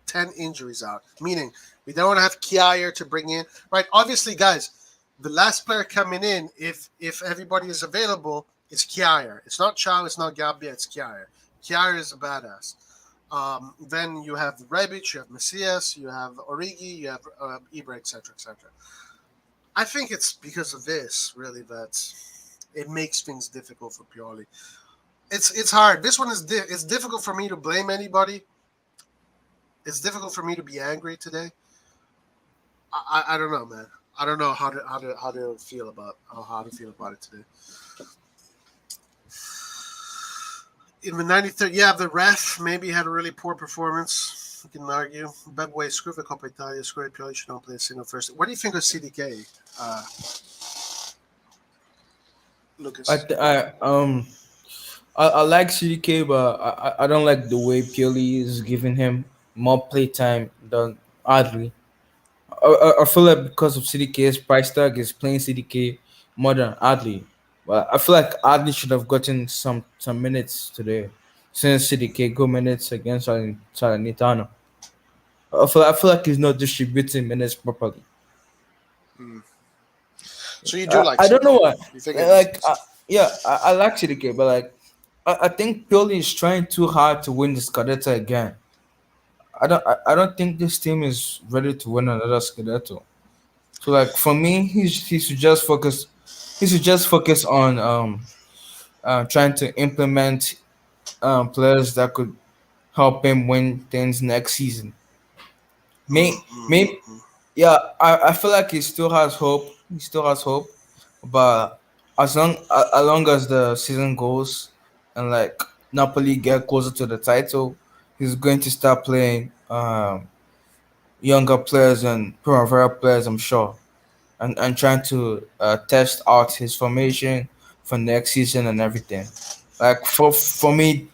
10 injuries out, meaning we don't have Kjaer to bring in, right? Obviously, guys, the last player coming in, if everybody is available, it's Kjaer. It's not Chow, it's not Gabbia, it's Kjaer. Kjaer is a badass. Then you have Rebic, you have Messias, you have Origi, you have Ibra, etc., etc. I think it's because of this, really, that it makes things difficult for Pioli. It's hard. This one is it's difficult for me to blame anybody. It's difficult for me to be angry today. I don't know, man. I don't know how to feel about it today. In the 93rd, the ref maybe had a really poor performance. You can argue. Bedway, screw the Coppa Italia, screw it, Pioli should not play a single first. What do you think of CDK, Lucas? I like CDK, but I don't like the way Pioli is giving him more playtime than Adli. I feel like because of CDK's price tag is playing CDK more than Adli. But I feel like Adli should have gotten some minutes today since CDK go minutes against Salernitana. I feel like he's not distributing minutes properly. So you do like I don't know why. You think I like CDK, but like I think Pioli is trying too hard to win the Scudetto again. I don't think this team is ready to win another Scudetto. So like for me, he should just focus. He should just focus on trying to implement players that could help him win things next season. Maybe I feel like he still has hope. He still has hope, but as long as the season goes and like Napoli get closer to the title, he's going to start playing younger players and Primavera players, I'm sure, and trying to test out his formation for next season and everything. Like for me,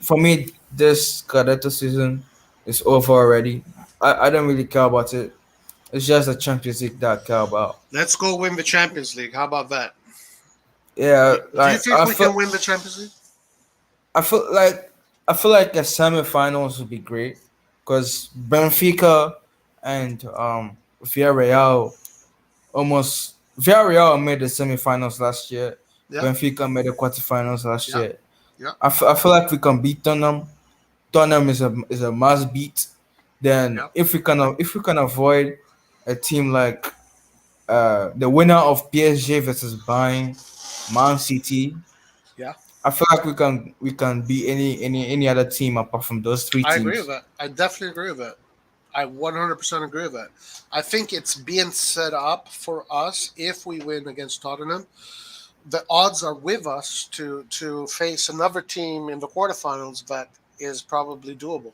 this Cadetto season is over already. I don't really care about it. It's just the Champions League that I care about. Let's go win the Champions League. How about that? Yeah, Do you think we can win the Champions League? I feel like the semifinals would be great because Benfica and Villarreal made the semifinals last year. Yeah. Benfica made the quarterfinals last year. Yeah. I feel like we can beat Tottenham. Tottenham is a must beat. Then if we can avoid a team like the winner of PSG versus Bayern, Man City. Yeah. I feel like we can beat any other team apart from those three I agree with teams. that. I definitely agree with that. I 100% agree with that. I think it's being set up for us if we win against Tottenham. The odds are with us to face another team in the quarterfinals that is probably doable.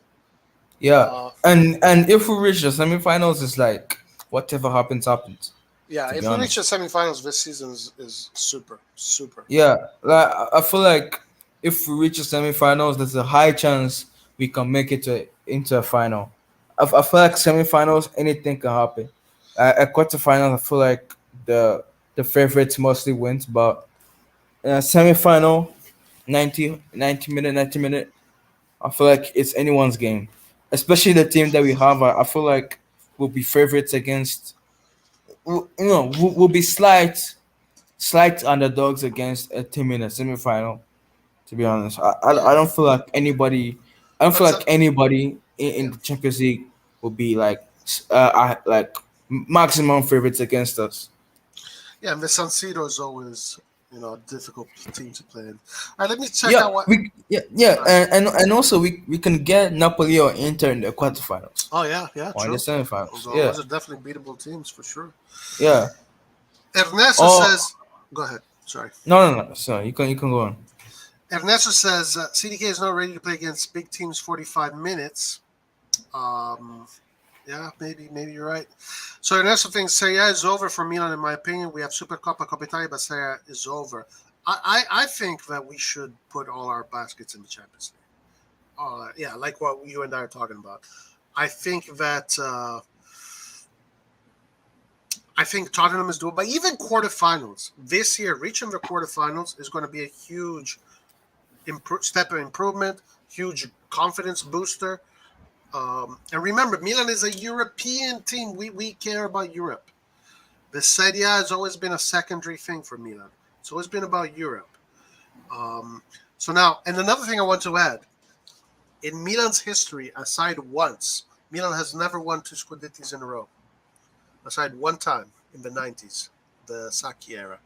Yeah, Uh, and if we reach the semifinals, it's like whatever happens, happens. yeah, To be if we reach the honest, semifinals this season is super, super. yeah, like I feel like if we reach the semifinals, there's a high chance we can make it to into a final. I feel like semifinals, anything can happen. At quarterfinals, I feel like the favorites mostly wins, but semifinal, 90 minute. I feel like it's anyone's game, especially the team that we have. I feel like we'll be favorites against. We'll be slight underdogs against a team in a semifinal. To be honest, I Yeah, don't feel like anybody. I don't feel but like anybody in yeah, the Champions League will be like maximum favorites against us. yeah. And the San Siro is always a difficult team to play in. All right, let me check Yeah, out what. yeah, Sorry. and also we can get Napoli or Inter in the quarterfinals Oh yeah, yeah, or in the true. semifinals. Those Yeah, are definitely beatable teams for sure. yeah. Ernesto Oh says, "Go ahead." Sorry. no. So you can go on. Ernesto says CDK is not ready to play against big teams 45 minutes. Um, yeah, maybe you're right. So Ernesto thinks Serie A is over for Milan. In my opinion, we have Supercoppa, Coppa Italia, but Serie A is over. I think that we should put all our baskets in the Champions League. Yeah, like what you and I are talking about. I think that I think Tottenham is doable. But even quarterfinals this year, reaching the quarterfinals is going to be a huge step of improvement, huge confidence booster. And remember, Milan is a European team. We care about Europe. The Serie A has always been a secondary thing for Milan. It's always been about Europe. So now, and another thing I want to add, in Milan's history, aside once, Milan has never won 2 Scudettis in a row. Aside one time in the 90s, the Sacchi era.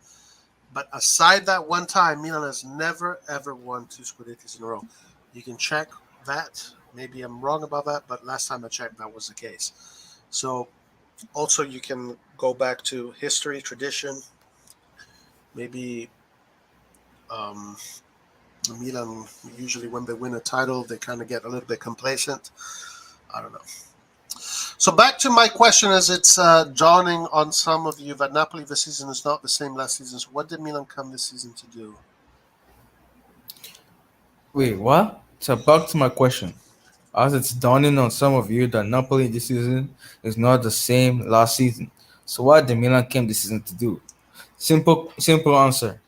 But aside that one time, Milan has never, ever won 2 Scudettis in a row. You can check that. Maybe I'm wrong about that, but last time I checked, that was the case. So also you can go back to history, tradition. Maybe Milan, usually when they win a title, they kind of get a little bit complacent. I don't know. So back to my question, as it's dawning on some of you that Napoli this season is not the same last season. So what did Milan come this season to do? Wait, what? So back to my question. As it's dawning on some of you that Napoli this season is not the same last season. So what did Milan came this season to do? Simple answer.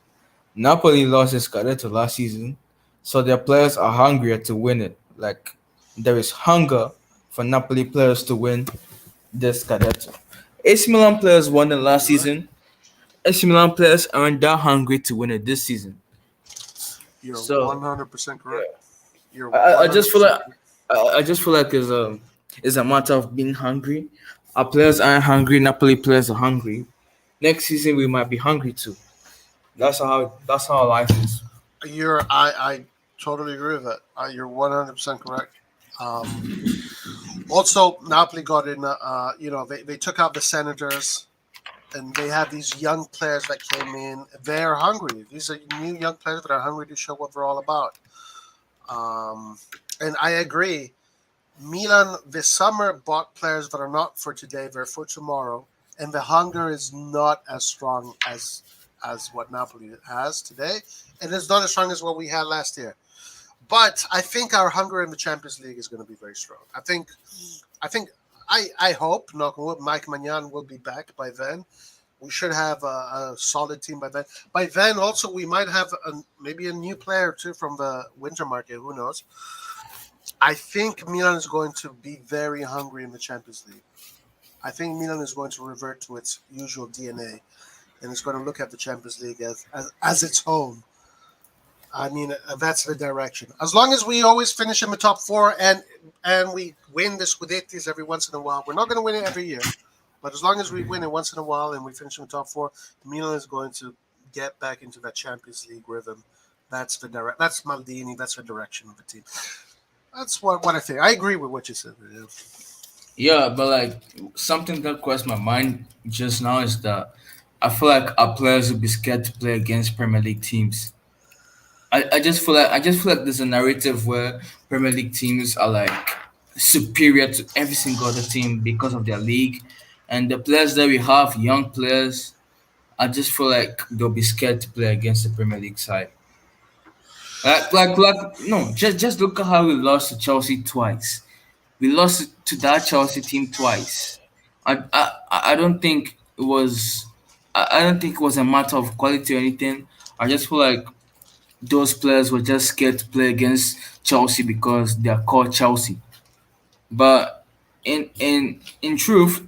Napoli lost his Scudetto last season, so their players are hungrier to win it. Like there is hunger for Napoli players to win this Scudetto. AC Milan players won it last You're right. season. AC Milan players aren't that hungry to win it this season. You're So 100% correct. You're I just feel 100% like correct. I just feel like it's a matter of being hungry. Our players aren't hungry. Napoli players are hungry. Next season we might be hungry too. That's how life is. I totally agree with that. You're 100% correct. Also, Napoli got in. They took out the Senators, and they have these young players that came in. They're hungry. These are new young players that are hungry to show what they're all about. And I agree. Milan this summer bought players that are not for today; they're for tomorrow, and the hunger is not as strong as what Napoli has today, and it's not as strong as what we had last year. But I think our hunger in the Champions League is going to be very strong. I hope, knock on wood, Mike Magnan will be back by then. We should have a solid team by then. By then, also, we might have maybe a new player too from the winter market. Who knows? I think Milan is going to be very hungry in the Champions League. I think Milan is going to revert to its usual DNA, and it's going to look at the Champions League as its home. I mean, that's the direction. As long as we always finish in the top 4 and we win the Scudettis every once in a while, we're not going to win it every year. But as long as we win it once in a while and we finish in the top 4, Milan is going to get back into that Champions League rhythm. That's That's Maldini. That's the direction of the team. That's what I think. I agree with what you said. Yeah. Yeah, but like something that crossed my mind just now is that I feel like our players would be scared to play against Premier League teams. I just feel like there's a narrative where Premier League teams are like superior to every single other team because of their league, and the players that we have, young players, I just feel like they'll be scared to play against the Premier League side. No, just look at how we lost to Chelsea twice. We lost to that Chelsea team twice. I don't think it was I don't think it was a matter of quality or anything. I just feel like those players were just scared to play against Chelsea because they are called Chelsea. But in truth,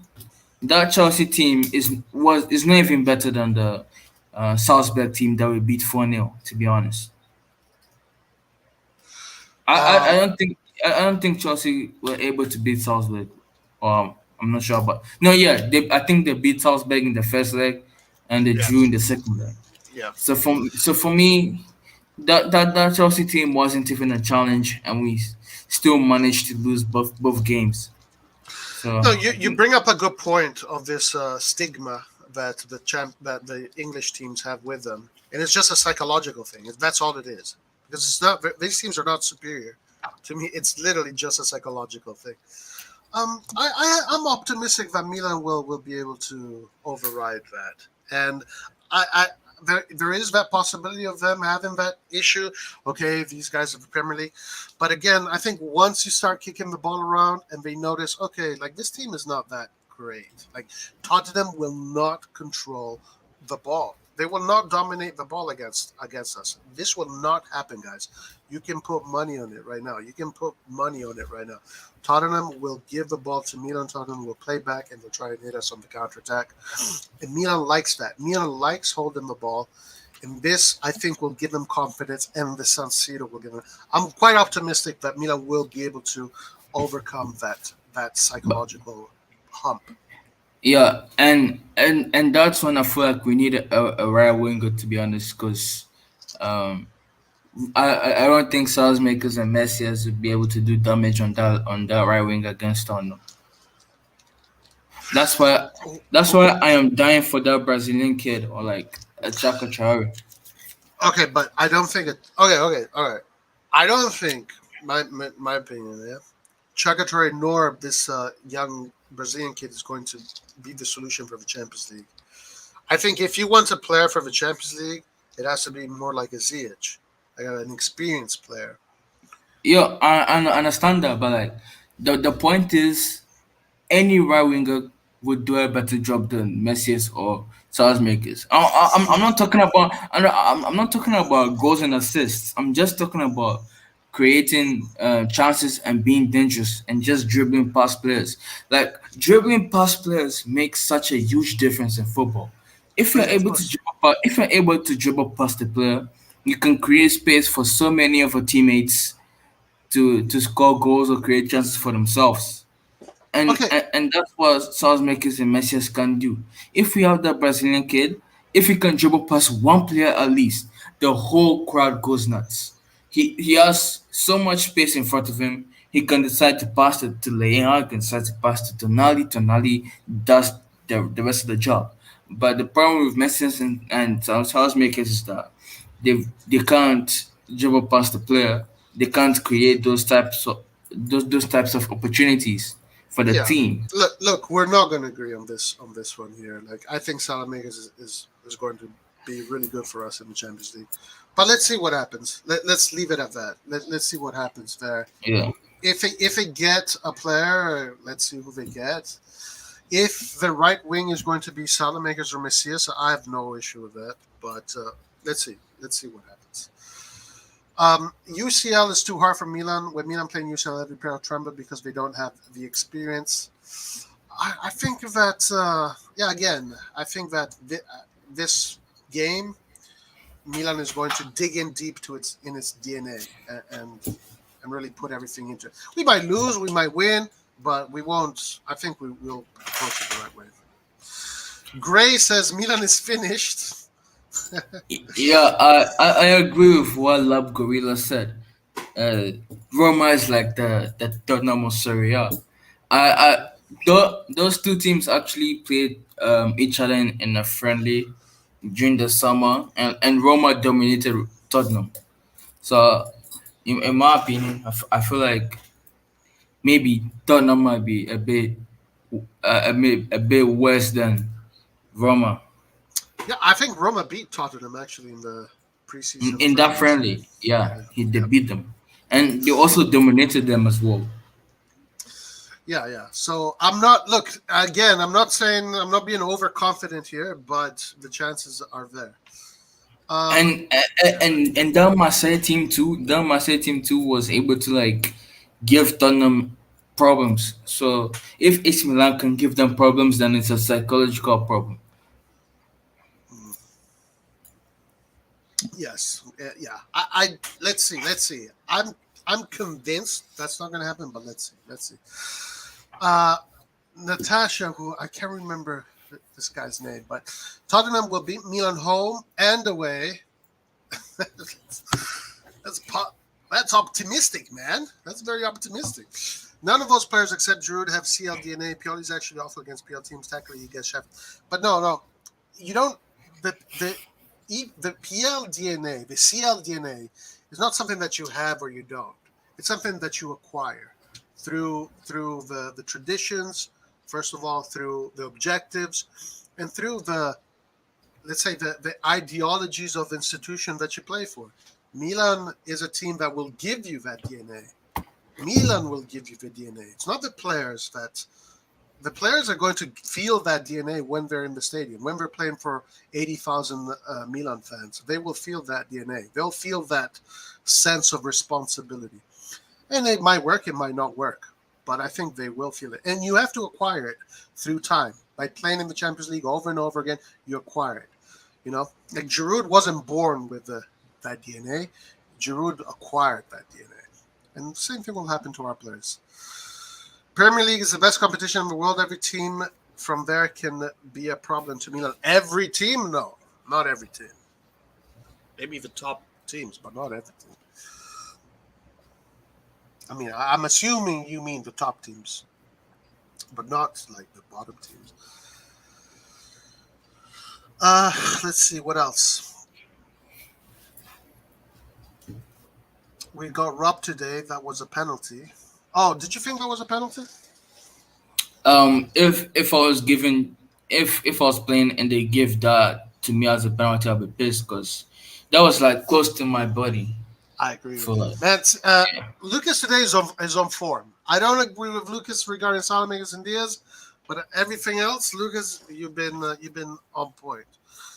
that Chelsea team is not even better than the Salzburg team that we beat 4-0, to be honest. I don't think Chelsea were able to beat Salzburg. I'm not sure, but no, yeah, I think they beat Salzburg in the first leg, and they drew in the second leg. Yeah. So for me, that Chelsea team wasn't even a challenge, and we still managed to lose both games. So no, you bring up a good point of this stigma that that the English teams have with them, and it's just a psychological thing. That's all it is. Because it's not; these teams are not superior. To me, it's literally just a psychological thing. I'm optimistic that Milan will be able to override that, and there is that possibility of them having that issue. Okay, these guys are the Premier League, but again, I think once you start kicking the ball around and they notice, okay, like this team is not that great. Like Tottenham will not control the ball. They will not dominate the ball against us. This will not happen, guys. You can put money on it right now. Tottenham will give the ball to Milan. Tottenham will play back and they'll try and hit us on the counterattack. And Milan likes that. Milan likes holding the ball. And this, I think, will give them confidence, and the San Siro will give them. I'm quite optimistic that Milan will be able to overcome that psychological hump. yeah, and that's when I feel like we need a right winger, to be honest, because I don't think Salesmakers and Messias would be able to do damage on that right wing against Tottenham. That's why I am dying for that Brazilian kid or like a Chaka Traore. Okay, but I don't think it. Okay, all right. I don't think my opinion. Yeah, Chaka Traore nor this young Brazilian kid is going to be the solution for the Champions League. I think if you want a player for the Champions League, it has to be more like a Ziyech, like an experienced player. Yeah, I understand that, but like the point is, any right winger would do a better job than Messi's or Salesmakers. I'm not talking about I'm not talking about goals and assists. I'm just talking about creating chances and being dangerous and just dribbling past players. Like dribbling past players makes such a huge difference in football. If you're able to dribble past the player, you can create space for so many of your teammates to score goals or create chances for themselves. And, Okay. and that's what Salesmakers and Messias can do. If we have that Brazilian kid, if he can dribble past one player at least, the whole crowd goes nuts. He has so much space in front of him. He can decide to pass it to Leão, he can decide to pass it to Tonali. Tonali does the rest of the job. But the problem with Messias and Salesmakers is that they can't dribble past the player. They can't create those types of opportunities for the team. Look, we're not going to agree on this one here. Like, I think Salamanca is going to be really good for us in the Champions League. But let's see what happens. Let's leave it at that. Let's see what happens there. Yeah. If they get a player, let's see who they get. If the right wing is going to be Salamanca's or Messias, I have no issue with that. But let's see. Let's see what happens. UCL is too hard for Milan. When Milan playing UCL, every player tremble because they don't have the experience. I think that, I think that this game, Milan is going to dig in deep in its DNA and really put everything into it. We might lose, we might win, but we won't. I think we will approach it the right way. Gray says Milan is finished. Yeah, I agree with what Lab Gorilla said. Roma is like the Tottenham of Serie A. Those two teams actually played each other in a friendly during the summer, and Roma dominated Tottenham. So, in my opinion, I feel like maybe Tottenham might be a bit worse than Roma Yeah, I think Roma beat Tottenham actually in the preseason. in that friendly. Yeah, they beat them, and they also dominated them as well. Yeah. So I'm not. Look again. I'm not saying I'm not being overconfident here, but the chances are there. And that Marseille team too was able to like give Tottenham problems. So if AC Milan can give them problems, then it's a psychological problem. Yes. Yeah. I let's see. I'm convinced that's not going to happen, but let's see. Natasha, who I can't remember this guy's name, but Tottenham will beat Milan home and away. That's optimistic, man. That's very optimistic. None of those players except Giroud have CL DNA. Pioli's actually awful against PL teams. Technically, he gets chef. But no, you don't. The PL DNA, the CL DNA, is not something that you have or you don't. It's something that you acquire through the traditions, first of all, through the objectives, and through the, let's say, the ideologies of institution that you play for. Milan is a team that will give you that DNA. Milan will give you the DNA. It's not the players that... The players are going to feel that DNA when they're in the stadium, when they're playing for 80,000 Milan fans. They will feel that DNA. They'll feel that sense of responsibility. And it might work, it might not work. But I think they will feel it. And you have to acquire it through time. By playing in the Champions League over and over again, you acquire it. You know, like Giroud wasn't born with that DNA. Giroud acquired that DNA. And the same thing will happen to our players. Premier League is the best competition in the world. Every team from there can be a problem to Milan. Every team? No, not every team. Maybe the top teams, but not every team. I mean, I'm assuming you mean the top teams, but not like the bottom teams. Let's see, what else? We got robbed today. That was a penalty. Oh, did you think that was a penalty? If I was given if I was playing and they give that to me as a penalty, I'll be pissed because that was like close to my body. I agree with you. That's Lucas today is on form. I don't agree with Lucas regarding Salamanca and Diaz, but everything else, Lucas, you've been on point.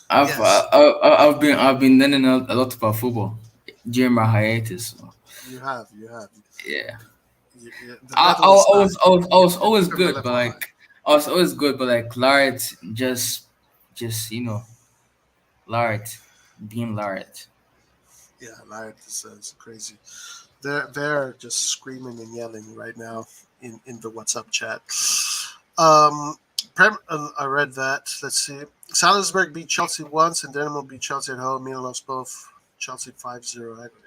I've been learning a lot about football during my hiatus. So. You have. Yeah. I was always good, but like Lard just Lard being Lard. Yeah, Lard is crazy. They're just screaming and yelling right now in the WhatsApp chat. I read that. Let's see. Salzburg beat Chelsea once, and Dynamo beat Chelsea at home. Milan lost both. Chelsea 5-0 aggregate.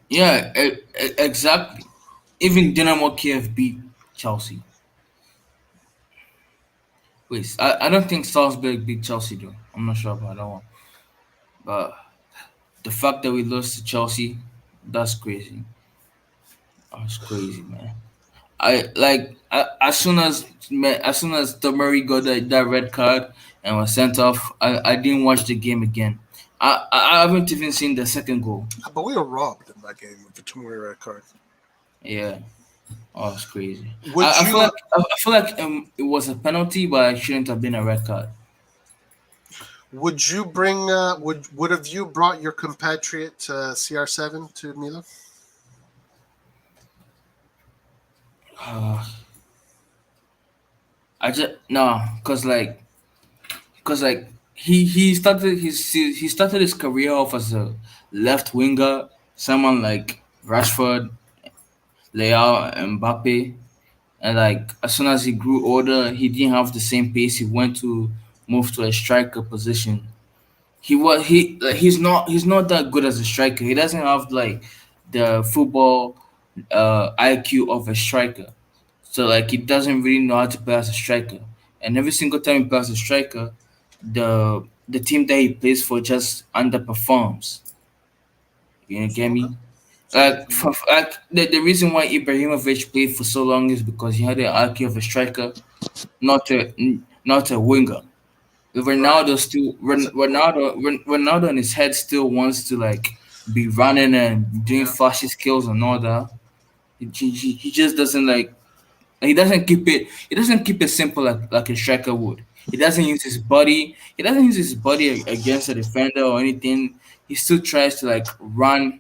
Yeah, exactly. Even Dynamo Kiev beat Chelsea. Wait, I don't think Salzburg beat Chelsea though. I'm not sure about that one. But the fact that we lost to Chelsea, that's crazy. That's crazy, man. As soon as Tomori got that red card and was sent off, I didn't watch the game again. I haven't even seen the second goal. But we were robbed in that game with the Tomori red card. Yeah. Oh, it's crazy. I feel like it was a penalty, but it shouldn't have been a red card. Would you bring? Would have you brought your compatriot CR7 to Milan? I just no, cause he started his career off as a left winger, someone like Rashford, Leao, Mbappe, and like as soon as he grew older, he didn't have the same pace. He went to move to a striker position. He's not that good as a striker. He doesn't have like the football IQ of a striker. So like he doesn't really know how to play as a striker. And every single time he plays as a striker, the team that he plays for just underperforms. You get me? The reason why Ibrahimovic played for so long is because he had the IQ of a striker, not a winger. Ronaldo still Ronaldo in his head still wants to like be running and doing flashy skills and all that. He just doesn't like he doesn't keep it simple like a striker would. He doesn't use his body. He doesn't use his body against a defender or anything. He still tries to like run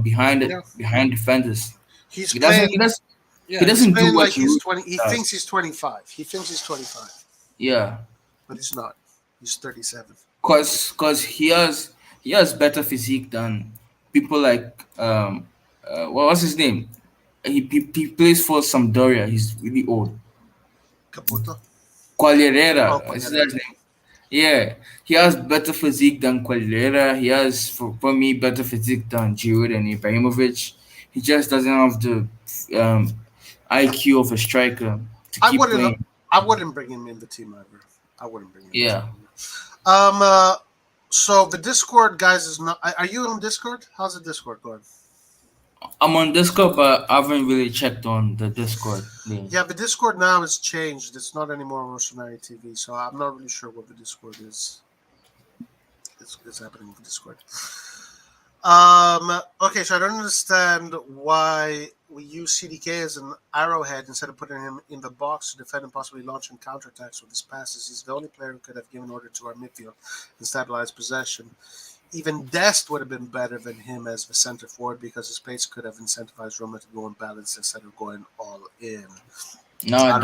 behind defenders. He's He playing. doesn't he does Yeah, he he's doesn't do playing like what he's you 20. He does. thinks he's 25. He thinks he's 25, Yeah. but he's not. He's 37. Cause he has better physique than people like what's his name? He plays for Sampdoria. He's really old. Caputo. Quagliarella, Oh, is Quagliarella. that his name? Yeah, he has better physique than Quagliarella. He has for me better physique than Giroud and Ibrahimovic. He just doesn't have the um, IQ of a striker to I keep wouldn't. playing. I wouldn't bring him in the team ever. I wouldn't bring him. In the Yeah, team. So the Discord guys is not. Are you on Discord? How's the Discord going? I'm on Discord, but I haven't really checked on the Discord link. Yeah, the Discord now has changed. It's not anymore RossonARI TV, so I'm not really sure what the Discord is. It's happening with the Discord. Okay, so I don't understand why we use CDK as an arrowhead instead of putting him in the box to defend and possibly launching counterattacks with his passes. He's the only player who could have given order to our midfield and stabilized possession. Even Dest would have been better than him as the center forward because his pace could have incentivized Roma to go in balance instead of going all in. I No, don't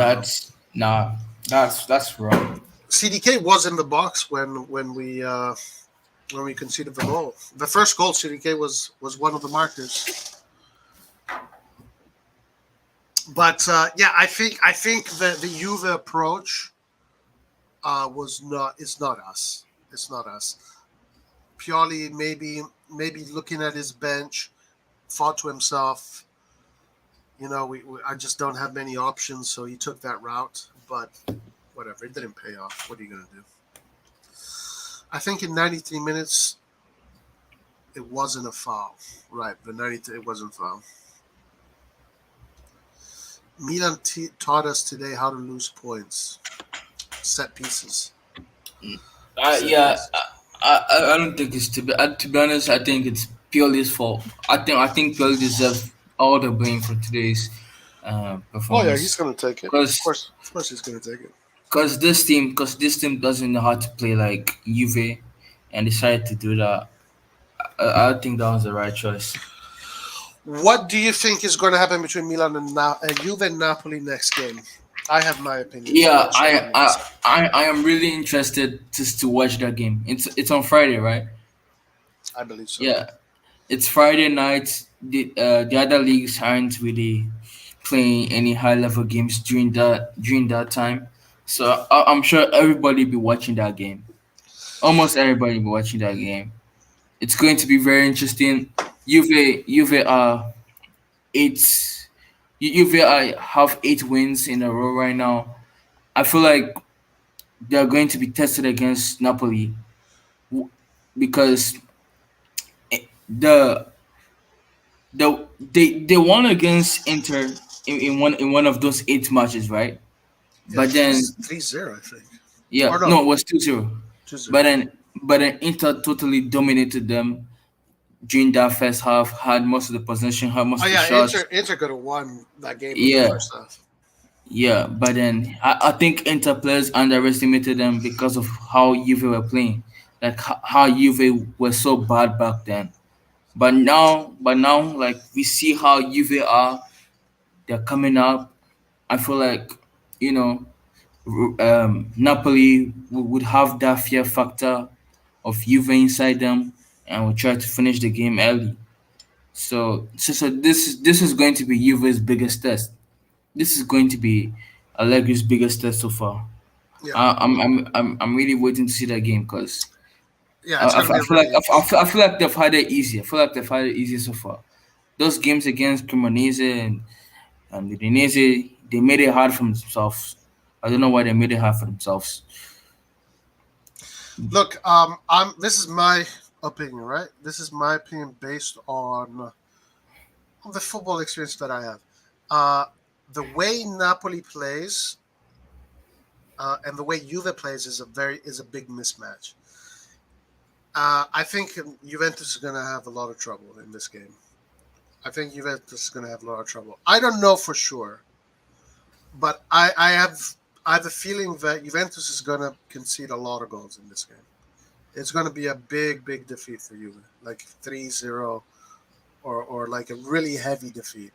know. that's wrong. CDK was in the box when we conceded the goal. The first goal, CDK was one of the markers. But yeah, I think the Juve approach it's not us. It's not us. Pioli maybe looking at his bench, thought to himself, I just don't have many options, so he took that route. But whatever, it didn't pay off. What are you gonna do? I think in 93 minutes, it wasn't a foul. Right, the 93 it wasn't foul. Milan taught us today how to lose points. Set pieces. Yeah, I don't think it's to be honest. I think it's Pioli's fault. I think Pioli deserves all the blame for today's Oh yeah, he's performance. gonna take it. Because Of course, he's gonna take it. this team doesn't know how to play like Juve, and decided to do that. I think that was the right choice. What do you think is going to happen between Milan and Juve and Napoli next game? I have my opinion. Yeah, I am really interested to watch that game. It's on Friday, right? I believe so. Yeah, it's Friday night. The other leagues aren't really playing any high level games during that time, so I'm sure everybody will be watching that game. Almost everybody will be watching that game. It's going to be very interesting. Juve are eight. Juve have 8 wins in a row right now. I feel like they are going to be tested against Napoli because the they won against Inter in one of those 8 matches, right? Yeah, But then 3-0, I think. yeah, Or no. no, it was 2-0. 2-0. But then Inter totally dominated them during that first half. Had most of the possession, had most Oh of the yeah, shots. Inter could have won that game in the Yeah, first half. yeah. But then I think Inter players underestimated them because of how Juve were playing, like how Juve were so bad back then. But now, like we see how Juve are. They're coming up. I feel like you know Napoli would have that fear factor of Juve inside them, and will try to finish the game early. So this is going to be Juve's biggest test. this is going to be Allegri's biggest test so far. Yeah, I'm really waiting to see that game because yeah, it's gonna be feel like really. I feel like they've had it easy. I feel like they've had it easy so far. Those games against Cremonese and Udinese, they made it hard for themselves. I don't know why they made it hard for themselves. Look, This is my opinion, right? This is my opinion based on the football experience that I have. The way Napoli plays and the way Juve plays is a big mismatch. I think Juventus is going to have a lot of trouble in this game. I think Juventus is going to have a lot of trouble. I don't know for sure, but I have a feeling that Juventus is going to concede a lot of goals in this game. It's going to be a big defeat for Juve, like 3-0 or like a really heavy defeat.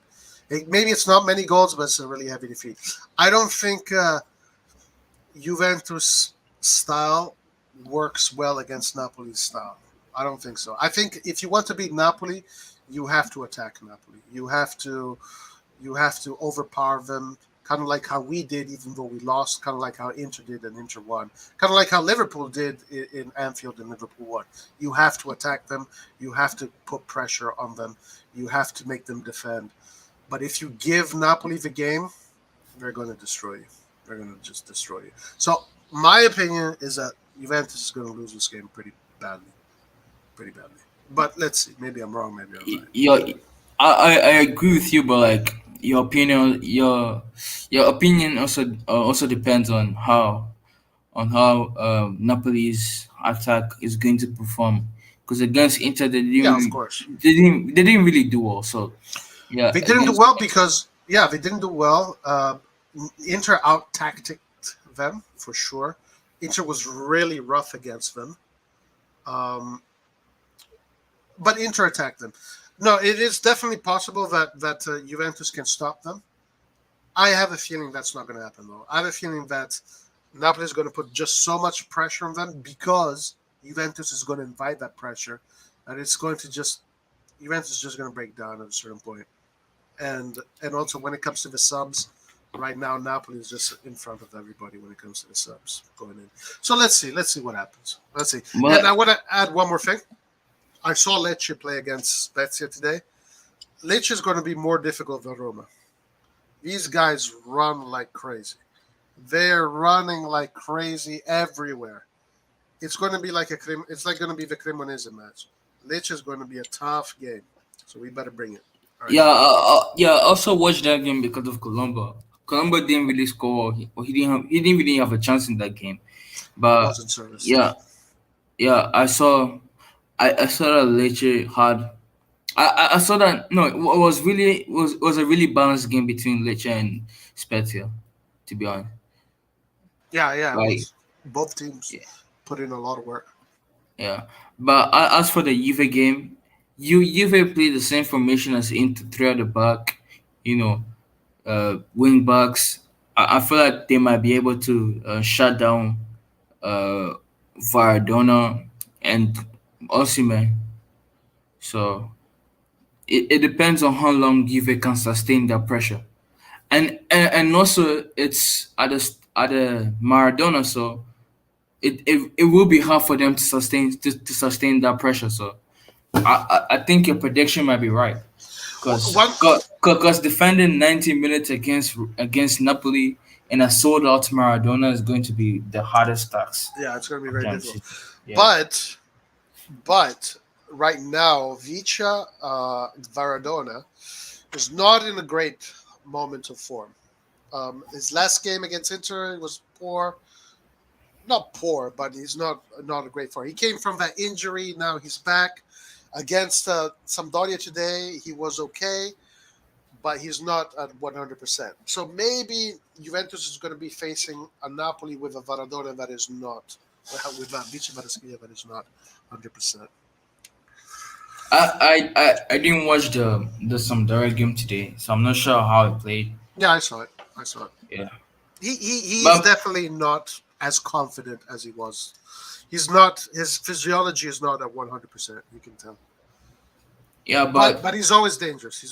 Maybe it's not many goals, but it's a really heavy defeat. I don't think Juventus style works well against Napoli's style. I don't think so. I think if you want to beat Napoli, you have to attack Napoli. You have to overpower them, kind of like how we did, even though we lost. Kind of like how Inter did and Inter won. Kind of like how Liverpool did in Anfield and Liverpool won. You have to attack them. You have to put pressure on them. You have to make them defend. But if you give Napoli the game, they're going to destroy you. They're going to just destroy you. So my opinion is that Juventus is going to lose this game pretty badly. But let's see. Maybe I'm wrong. Maybe I'm right. Yeah, I agree with you, but like your opinion also depends on how Napoli's attack is going to perform. Because against Inter, of course, they didn't really do well. So yeah, they didn't do well because they didn't do well. Inter out tacticked them for sure. Inter was really rough against them. But Inter attacked them. No, it is definitely possible that Juventus can stop them. I have a feeling that's not going to happen, though. I have a feeling that Napoli is going to put just so much pressure on them because Juventus is going to invite that pressure, and it's going to Juventus is just going to break down at a certain point. And also when it comes to the subs, right now Napoli is just in front of everybody when it comes to the subs going in. So let's see what happens. Let's see. And I want to add one more thing. I saw Lecce play against Spezia today. Lecce is going to be more difficult than Roma. These guys run like crazy. They're running like crazy everywhere. It's going to be like going to be the Cremonese match. Lecce is going to be a tough game, so we better bring it. Right. Yeah. I also watched that game because of Colombo. Colombo didn't really score. He didn't really have a chance in that game. But wasn't service. Yeah. I saw that Lecce had. I saw that. No, it was a really balanced game between Lecce and Spezia, to be honest. Yeah. Like, both teams put in a lot of work. Yeah, but as for the Juve game, Juve played the same formation as Inter, three at the back. Wing backs. I feel like they might be able to shut down Varadona and Osimhen. So it depends on how long Juve can sustain that pressure, and also it's at the Maradona, so it will be hard for them to sustain that pressure. So I think your prediction might be right, because defending 90 minutes against Napoli and a sold out Maradona is going to be the hardest task. Yeah, it's going to be very difficult. Yeah. But right now, Vicha Varadona is not in a great moment of form. His last game against Inter was poor. Not poor, but he's not a great form. He came from that injury. Now he's back. Against Sampdoria today, he was okay, but he's not at 100%. So maybe Juventus is going to be facing a Napoli with a Varadona that is not, with a Vicha Varadona that is not 100%. I didn't watch the Sampdoria game today, so I'm not sure how it played. Yeah, I saw it. Yeah. He's definitely not as confident as he was. He's not. His physiology is not at 100%. You can tell. Yeah, but he's always dangerous.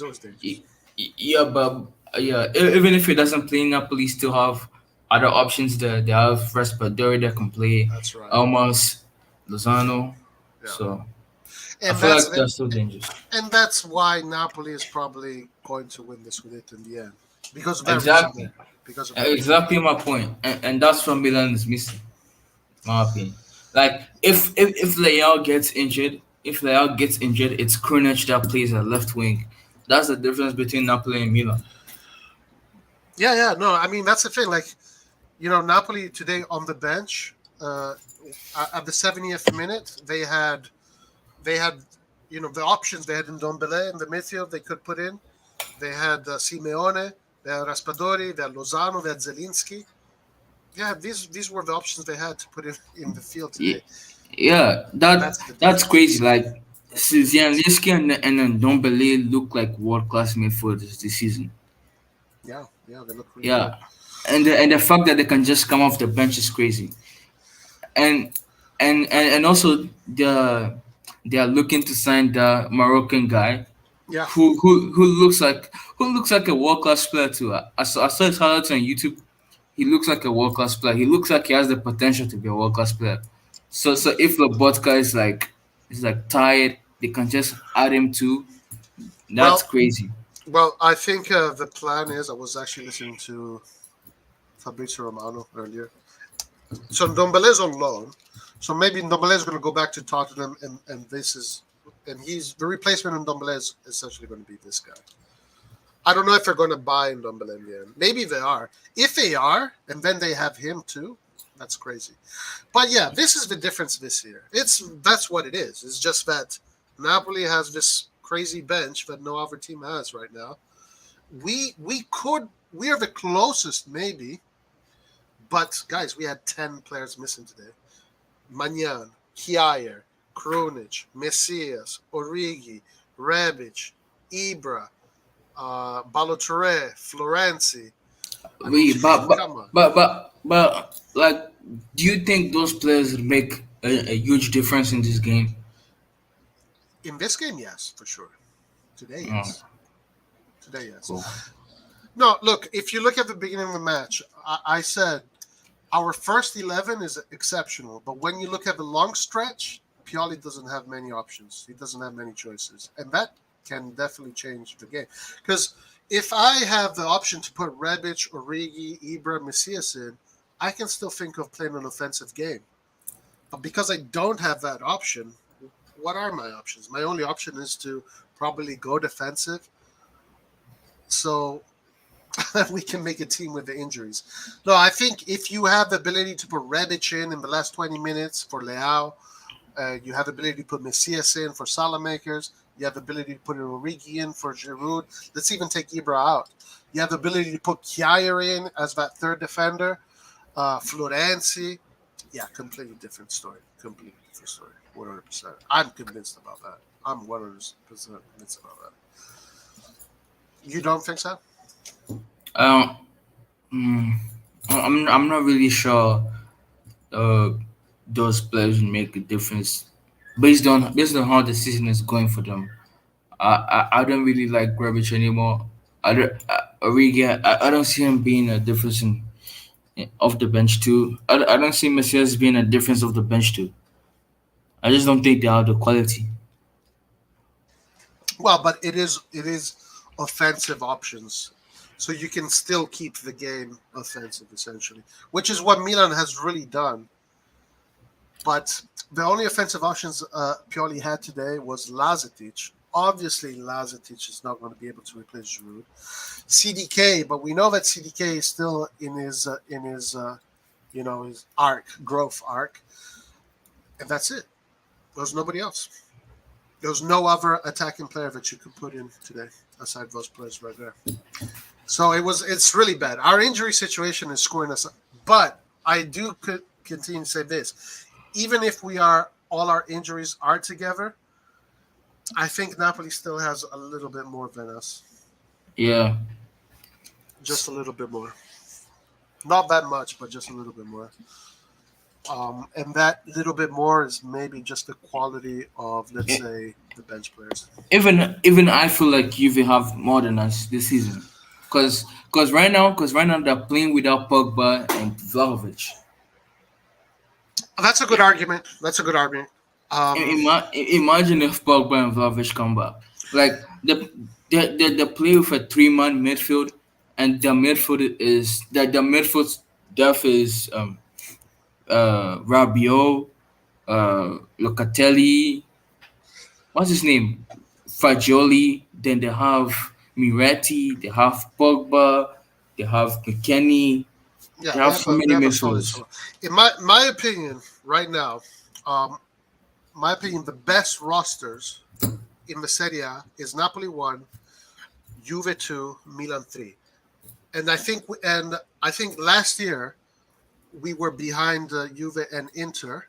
Yeah, but Yeah, even if he doesn't play, Napoli still have other options there. They have Raspadori that can play, That's right. Almas, Lozano. Yeah. So I And feel like they're still dangerous. that's why Napoli is probably going to win this with it in the end because of that Exactly. reason. Because of that reason. Exactly my point. And that's what Milan is missing, in my opinion. Like if Leao gets injured, it's Krunic that plays at left wing. That's the difference between Napoli and Milan. Yeah. No, I mean that's the thing. Like, Napoli today on the bench, at the 70th minute, they had, the options. They had Ndombele in the midfield they could put in. They had Simeone, they had Raspadori, they had Lozano, they had Zelinski. Yeah, these were the options they had to put in the field today. Yeah, That's the that's difference. crazy. Like Zieliński and Ndombele look like world class midfielders this season. Yeah, they look really Yeah, and the fact that they can just come off the bench is crazy. And and also they are looking to sign the Moroccan guy good. Yeah, who looks like a world class player too. I saw his highlights on YouTube. He looks like a world class player. He looks like he has the potential to be a world class player. So if Lobotka is like tired, they can just add him too. That's well, crazy. I think the plan is. I was actually listening to Fabrizio Romano earlier. So Ndombele's on loan. So maybe Ndombele is going to go back to Tottenham, and he's the replacement of Ndombele is essentially going to be this guy. I don't know if they're going to buy Ndombele in the end. Maybe they are. If they are, and then they have him too, that's crazy. But yeah, this is the difference this year. That's what it is. It's just that Napoli has this crazy bench that no other team has right now. We are the closest maybe, but guys, we had 10 players missing today. Magnan, Kjaer, Krunic, Messias, Origi, Rebic, Ibra, Balotelli, Florenzi. Come on. But like, do you think those players make a huge difference in this game? In this game, yes, for sure. Today, Oh, yes. Today, yes. cool. No, look, if you look at the beginning of the match, I said our first 11 is exceptional, but when you look at the long stretch, Pioli doesn't have many options. He doesn't have many choices, and that can definitely change the game. Because if I have the option to put Rebic, Origi, Ibra, Messias in, I can still think of playing an offensive game. But because I don't have that option, what are my options? My only option is to probably go defensive. So we can make a team with the injuries. No, I think if you have the ability to put Rebic in the last 20 minutes for Leao, you have the ability to put Messias in for Salamakers, you have the ability to put an Origi in for Giroud. Let's even take Ibra out. You have the ability to put Kjaer in as that third defender, Florenzi. Yeah, completely different story. 100%. I'm convinced about that. I'm 100% convinced about that. You don't think so? Um, mm, I'm not really sure. Uh, those players will make a difference based on how the season is going for them. I don't really like Rebic anymore. Origi, I don't see him being a difference off the bench too. I don't see Messias being a difference of the bench too. I just don't think they have the quality. Well, but it is offensive options, so you can still keep the game offensive essentially, which is what Milan has really done. But the only offensive options Pioli had today was Lazetic. Obviously, Lazetic is not going to be able to replace Giroud. CDK, but we know that CDK is still in his his growth arc, and that's it. There's nobody else. There's no other attacking player that you could put in today aside those players right there. So it's really bad. Our injury situation is screwing us up. But I do continue to say this. Even if all our injuries are together, I think Napoli still has a little bit more than us. Yeah. Just a little bit more. Not that much, but just a little bit more. And that little bit more is maybe just the quality of, let's say, the bench players. Even I feel like Juve have more than us this season. Cause right now they're playing without Pogba and Vlahovic. That's a good argument. That's a good argument. Imagine if Pogba and Vlahovic come back. Like the play with a 3-man midfield, and the midfield is the midfield depth is Rabiot, Locatelli, what's his name? Fagioli. Then they have Miretti. They have Pogba. They have McKennie. Yeah, They have so many they have a solid midfielders. solo. In my opinion, right now, my opinion, the best rosters in the Serie A is Napoli 1, Juve 2, Milan 3. And I think last year we were behind Juve and Inter,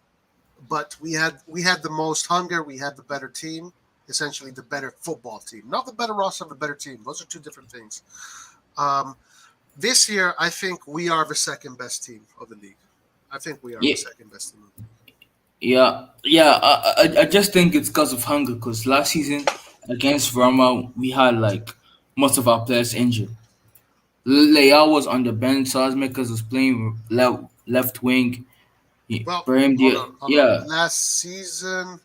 but we had the most hunger, we had the better team, essentially the better football team. Not the better roster, the better team. Those are two different things. This year, I think we are the second best team of the league. I think we are Yeah, the second best team. yeah. I just think it's because of hunger. Because last season against Roma, we had like most of our players injured. Leao was on the bench. Salzmakers was playing left wing. Well, Brahim hold Diaz, on, hold on. yeah. Last season,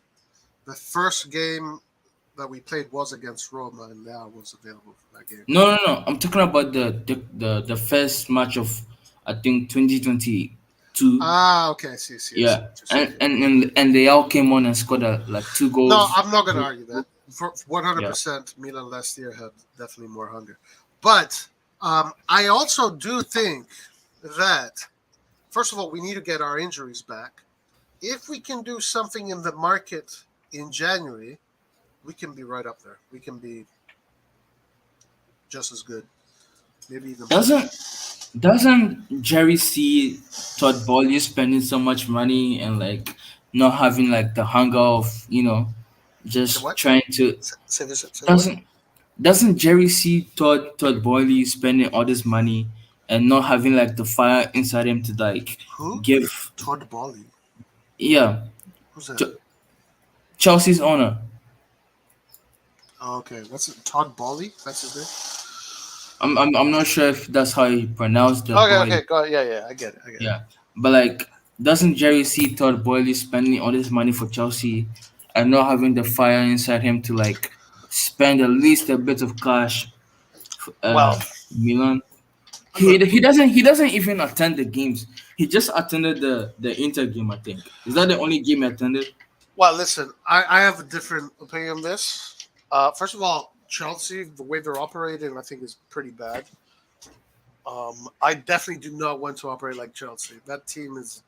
the first game that we played was against Roma, and Leao was available for that game. No. I'm talking about the first match of I think 2022. Ah, okay, I see. Yeah, What you're saying. and they all came on and scored like 2 goals. No, I'm not going to argue that. For Yeah. 100%, Milan last year had definitely more hunger. But I also do think that, first of all, we need to get our injuries back. If we can do something in the market in January, we can be right up there. We can be just as good, maybe even better. Doesn't Jerry see Todd Bowley spending so much money and like not having like the hunger of Say just what? trying to Say this. Say what? doesn't Jerry see Todd Bowley spending all this money and not having like the fire inside him to like Who? give Todd Bowley. yeah Who's that? Ch- Chelsea's owner. Oh, okay, that's it. Todd Bowley. That's his name. I'm not sure if that's how you pronounce the Okay. boy. Go. Yeah. I get it. Yeah, but like, doesn't Jerry see Todd Boehly spending all this money for Chelsea and not having the fire inside him to like spend at least a bit of cash? Well, Milan. I'm not- He doesn't even attend the games. He just attended the Inter game. I think is that the only game he attended. Well, listen, I have a different opinion on this. First of all, Chelsea, the way they're operating, I think is pretty bad. I definitely do not want to operate like Chelsea. That team is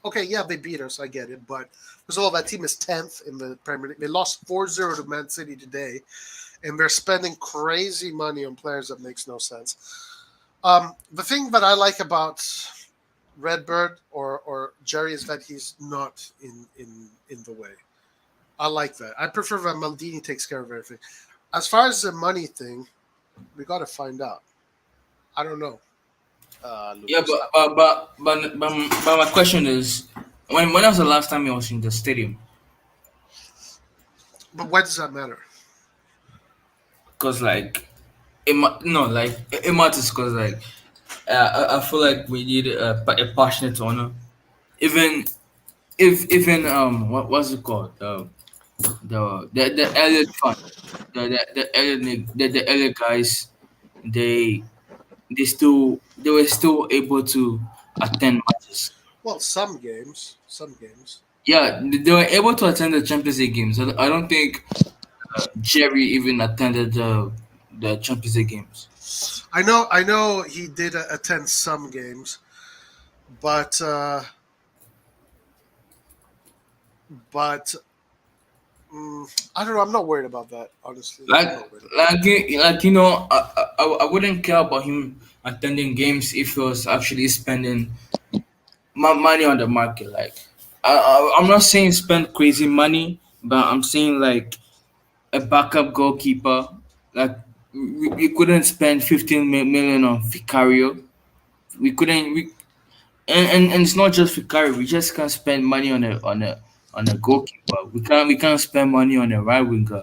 okay. Yeah, they beat us. I get it, but first of all, that team is 10th in the Premier League. They lost 4-0 to Man City today, and they're spending crazy money on players that makes no sense. The thing that I like about Redbird or Jerry is that he's not in the way. I like that. I prefer that Maldini takes care of everything. As far as the money thing, we got to find out. I don't know. Yeah, Lucas. but my question is, when was the last time you was in the stadium? But why does that matter? Because like, it matters because like, I feel like we need a passionate owner, even even what's it called the Elliot fund, the Elliot guys, they they were still able to attend matches. Well, some games. Yeah, they were able to attend the Champions League games. I don't think Jerry even attended the Champions League games. I know he did attend some games, but I don't know. I'm not worried about that, honestly. I'm Like not worried about I wouldn't care about him attending games if he was actually spending money on the market. Like I'm not saying spend crazy money, but I'm saying like a backup goalkeeper. Like we couldn't spend 15 million on Vicario. We couldn't. And it's not just Vicario. We just can't spend money on a goalkeeper. We can't spend money on a right winger.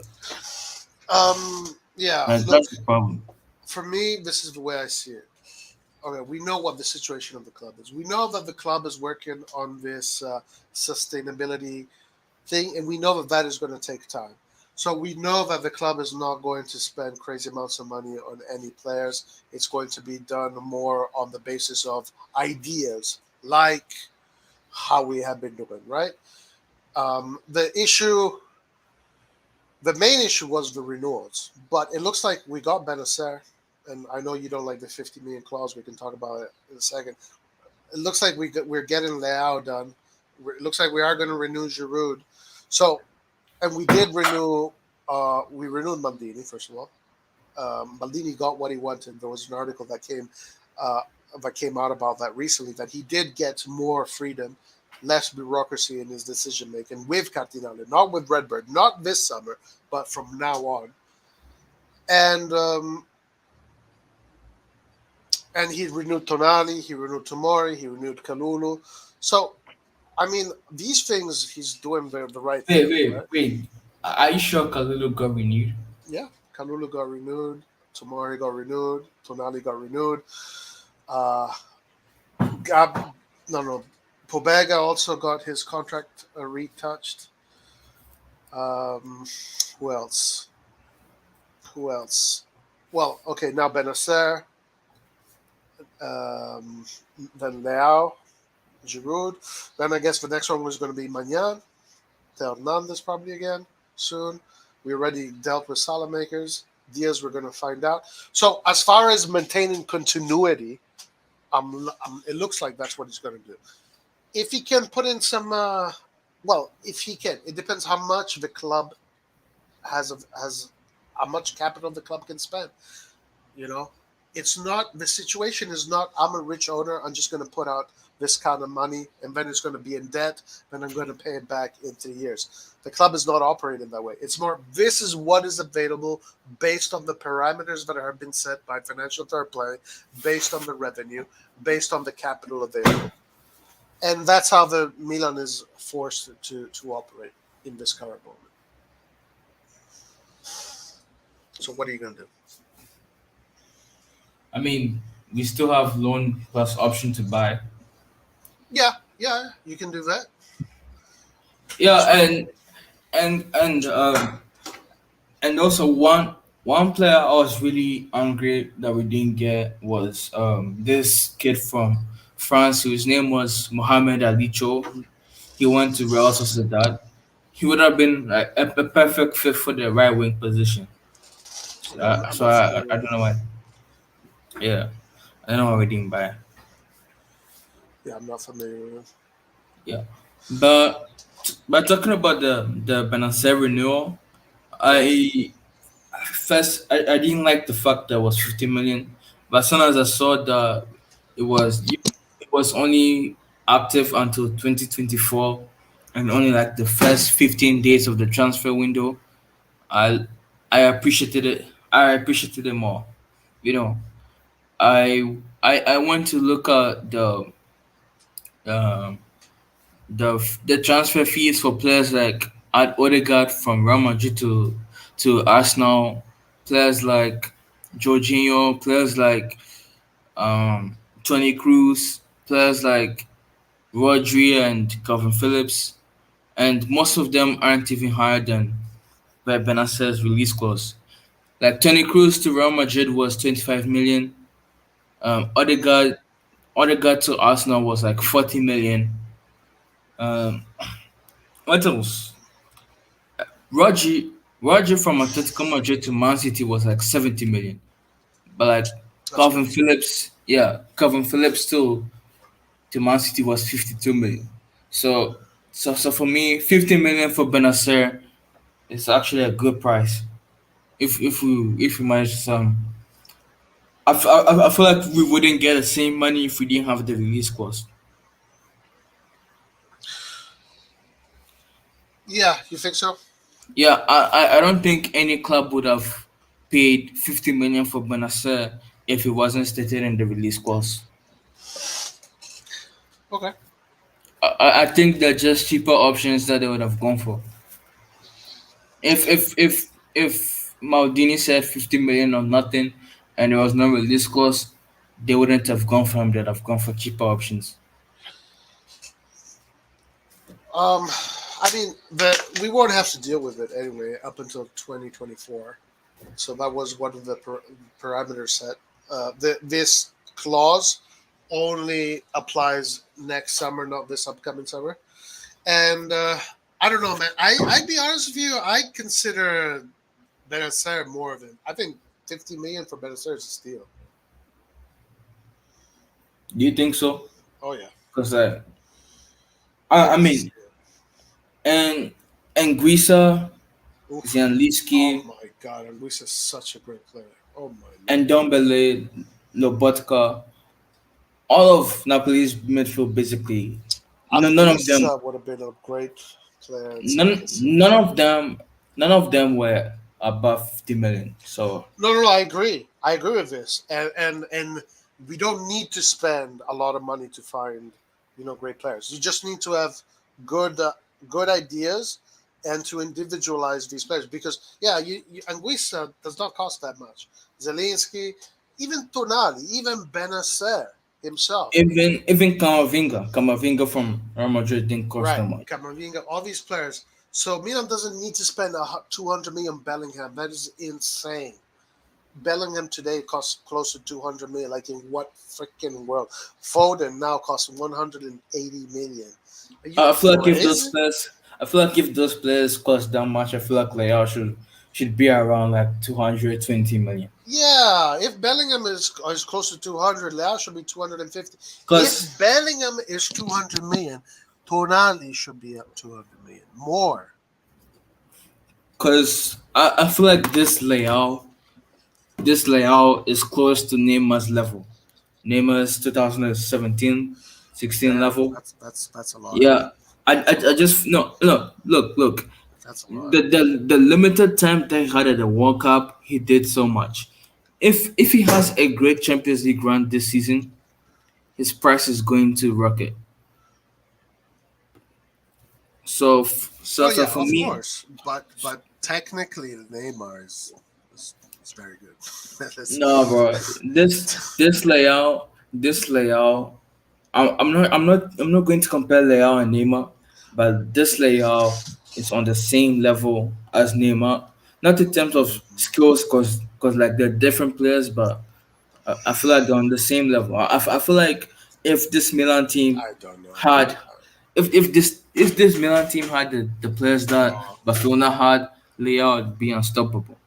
Yeah, That's look, the problem. for me, this is the way I see it. Okay, we know what the situation of the club is. We know that the club is working on this sustainability thing, and we know that that is going to take time. So we know that the club is not going to spend crazy amounts of money on any players. It's going to be done more on the basis of ideas, like how we have been doing, right? The issue, the main issue was the renewals, but it looks like we got Benacer, and I know you don't like the 50 million clause. We can talk about it in a second. It looks like we're getting Leao done. It looks like we are going to renew Giroud. So, and we did renew. We renewed Maldini first of all. Maldini got what he wanted. There was an article that came out about that recently, that he did get more freedom, less bureaucracy in his decision making with Cardinale, not with Redbird, not this summer, but from now on. And he renewed Tonali, he renewed Tomori, he renewed Kalulu. So, I mean, these things he's doing the right Wait, thing. wait, Right? wait. Are you sure Kalulu got renewed? Yeah, Kalulu got renewed, Tomori got renewed, Tonali got renewed. Pobega also got his contract retouched. Who else? Well, okay, now Benacer, then Leao, Giroud. Then I guess the next one was going to be Magnan, Hernandez probably again soon. We already dealt with Salamakers. Diaz, we're going to find out. So as far as maintaining continuity, it looks like that's what he's going to do. If he can put in some, if he can, it depends how much the club has how much capital the club can spend. You know, it's not, the situation is not, I'm a rich owner, I'm just going to put out this kind of money and then it's going to be in debt, then I'm going to pay it back in 3 years. The club is not operating that way. It's more, this is what is available based on the parameters that have been set by financial fair play, based on the revenue, based on the capital available. And that's how the Milan is forced to operate in this current moment. So what are you going to do? I mean, we still have loan plus option to buy. Yeah, you can do that. Yeah, and also one player I was really angry that we didn't get was this kid from France whose name was Mohamed Ali Cho. He went to Real Sociedad. He would have been like a perfect fit for the right wing position. I don't know why. Yeah, I don't know why we didn't buy. Yeah, I'm not familiar with it. Yeah, but talking about the Benacer renewal, I didn't like the fact that it was 50 million, but as soon as I saw that it was only active until 2024, and only like the first 15 days of the transfer window, I I appreciated it. I appreciated it more. You know, I went to look at um the transfer fees for players like Odegaard from Real Madrid to Arsenal, players like Jorginho, players like Tony Cruz, players like Rodri and Calvin Phillips, and most of them aren't even higher than Benacer's release clause. Like Tony Cruz to Real Madrid was 25 million. Odegaard to Arsenal was like 40 million. Um, what else? Roger from Atletico Madrid to Man City was like 70 million. But like Calvin Phillips, Calvin Phillips to Man City was 52 million. So for me, 50 million for Benacer is actually a good price. If we manage some, I feel like we wouldn't get the same money if we didn't have the release cost. Yeah, you think so? Yeah, I don't think any club would have paid 50 million for Benacer if it wasn't stated in the release clause. Okay. I think they're just cheaper options that they would have gone for. If Maldini said 50 million or nothing, and there was no release clause, they wouldn't have gone for him. They'd have gone for cheaper options. I mean, we won't have to deal with it anyway up until 2024. So that was one of the parameters set. This clause only applies next summer, not this upcoming summer. And I don't know, man. I'd be honest with you. I consider Benacer more of it. I think 50 million for Benacer is a steal. Do you think so? Oh yeah. Because I mean, and Guisa, Zianliski, Oh my god, Anguissa is such a great player. Oh my. and Dombele, Lobotka, all of Napoli's midfield basically. None of them. Would have been a great player. None of them were above 50 million. So No, I agree. I agree with this, and we don't need to spend a lot of money to find, great players. You just need to have good ideas and to individualize these players because Anguissa does not cost that much. Zelinski, even Tonali, even Benacer himself. even Camavinga from Real Madrid didn't cost that much. Camavinga, all these players. So Milan doesn't need to spend 200 million Bellingham. That is insane. Bellingham today costs close to 200 million. Like in what freaking world? Foden now costs 180 million. I feel like if those players cost that much, I feel like Leao should be around like 220 million. Yeah, if Bellingham is close to 200, Leao should be 250. Because If Bellingham is 200 million, Tonali should be up 200 million more. Because I feel like this layout is close to Neymar's level. Neymar's 2017-16 level. That's a lot. Yeah, I just no look. That's a lot. The limited time that he had at the World Cup, he did so much. If he has a great Champions League run this season, his price is going to rocket. So for of me, course, but technically Neymar is very good. no, bro. This layout. I'm not going to compare Leao and Neymar, but this layout is on the same level as Neymar. Not in terms of skills, cause like they're different players, but I feel like they're on the same level. I feel like if this Milan team I don't know. had, if this Milan team had the players that Barcelona had, Leao would be unstoppable.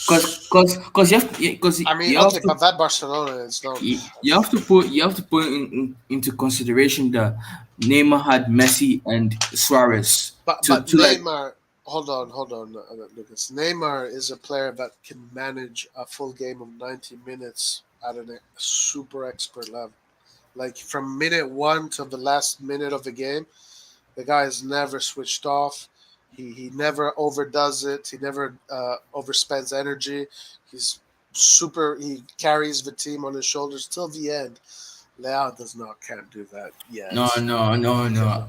Cause you have I mean, you have okay, to, but that Barcelona is not. you have to put into consideration that Neymar had Messi and Suarez. But Neymar, hold on, Lucas. Neymar is a player that can manage a full game of 90 minutes at a super expert level. Like from minute 1 to the last minute of the game, the guy has never switched off. He never overdoes it. He never overspends energy. He carries the team on his shoulders till the end. Leao can't do that yet. No.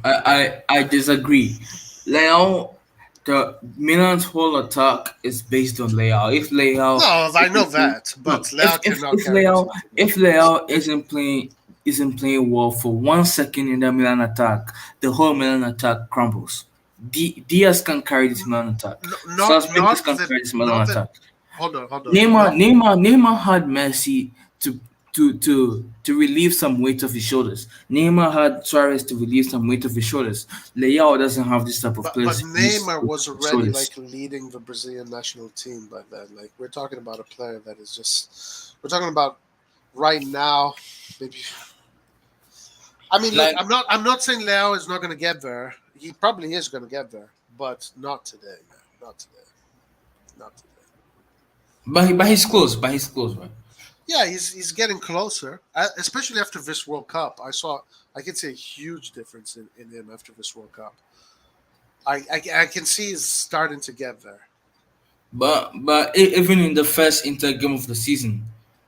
I disagree. Leao, the Milan's whole attack is based on Leao. If Leao, No, I know that, but Leao cannot carry if Leao isn't playing well for 1 second in the Milan attack, the whole Milan attack crumbles. Diaz can carry this Milan attack. Suarez can carry this Milan attack. Hold on. Neymar had Messi to relieve some weight of his shoulders. Neymar had Suarez to relieve some weight of his shoulders. Leao doesn't have this type of But players. Neymar was already shoulders. leading the Brazilian national team by then. Like we're talking about a player that is just. We're talking about right now, maybe. I mean, look, I'm not saying Leao is not going to get there. He probably is going to get there, but not today, man. Not today. But he's close. Right? Yeah, he's getting closer, especially after this World Cup. I could see a huge difference in him after this World Cup. I can see he's starting to get there. But even in the first Inter game of the season,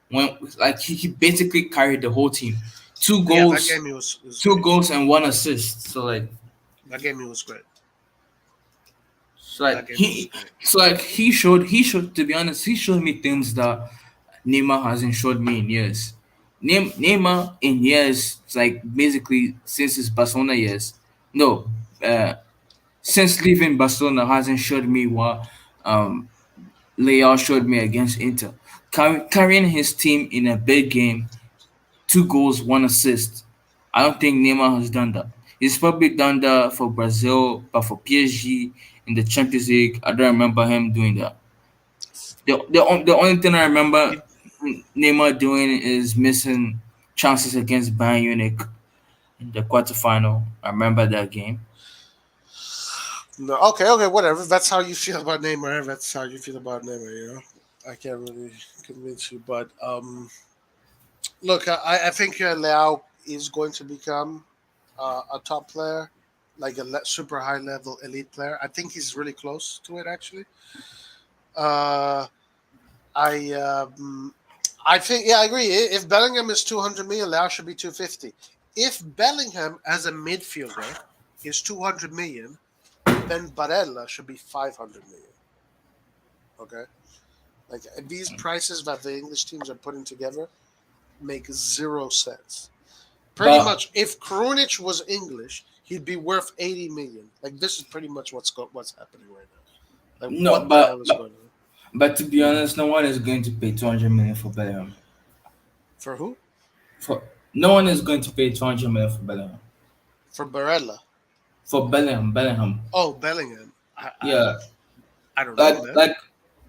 when he basically carried the whole team, 2 goals, that game he was 2 goals and 1 assist. So that game he was great. So like That game was he, great. so like he showed. To be honest, he showed me things that Neymar hasn't showed me in years. Neymar in years, like basically since his Barcelona years. No, uh, since leaving Barcelona hasn't showed me what um Leao showed me against Inter. Carrying his team in a big game, 2 goals, 1 assist. I don't think Neymar has done that. He's probably done that for Brazil, but for PSG in the Champions League, I don't remember him doing that. The only thing I remember Neymar doing is missing chances against Bayern Munich in the quarterfinal. I remember that game. No, okay, okay, whatever. That's how you feel about Neymar. That's how you feel about Neymar. You know, I can't really convince you, but look, I think Leao is going to become a top player, like a super high level elite player. I think he's really close to it, actually. Uh, I I think, yeah, I agree. If Bellingham is 200 million, Leao should be 250. If Bellingham as a midfielder is 200 million, then Barella should be 500 million. Okay, like these prices that the English teams are putting together make zero sense. Pretty But much, if Krunic was English, he'd be worth 80 million. Like this is pretty much what's happening right now. Like no, what the hell is going on? but to be honest, no one is going to pay 200 million for Bellingham. For who? For no one is going to pay 200 million for Bellingham. For Barella? For Bellingham. Oh, Bellingham. Yeah, I don't like know, man. like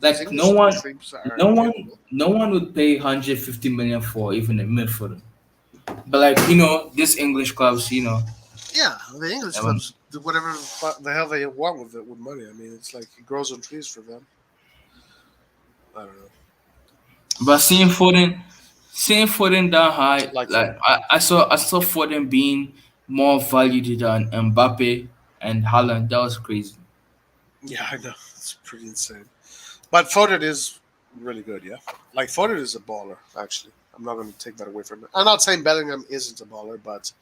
These like no English one, teams are no one, incapable. no one would pay 150 million for even a midfielder. But like these English clubs, Yeah, the English um, clubs do whatever the hell they want with it with money. I mean, it's like it grows on trees for them. I don't know. but seeing Foden that high, Like like who? I saw Foden being more valued than Mbappe and Haaland. That was crazy. Yeah, I know. It's pretty insane. But Foden is really good, yeah. Like Foden is a baller, actually. I'm not going to take that away from him. I'm not saying Bellingham isn't a baller, but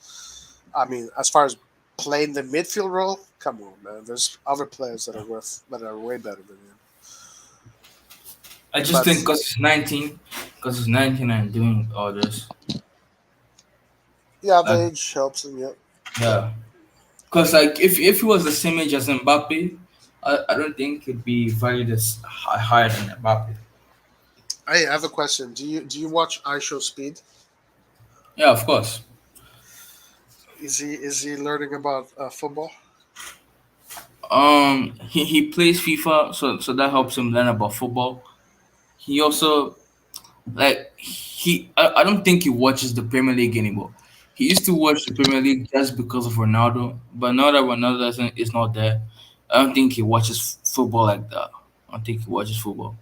I mean, as far as playing the midfield role, come on, man. There's other players that are way better than him. I just But think because he's 19 and doing all this. yeah, the Like, age helps him. Yeah. yeah. Because like if he was the same age as Mbappe, I don't think he'd be valued as higher than Mbappe. Hey, I have a question. Do you watch iShow Speed? Yeah, of course. Is he learning about football? He plays FIFA, so that helps him learn about football. He also I don't think he watches the Premier League anymore. He used to watch the Premier League just because of Ronaldo, but now that is not there, I don't think he watches football like that. I don't think he watches football.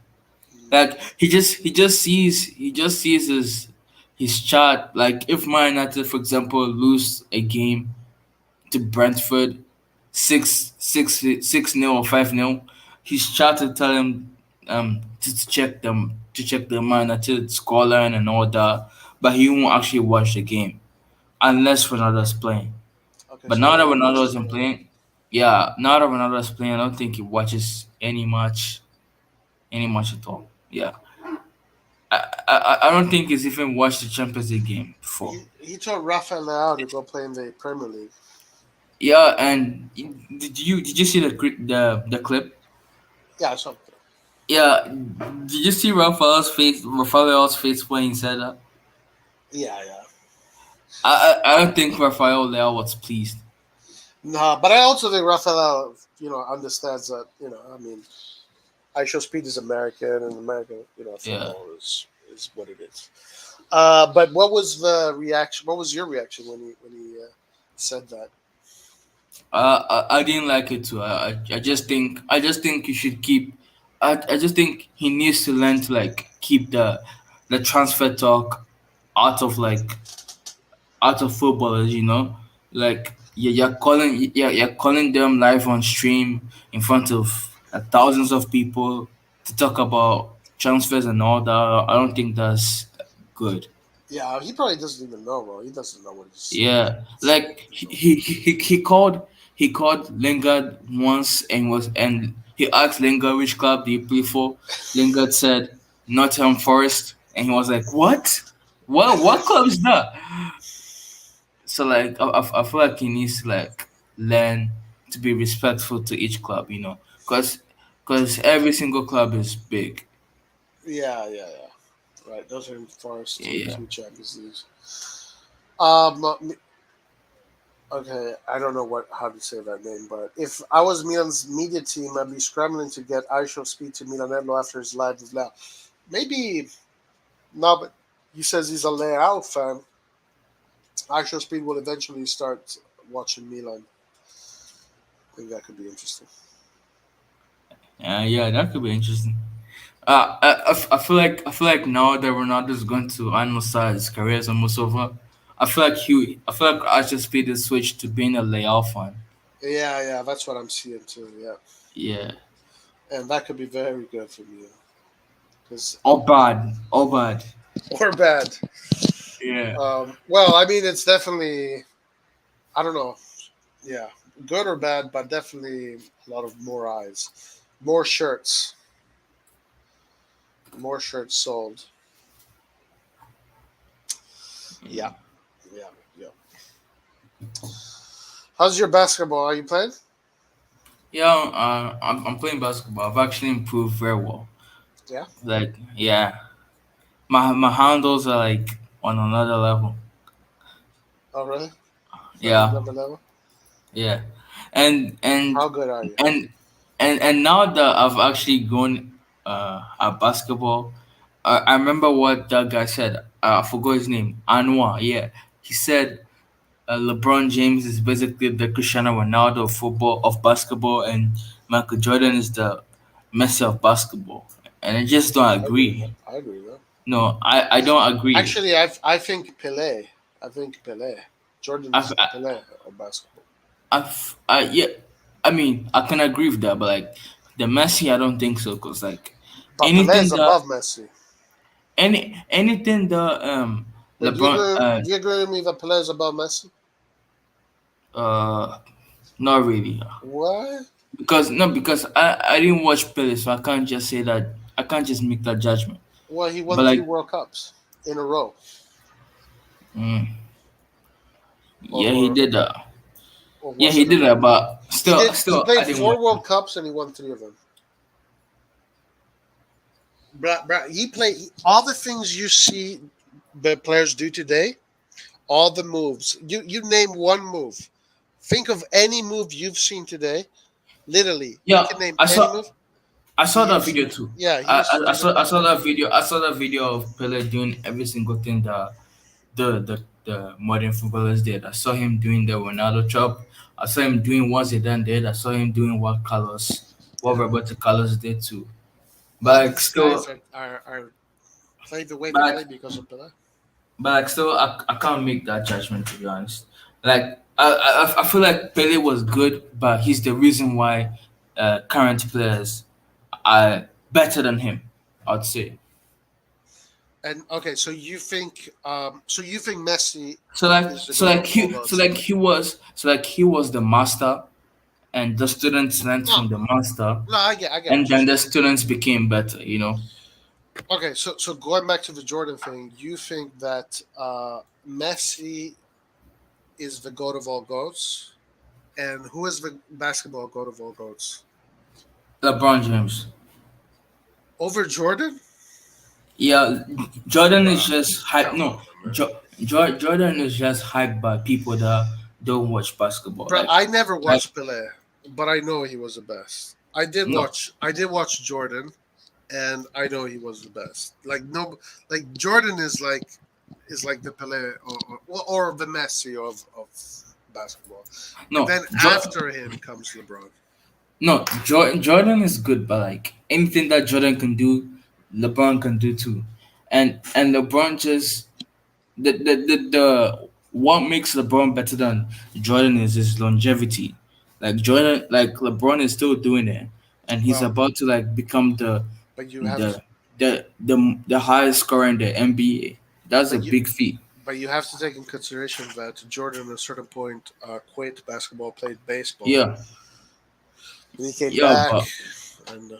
Like he just sees his chart. Like if Man United, for example, lose a game to Brentford, 6-0 or 5-0, his chat to tell him to check the Man United scoreline and all that, but he won't actually watch the game unless Ronaldo's playing. Okay, But so he now that only Ronaldo watches isn't the. playing, yeah, now that Ronaldo is playing, I don't think he watches any match at all. Yeah. I don't think he's even watched the Champions League game before. He told Rafael Leao to go play in the Premier League. Yeah, and did you see the clip? Yeah, so Yeah, did you see Rafael's face when he said that? yeah, yeah. I don't think Rafael Leao was pleased. No, but I also think Rafael, understands that. I mean, iShow Speed is American, and American, Yeah. football is what it is. But what was the reaction? What was your reaction when he said that? I didn't like it too. I just think you should keep. I just think he needs to learn to like keep the transfer talk out of footballers. Like you're calling them live on stream in front of thousands of people to talk about transfers and all that. I don't think that's good. Yeah, he probably doesn't even know, bro. He doesn't know what he's. Yeah, like he called he called Lingard once and he asked Lingard which club do you play for. Lingard said Nottingham Forest, and he was like, "What? What club is that?" So like I feel like he needs to like learn to be respectful to each club, because every single club is big. Yeah, yeah, yeah. Right. Those are in Forest Yeah. two Champions Leagues. Um, okay, I don't know how to say that name, but if I was Milan's media team, I'd be scrambling to get Aisho Speed to Milanello after his live with Leao. Maybe no, but he says he's a Leao fan. Aisho Speed will eventually start watching Milan. I think that could be interesting. Yeah, that could be interesting. I feel like now that Ronaldo's going to Al his career is almost over. I feel like I should speed the switch to being a Leal fan. Yeah, yeah, that's what I'm seeing too. Yeah, Yeah, and that could be very good for Milan because all bad. or bad. Yeah, Well, I mean, it's definitely I don't know. Yeah, good or bad, but definitely a lot of more eyes, more shirts, more shirts sold. Yeah, yeah, yeah. How's your basketball? Are you playing? yeah. I'm playing basketball. I've actually improved very well. Yeah. Like, yeah, my handles are like on another level. Oh, really? Very Yeah, another level. yeah, and How good are you? and and now that I've actually grown at basketball, I remember what that guy said. I forgot his name. Anwar. Yeah, he said LeBron James is basically the Cristiano Ronaldo of football of basketball, and Michael Jordan is the Messi of basketball. And I just don't I agree. agree. I agree, though. No, I don't agree. Actually, I think Pele. I think Pele. Jordan is I've, the Pele of basketball. yeah, I mean, I can agree with that, but like the Messi, I don't think so, cause like But Pele anything is that above Messi. anything that Wait, LeBron do you agree with me that Pele is above Messi? uh not really, What? because no, because I didn't watch Pele, so I can't just say that. I can't just make that judgment. Well, he won But three like, World Cups in a row. mm, Or yeah, he or, did that. or Yeah, was he it a did row? that, but He did. He I played didn't four watch World him. Cups and he won three of them. Bruh, he played all the things you see the players do today. All the moves. You name one move. Think of any move you've seen today. Literally, you Yeah, can name any move. I He saw that used. video too. Yeah, he used to do them I back saw then. that video. I saw that video of Pele doing every single thing that the modern footballers did. I saw him doing the Ronaldo chop. I saw him doing what Zidane did. I saw him doing what Yeah. Roberto Carlos did too. All But like these guys still, are play the way they but play because of Pele. I can't make that judgment to be honest. Like I feel like Pele was good, but he's the reason why current players are better than him. I'd say. And okay, so you think Messi So like is the goat of all goats? so like he was the master, and the students learned No, from the master, no, I get and what you're then the saying. students became better. You know. Okay, so going back to the Jordan thing, you think that Messi is the goat of all goats, and who is the basketball goat of all goats? LeBron James. Over Jordan? Yeah, Jordan is Bruh, just hype. come No, on, man. Jordan is just hyped by people that don't watch basketball. Bro, I never Like watched Pele, but I know he was the best. no, I did watch Jordan, and I know he was the best. Like no, like Jordan is like the Pele or the Messi of basketball. And no, then after him comes LeBron. Jordan is good, but like anything that Jordan can do, LeBron can do too, and LeBron just the what makes LeBron better than Jordan is his longevity. Like LeBron is still doing it, and he's Well, about to like become but you have the the highest scorer in the NBA. That's a but you big feat. But you have to take in consideration that Jordan, at a certain point, quit basketball, played baseball. Yeah, And he came yeah, back, but and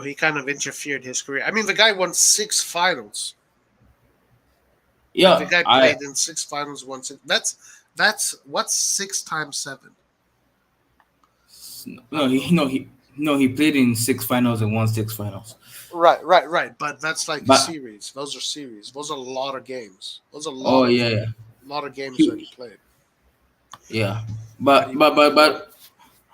he kind of interfered his career. I mean, the guy won 6 finals. Like, the yeah, guy played in 6 finals, won 6. That's what's 6 times 7. he played in 6 finals and won 6 finals. Right. But that's like a But series. Those are series. Those are a lot of games. Those are a oh lot of yeah, games that he he played. yeah, But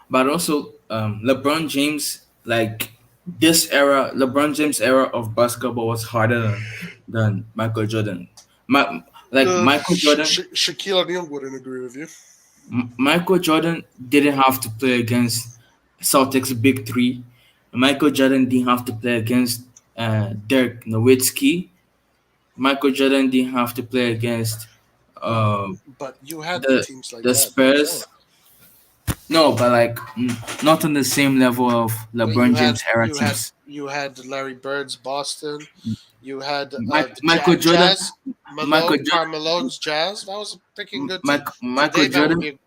but also LeBron James, like this era, LeBron James era of basketball was harder than Michael Jordan. Michael Jordan, Shaquille O'Neal wouldn't agree with you. Michael Jordan didn't have to play against Celtics big three. Michael Jordan didn't have to play against Dirk Nowitzki. Michael Jordan didn't have to play against uh, But you had the teams like the that before. Spurs. No, but like not on the same level of Wait, LeBron James era teams. you had Larry Bird's Boston. You had Michael Jordan, Jazz, Michael Carmelone's Jazz. That was a freaking good team. Michael Today, that would Jordan, be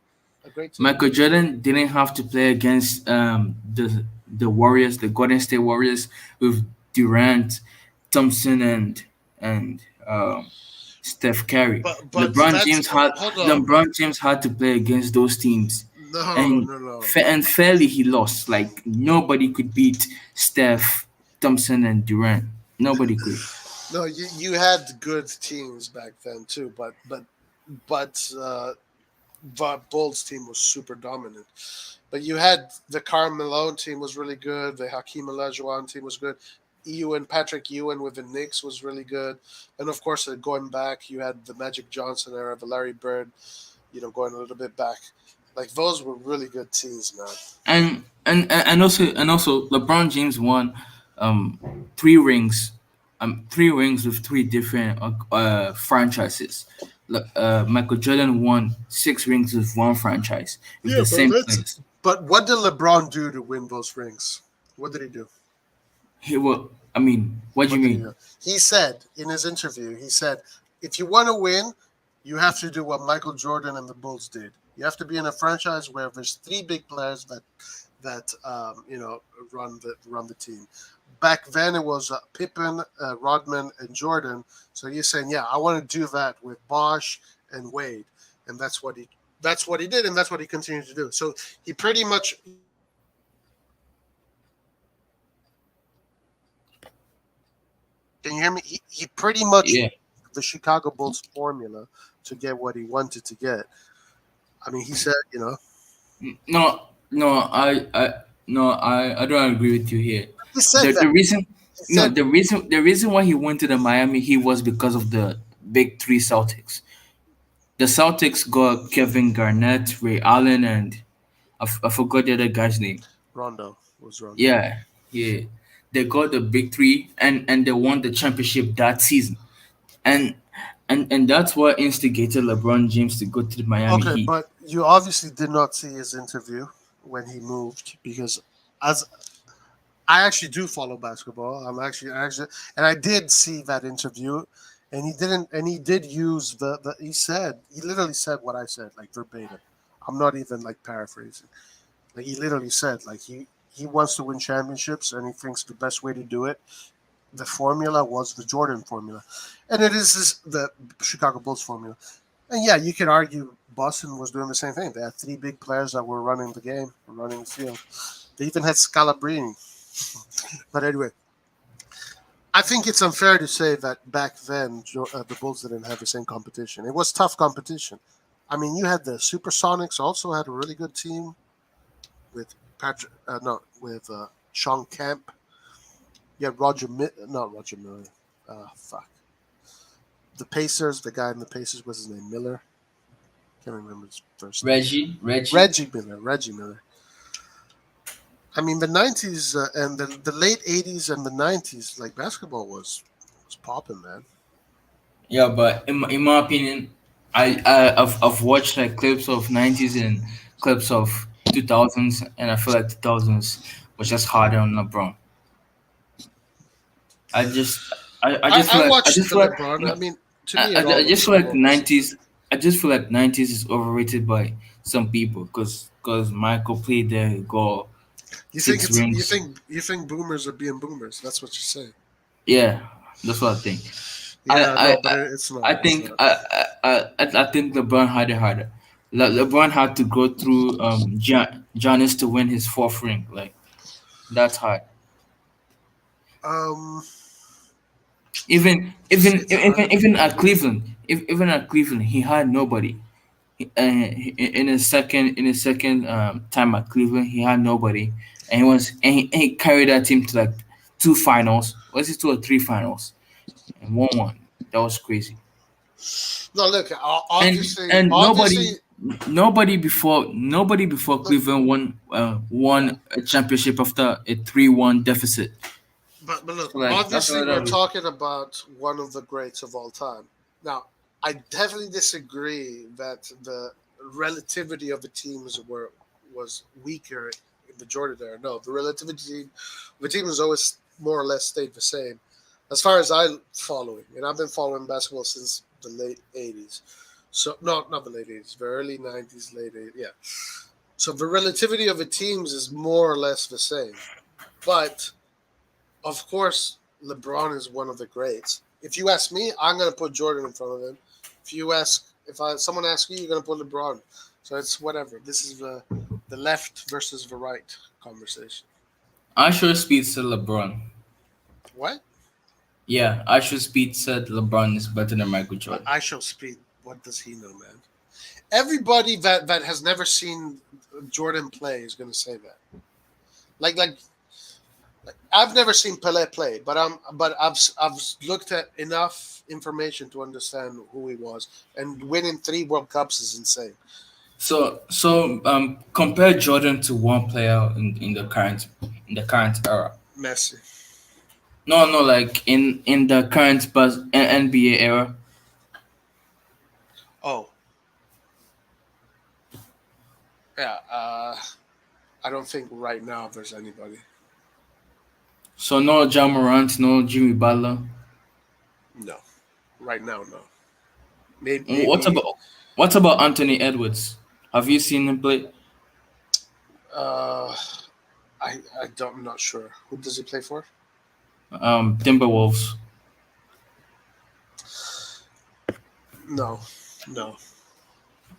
a great team. Michael Jordan didn't have to play against the Warriors, the Golden State Warriors, with Durant, Thompson, and Steph Curry. But LeBron that's James had hold on. LeBron James had to play against those teams, and No. and fairly he lost. Like nobody could beat Steph, Thompson, and Durant. Nobody could. No, you had good teams back then too, but Bulls team was super dominant. But you had the Carmelo team was really good. The Hakeem Olajuwon team was good. Patrick Ewing with the Knicks was really good. And of course, going back, you had the Magic Johnson era, the Larry Bird, going a little bit back. Like those were really good teams, man. And also LeBron James won 3 rings. 3 rings with 3 different franchises. Michael Jordan won 6 rings with 1 franchise with the same players. But what did LeBron do to win those rings? What did he do? What do you mean? He said in his interview, if you want to win, you have to do what Michael Jordan and the Bulls did. You have to be in a franchise where there's 3 big players that run the team. Back then, it was Pippen, Rodman, and Jordan. So you're saying, yeah, I want to do that with Bosh and Wade, and that's what he did, and that's what he continued to do. So he pretty much. Can you hear me? He pretty much the Chicago Bulls formula to get what he wanted to get. I mean, he said, No, I don't agree with you here. He said The reason why he went to the Miami Heat was because of the big 3 Celtics. The Celtics got Kevin Garnett, Ray Allen, and I forgot the other guy's name. Rondo was Rondo. Yeah. They got the big 3 and they won the championship that season. And that's what instigated LeBron James to go to the Miami Heat. But you obviously did not see his interview when he moved, because as I actually do follow basketball. I'm actually, and I did see that interview, and he did use he literally said what I said, like verbatim. I'm not even like paraphrasing. Like he literally said, like he wants to win championships, and he thinks the best way to do it, the formula was the Jordan formula, and it is the Chicago Bulls formula. And yeah, you could argue Boston was doing the same thing. They had 3 big players that were running the game, running the field. They even had Scalabrine. But anyway, I think it's unfair to say that back then the Bulls didn't have the same competition. It was tough competition. I mean, you had the Supersonics also had a really good team with Sean Kemp. You had not Roger Miller. The Pacers, the guy in the Pacers, what's his name? Miller. Can't remember his first name. Reggie Miller. I mean, the 90s and the late 80s and the 90s, like basketball was popping, man. Yeah, but in my opinion, I've watched like clips of 90s and clips of 2000s, and I feel like 2000s was just harder on LeBron. I watched LeBron. I mean, To me, I, it all I just looks feel like more the the same. 90s. I just feel like 90s is overrated by some people because Michael played there, got You think 6 it's rings. you think boomers are being boomers? That's what you're saying. Yeah, that's what I think. Yeah, I no, but it's not. I It's think not. I think LeBron had it harder. LeBron had to go through Giannis to win his 4th ring. Like that's hard. Um, it's hard. Even at Cleveland, even at Cleveland, he had nobody. In his second time at Cleveland, he had nobody, and he carried that team to like 2 finals. Was it 2 or 3 finals? And won one. That was crazy. No, look, And obviously, obviously, nobody before Cleveland won a championship after a 3-1 deficit. but look, So like that's obviously, we're another. talking about one of the greats of all time. Now, I definitely disagree that the relativity of the teams was weaker in the Jordan era. No, the relativity of the team has always more or less stayed the same. As far as I'm following, and I've been following basketball since the late '80s. So, no, not the late '80s, the early '90s, late '80s. Yeah. So the relativity of the teams is more or less the same. But of course, LeBron is one of the greats. If you ask me, I'm gonna put Jordan in front of him. If someone asks you, you're gonna put LeBron. So it's whatever. This is the left versus the right conversation. I sure Speed said LeBron. What? Yeah, I sure Speed said LeBron is better than Michael But Jordan. I show speed. What does he know, man? Everybody that has never seen Jordan play is gonna say that. Like I've never seen Pele play, but I've looked at enough information to understand who he was, and winning 3 World Cups is insane. Compare Jordan to one player in the current era. Messi. No, like in the current NBA era. Oh yeah, I don't think right now there's anybody. So no John Morant, no Jimmy Butler. No, right now no. Maybe What maybe about what about Anthony Edwards? Have you seen him play? uh, I don't. I'm not sure. Who does he play for? Timberwolves. No, no.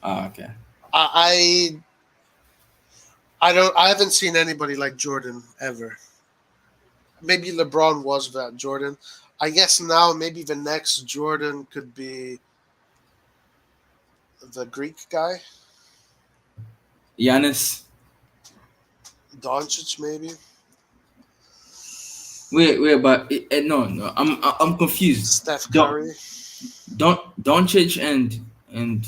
Ah, okay. I I don't. I haven't seen anybody like Jordan ever. Maybe LeBron was that Jordan. I guess now maybe the next Jordan could be the Greek guy, Giannis. Doncic maybe. Wait, but no, I'm confused. Steph Don't Curry. Doncic and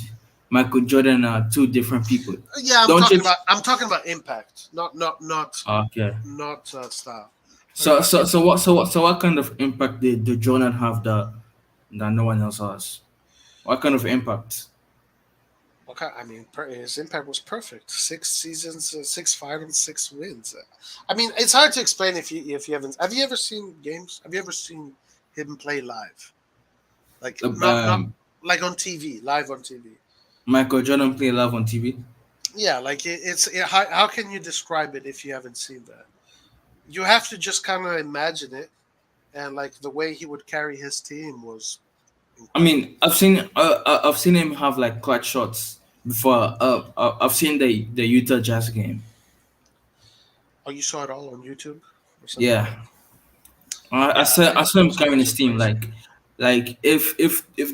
Michael Jordan are 2 different people. Yeah, Doncic. I'm talking about impact, Okay. not style. So what kind of impact did Jordan have that no one else has? What kind of impact? Okay, I mean, his impact was perfect. 6 seasons, 6 finals, 6 wins. I mean, it's hard to explain if you haven't. Have you ever seen games? Have you ever seen him play live? Like not like on TV, live on TV. Michael Jordan play live on TV. Yeah, like how can you describe it if you haven't seen that? You have to just kind of imagine it, and like the way he would carry his team was I incredible. mean, I've seen him have like clutch shots before. I've seen the Utah Jazz game. Oh, you saw it all on YouTube or something? Yeah, Yeah, I saw him carrying those his are team. crazy. Like if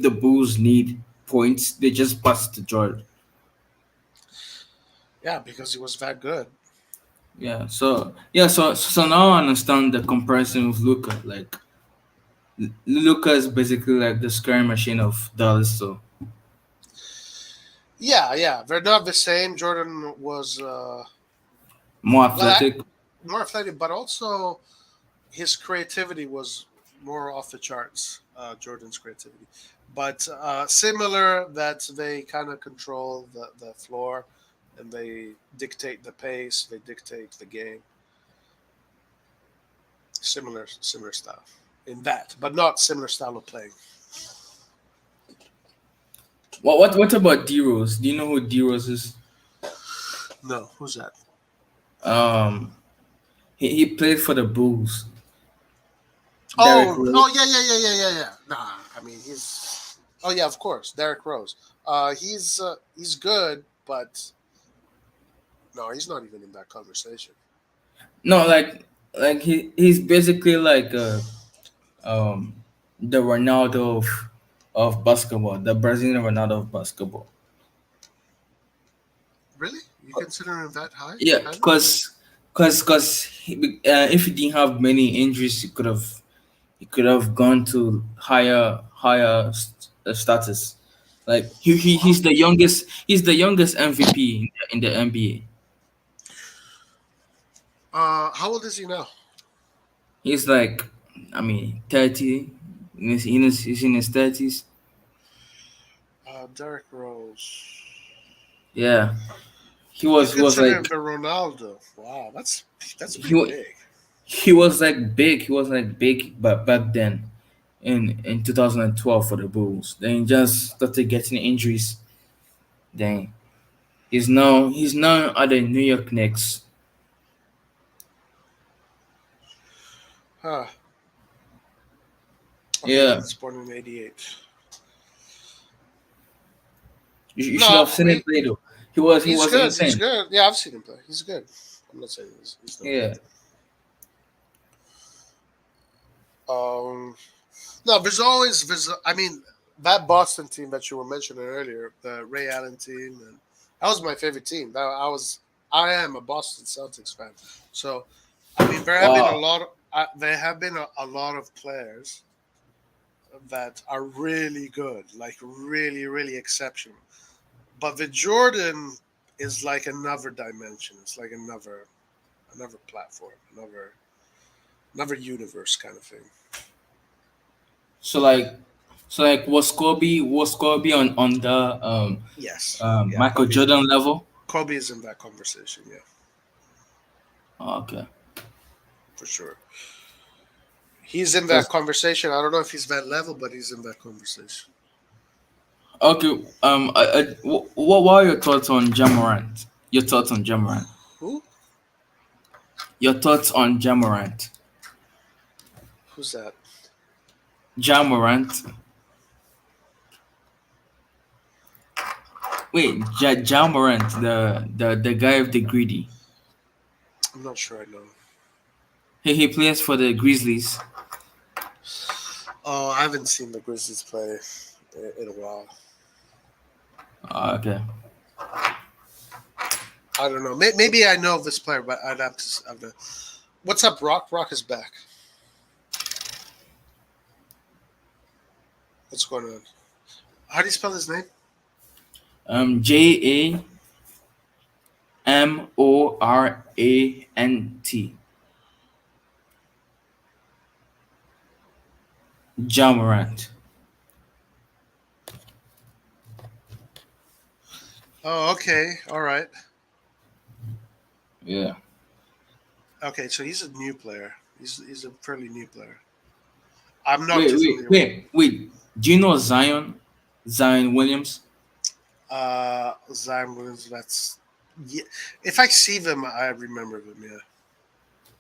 the Bulls need points, they just pass it to Jordan. Yeah, because he was that good. So now I understand the comparison with Luca. Like Luca is basically like the scoring machine of Dallas. So Yeah, yeah, they're not the same. Jordan was more well, athletic. more athletic, but also his creativity was more off the charts. Jordan's creativity, but similar that they kind of control the floor and they dictate the pace, they dictate the game. Similar stuff in that, but not similar style of playing. What about D Rose? Do you know who D Rose is? No, who's that? Um, he played for the Bulls. Derrick Oh, Rose. oh yeah. Nah, I mean he's. Oh yeah, of course, Derrick Rose. He's good, but no, he's not even in that conversation. No, like he's basically like um the Ronaldo of basketball, the Brazilian Ronaldo of basketball. Really, you consider him that high? Yeah, Highly? because if he didn't have many injuries, he could have gone to higher status. Like he's the youngest. He's the youngest MVP in the NBA. How old is he now? He's like, I mean, 30. He's in his 30s. Derrick Rose. Yeah, You he was consider him like the Ronaldo? Wow, that's he pretty wa- big. he was like big. He was like big, but back then, in 2012 for the Bulls, then he just started getting injuries. Then he's now at the New York Knicks. Huh. Okay, Yeah, he's born in '88. you should No, have seen him play though. He he's was good. He's insane. good. Yeah, I've seen him play. He's good. I'm not saying he's not Yeah. good. Um, no, I mean, that Boston team that you were mentioning earlier, the Ray Allen team, and that was my favorite team. I am a Boston Celtics fan. So, I mean, there have been a Wow. lot. There have been a lot of players that are really good, like really, really exceptional. But the Jordan is like another dimension. It's like another platform, another universe kind of thing. So like, was Kobe on the Yes. Yeah, Michael Jordan level? Kobe is in that conversation, yeah, Oh, okay. for sure. He's in that 'Cause- conversation. I don't know if he's that level, but he's in that conversation. okay. What are your thoughts on Jamorant? Your thoughts on Jamorant? Who? Your thoughts on Jamorant? Who's that? Jamorant. Wait, Jamorant, the guy of the greedy. I'm not sure I know. He plays for the Grizzlies. Oh, I haven't seen the Grizzlies play in a while. Okay. I don't know. Maybe I know of this player, but I'd have to. What's up, Rock? Rock is back. What's going on? How do you spell his name? Jamorant. Jamorant. Oh, okay. All right. Yeah. Okay, so he's a new player. He's a fairly new player. I'm not Wait, too wait, familiar. wait. Do you know Zion? Zion Williams? Zion Williams. That's yeah. If I see them, I remember them.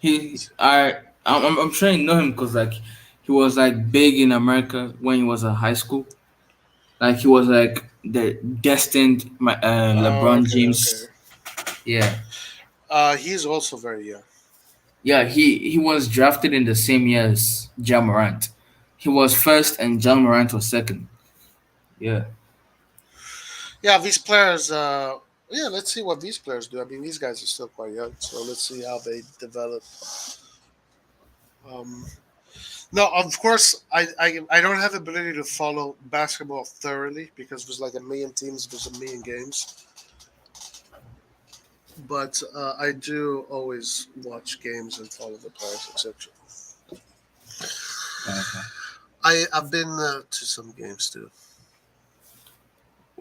Yeah. I'm sure you know him because like he was like big in America when he was at high school. Like he was like the destined Oh, LeBron okay, James. okay. Yeah. He's also very young. Yeah, he was drafted in the same year as Ja Morant. He was first and Ja Morant was second. Yeah. Yeah, these players. Yeah, let's see what these players do. I mean, these guys are still quite young, so let's see how they develop. Um, no, of course, I don't have the ability to follow basketball thoroughly because there's like a million teams, there's a million games. But I do always watch games and follow the players, etc. Okay. I've been to some games too.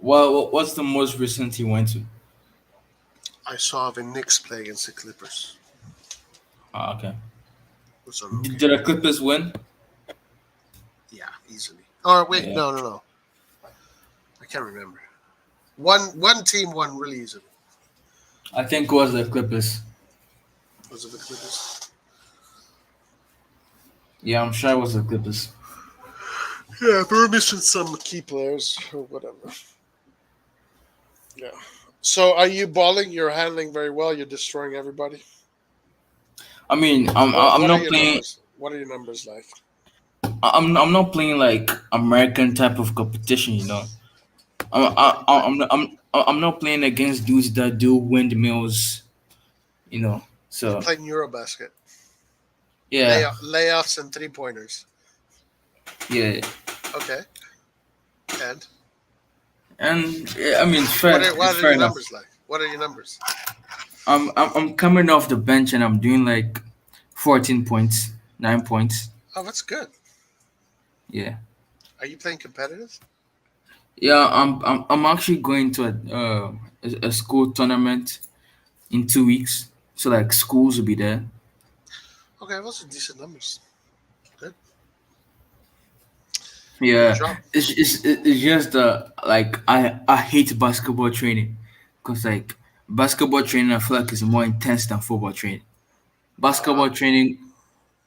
Well, what's the most recent you went to? I saw the Knicks play against the Clippers. Okay. It was on okay. Did the Clippers win? Yeah, easily. Oh wait, Yeah. no. I can't remember. One team won really easily. I think it was the Clippers. Was it the Clippers? Yeah, I'm sure it was the Clippers. Yeah, they were missing some key players or whatever. Yeah. So are you balling? You're handling very well. You're destroying everybody. I mean, I'm What are not your playing. numbers? What are your numbers like? I'm not playing like American type of competition. I'm not playing against dudes that do windmills. You're So playing Eurobasket. yeah, Layoffs and 3-pointers. yeah, Okay. and yeah, I mean, fair, What are fair your enough. numbers like? What are your numbers? I'm coming off the bench and I'm doing like 14 points, 9 points. Oh, that's good. Yeah, Are you playing competitive? yeah. I'm actually going to a school tournament in 2 weeks. So like schools will be there. Okay, those are decent numbers. Good. Yeah, Good job. it's just like I hate basketball training because like basketball training I feel like is more intense than football training. Basketball training,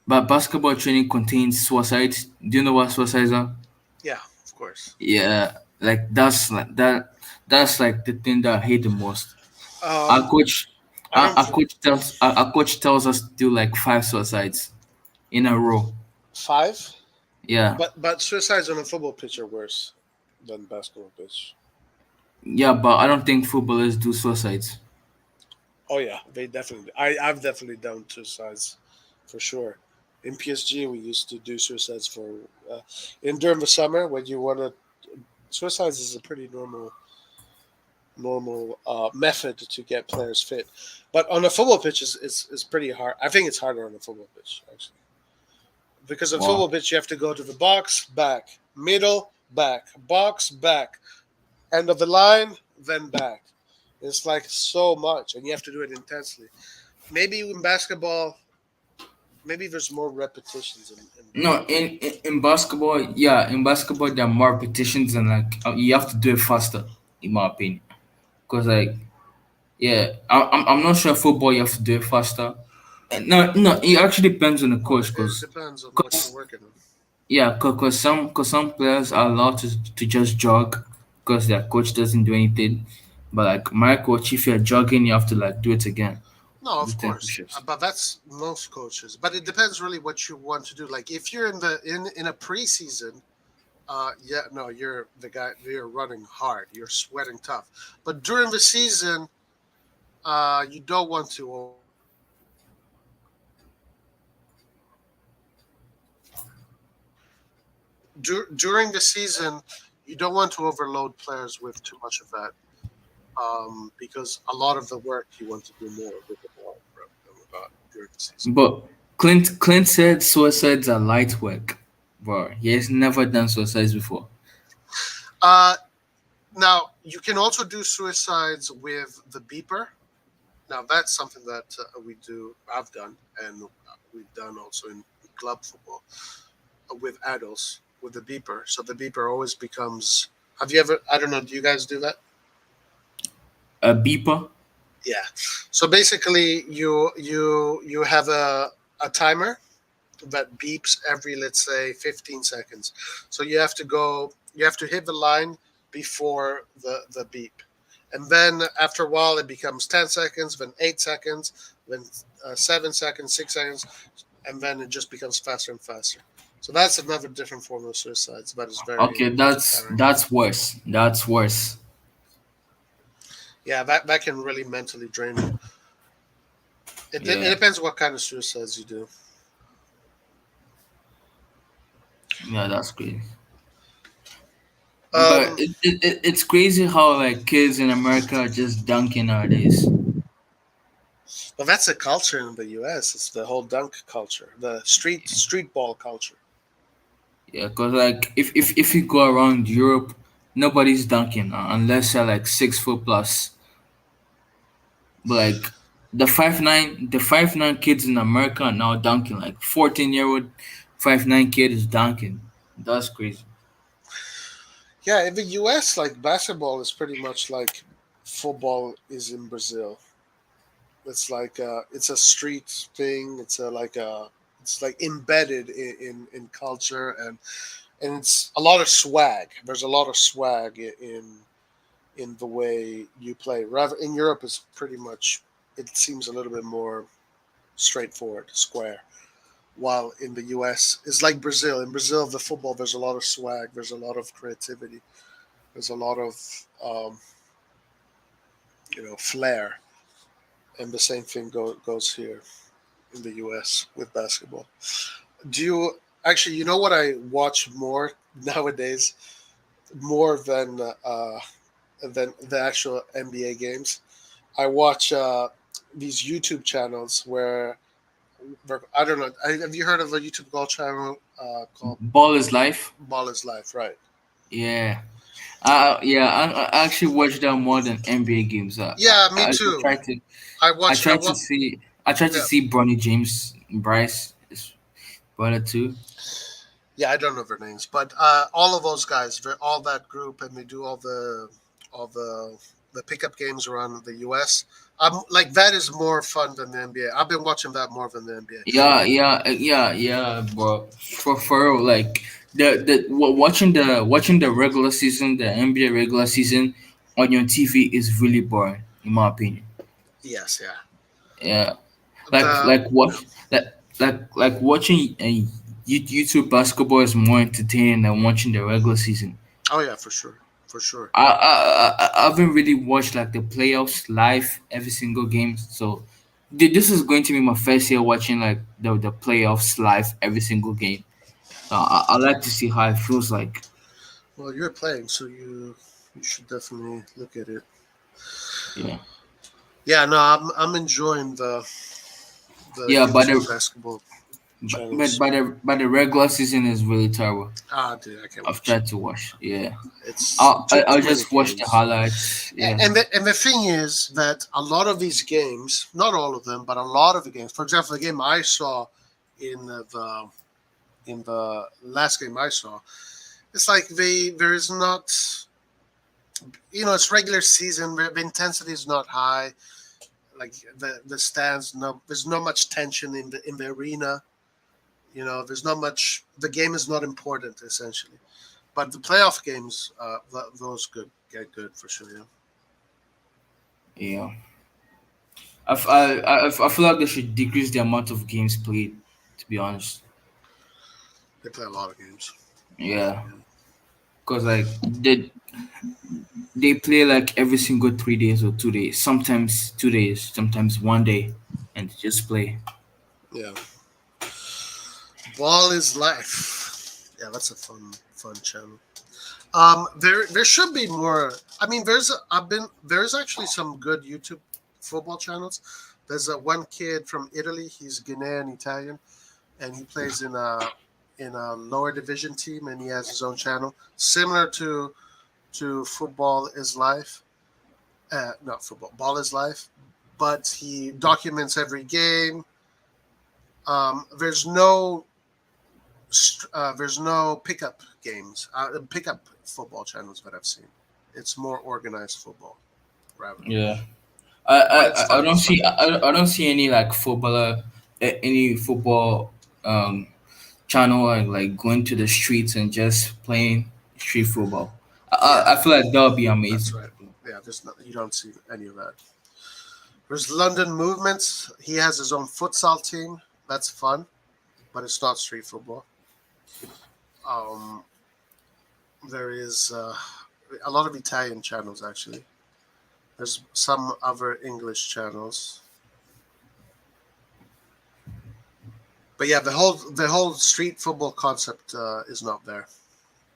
but basketball training contains suicides. Do you know what suicides are? Yeah, of course. Yeah, like that's like that. That's like the thing that I hate the most. Our coach, I don't. our coach tells us to do like 5 suicides in a row. 5? Yeah, But suicides on a football pitch are worse than basketball pitch. yeah, but I don't think footballers do suicides. Oh yeah, they definitely. I've definitely done suicides, for sure. In PSG, we used to do suicides for during the summer when you want to. Suicides is a pretty normal method to get players fit, but on a football pitch is pretty hard. I think it's harder on a football pitch actually, because on Wow. football pitch you have to go to the box, back, middle, back, box, back, end of the line, then back. It's like so much, and you have to do it intensely. Maybe in basketball, maybe there's more repetitions. No, in basketball, yeah, in basketball there are more repetitions and like you have to do it faster, in my opinion. Cause like, yeah, I'm not sure football you have to do it faster. No, it actually depends on the coach. It Cause, depends on what you're cause working on. yeah, cause some players are allowed to just jog, cause their coach doesn't do anything. But like my coach, if you're jogging, you have to like do it again. No, Do of 10 course, push-ups. but that's most coaches. But it depends really what you want to do. Like if you're in a preseason, yeah, no, you're the guy. You're running hard. You're sweating tough. But during the season, you don't want to. During the season, you don't want to overload players with too much of that, because a lot of the work you want to do more with the ball during the season. But Clint said suicides are light work, bro. He has never done suicides before. Uh, Now you can also do suicides with the beeper. Now that's something that we do. I've done, and we've done also in club football with adults with the beeper. So the beeper always becomes. Have you ever? I don't know. Do you guys do that? A beeper? Yeah. So basically, you have a timer that beeps every, let's say, 15 seconds. So you have to go. You have to hit the line before the beep. And then after a while, it becomes 10 seconds, then 8 seconds, then 7 seconds, 6 seconds, and then it just becomes faster and faster. So that's another different form of suicides, but it's very Okay, tiring. that's worse. That's worse. Yeah, that can really mentally drain you. It depends what kind of suicides you do. Yeah, that's crazy. But it's crazy how like kids in America are just dunking nowadays. Well, that's a culture in the U.S. It's the whole dunk culture, the street ball culture. Yeah, cause like if you go around Europe, nobody's dunking unless you're like 6 foot plus. But like the 5'9" kids in America are now dunking. Like 14-year-old 5'9" kid is dunking. That's crazy. Yeah, in the US, like basketball is pretty much like football is in Brazil. It's like it's a street thing. It's like embedded in culture, and it's a lot of swag. There's a lot of swag in the way you play. Rather in Europe, it's pretty much it seems a little bit more straightforward, square. While in the US, it's like Brazil. In Brazil, the football there's a lot of swag. There's a lot of creativity. There's a lot of flair, and the same thing goes here in the US with basketball. Do you actually? You know what I watch more nowadays, more than the actual NBA games. I watch these YouTube channels where I don't know. Have you heard of a YouTube golf channel called Ball is life. Ball is Life? Right. Yeah. Yeah, I actually watch that more than NBA games. Yeah, me I too. try to I I watched. try to see I try to Yeah, see Bronny James, Bryce, his brother too. yeah. I don't know their names, but all of those guys, they're all that group, and they do all the pickup games around the U.S. Like that is more fun than the NBA. I've been watching that more than the NBA. Yeah, but for real, like watching the regular season, the NBA regular season on your TV is really boring, in my opinion. Yes, yeah. Yeah, The like watch like watching YouTube basketball is more entertaining than watching the regular season. Oh yeah, for sure, for sure. I haven't really watched like the playoffs live every single game, so this is going to be my first year watching like the playoffs live every single game. So I like to see how it feels like. Well, you're playing, so you should definitely look at it. Yeah, Yeah, no, I'm enjoying the yeah, but YouTube basketball channels. the regular season is really terrible. Ah, dude, I can't I've watch it. tried to watch. Yeah, It's I'll too many just watch the games. highlights. Yeah, And the thing is that a lot of these games, not all of them, but a lot of the games. For example, the game I saw in the last game I saw, it's like there is not, it's regular season. The intensity is not high. Like the stands, no, there's not much tension in the arena. There's not much. The game is not important essentially, but the playoff games, those get good for sure. Yeah. yeah. I feel like they should decrease the amount of games played. To be honest, They play a lot of games. yeah, because like they play like every single 3 days or 2 days, sometimes 2 days, sometimes one day, and they just play. Yeah. Ball is life. Yeah, that's a fun channel. There should be more. I mean, there's actually some good YouTube football channels. There's one kid from Italy. He's Ghanaian Italian, and he plays in a lower division team, and he has his own channel similar to Football is Life. Not football. Ball is Life, but he documents every game. There's no pickup games, pickup football channels that I've seen. It's more organized football, rather. Yeah, But it's I fun. don't It's fun. see I don't see any like any football channel like going to the streets and just playing street football. Yeah, I feel like that would be that's amazing. right. Yeah, you don't see any of that. There's London Movements. He has his own futsal team. That's fun, but it's not street football. Um, there is a lot of Italian channels actually. There's some other English channels, but yeah, the whole street football concept is not there.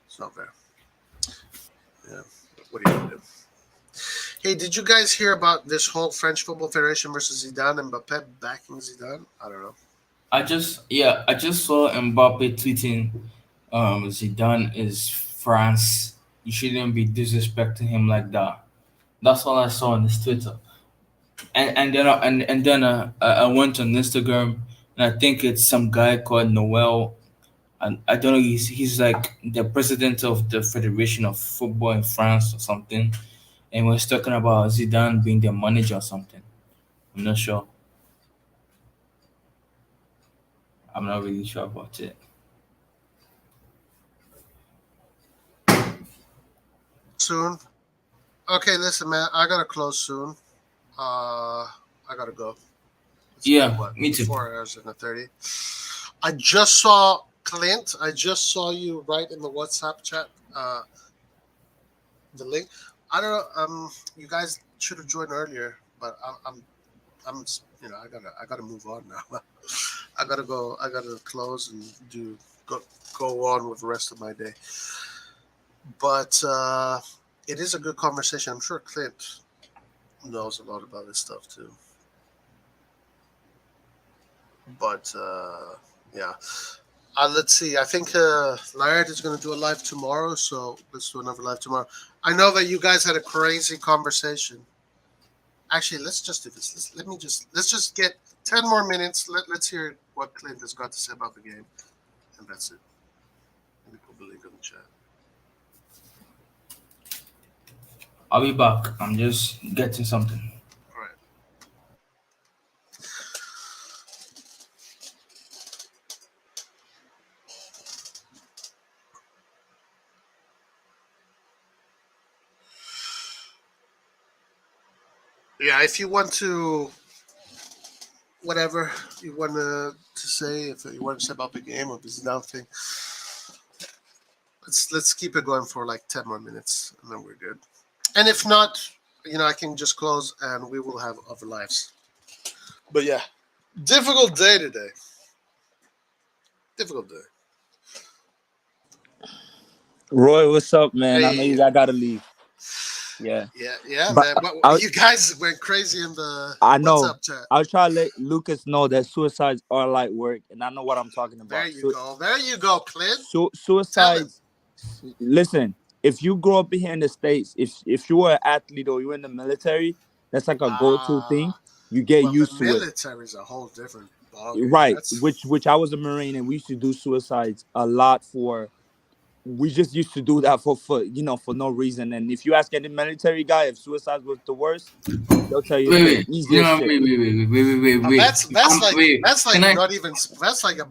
It's not there. Yeah. What are you gonna do? Hey, did you guys hear about this whole French Football Federation versus Zidane and Mbappe backing Zidane? I don't know. I just saw Mbappe tweeting, Zidane is France. You shouldn't be disrespecting him like that. That's all I saw on his Twitter. And then I went on Instagram and I think it's some guy called Noel And I don't know. He's like the president of the Federation of Football in France or something, and was talking about Zidane being the manager or something. I'm not sure. I'm not really sure about it. Soon. Okay, listen, man. I gotta close soon. I gotta go. Yeah, me too. 4 hours and a 30. I just saw Clint. I just saw you right in the WhatsApp chat. The link. I don't know. You guys should have joined earlier, but I'm. You know, I gotta move on now. I gotta go. I gotta close and go on with the rest of my day. But it is a good conversation. I'm sure Clint knows a lot about this stuff too. But yeah, let's see. I think Laird is going to do a live tomorrow, so let's do another live tomorrow. I know that you guys had a crazy conversation. Actually, let's just do this. Let's just get 10 more minutes. Let's hear what Clint has got to say about the game, and that's it. Let me put the link in the chat. I'll be back. I'm just getting something. All right. Yeah, if you want to, whatever you want to say, if you want to say about the game or this down thing, let's keep it going for like 10 more minutes, and then we're good. And if not, you know, I can just close and we will have other lives. But yeah, difficult day today. Difficult day. Roy, what's up, man? Hey. I know you gotta leave. Yeah, but, man. You guys went crazy in the WhatsApp chat. I was trying to let Lucas know that suicides are light work, and I know what I'm talking about. There you go, Clint. Suicides. Listen, if you grow up here in the States, if you were an athlete or you're in the military, that's like a go-to thing. You get used to it. The military is a whole different ballgame. Right, which I was a Marine, and we used to do suicides a lot for. We just used to do that for no reason. And if you ask any military guy if suicide was the worst, they'll tell you wait. That's like not even. That's like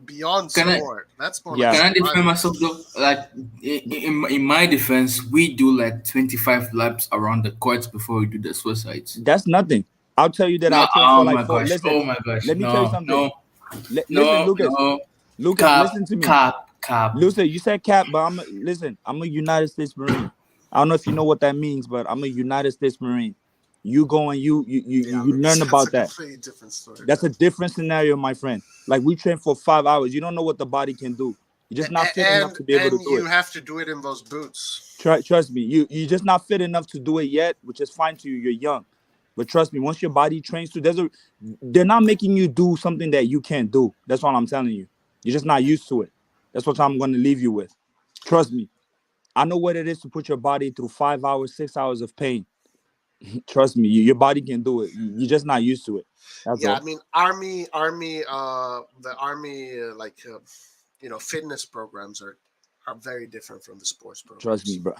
beyond sport. That's more. Can I defend myself though? Like in my defense, we do like 25 laps around the courts before we do the suicides. That's nothing. I'll tell you that. Oh my gosh! Let me tell you something. Listen, Lucas, listen to me. Cap. Listen, you said cap, but I'm a United States Marine. I don't know if you know what that means, but I'm a United States Marine. You go and you learn about that. Different story, that's a different scenario, my friend. Like we train for 5 hours. You don't know what the body can do. You're just not fit enough to be able to do it. You have to do it in those boots. Trust me. You're just not fit enough to do it yet, which is fine to you. You're young. But trust me, once your body trains to, they're not making you do something that you can't do. That's what I'm telling you. You're just not used to it. That's what I'm going to leave you with. Trust me. I know what it is to put your body through 5 hours, 6 hours of pain. Trust me, your body can do it. You're just not used to it. That's all. I mean, the army, fitness programs are very different from the sports programs. Trust me, bro.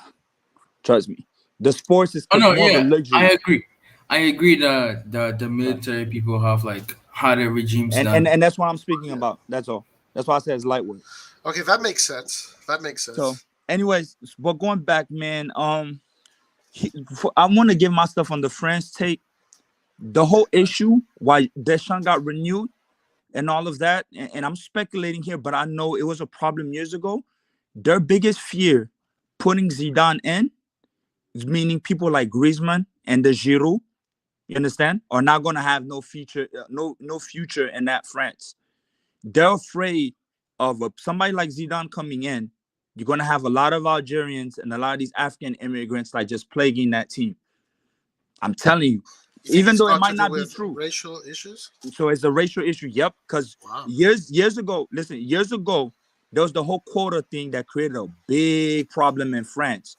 Trust me. The sports is more of a luxury. I agree that the military people have like harder regimes. And that's what I'm speaking about. That's all. That's why I said it's light work. Okay, that makes sense. So, anyways, but going back, man, I want to give my stuff on the French take. The whole issue why Deschamps got renewed and all of that, and I'm speculating here, but I know it was a problem years ago. Their biggest fear putting Zidane in, meaning people like Griezmann and the Giroud, you understand, are not going to have no future in that France. They're afraid of somebody like Zidane coming in. You're going to have a lot of Algerians and a lot of these African immigrants like just plaguing that team. I'm telling you, even though it might not be true. Racial issues? So it's a racial issue. Yep. Because years ago, there was the whole quota thing that created a big problem in France.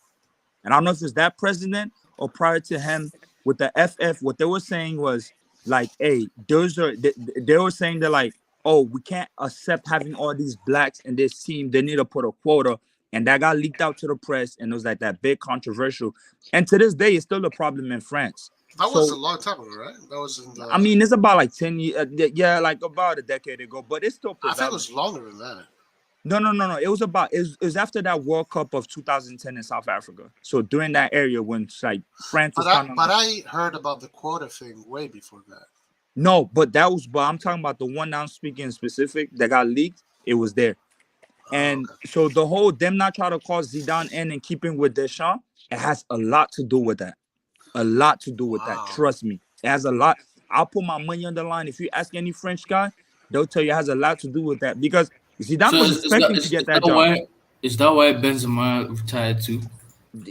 And I don't know if it's that president or prior to him with the FF, what they were saying was like, hey, they were saying that like, oh, we can't accept having all these blacks in this team. They need to put a quota. And that got leaked out to the press, and it was like that big controversial. And to this day, it's still a problem in France. That was a long time ago, right? That was in the... I mean, it's about like 10 years. Yeah, like about a decade ago. But it's still prevalent. I think it was longer than that. No. It was after that World Cup of 2010 in South Africa. So during that area when like France was I heard about the quota thing way before that. No, but I'm talking about the one now speaking specific that got leaked. It was there. And so the whole them not trying to call Zidane in and keeping with Deschamps, it has a lot to do with that. A lot to do with that. Trust me. It has a lot. I'll put my money on the line. If you ask any French guy, they'll tell you it has a lot to do with that. Because Zidane was expecting to get that job. Is that why Benzema retired too?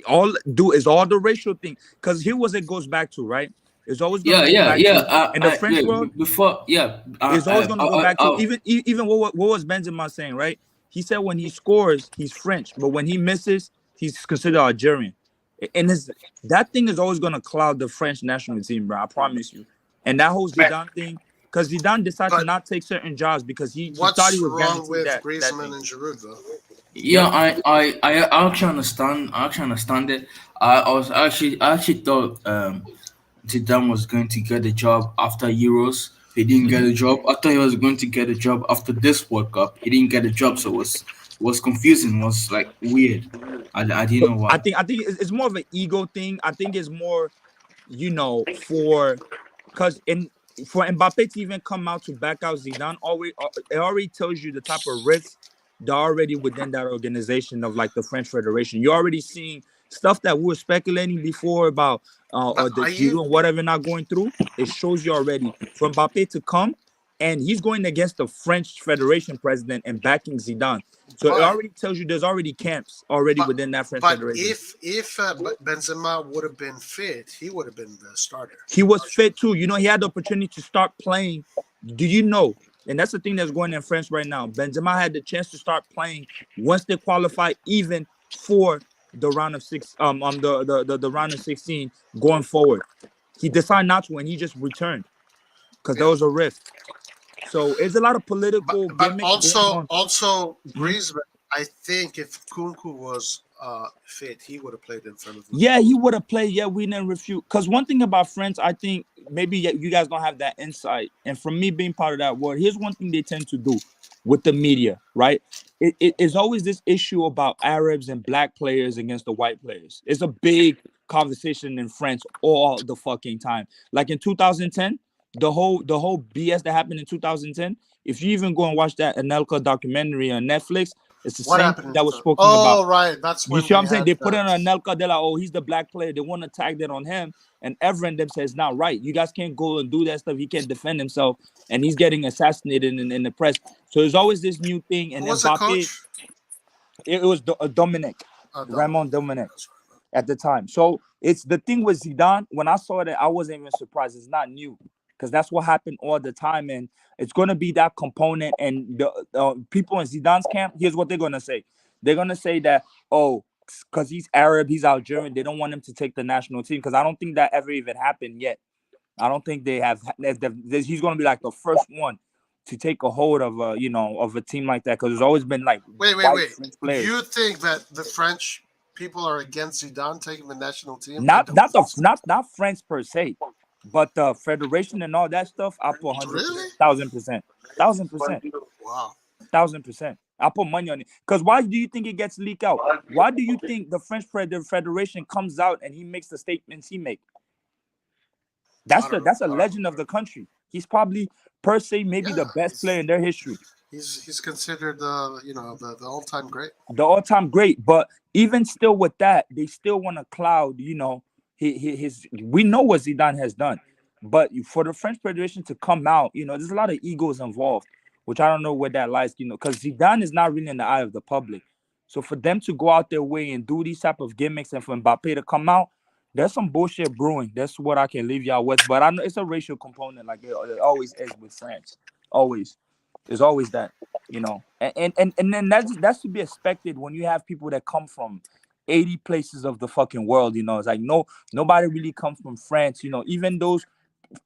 All the racial thing. Because here was it goes back to, right? It's always going to go back to, in the French world, it's always going to go back to even what was Benzema saying, right? He said when he scores, he's French, but when he misses, he's considered Algerian. And that thing is always going to cloud the French national team, bro. I promise you. And that whole Zidane thing, because Zidane decided to not take certain jobs because he thought he was wrong with Griezmann and Giroud, though? Yeah, I actually understand. It. I actually thought Zidane was going to get a job after Euros. He didn't get a job. I thought he was going to get a job after this World Cup. He didn't get a job, so it was confusing. It was like weird. I didn't know why. I think it's more of an ego thing. I think it's more, for Mbappe to even come out to back out Zidane, it already tells you the type of risks that are already within that organization of like the French Federation. You're already seeing stuff that we were speculating before about or the Giroud and whatever not going through. It shows you already for Mbappe to come, and he's going against the French Federation president and backing Zidane. So it already tells you there's already camps within that French Federation. If Benzema would have been fit, he would have been the starter. He was fit too. He had the opportunity to start playing. Do you know? And that's the thing that's going in France right now. Benzema had the chance to start playing once they qualify, even for the round of the round of 16 going forward. He decided not to, and he just returned because there was a rift. So it's a lot of political. But also Griezmann. I think if Kunku was fit, he would have played in front of him. Yeah, he would have played. Yeah, we didn't refute. Because one thing about France, I think maybe you guys don't have that insight. And from me being part of that world, here's one thing they tend to do with the media, right? It is always this issue about Arabs and black players against the white players. It's a big conversation in France all the fucking time. Like in 2010, the whole BS that happened in 2010, if you even go and watch that Anelka documentary on Netflix, it's the same thing that was spoken about. Oh, right. That's what you see what I'm saying? They put it on Anelka. They're like, oh, he's the black player. They want to tag that on him. And everyone them says, not right. You guys can't go and do that stuff. He can't defend himself. And he's getting assassinated in the press. So there's always this new thing. And Mbappe, it was Dominic, Ramon Dominic at the time. So it's the thing with Zidane. When I saw that, I wasn't even surprised. It's not new. Because that's what happened all the time, and it's going to be that component. And the people in Zidane's camp, here's what they're going to say. They're going to say that, oh, because he's Arab, he's Algerian, they don't want him to take the national team. Because I don't think that ever even happened yet. I don't think they have. He's going to be like the first one to take a hold of of a team like that. Because there's always been like wait. You think that the French people are against Zidane taking the national team? Not French per se. But the federation and all that stuff, I put 1,000%. Wow. 1,000%. I put money on it. Because why do you think it gets leaked out? Why do you think the French Federation comes out and he makes the statements he makes? That's a legend of the country. He's probably per se maybe the best player in their history. He's considered the all-time great. The all-time great. But even still with that, they still want to cloud, we know what Zidane has done, but for the French Federation to come out, there's a lot of egos involved, which I don't know where that lies, because Zidane is not really in the eye of the public. So for them to go out their way and do these type of gimmicks and for Mbappe to come out, there's some bullshit brewing. That's what I can leave y'all with. But I know it's a racial component, like it always is with France. Always. There's always that, And then that's to be expected when you have people that come from 80 places of the fucking world, It's like nobody really comes from France, Even those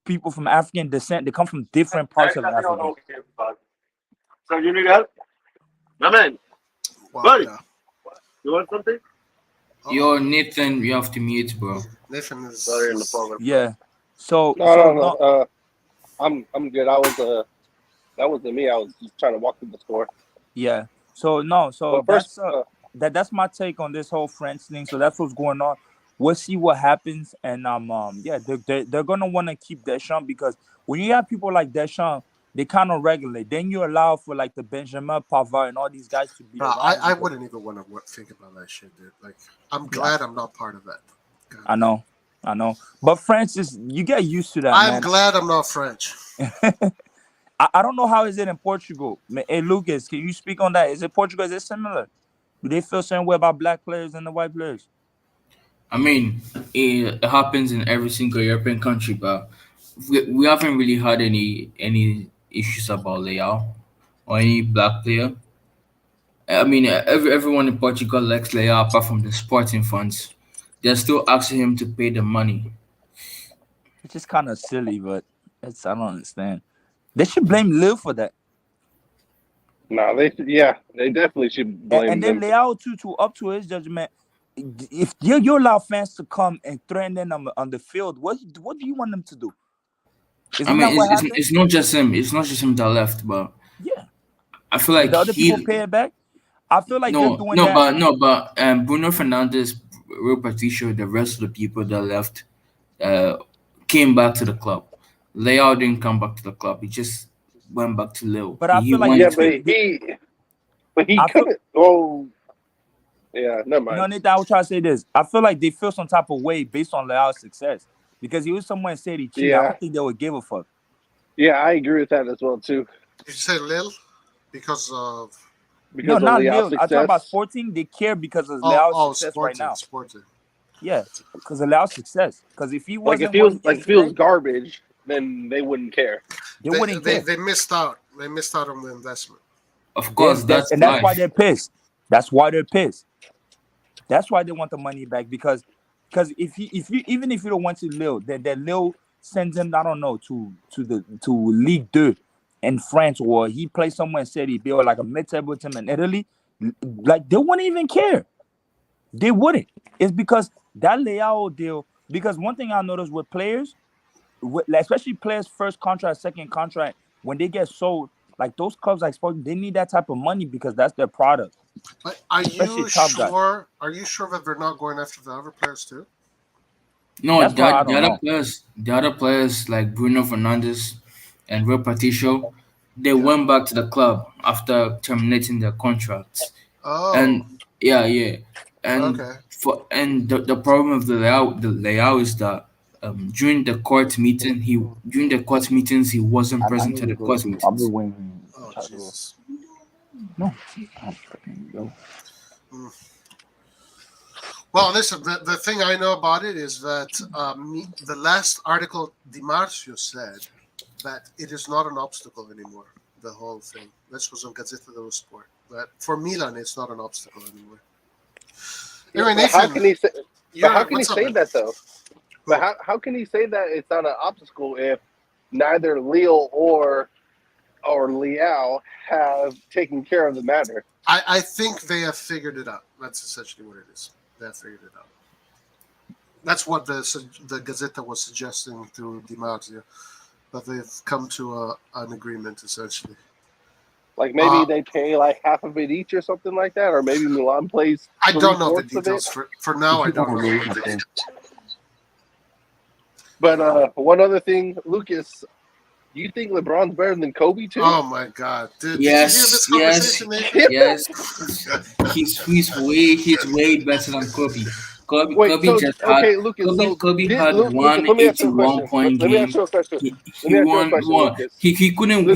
people from African descent, they come from different parts of Africa. So you need help? My man. Well, Buddy. yeah. You want something? Yo, Nathan, you have to mute, bro. Nathan is. Sorry, in the phone. Yeah. So No. I'm good. That wasn't me. I was just trying to walk through the store. Yeah. So no. So But first, that's my take on this whole French thing. So that's what's going on. We'll see what happens, and yeah, they're gonna want to keep Deschamps because when you have people like Deschamps, they kind of regulate. Then you allow for like the Benjamin Pavard and all these guys to be. Bro, I wouldn't even want to think about that shit, dude. Like, I'm glad I'm not part of that. God. I know. But France is you get used to that. I'm glad I'm not French. I don't know how is it in Portugal. Hey Lucas, can you speak on that? Is it Portugal? Is it similar? Do they feel same way about black players and the white players? I mean, it happens in every single European country, but we haven't really had any issues about Leao or any black player. I mean, everyone in Portugal likes Leao apart from the sporting funds. They're still asking him to pay the money. It's just kind of silly, but I don't understand. They should blame Lille for that. No, they definitely should blame and then them. Leao too, up to his judgment. If you allow fans to come and threaten them on the field, what do you want them to do? It's not just him. It's not just him that left, but yeah, I feel like the other people pay it back. I feel like they're doing that. But Bruno Fernandes, Rui Patricio, the rest of the people that left, came back to the club. Leao didn't come back to the club. He just went back to Lille. But I feel like he couldn't. Oh. Yeah, never mind. No, Nathan, I was trying to say this. I feel like they feel some type of way based on Leao's success because he was someone and said he cheated. Yeah. I don't think they would give a fuck. Yeah, I agree with that as well too. Did you say Lille? Because of not Lille. I talk about Sporting. They care because of Leao's success Sporting, right now. Sporting. Yeah, because of Leao's success. Because if he wasn't if he was garbage, then they wouldn't care. They wouldn't care. They missed out. They missed out on the investment. Of course, that's why they're pissed. That's why they're pissed. That's why they want the money back because if you don't want to Lille, then Lille sends him, I don't know, to Ligue 2 in France, or he plays somewhere in Serie B or like a mid-table team in Italy, like they wouldn't even care. They wouldn't. It's because that Leao deal. Because one thing I noticed with players, especially players' first contract, second contract, when they get sold, like those clubs like Sporting, they need that type of money because that's their product. But are you sure? Are you sure that they're not going after the other players too? No, the other players like Bruno Fernandes and Rui Patricio, they went back to the club after terminating their contracts. Oh, and and the problem of the Leao is that during the court meetings he wasn't present at the court meetings. I'll be waiting. Oh, Jesus. No. Well, listen, the thing I know about it is that the last article Di Marzio said that it is not an obstacle anymore, the whole thing. This was on Gazzetta dello Sport. That for Milan, it's not an obstacle anymore. Anyway, Nathan, how can he say that though? But how can he say that it's not an obstacle if neither Lille or Leao have taken care of the matter? I think they have figured it out. That's essentially what it is. They have figured it out. That's what the Gazzetta was suggesting through Di Marzio, that they've come to an agreement essentially. Like maybe they pay like half of it each or something like that, or maybe Milan plays. I don't know the details for now. I don't know. But one other thing, Lucas, do you think LeBron's better than Kobe too? Oh my God! Yes. He's way better than Kobe. Kobe had 181 point game. Let me ask you a question. He couldn't.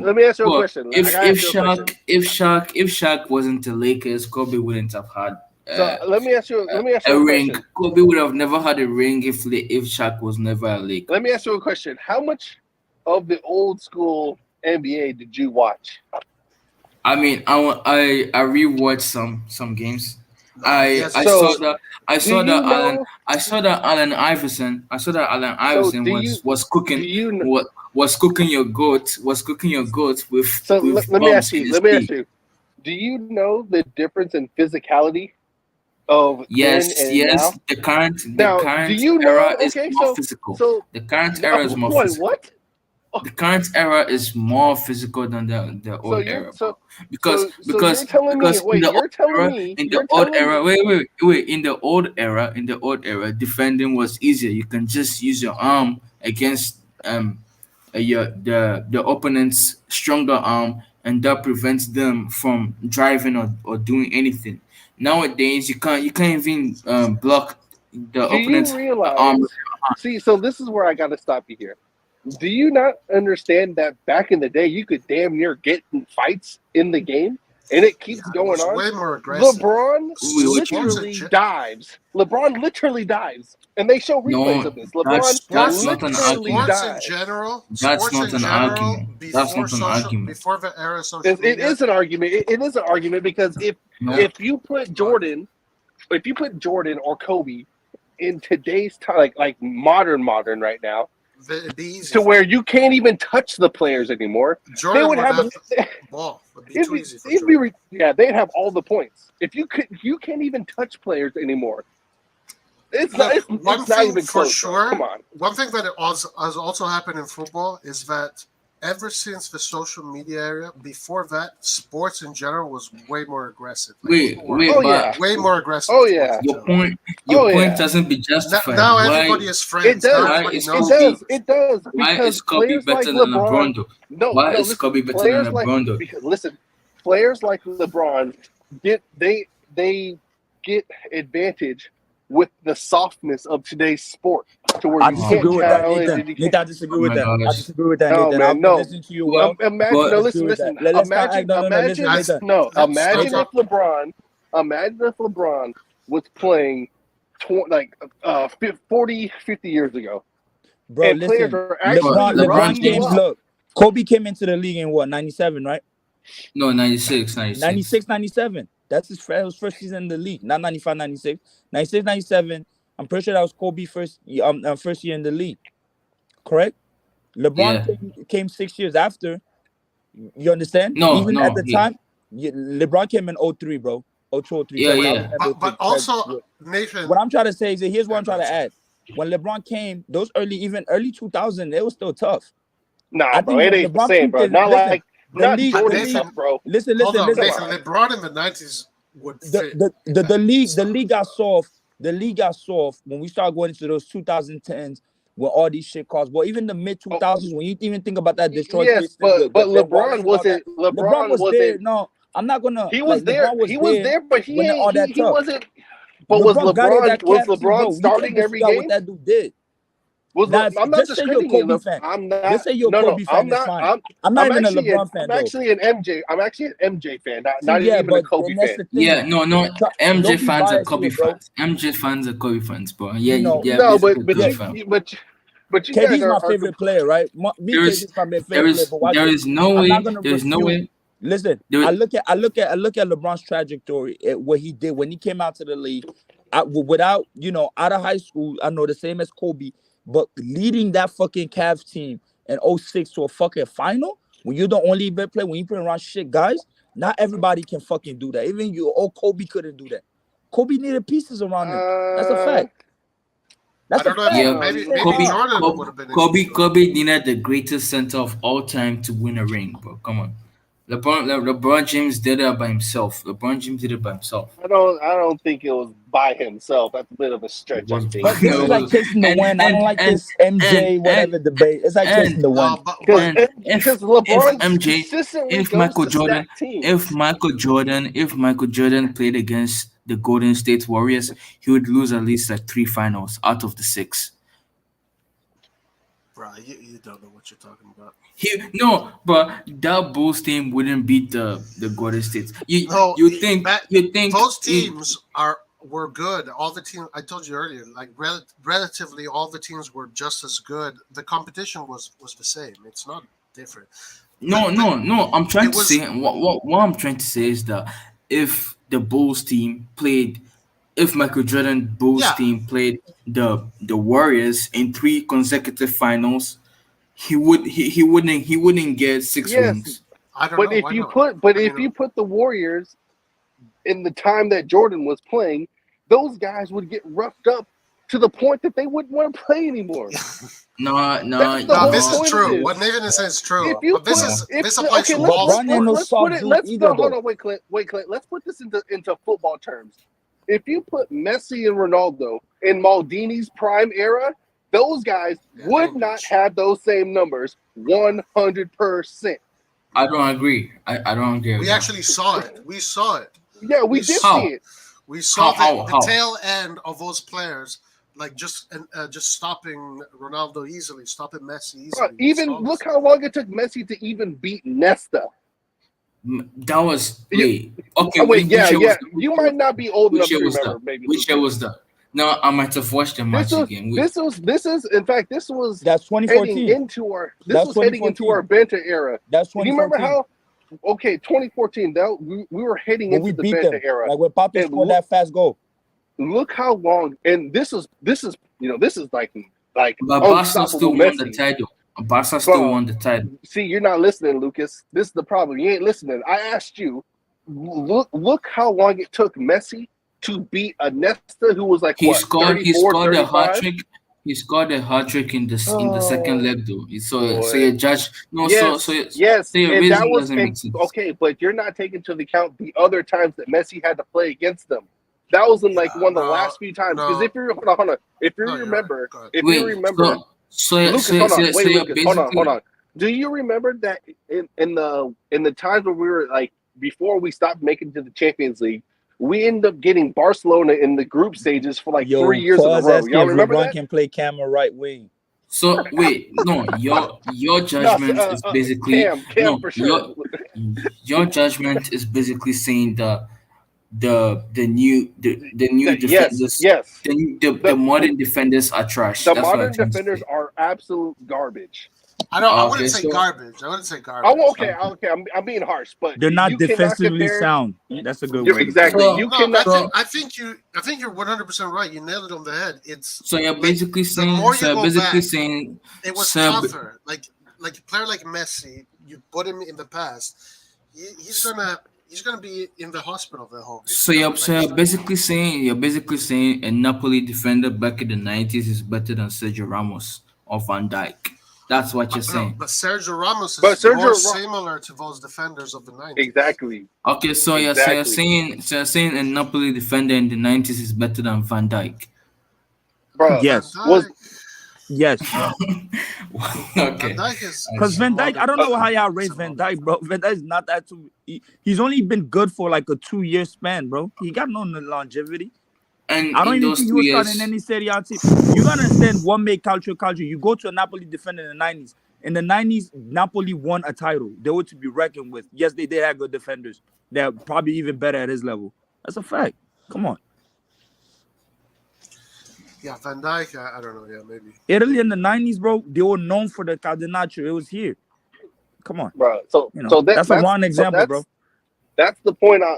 Let me ask you a question. If Shaq wasn't the Lakers, Kobe wouldn't have had. So let me ask you a ring. Question. Kobe would have never had a ring if Shaq was never a Laker. Let me ask you a question. How much of the old school NBA did you watch? I mean, I rewatched some games. I So, I do saw you that know? Allen Iverson So, do you was do cooking you? kn- was cooking your goat So with let me bombs ask in you. his Let me ask teeth. you. Do you know the difference in physicality of then Yes, and yes. now? The Now, do current you era know? is Okay, more so physical. so The current no, era is more wait, physical. what? The current era is more physical than the So old you're era, so bro. Because so you're telling me? in Wait, the you're old telling era, me? You're telling me? in the old era, defending was easier. You can just use your arm against your the opponent's stronger arm, and that prevents them from driving or doing anything. Nowadays, you can't even block the Do you opponent's arm. realize? See, so this is where I got to stop you here. Do you not understand that back in the day, you could damn near get in fights in the game, and it keeps It going was on? way more aggressive. LeBron What you mean? literally dives. LeBron literally dives, and they show replays No, of this. LeBron that's Sports, not an literally argument. sports in dives. general, That's sports not in an general, argument. That's not an argument. before the era of social It media. is an argument. It is an argument because No. if you put Jordan or Kobe in today's time, like modern right now, It'd be easy to for where you can't even touch the players anymore, they Jordan would have the ball. It'd be too easy for Jordan. they'd have all the points. If you can't even touch players anymore. It's Look, not. one It's not thing even for close. Bro. sure. Come on. One thing that has also happened in football is that ever since the social media era, before that, sports in general was way more aggressive. Like, Wait, people were wait, Oh but yeah. way more aggressive. Oh towards yeah. each your other. point Oh yeah. doesn't be Now, justified. now Why everybody is It friends. Now does. why everybody is knows. Kobe It does why because is Kobe players like better than LeBron. LeBron though? No, Why no. is Listen, Kobe better than players like LeBron though? because listen, players like LeBron they get advantage with the softness of today's sport, to where I you Oh can't disagree my with god. that, challenge Nathan. and you Nathan, can't. I disagree Oh with my that. I gosh. disagree with that, No, Nathan. man, I've been no. listening to you well. Imagine. But No, I listen, disagree with listen. that. Let's not act. Imagine, No, no, no. Listen, imagine. Nathan. No, Stop imagine if talking. LeBron was playing 40, 50 years ago, Bro, and players listen. are actually LeBron running you came. up. Look, Kobe came into the league in what, 97, right? no, 96. 96, 97. That's his first season in the league. Not 95, 96. 96, 97. I'm pretty sure that was Kobe's first year in the league. Correct? LeBron Yeah. came 6 years after. You understand? No, Even at no. the time, LeBron came in 03, bro. 02, 03. Yeah, Sorry, I yeah. remember. But also, Nathan. What I'm trying to say is that here's what Yeah, I'm trying to add. When LeBron came, those early 2000, it was still tough. Nah, I bro, think it when ain't the LeBron same, peaked, bro. Not listen, like the not league, Jordan Nathan, tough, bro. listen, Hold on, listen. Nathan. LeBron in the 90s would fit. The league got soft. The league got soft when we started going into those 2010s when all these shit costs. But even the mid 2000s, when you even think about that Detroit Yes, Pistons with but Ben Wallace LeBron and all that, wasn't. LeBron was there. wasn't. No, I'm not gonna He was like there. LeBron was He there was there, but he when all ain't. that He tough. wasn't. But was guided that LeBron Cavs team, bro. You can't starting every disregard what game? that dude did. I'm not Just say you're a discrediting you. Kobe fan. I'm not. Just say you're a No, Kobe fan. I'm It's not. fine. I'm not even a actually LeBron fan I'm though. actually an MJ. I'm actually an MJ fan, See, not yeah, even a but Kobe and that's fan. the thing. Yeah, no. MJ Don't be fans are biased Kobe here, bro. fans. MJ fans are Kobe fans, bro. Yeah, You know, yeah. No, but Basically Kobe fan. you guys KD's my are favorite player, right? Me, There KD's is my favorite player. But watch there it. is no I'm not way. gonna There is no refute. way. Listen, There, I look at LeBron's trajectory, what he did when he came out to the league, without out of high school. I know the same as Kobe, but leading that fucking Cavs team in 06 to a fucking final when you're the only best player, when you play around shit guys, not everybody can fucking do that. Even Kobe couldn't do that. Kobe needed pieces around him. That's a fact. That's a fact. Yeah, Maybe Kobe, Jordan would have been. Kobe needed the greatest center of all time to win a ring, bro. Come on. LeBron James did it by himself. I don't think it was by himself. That's a bit of a stretch, I think. But this is like chasing the win. I don't like this MJ whatever debate. It's like chasing the win. Because LeBron MJ, consistently if goes Michael to Jordan, stack teams. if Michael Jordan played against the Golden State Warriors, he would lose at least like 3 finals out of the 6. Bro, you don't know what you're talking about. But that Bulls team wouldn't beat the Golden State. You think those teams were good. All the teams I told you earlier, like relatively, all the teams were just as good. The competition was the same. It's not different. No. I'm trying to say what I'm trying to say is that if the Bulls team played, if Michael Jordan Bulls team played the Warriors in 3 consecutive finals, he wouldn't get 6 rings. I don't But know. if Why you not? put if you put the Warriors in the time that Jordan was playing, those guys would get roughed up to the point that they wouldn't want to play anymore. No, This is true. What Nathan is saying is true. If you But this applies to all let's put it. Let's either, hold though. on. Wait, Clint. Let's put this into football terms. If you put Messi and Ronaldo in Maldini's prime era, those guys would not have those same numbers 100%. I don't agree. I don't agree. We actually saw it. We saw it. Yeah, we did see it. We saw How? the tail end of those players, like just stopping Ronaldo easily, stopping Messi easily. Even look how long it took Messi to even beat Nesta. That was okay. You might not be old enough to remember. Maybe which year was that? No, I might have watched the match again. This is in fact this was that's 2014 heading into our heading into our Benta era. That's 2014. Do you remember how? Okay, 2014. That we were heading into the Benta era. Like when Papi scored that fast goal. Look how long, and this is like But Barca still won the title. Barca still won the title. See, you're not listening, Lucas. This is the problem. You ain't listening. I asked you. Look how long it took Messi to beat a Nesta who was like He scored a 35? hat trick. He scored a hat trick in the second leg though. So you judge yes, so your and reason that was doesn't make sense. okay, but you're not taking into account the other times that Messi had to play against them. That was in like one of the last few times. Because if you remember, hold on. Do you remember that in the times where we were like before we stopped making it to the Champions League, we ended up getting Barcelona in the group stages for like 3 years in a row. Y'all remember that? Can play camera right wing. So wait, no, your judgment is basically Cam for sure. Your judgment is basically saying the new defenders, the modern defenders are trash. The modern defenders are absolute garbage. I wouldn't say garbage. I'm being harsh, but they're not defensively sound. That's a good word. Exactly. I think you're 100% right. You nailed it on the head. So you're basically saying it was tougher. Like a player like Messi, you put him in the past, he's gonna be in the hospital the whole. So you're basically saying a Napoli defender back in the 90s is better than Sergio Ramos or Van Dijk. That's what you're saying. But Sergio Ramos is more similar to those defenders of the 90s. Exactly. Okay, so you're saying a Napoli defender in the 90s is better than Van Dijk. Bro, yes. Yes. Okay. Because Van Dijk, I don't know how y'all rate Van Dijk, bro. Van Dijk is not that too. He's only been good for like a 2-year span, bro. He got no longevity. And I don't even think he was starting any Serie A team. You gotta understand what made culture. You go to a Napoli defender in the 90s. In the 90s, Napoli won a title. They were to be reckoned with. Yes, they did have good defenders. They're probably even better at his level. That's a fact. Come on. Yeah, Van Dijk, I don't know. Yeah, maybe. Italy in the 90s, bro, they were known for the Catenaccio. It was here. Come on. Bro, that's a one example, bro. That's the point. I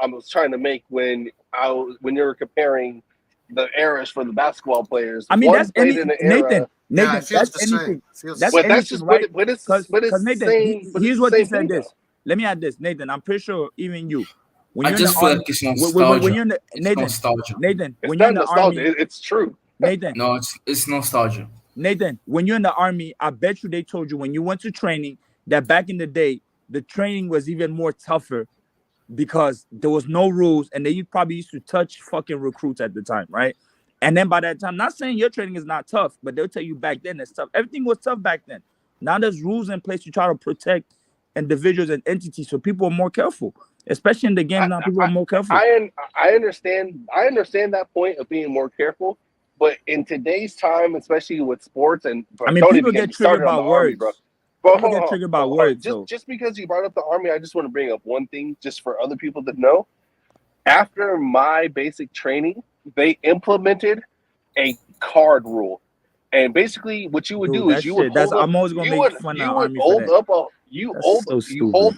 was trying to make when you were comparing the eras for the basketball players. I mean, that's anything, Nathan. That's anything. That's anything, right? Because Nathan, here's what he said. This. Let me add this, Nathan. I'm pretty sure even you. I just feel like it's nostalgia. When you're in the Nathan, when you're in the army, it's true. Nathan, no, it's nostalgia. Nathan, when you're in the army, I bet you they told you when you went to training that back in the day, the training was even more tougher because there was no rules and they probably used to touch fucking recruits at the time, right? And then by that time, not saying your training is not tough, but they'll tell you back then it's tough. Everything was tough back then. Now there's rules in place to try to protect individuals and entities, so people are more careful, especially in the game. Now people are more careful. I understand that point of being more careful, but in today's time, especially with sports and people get triggered by words. Bro. People get triggered by words. Just because you brought up the army, I just want to bring up one thing just for other people to know. After my basic training, they implemented a card rule. And basically what you would do is you would hold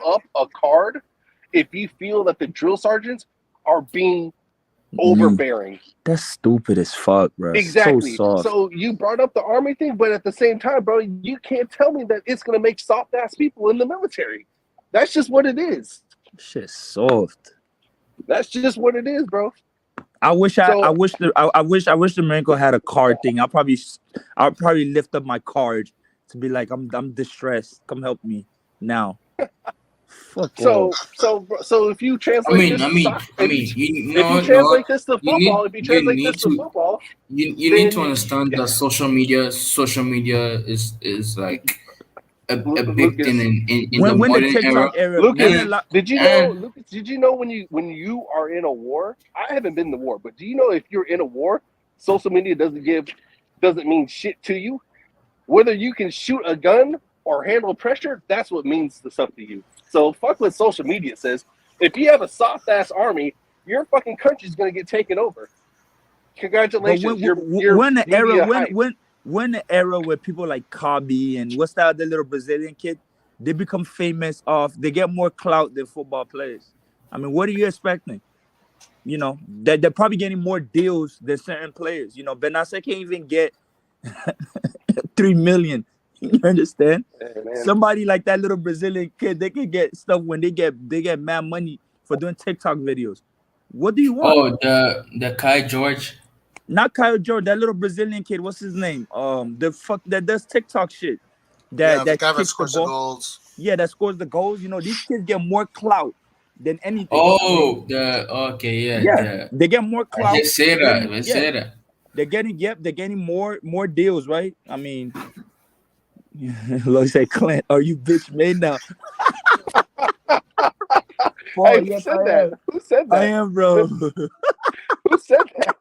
up a card if you feel that the drill sergeants are being overbearing. That's stupid as fuck, bro. Exactly. So soft. So you brought up the Army thing, but at the same time, bro, you can't tell me that it's gonna make soft ass people in the military. That's just what it is. Shit soft. That's just what it is, bro. I wish the Marine Corps had a card thing. I'll probably lift up my card to be like, I'm distressed. Come help me now. Fuck So if you translate this to football, you need to understand that social media is like a big thing in the modern era. Lucas, did you know when you are in a war? I haven't been in the war, but do you know if you're in a war, social media doesn't mean shit to you? Whether you can shoot a gun or handle pressure, that's what means the stuff to you. So fuck what social media says. If you have a soft ass army, your fucking country's gonna get taken over. Congratulations. When the era where people like Kobe and what's that other little Brazilian kid, they become famous they get more clout than football players. I mean, what are you expecting? You know, they're probably getting more deals than certain players. You know, Benacer can't even get 3 million. You understand? Yeah, somebody like that little Brazilian kid, they can get stuff when they get mad money for doing TikTok videos. What do you want? Oh, the Kai George. Not Kyle George, that little Brazilian kid. What's his name? The fuck that does TikTok shit. That scores the goals. Yeah, that scores the goals. You know, these kids get more clout than anything. Oh, yeah. They get more clout. Let's say that. They're getting more deals, right? I mean, Lloyd said, Clint, are you bitch made now? Hey, who said that? Who said that? I am, bro. Who said that?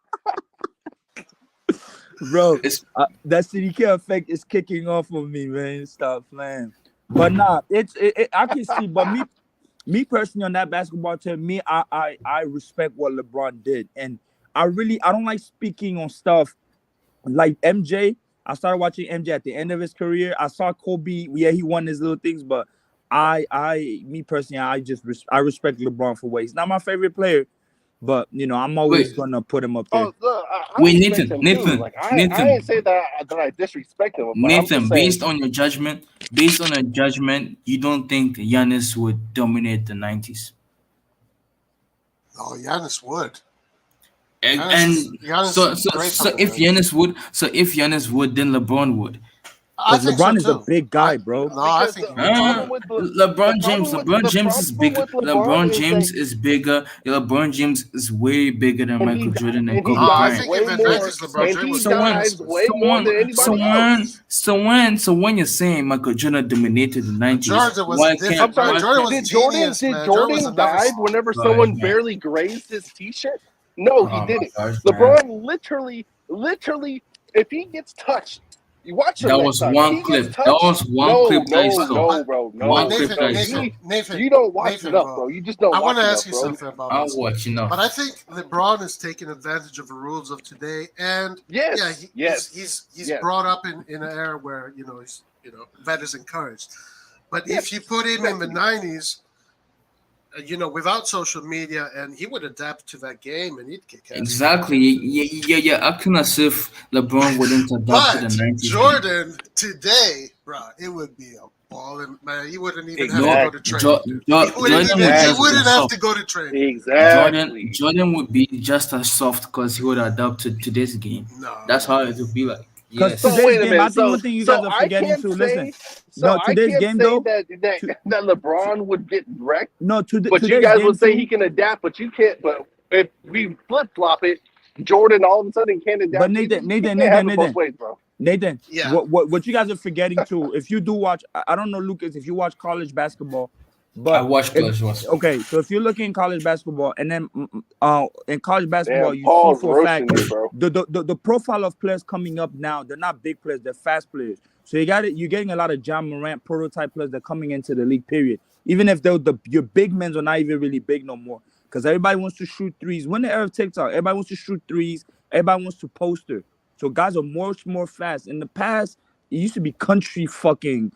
Bro, that CDK effect is kicking off on me, man. Stop playing. But nah, I can see. But me personally on that basketball team, I respect what LeBron did, and I don't like speaking on stuff like MJ. I started watching MJ at the end of his career. I saw Kobe. Yeah, he won his little things, but me personally, I respect LeBron for what he's not my favorite player. But you know, I'm always gonna put him up there. Nathan. I didn't say that I disrespect him. Nathan, based on your judgment, you don't think Giannis would dominate the 90s? Oh, Giannis would. So if Giannis would, then LeBron would. Because LeBron is a big guy, bro. No, I think LeBron James is bigger. LeBron James is bigger. LeBron James is way bigger than Michael Jordan and Kobe Bryant. So when you're saying Michael Jordan dominated the 90s, did Jordan dive whenever someone barely grazed his t-shirt? No, he didn't. LeBron literally, if he gets touched, you watch him. That was one clip. That was one clip that I saw. No, bro. Nathan, you don't watch enough, bro. You just don't. I want to enough, ask you something about I'll this. watch enough. But I think LeBron is taking advantage of the rules of today, and he's brought up in an era where that is encouraged. But if you put him in the 90s, without social media, and he would adapt to that game and he'd kick ass. Exactly. Yeah. Acting as if LeBron wouldn't adapt to the 90s. Jordan today, bro, it would be a ball, and man, he wouldn't even have to go to training. He wouldn't have to go to training. Exactly. Jordan would be just as soft because he would adapt to today's game. No, that's how it would be like. Because today's game, I think one thing you guys are forgetting to listen. Today's game though, that LeBron would get wrecked. No, but you guys would say he can adapt, but you can't. But if we flip flop it, Jordan all of a sudden can't adapt. But Nathan, yeah. What you guys are forgetting too? If you do watch, I don't know, Lucas, if you watch college basketball. But I watch college basketball. Okay, so if you're looking in college basketball, and then in college basketball, you see for a fact the profile of players coming up now, they're not big players, they're fast players. So you're getting a lot of John Morant prototype players that are coming into the league, period. Even if your big men are not even really big no more. Because everybody wants to shoot threes. When the era of TikTok, everybody wants to shoot threes, everybody wants to poster. So guys are much more fast. In the past, it used to be country fucking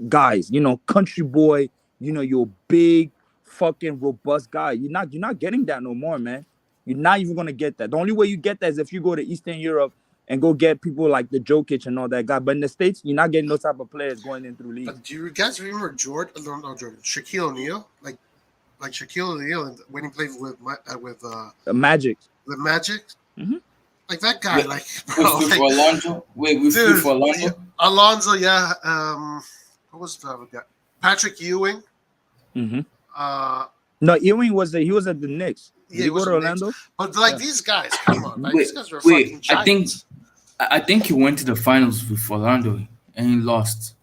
guys, country boy. You're big, fucking robust guy. You're not getting that no more, man. You're not even gonna get that. The only way you get that is if you go to Eastern Europe and go get people like the Jokic and all that guy. But in the States, you're not getting those type of players going in through leagues. But do you guys remember Jordan? No, not Jordan. Shaquille O'Neal, like Shaquille O'Neal when he played with The Magic. The Magic. Mm-hmm. Like that guy, With- like bro, with like, Alonso. Wait, with Alonso. Alonso, yeah. What was the other guy? Patrick Ewing. Mm-hmm. Uh, No, Ewing was he was at the Knicks. Did Yeah, he it was go to the Knicks. Orlando? But like these guys, come on, like, Wait, these guys are fucking I think giants. I think he went to the finals with Orlando and he lost.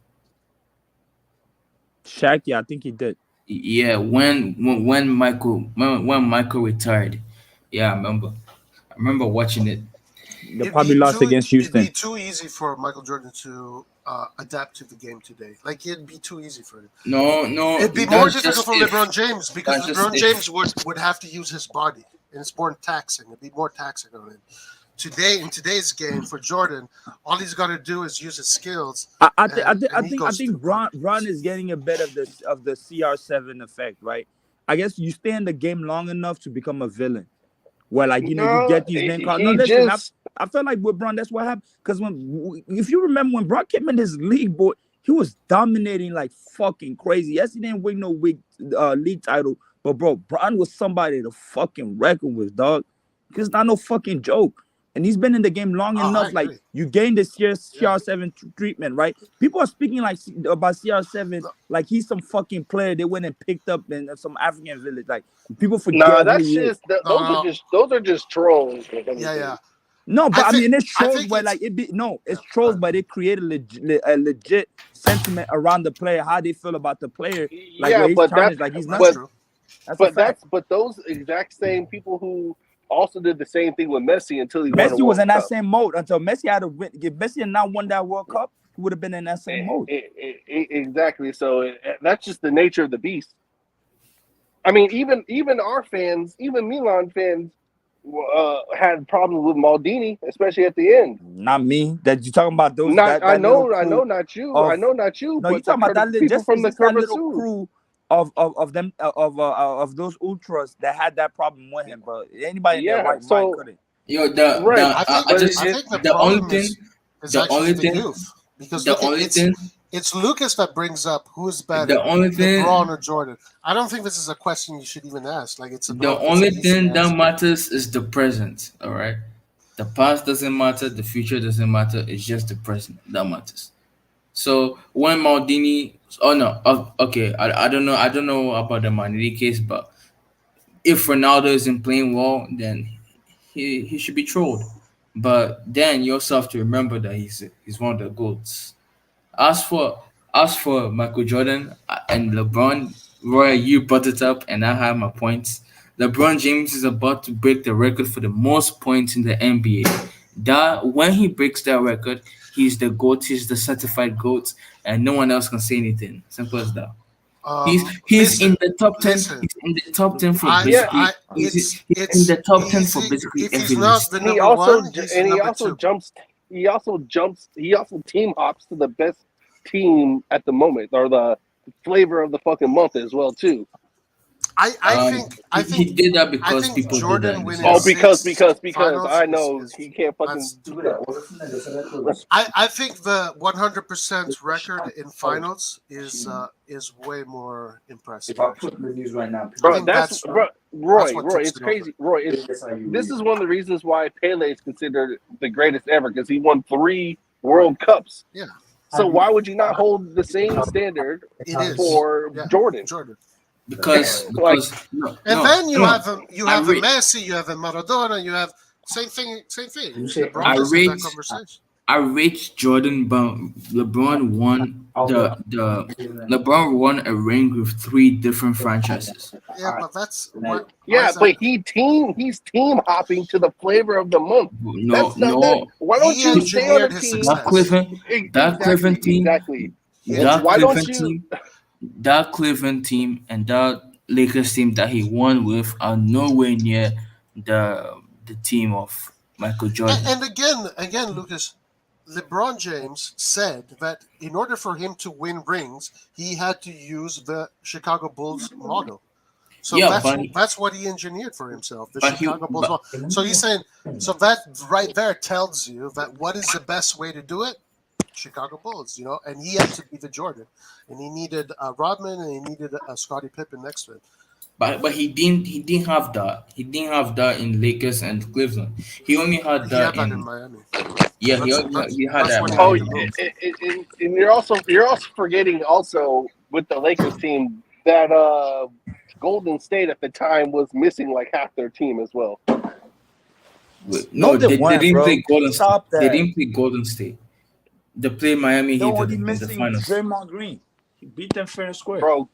Shaq, yeah, I think he did. Yeah, when Michael retired. Yeah, I remember watching it. They It'd probably be lost against Houston. It'd be too easy for Michael Jordan to adapt to the game today. Like it'd be too easy for him. No, It'd be that's more just difficult for if. LeBron James because That's LeBron just James would have to use his body, and it's more taxing. It'd be more taxing on him. Today, in today's game, for Jordan, all he's got to do is use his skills. I and he think goes through. Bron is getting a bit of the CR7 effect, right? I guess you stay in the game long enough to become a villain. Where like you get these name cards. No, listen, I felt like with Bron, that's what happened. Because if you remember when Bron came in his league, boy, he was dominating like fucking crazy. Yes, he didn't win no league title, but bro, Bron was somebody to fucking reckon with, dog. Because it's not no fucking joke. And he's been in the game long enough. Like you gained this CR7 treatment, right? People are speaking like about CR7 like he's some fucking player they went and picked up in some African village. Like people forget. Nah, who that's he is. just those are just trolls. Yeah. No, but I mean it's trolls think where it's- like it's trolls, but they create a legit sentiment around the player, how they feel about the player. Like Yeah, where he's but tarnished, that's- like he's not. but but those exact same people who also did the same thing with Messi until he won a Messi was World in that Cup. same mode until Messi had to win. If Messi had not won that World Cup, he would have been in that same mode. Exactly. So that's just the nature of the beast. I mean, even our fans, even Milan fans, had problems with Maldini, especially at the end. Not me. That you talking about those? I know, not you. of- I know, not you. No, but you talking about that people just from the that little Curvature. crew of those ultras that had that problem with him, but anybody in their Yeah, right so- mind couldn't. Yo, I think the problem is actually the youth. Because the look, only thing, it's Lucas that brings up who's better, The only thing- LeBron or Jordan. I don't think this is a question you should even ask. Like it's the only thing that matters is the present. All right, the past doesn't matter, the future doesn't matter. It's just the present that matters. So when Maldini, okay, I don't know about the Maldini case, but if Ronaldo isn't playing well, then he should be trolled. But then you also have to remember that he's one of the GOATs. As for Michael Jordan and LeBron, Roy, you brought it up, and I have my points. LeBron James is about to break the record for the most points in the NBA. That when he breaks that record, he's the GOAT. He's the certified GOAT, and no one else can say anything. Simple as that. He's in the top 10. He's in the top 10 for basically. He's in the top 10 for basically every list. And he also team hops to the best team at the moment, or the flavor of the fucking month as well too. I think he did that because people Jordan did winning that. Because I know he can't fucking do that. I think the 100% record in finals is way more impressive. If I put the news right now, Bro, think Roy, what it's tips it crazy. Roy, this is one of the reasons why Pele is considered the greatest ever, because he won 3 World Cups. Yeah. So why would you not hold the same standard for Jordan? Because then you have a rate- Messi, you have a Maradona, you have same thing. LeBron I is in that rate conversation. I rate Jordan, but LeBron won LeBron won a ring with 3 different franchises. Yeah, but that's but he's team hopping to the flavor of the month. No. Why don't you stay on the team? That Cleveland team, Exactly. that Cleveland team and that Lakers team that he won with are nowhere near the team of Michael Jordan. And again, Lucas, LeBron James said that in order for him to win rings, he had to use the Chicago Bulls model. So Yeah, that's what he engineered for himself. The but he, Chicago Bulls. but So he's saying, so that right there tells you that what is the best way to do it? Chicago Bulls, you know, and he had to be the Jordan, and he needed Rodman, and he needed Scottie Pippen next to him. but he didn't have that. He didn't have that in Lakers and Cleveland. He only had He had that that in in Miami. yeah. That's He had that. when in he Oh, made Miami. the move. and you're also forgetting also with the Lakers team that Golden State at the time was missing like half their team as well. No, they weren't, didn't bro. play Golden State. Stop They that. didn't play Golden State. They played Miami They're Heat only in the missing finals. Draymond Green. He beat them fair and square. Bro,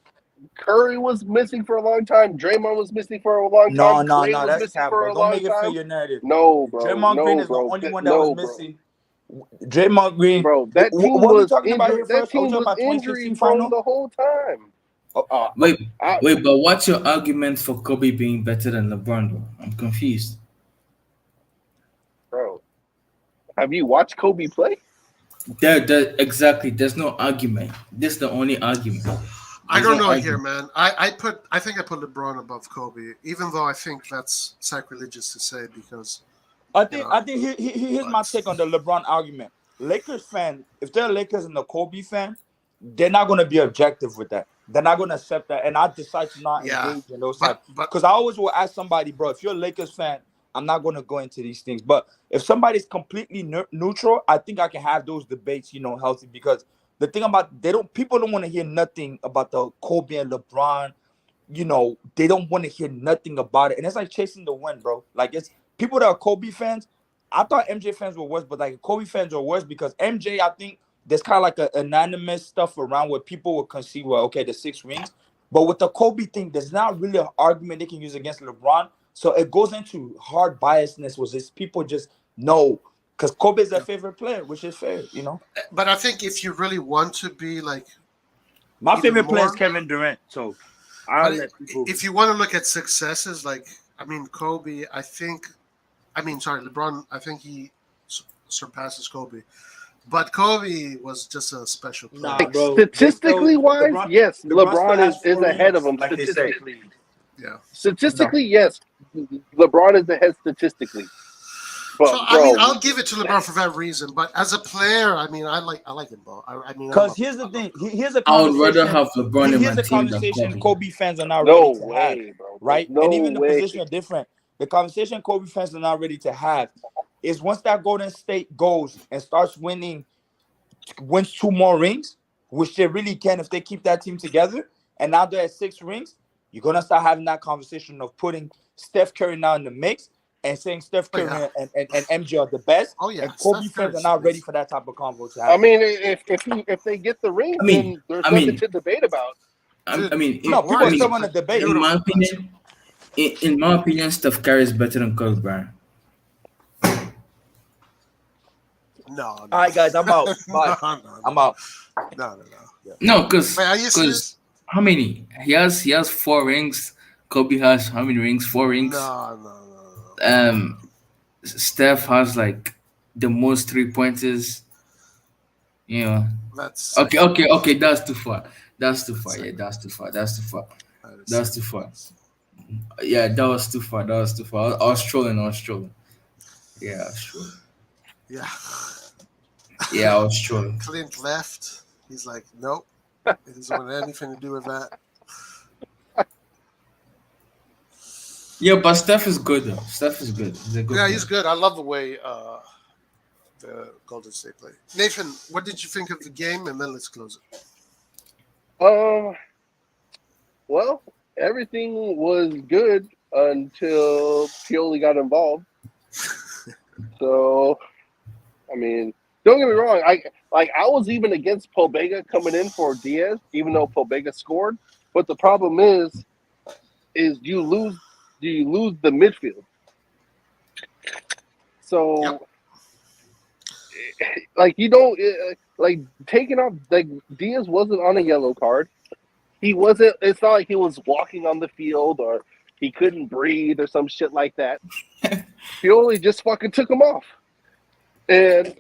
Curry was missing for a long time. Draymond was missing for a long No, time. no, Clay no. was That's missing cap, for bro. a Don't long make it fit time. your narrative. No, bro. Draymond Green No, is the bro. only one that No, was bro. missing. Draymond Green. Bro, that team What are we was talking about injured. here That first? Are we team talking was about injury 2016 prone final? the whole time. Wait, but what's your argument for Kobe being better than LeBron, though? I'm confused. Bro, have you watched Kobe play? There, exactly. There's no argument. This is the only argument. I There's don't no know argument. here, man. I think I put LeBron above Kobe, even though I think that's sacrilegious to say because I think here's my take on the LeBron argument. Lakers fan, if they're Lakers and a Kobe fan, they're not going to be objective with that. They're not going to accept that, and I decide to not engage in those types. Because I always will ask somebody, bro, if you're a Lakers fan, I'm not going to go into these things. But if somebody's completely neutral, I think I can have those debates, you know, healthy. Because the thing about people don't want to hear nothing about the Kobe and LeBron. You know, they don't want to hear nothing about it, and it's like chasing the wind, bro. Like it's people that are Kobe fans. I thought MJ fans were worse, but like Kobe fans are worse because MJ, I think there's kind of like an anonymous stuff around where people will concede, well, okay, the 6 rings. But with the Kobe thing, there's not really an argument they can use against LeBron. So it goes into hard biasness, was this people just know because Kobe is their favorite player, which is fair, you know. But I think if you really want to be like my favorite player is Kevin Durant, so I'll let people. If you want to look at successes, like I mean Kobe, LeBron, I think he surpasses Kobe. But Kobe was just a special player. Nah, bro. Statistically wise, yes, LeBron is ahead of him like statistically. Yeah. Statistically, yes, LeBron is ahead statistically. But, so I mean, I'll give it to LeBron for that reason. But as a player, I mean, I like him, bro. Because here's the thing. Here's a I would conversation. rather have LeBron in my Here's a team than conversation Kobe. Kobe fans are not No ready to way, have, bro. right? No and even the way. position are different. The conversation Kobe fans are not ready to have is once that Golden State goes and starts wins 2 more rings, which they really can if they keep that team together, and now they're at 6 rings, you're gonna start having that conversation of putting Steph Curry now in the mix and saying Steph Curry and MJ are the best. Oh yeah, and Kobe Steph fans are Curry's not ready nice. for that type of convo to happen. I mean, if they get the ring, then there's nothing to debate about. People are still want to debate. In my opinion, Steph Curry is better than Kobe Bryant. No. All right, guys, I'm out. Bye. I'm out. No, because Wait, are you serious? how many? He has 4 rings. Kobe has how many rings? 4 rings. No. Steph has like the most 3-pointers. You know. That's okay. That's too far. That's too far. Yeah, that's too far. That's too far. Yeah, that was too far. I was trolling. Yeah, I was trolling. Yeah. Yeah, I was trolling. Clint left. He's like, nope. It doesn't want anything to do with that. Yeah, but Steph is good though. Steph is good. He's a good player. He's good. I love the way the Golden State play. Nathan, what did you think of the game? And then let's close it. Well, everything was good until Pioli got involved. So, I mean, don't get me wrong. I was even against Pobega coming in for Diaz, even though Pobega scored. But the problem is you lose the midfield. So, like you don't like taking off. Like Diaz wasn't on a yellow card. He wasn't. It's not like he was walking on the field or he couldn't breathe or some shit like that. Pioli just fucking took him off, and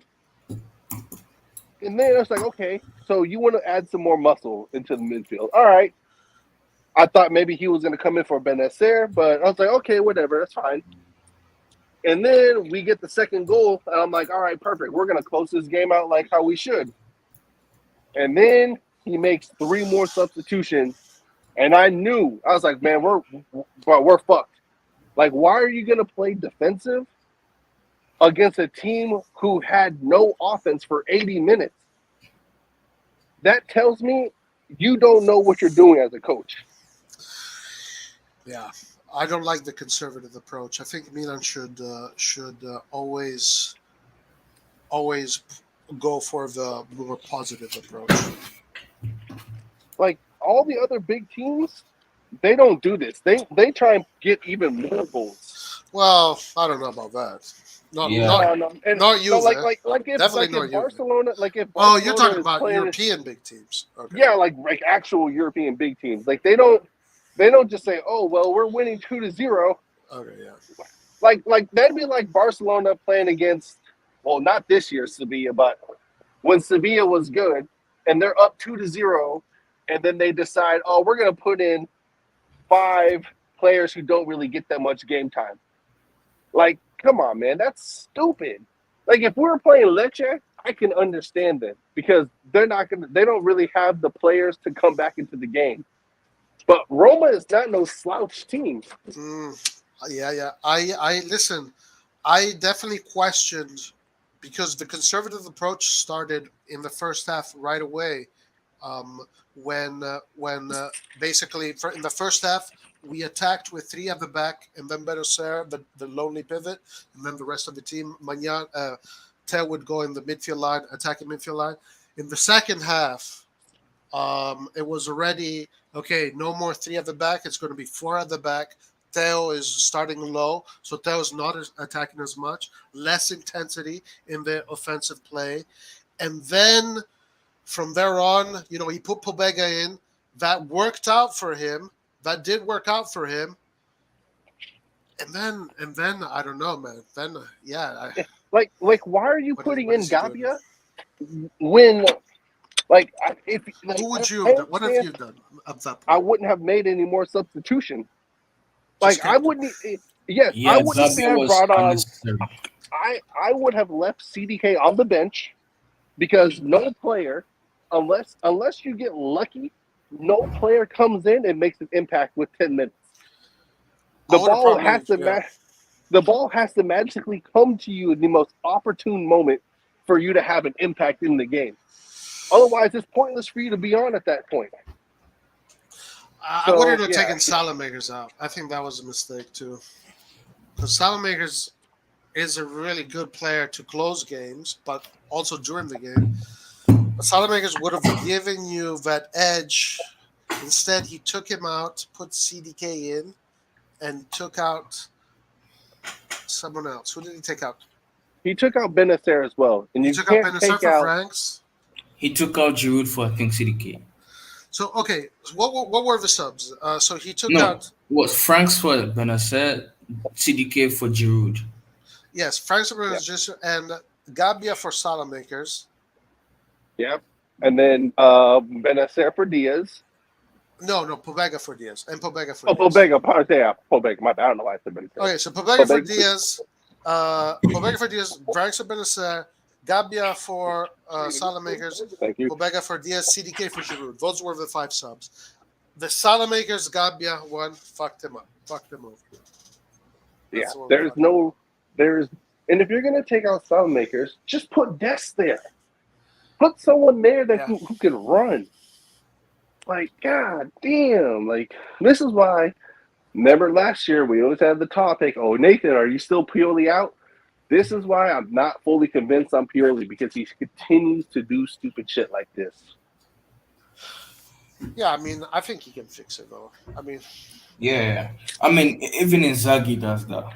then it's like, okay, so you want to add some more muscle into the midfield? All right, I thought maybe he was going to come in for Benacer, but I was like, okay, whatever, that's fine. And then we get the second goal, and I'm like, all right, perfect. We're going to close this game out like how we should. And then he makes 3 more substitutions, and I was like, man, we're fucked. Like, why are you going to play defensive against a team who had no offense for 80 minutes? That tells me you don't know what you're doing as a coach. Yeah, I don't like the conservative approach. I think Milan should always go for the more positive approach. Like all the other big teams, they don't do this. They try and get even more goals. Well, I don't know about that. Not you. Like if Barcelona, you're talking about European big teams. Okay. Yeah, like actual European big teams. Like they don't just say, "Oh, well, we're winning 2-0." Okay, yeah. Like that'd be like Barcelona playing against, well, not this year Sevilla, but when Sevilla was good and they're up 2-0, and then they decide, "Oh, we're gonna put in 5 players who don't really get that much game time." Like, come on, man, that's stupid. Like if we were playing Lecce, I can understand that because they don't really have the players to come back into the game. But Roma is not no slouch team. Yeah. I listen. I definitely questioned because the conservative approach started in the first half right away. When basically in the first half we attacked with 3 at the back and then Benacer, the lonely pivot, and then the rest of the team. Teo would go in the midfield line, attacking midfield line. In the second half, it was already okay. No more 3 at the back. It's going to be 4 at the back. Teo is starting low, so Teo is not attacking as much. Less intensity in the offensive play, and then from there on, he put Pobega in. That worked out for him. That did work out for him. And then I don't know, man. Then like why are you putting in Gabbia when? Like, what have you done at that point? I wouldn't have made any more substitution. Like, I wouldn't. Yes, I wouldn't even have brought on. I would have left CDK on the bench because no player, unless you get lucky, no player comes in and makes an impact with 10 minutes. The ball has to magically come to you in the most opportune moment for you to have an impact in the game. Otherwise, it's pointless for you to be on at that point. I wouldn't have taken Salamakers out. I think that was a mistake, too. Because Salamakers is a really good player to close games, but also during the game. But Salamakers would have given you that edge. Instead, he took him out, put CDK in, and took out someone else. Who did he take out? He took out Benacer as well. And he took out Benacer for Franks? He took out Giroud for, I think, CDK. So, okay, what were the subs? So he took out... was Franks for Benacer, CDK for Giroud. Yes, Franks for Benacer and Gabbia for Salamakers. Yep. And then Benacer for Diaz. No, Pobega for Diaz. And Pobega for Diaz. Pobega. My bad. I don't know why I said Benacer. Okay, so Pobega for Diaz. Pobega for Diaz, Franks for Benacer, Gabbia for Salamakers, Pobega for Diaz, CDK for Giroud. Those were the 5 subs. The Salamakers, Gabbia one, fucked him up. Fucked him over. That's and if you're going to take out Salamakers, just put Des there. Put someone there who can run. Like, god damn. Like, this is why, remember last year, we always had the topic, oh, Nathan, are you still Pioli out? This is why I'm not fully convinced on Pioli, because he continues to do stupid shit like this. Yeah, I mean, I think he can fix it, though. I mean... Yeah. I mean, even Inzaghi does that.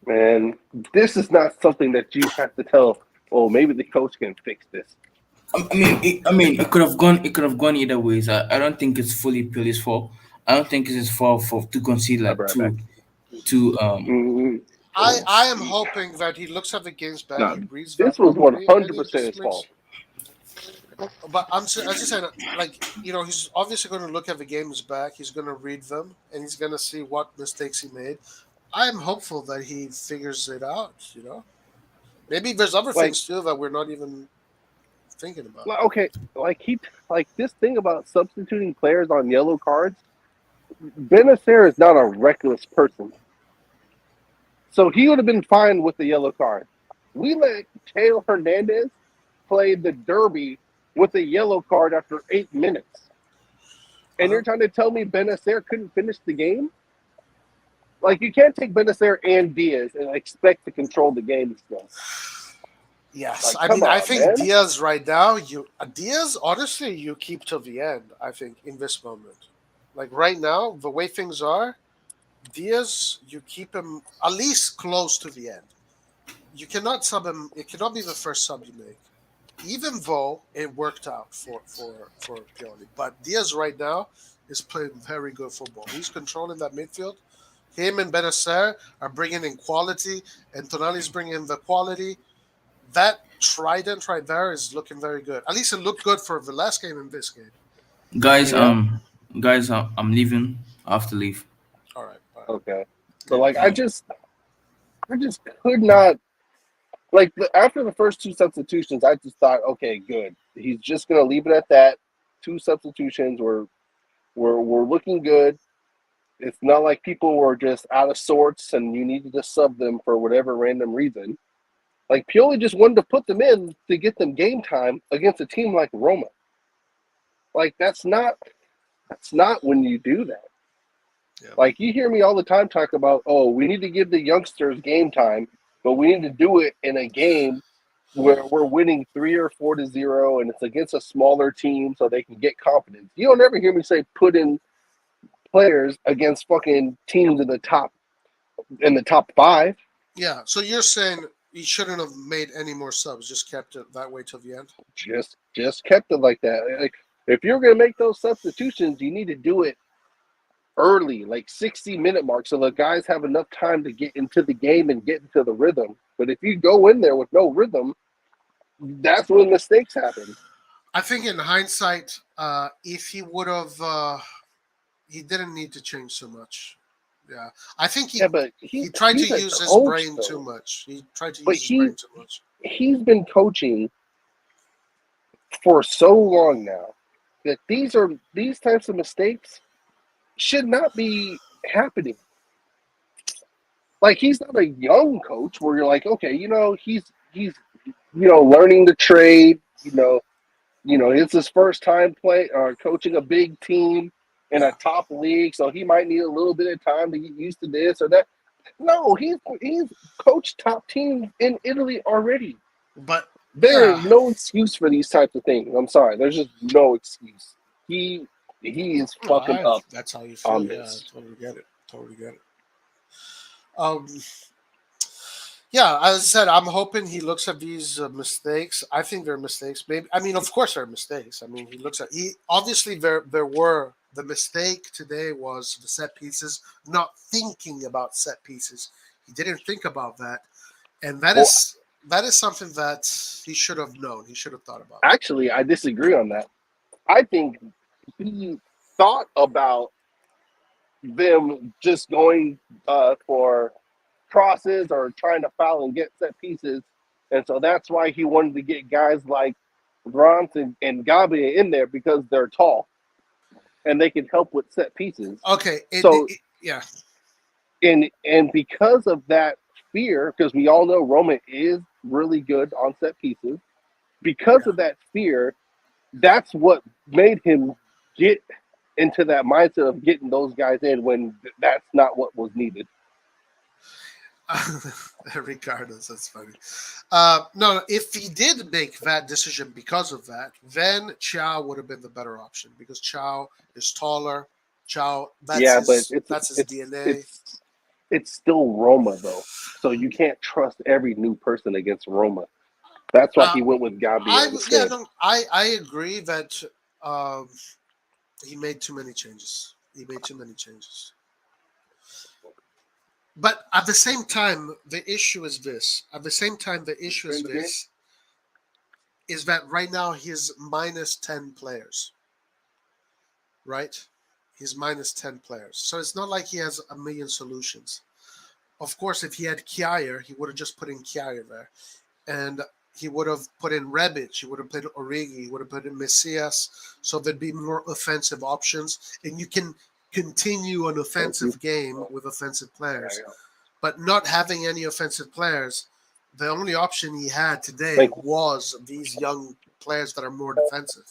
Man, this is not something that you have to tell, oh, maybe the coach can fix this. I mean, it could have gone. It could have gone either ways. I don't think it's fully Pioli's fault. I don't think it's his fault to concede like two. I am hoping that he looks at the games back. This was 100% his fault. But I'm just saying, like, he's obviously going to look at the games back. He's going to read them, and he's going to see what mistakes he made. I am hopeful that he figures it out. Maybe there's other Like, things too that we're not even thinking about. okay, like this thing about substituting players on yellow cards. Benacer is not a reckless person, so he would have been fine with the yellow card. We let Taylor Hernandez play the derby with a yellow card after 8 minutes, and you're trying to tell me Benacer couldn't finish the game? Like, you can't take Benacer and Diaz and expect to control the game still. Yes, Like, I think man. Diaz right now. Diaz, honestly, you keep till the end. I think in this moment, like right now, the way things are, Diaz, you keep him at least close to the end. You cannot sub him. It cannot be the first sub you make, even though it worked out for Pioli. But Diaz right now is playing very good football. He's controlling that midfield. Him and Benacer are bringing in quality, and Tonali's bringing in the quality. That trident right there is looking very good. At least it looked good for the last game and this game. Guys, Yeah. I'm leaving. I have to leave. All right. Okay. So, like, I just could not. Like, after the first 2 substitutions, I just thought, okay, good. He's just gonna leave it at that. 2 substitutions were looking good. It's not like people were just out of sorts and you needed to sub them for whatever random reason. Like, Pioli just wanted to put them in to get them game time against a team like Roma. Like, that's not when you do that. Yeah. Like, you hear me all the time talk about, oh, we need to give the youngsters game time, but we need to do it in a game where we're winning 3 or 4-0 and it's against a smaller team so they can get confidence. You don't ever hear me say put in players against fucking teams in the top 5. Yeah. So you're saying he shouldn't have made any more subs, just kept it that way till the end? Just kept it like that. Like, if you're going to make those substitutions, you need to do it early, like 60-minute mark, so the guys have enough time to get into the game and get into the rhythm. But if you go in there with no rhythm, that's when mistakes happen. I think in hindsight, if he would have, he didn't need to change so much. Yeah, I think he tried to use his brain too much. He tried to use his brain too much. He's been coaching for so long now that these types of mistakes should not be happening. Like, he's not a young coach where you're like, okay, he's learning the trade. It's his first time coaching a big team in a top league, so he might need a little bit of time to get used to this or that. No, he's coached top teams in Italy already. But there is no excuse for these types of things. I'm sorry, there's just no excuse. He is fucking up. That's how you feel. On Yeah, this. I totally get it. Yeah, as I said, I'm hoping he looks at these mistakes. I think they're mistakes. Maybe, of course, they're mistakes. He looks at obviously there were. The mistake today was the set pieces, not thinking about set pieces. He didn't think about that, and that is something that he should have known. He should have thought about. Actually, I disagree on that. I think he thought about them just going for crosses or trying to foul and get set pieces, and so that's why he wanted to get guys like Bronson and Gabi in there, because they're tall and they can help with set pieces. Okay, yeah. And because of that fear, because we all know Roma is really good on set pieces, because of that fear, that's what made him get into that mindset of getting those guys in when that's not what was needed. Ricardo's, that's funny. No, if he did make that decision because of that, then Chow would have been the better option, because Chow is taller. Chow, that's his DNA. It's still Roma, though, so you can't trust every new person against Roma. That's why he went with Gabi. I agree that he made too many changes. But at the same time, the issue is this. is that right now he's minus 10 players. Right? He's minus 10 players. So it's not like he has a million solutions. Of course, if he had Kjaer, he would have just put in Kjaer there. And he would have put in Rebic, he would have put in Origi, he would have put in Messias. So there'd be more offensive options. And you can continue an offensive game with offensive players. But not having any offensive players, the only option he had today was these young players that are more defensive.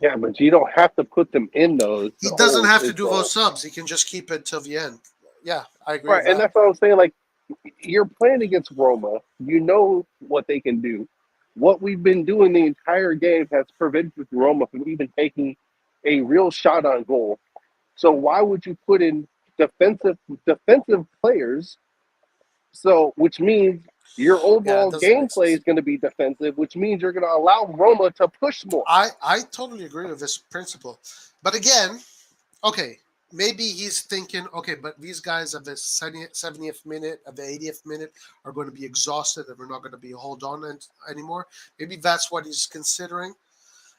Yeah, but you don't have to put them in those. He doesn't have to do those subs. He can just keep it till the end. Yeah, I agree with that. And that's what I'm saying. Like, you're playing against Roma. You know what they can do. What we've been doing the entire game has prevented Roma from even taking a real shot on goal. So why would you put in defensive players? So, which means your overall gameplay is going to be defensive, which means you're going to allow Roma to push more. I totally agree with this principle. But again, okay, maybe he's thinking, okay, but these guys at the 70th minute, at the 80th minute are going to be exhausted and we're not going to be hold on anymore. Maybe that's what he's considering.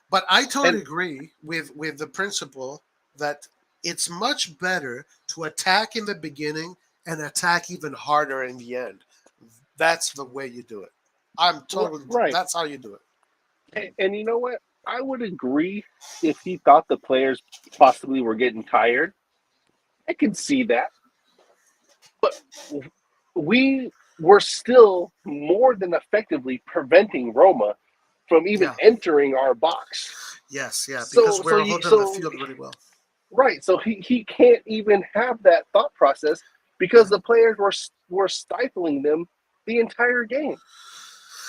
But I totally agree with the principle that it's much better to attack in the beginning and attack even harder in the end. That's the way you do it. I'm totally right. That's how you do it. And you know what? I would agree if he thought the players possibly were getting tired. I can see that. But we were still more than effectively preventing Roma from even entering our box. Yes, because we're holding the field really well. Right, so he can't even have that thought process because the players were stifling them the entire game.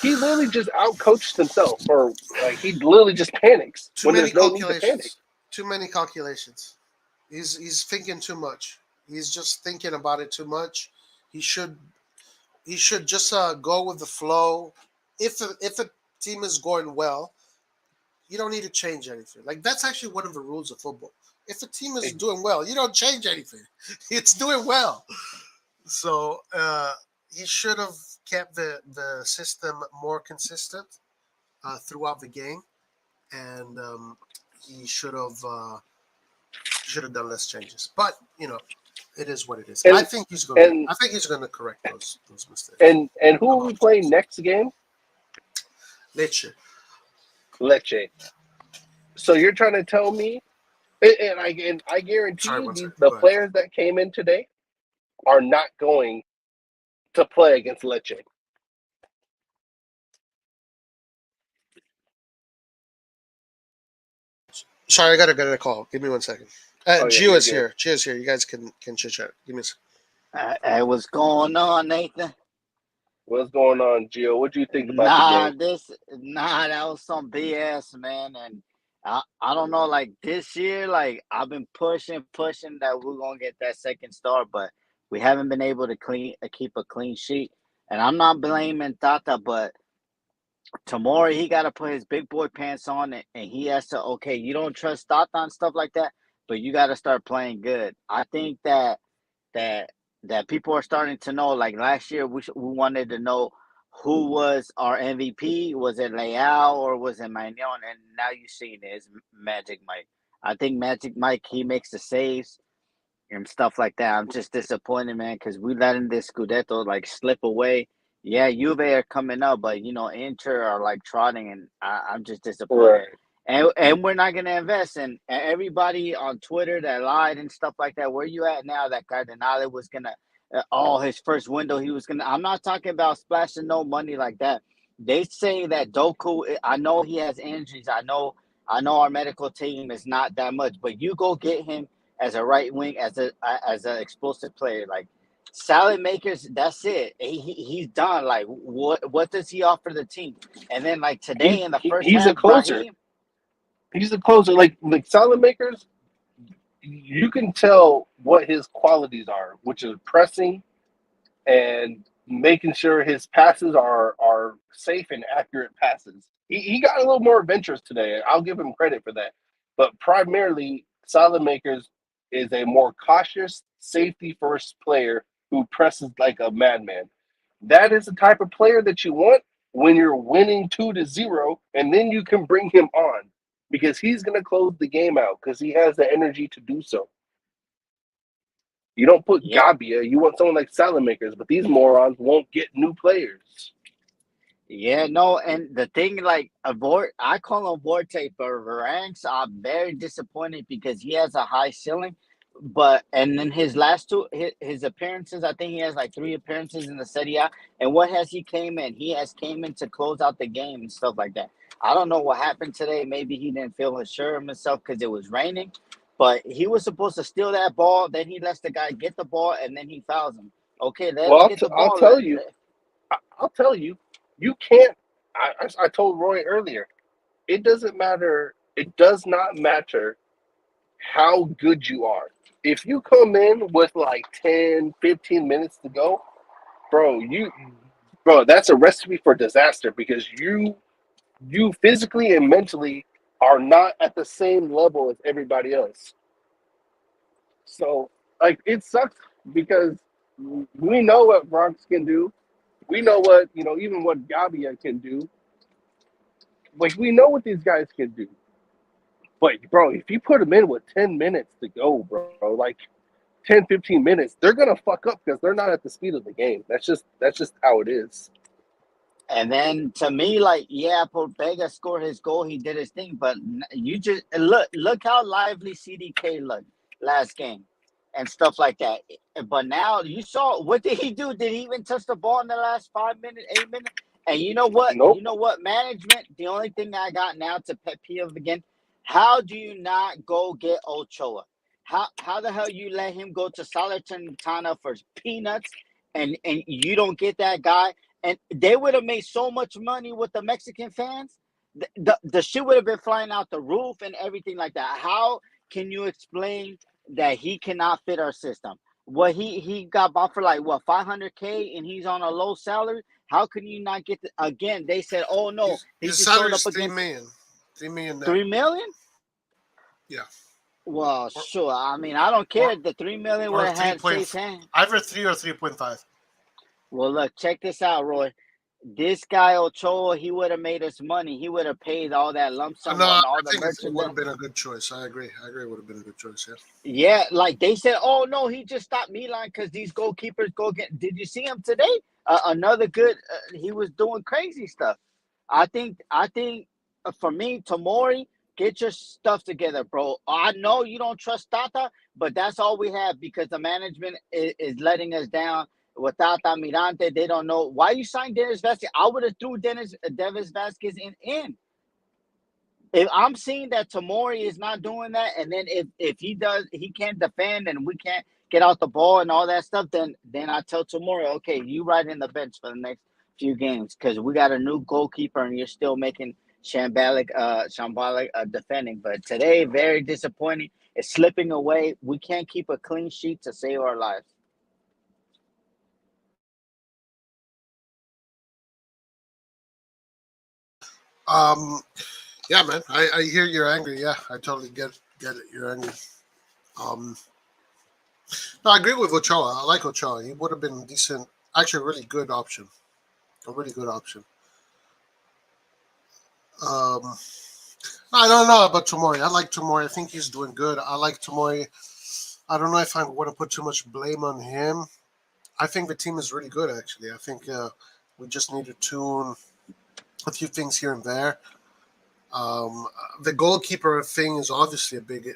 He literally just outcoached himself, or like he literally just panics when there's no need to panic. Too many calculations. He's thinking too much. He's just thinking about it too much. He should just go with the flow. If a team is going well, you don't need to change anything. Like that's actually one of the rules of football. If a team is doing well, you don't change anything. It's doing well. So he should have kept the system more consistent throughout the game, and he should have done less changes. But it is what it is. I think he's going to correct those mistakes. And who are we playing next game? Lecce. So you're trying to tell me, and I guarantee you, the players that came in today are not going to play against Lecce. Sorry, I gotta get a call. Give me 1 second. Gio is here. Gio's here. You guys can chit chat. Give me a second. Hey, what's going on, Nathan? What's going on, Gio? What do you think about the game? That was some BS, man. And I don't know, like this year, like I've been pushing that we're gonna get that second star, but we haven't been able to keep a clean sheet. And I'm not blaming Tata, but tomorrow he got to put his big boy pants on and he has to, okay, you don't trust Tata and stuff like that, but you got to start playing good. I think that people are starting to know, like last year we wanted to know who was our MVP. Was it Leao or was it Magnon? And now you've seen it. It's Magic Mike. I think Magic Mike, he makes the saves and stuff like that. I'm just disappointed, man, because we letting this Scudetto like slip away. Yeah, Juve are coming up, but Inter are like trotting, and I'm just disappointed. Right. And we're not gonna invest. And everybody on Twitter that lied and stuff like that. Where you at now? That Cardinale was gonna, his first window, he was gonna. I'm not talking about splashing no money like that. They say that Doku. I know he has injuries. I know our medical team is not that much, but you go get him as a right wing, as an explosive player. Like salad makers, that's it. He's done. Like what does he offer the team? And then like today in the first he's half, a closer. He's a closer. Like salad makers, you can tell what his qualities are, which is pressing and making sure his passes are safe and accurate passes. He got a little more adventurous today. I'll give him credit for that. But primarily, salad makers is a more cautious, safety-first player who presses like a madman. That is the type of player that you want, when you're winning 2-0, and then you can bring him on because he's going to close the game out because he has the energy to do so. You don't put Gabia. You want someone like Salamakers, but these morons won't get new players. Yeah, no, and the thing, like, I call him Vorte for ranks. I'm very disappointed because he has a high ceiling, and then his last his appearances, I think he has like 3 appearances in the Serie A. And what has he came in? He has came in to close out the game and stuff like that. I don't know what happened today. Maybe he didn't feel sure of himself because it was raining, but he was supposed to steal that ball. Then he lets the guy get the ball, and then he fouls him. Okay, let him get the ball. I'll tell you. You can't. I told Roy earlier. It doesn't matter. It does not matter how good you are. If you come in with like 10, 15 minutes to go, bro, that's a recipe for disaster because you physically and mentally are not at the same level as everybody else. So, like, it sucks because we know what Bronx can do. We know what, even what Gabia can do. Like, we know what these guys can do. But, bro, if you put them in with 10 minutes to go, bro, like 10, 15 minutes, they're going to fuck up because they're not at the speed of the game. That's just how it is. And then to me, like, yeah, Pobega scored his goal. He did his thing. But you just look how lively CDK looked last game and stuff like that. But now you saw, what did he do? Did he even touch the ball in the last 5 minutes, 8 minutes? And you know what? Nope. You know what? Management, the only thing I got now to pet peeve again, how do you not go get Ochoa? How the hell you let him go to Salernitana for peanuts and you don't get that guy? And they would have made so much money with the Mexican fans. The shit would have been flying out the roof and everything like that. How can you explain that he cannot fit our system? What he got bought for, like, what, $500K, and he's on a low salary? How can you not get again? They said, oh no, his salary is $3 million. $3 million. $3 million? Yeah. Well, sure. I mean, I don't care. The $3 million would have had Chase hand. Either 3 or 3.5. Well, look, check this out, Roy. This guy Ochoa, he would have made us money. He would have paid all that lump sum on all the merchandise. It would have been a good choice. I agree. It would have been a good choice. Yeah. Yeah, like they said, oh no, he just stopped Milan because these goalkeepers go get. Did you see him today? Another good. He was doing crazy stuff. I think. For me, Tomori, get your stuff together, bro. I know you don't trust Tata, but that's all we have because the management is letting us down. With Tata Mirante, they don't know why you signed Dennis Vasquez. I would have threw Dennis Vasquez in. If I'm seeing that Tomori is not doing that, and then if he does, he can't defend and we can't get out the ball and all that stuff, then I tell Tomori, okay, you ride in the bench for the next few games because we got a new goalkeeper and you're still making shambolic defending. But today, very disappointing. It's slipping away. We can't keep a clean sheet to save our lives. Yeah, man. I hear you're angry. Yeah, I totally get it. You're angry. No, I agree with Ochoa. I like Ochoa. He would have been decent. Actually, a really good option. A really good option. I don't know about Tomori. I like Tomori. I think he's doing good. I like Tomori. I don't know if I want to put too much blame on him. I think the team is really good, actually. I think we just need to tune a few things here and there. The goalkeeper thing is obviously a big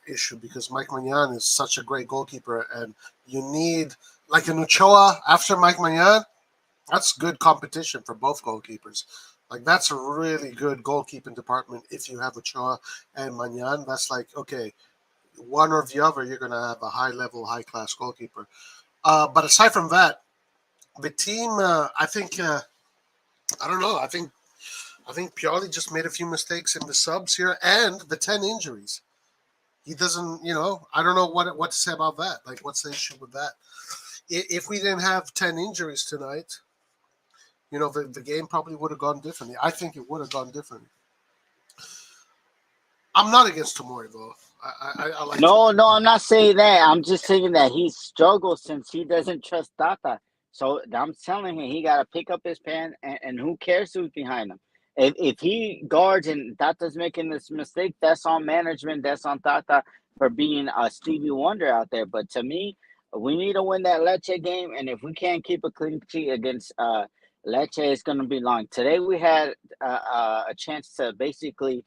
issue because Mike Maignan is such a great goalkeeper, and you need like an Ochoa after Mike Maignan. That's good competition for both goalkeepers. Like that's a really good goalkeeping department. If you have Ochoa and Maignan, that's like okay, one or the other, you're gonna have a high-level, high-class goalkeeper. But aside from that, the team, I think, I don't know. I think Pioli just made a few mistakes in the subs here and the 10 injuries. He doesn't, I don't know what to say about that. Like, what's the issue with that? If we didn't have 10 injuries tonight, the game probably would have gone differently. I think it would have gone differently. I'm not against Tomori, though. I like No, I'm not saying that. I'm just saying that he struggles since he doesn't trust Tata. So I'm telling him he got to pick up his pen, and who cares who's behind him. If he guards and Tata's making this mistake, that's on management. That's on Tata for being a Stevie Wonder out there. But to me, we need to win that Lecce game, and if we can't keep a clean sheet against Lecce, it's going to be long. Today we had a chance to basically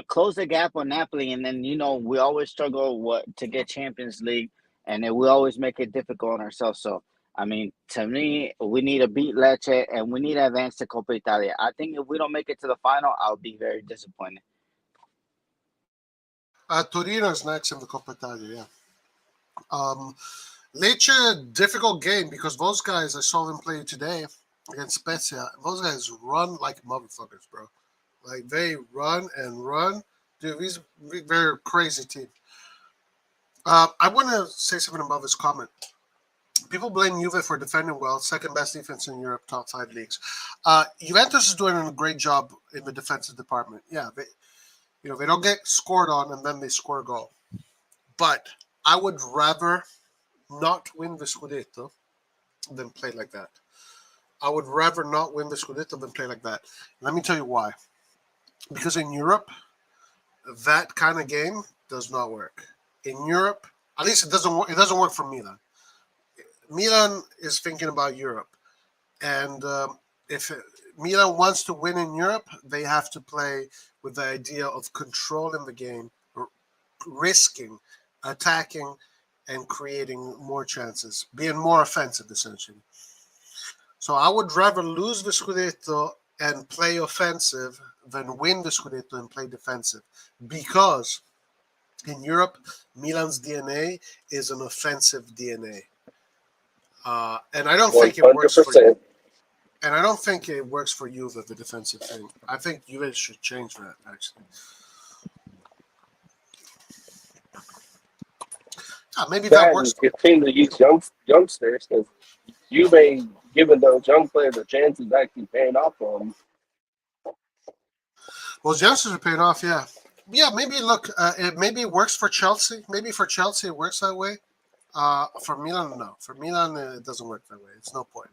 close the gap on Napoli, and then we always struggle to get Champions League, and then we always make it difficult on ourselves. So I mean, to me, we need to beat Lecce, and we need to advance to Coppa Italia. I think if we don't make it to the final, I'll be very disappointed. Torino's next in the Coppa Italia, yeah. Lecce, difficult game because those guys, I saw them play today against Spezia. Those guys run like motherfuckers, bro. Like, they run and run. Dude, he's a very crazy team. I want to say something about this comment. People blame Juve for defending well, second best defense in Europe, top 5 leagues. Juventus is doing a great job in the defensive department. Yeah, they don't get scored on and then they score a goal. But I would rather not win the Scudetto than play like that. I would rather not win the Scudetto than play like that. Let me tell you why. Because in Europe, that kind of game does not work. In Europe, at least it doesn't work for Milan. Milan is thinking about Europe. And if Milan wants to win in Europe, they have to play with the idea of controlling the game, risking, attacking, and creating more chances, being more offensive, essentially. So I would rather lose the Scudetto and play offensive than win the Scudetto and play defensive. Because in Europe, Milan's DNA is an offensive DNA. And I don't think it works for you. And I don't think it works for Juve, the defensive thing. I think Juve should change that, actually. Maybe that works. Continue to use youngsters because Juve giving those young players a chance is actually paying off for them. Well, youngsters are paying off, yeah. Yeah, maybe look, maybe it works for Chelsea. Maybe for Chelsea it works that way. For Milan, no. For Milan, it doesn't work that way. It's no point.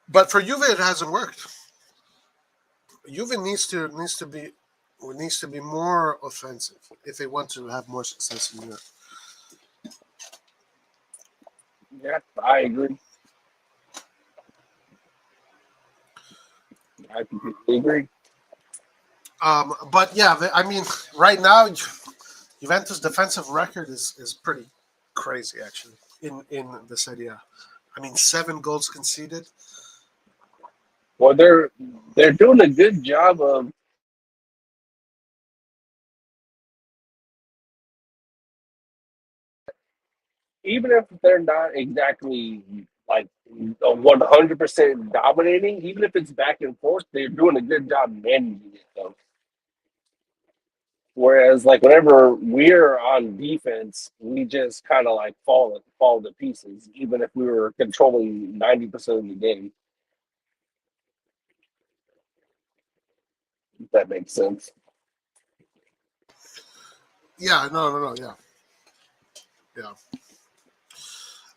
But for Juve, it hasn't worked. Juve needs to be more offensive if they want to have more success in Europe. Yeah, I agree. I completely agree. But yeah, I mean, right now, Juventus' defensive record is pretty crazy, actually, in the Serie A. I mean, 7 goals conceded. Well, they're doing a good job of even if they're not exactly like 100% dominating, even if it's back and forth, they're doing a good job managing it though. Whereas, like, whenever we're on defense, we just kind of like fall to pieces, even if we were controlling 90% of the game. If that makes sense. Yeah, no, yeah.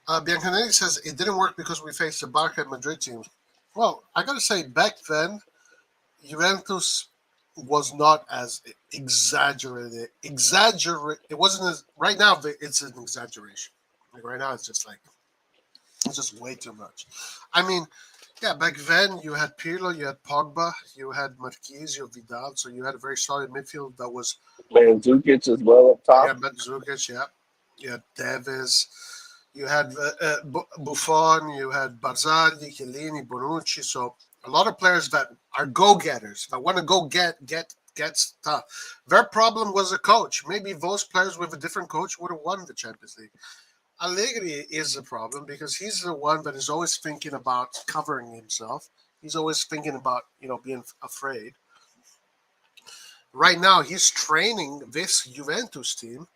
Biancanelli says it didn't work because we faced the Barca and Madrid teams. Well, I gotta say, back then, Juventus was not as exaggerated. It wasn't as. Right now, it's an exaggeration. Like right now, it's just way too much. I mean, yeah, back then you had Pirlo, you had Pogba, you had Marquise, you had Vidal, so you had a very solid midfield that was. Mandzukic as well up top. Yeah, Mandzukic, yeah. You had Tevez. You had Buffon, you had Barzagli, Chiellini, Bonucci. So a lot of players that are go-getters, that want to go get stuff. Their problem was a coach. Maybe those players with a different coach would have won the Champions League. Allegri is the problem because he's the one that is always thinking about covering himself. He's always thinking about, being afraid. Right now, he's training this Juventus team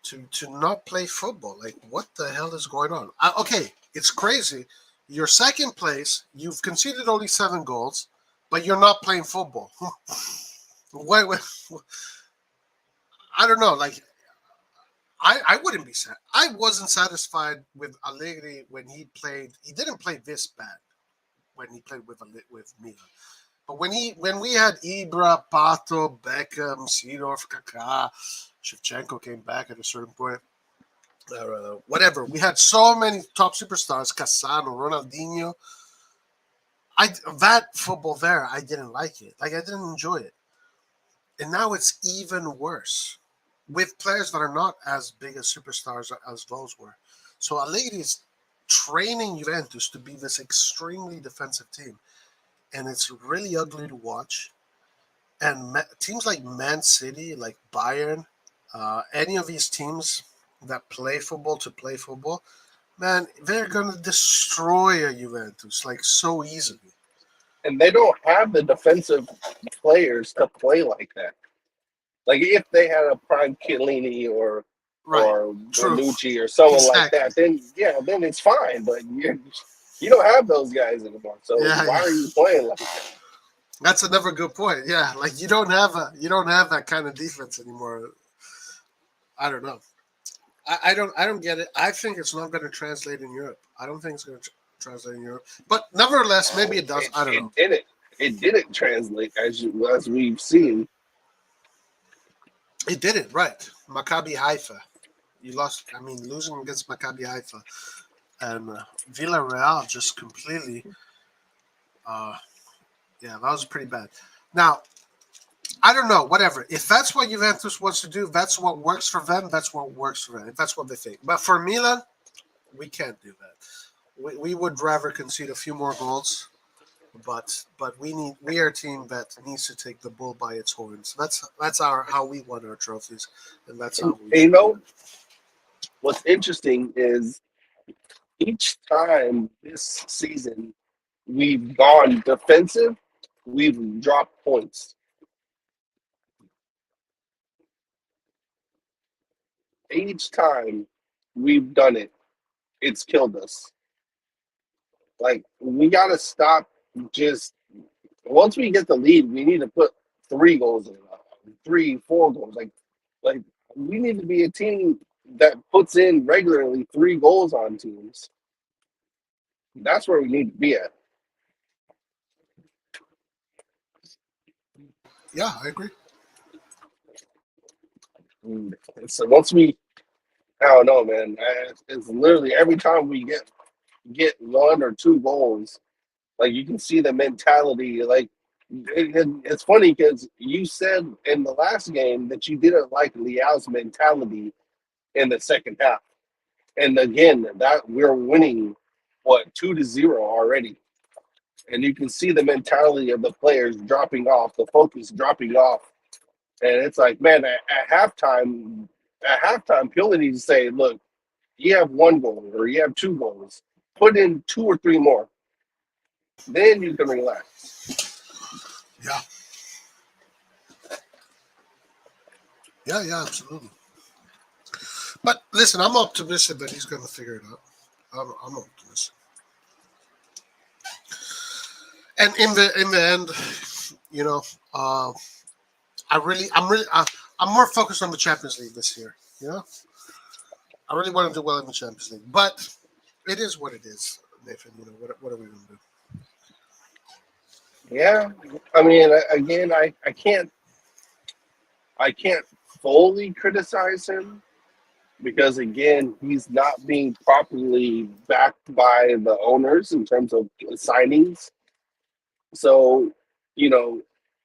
to not play football. Like, what the hell is going on? Okay, it's crazy. You're second place. You've conceded only 7 goals, but you're not playing football. Wait, I don't know. Like, I wouldn't be sad. I wasn't satisfied with Allegri when he played. He didn't play this bad when he played with Milan. But when we had Ibra, Pato, Beckham, Seedorf, Kaká, Shevchenko came back at a certain point. Whatever. We had so many top superstars, Cassano, Ronaldinho. That football there, I didn't like it. Like I didn't enjoy it. And now it's even worse with players that are not as big as superstars as those were. So Allegri is training Juventus to be this extremely defensive team. And it's really ugly to watch. And teams like Man City, like Bayern, any of these teams that play football to play football, man, they're going to destroy a Juventus like so easily. And they don't have the defensive players to play like that. Like if they had a prime Chiellini or Bonucci or someone like that, then it's fine. But you don't have those guys anymore. So why are you playing like that? That's another good point. Yeah, like you don't have that kind of defense anymore. I don't know. I don't get it. I think it's not going to translate in Europe. I don't think it's going to translate in Europe. But nevertheless, maybe it does. I don't know. It didn't translate as we've seen. It didn't, right? Maccabi Haifa. You lost. I mean, losing against Maccabi Haifa and Villarreal just completely. That was pretty bad. Now, I don't know. Whatever. If that's what Juventus wants to do, that's what works for them. That's what works for them. If that's what they think. But for Milan, we can't do that. We would rather concede a few more goals. But we are a team that needs to take the bull by its horns. That's how we won our trophies, and that's how we. You know, what's interesting is each time this season we've gone defensive, we've dropped points. Each time we've done it, it's killed us. Like we gotta stop. Just once we get the lead, we need to put 3 goals in, 3, 4 goals. Like we need to be a team that puts in regularly 3 goals on teams. That's where we need to be at. Yeah, I agree. So once I don't know, man. It's literally every time we get 1 or 2 goals. Like you can see the mentality. Like it's funny because you said in the last game that you didn't like Leao's mentality in the second half, and again that we're winning 2-0 already, and you can see the mentality of the players dropping off, the focus dropping off, and it's like, man, at halftime, Pioli needs to say, look, you have 1 goal or you have 2 goals, put in 2 or 3 more. Then you can relax. Yeah. Yeah, absolutely. But listen, I'm optimistic that he's going to figure it out. I'm optimistic. And in the end, you know, I'm more focused on the Champions League this year. You know, I really want to do well in the Champions League, but it is what it is, Nathan. You know, what are we going to do? Yeah, I mean, again, I can't fully criticize him because again, he's not being properly backed by the owners in terms of signings. So, you know,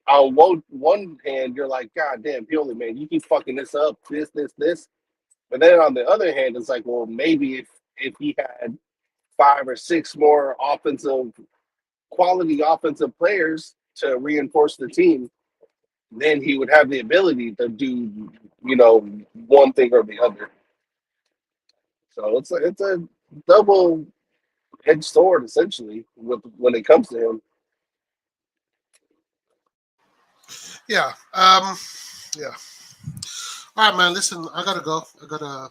on one hand, you're like, God damn, Pioli, man, you keep fucking this up, this. But then on the other hand, it's like, well, maybe if he had 5 or 6 more quality offensive players to reinforce the team, then he would have the ability to do, you know, one thing or the other. So it's a double-edged sword essentially when it comes to him. Yeah. Yeah. All right, man. Listen, I gotta go. I gotta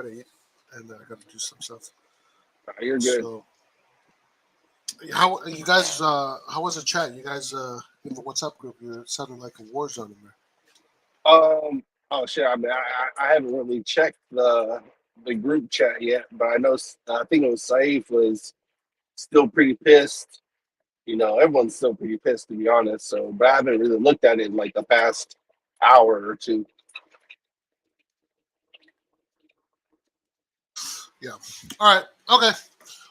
eat, and I gotta do some stuff. You're good. So, how you guys? How was the chat? You guys in the WhatsApp group? You sounded like a war zone in there. Oh shit! I mean, I haven't really checked the group chat yet, but I think it was Saif was still pretty pissed. You know, everyone's still pretty pissed to be honest. So, but I haven't really looked at it in like the past hour or two. Yeah. All right. Okay.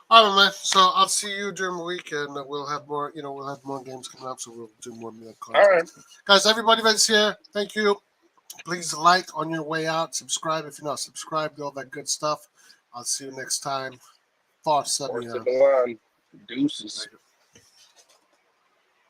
All right, man. So I'll see you during the week, and we'll have more. We'll have more games coming up, so we'll do more Milan content. All right, guys. Everybody that's here, thank you. Please like on your way out. Subscribe if you're not subscribed. All that good stuff. I'll see you next time. Forza Milan. Deuces.